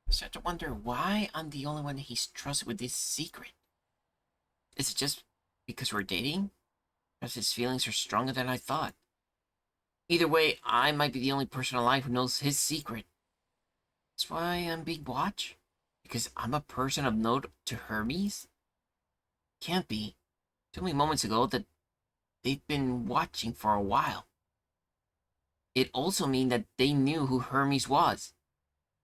Speaker 1: I start to wonder why I'm the only one he's trusted with this secret. Is it just because we're dating? Perhaps his feelings are stronger than I thought. Either way, I might be the only person alive who knows his secret. That's why I'm being watched? Because I'm a person of note to Hermes? Can't be. It told me moments ago that they've been watching for a while. It also means that they knew who Hermes was.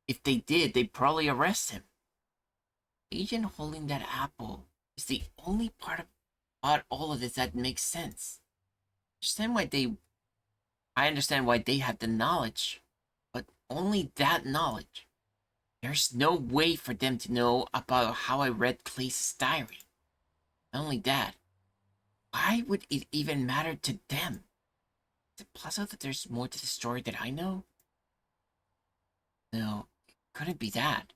Speaker 1: If they did, they'd probably arrest him. Agent holding that apple is the only part about all of this that makes sense. I understand why they had the knowledge, but only that knowledge. There's no way for them to know about how I read Clay's diary. Not only that, why would it even matter to them? Is it possible that there's more to the story that I know? No, it couldn't be that.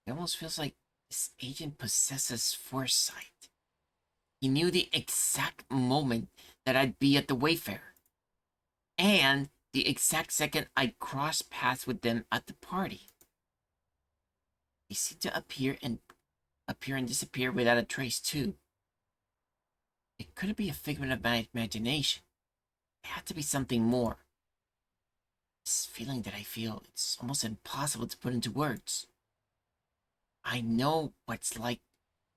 Speaker 1: It almost feels like this agent possesses foresight. He knew the exact moment that I'd be at the Wayfarer, and the exact second I crossed paths with them at the party. They seem to appear and disappear without a trace too. It couldn't be a figment of my imagination. It had to be something more. This feeling that I feel, it's almost impossible to put into words. I know what it's like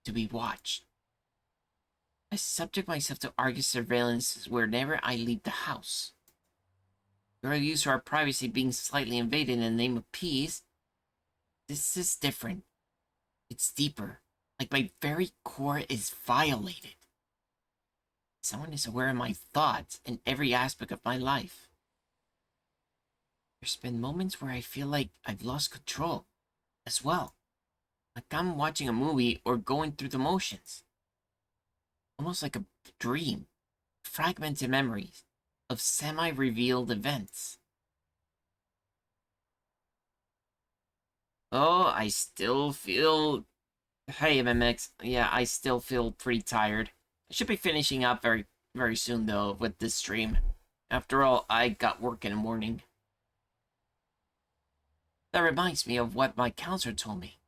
Speaker 1: to be watched. I subject myself to Argus surveillance whenever I leave the house. You're used to our privacy being slightly invaded in the name of peace. This is different. It's deeper. Like my very core is violated. Someone is aware of my thoughts in every aspect of my life. There's been moments where I feel like I've lost control as well. Like I'm watching a movie or going through the motions. Almost like a dream. Fragmented memories of semi-revealed events. Oh, I still feel... Hey, MMX. Yeah, I still feel pretty tired. I should be finishing up very, very soon, though, with this stream. After all, I got work in the morning. That reminds me of what my counselor told me.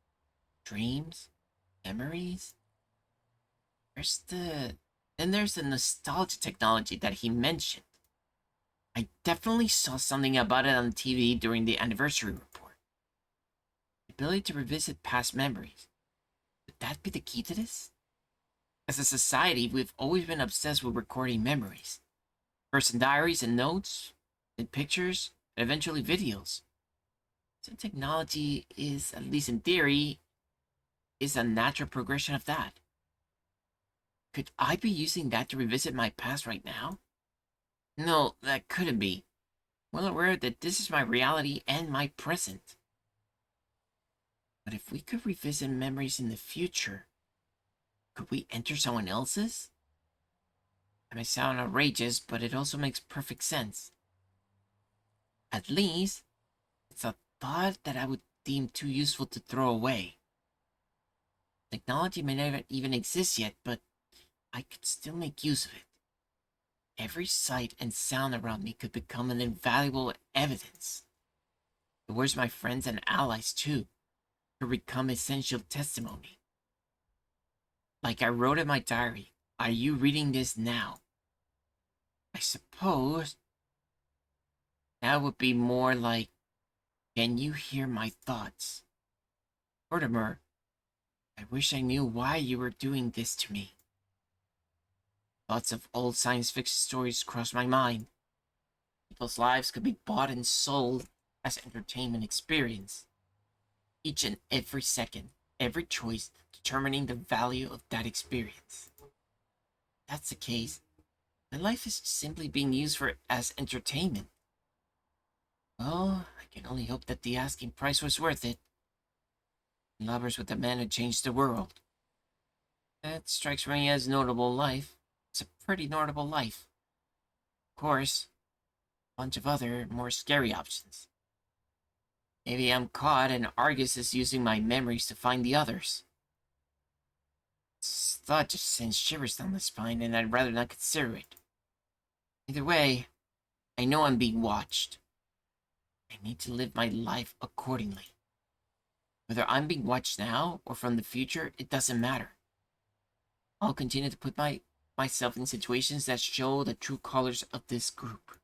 Speaker 1: Dreams? Memories? Then there's the nostalgia technology that he mentioned. I definitely saw something about it on TV during the anniversary report. The ability to revisit past memories. Would that be the key to this? As a society, we've always been obsessed with recording memories. First in diaries and notes, then pictures, and eventually videos. So technology is, at least in theory, is a natural progression of that. Could I be using that to revisit my past right now? No, that couldn't be. Well aware that this is my reality and my present. But if we could revisit memories in the future, could we enter someone else's? It may sound outrageous, but it also makes perfect sense. At least, it's a thought that I would deem too useful to throw away. Technology may not even exist yet, but I could still make use of it. Every sight and sound around me could become an invaluable evidence. The words of my friends and allies, too, could become essential testimony. Like I wrote in my diary, are you reading this now? I suppose that would be more like, can you hear my thoughts? Furthermore, I wish I knew why you were doing this to me. Thoughts of old science fiction stories cross my mind. People's lives could be bought and sold as entertainment experience. Each and every second, every choice determining the value of that experience. If that's the case, my life is simply being used as entertainment. Well, I can only hope that the asking price was worth it. Lovers with a man who changed the world. That strikes me as notable life. It's a pretty notable life. Of course, a bunch of other, more scary options. Maybe I'm caught and Argus is using my memories to find the others. This thought just sends shivers down the spine, and I'd rather not consider it. Either way, I know I'm being watched. I need to live my life accordingly. Whether I'm being watched now or from the future, it doesn't matter. I'll continue to put myself in situations that show the true colors of this group.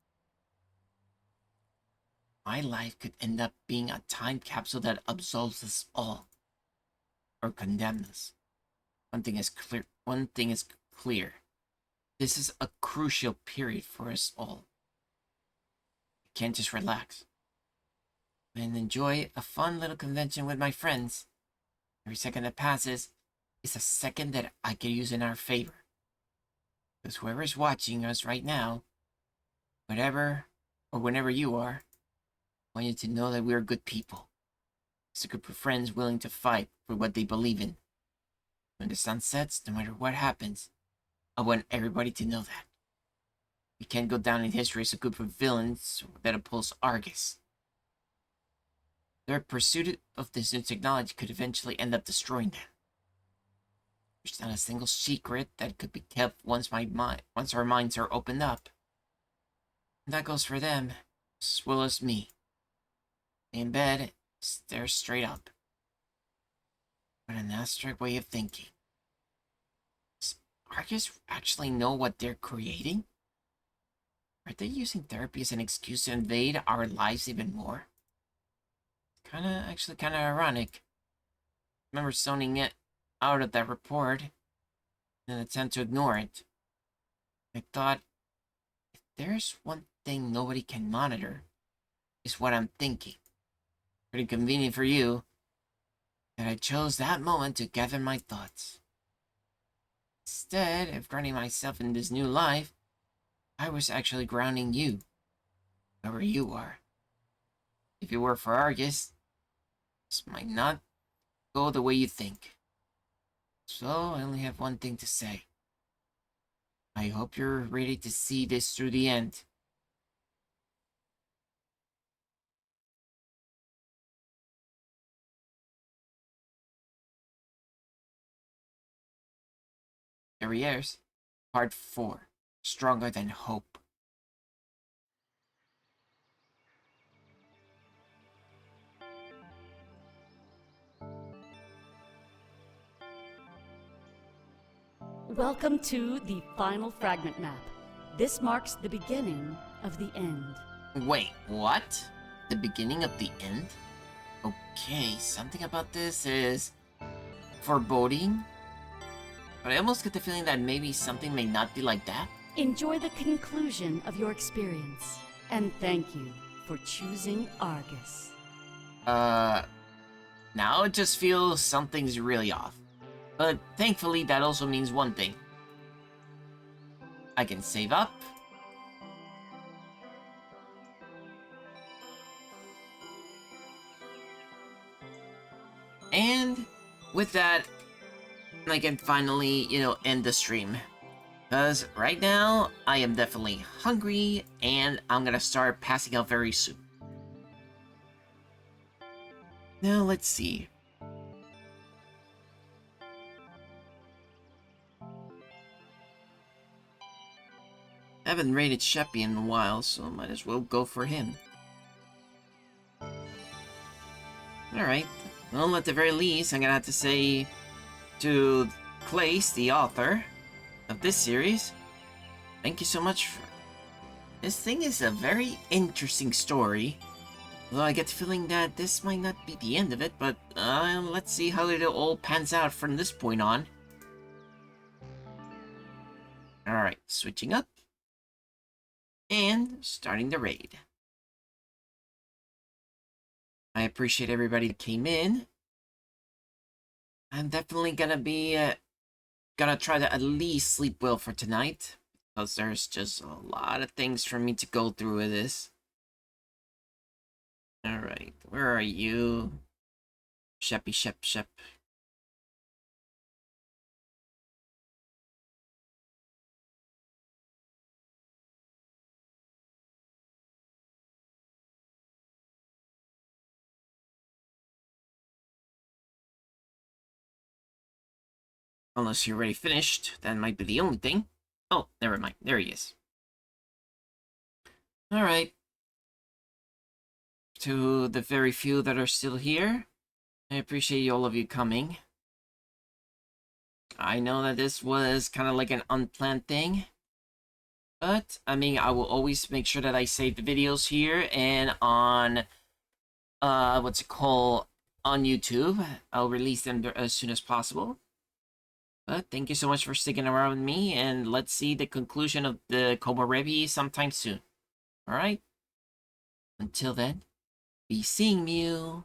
Speaker 1: My life could end up being a time capsule that absolves us all, or condemns us. One thing is clear. This is a crucial period for us all. I can't just relax and enjoy a fun little convention with my friends. Every second that passes is a second that I can use in our favor. Because whoever's watching us right now, whatever or whenever you are, I want you to know that we're good people. It's a group of friends willing to fight for what they believe in. When the sun sets, no matter what happens, I want everybody to know that. We can't go down in history as a group of villains that oppose Argus. Their pursuit of this new technology could eventually end up destroying them. There's not a single secret that could be kept once our minds are opened up. And that goes for them, as well as me. Stay in bed, stare straight up. What an abstract way of thinking. Does Argus actually know what they're creating? Are they using therapy as an excuse to invade our lives even more? Actually kinda ironic. I remember zoning it out of that report in an attempt to ignore it. I thought, if there's one thing nobody can monitor, it's what I'm thinking. Pretty convenient for you that I chose that moment to gather my thoughts. Instead of grounding myself in this new life, I was actually grounding you, whoever you are. If it were for Argus, this might not go the way you think. So I only have one thing to say. I hope you're ready to see this through the end. Guerrieres, Part 4, Stronger Than Hope.
Speaker 2: Welcome to the final fragment map. This marks the beginning of the end.
Speaker 1: Wait, what? The beginning of the end? Okay, something about this is foreboding, but I almost get the feeling that maybe something may not be like that.
Speaker 2: Enjoy the conclusion of your experience, and thank you for choosing Argus.
Speaker 1: Now it just feels something's really off. But thankfully, that also means one thing. I can save up. And with that, I can finally, end the stream. Because right now, I am definitely hungry, and I'm gonna start passing out very soon. Now, let's see. I haven't raided Sheppy in a while, so I might as well go for him. Alright, well, at the very least, I'm gonna have to say to Clace, the author of this series, thank you so much for... This thing is a very interesting story. Although I get the feeling that this might not be the end of it, but let's see how it all pans out from this point on. Alright, switching up. And starting the raid. I appreciate everybody that came in. I'm definitely gonna be gonna try to at least sleep well for tonight, because there's just a lot of things for me to go through with this. Alright, where are you? Sheppy Shep. Unless you're already finished, that might be the only thing. Oh, never mind. There he is. Alright. To the very few that are still here, I appreciate all of you coming. I know that this was kind of like an unplanned thing. But, I mean, I will always make sure that I save the videos here and on, what's it called, on YouTube. I'll release them as soon as possible. But thank you so much for sticking around with me, and let's see the conclusion of the Komorebi sometime soon. Alright? Until then, be seeing you.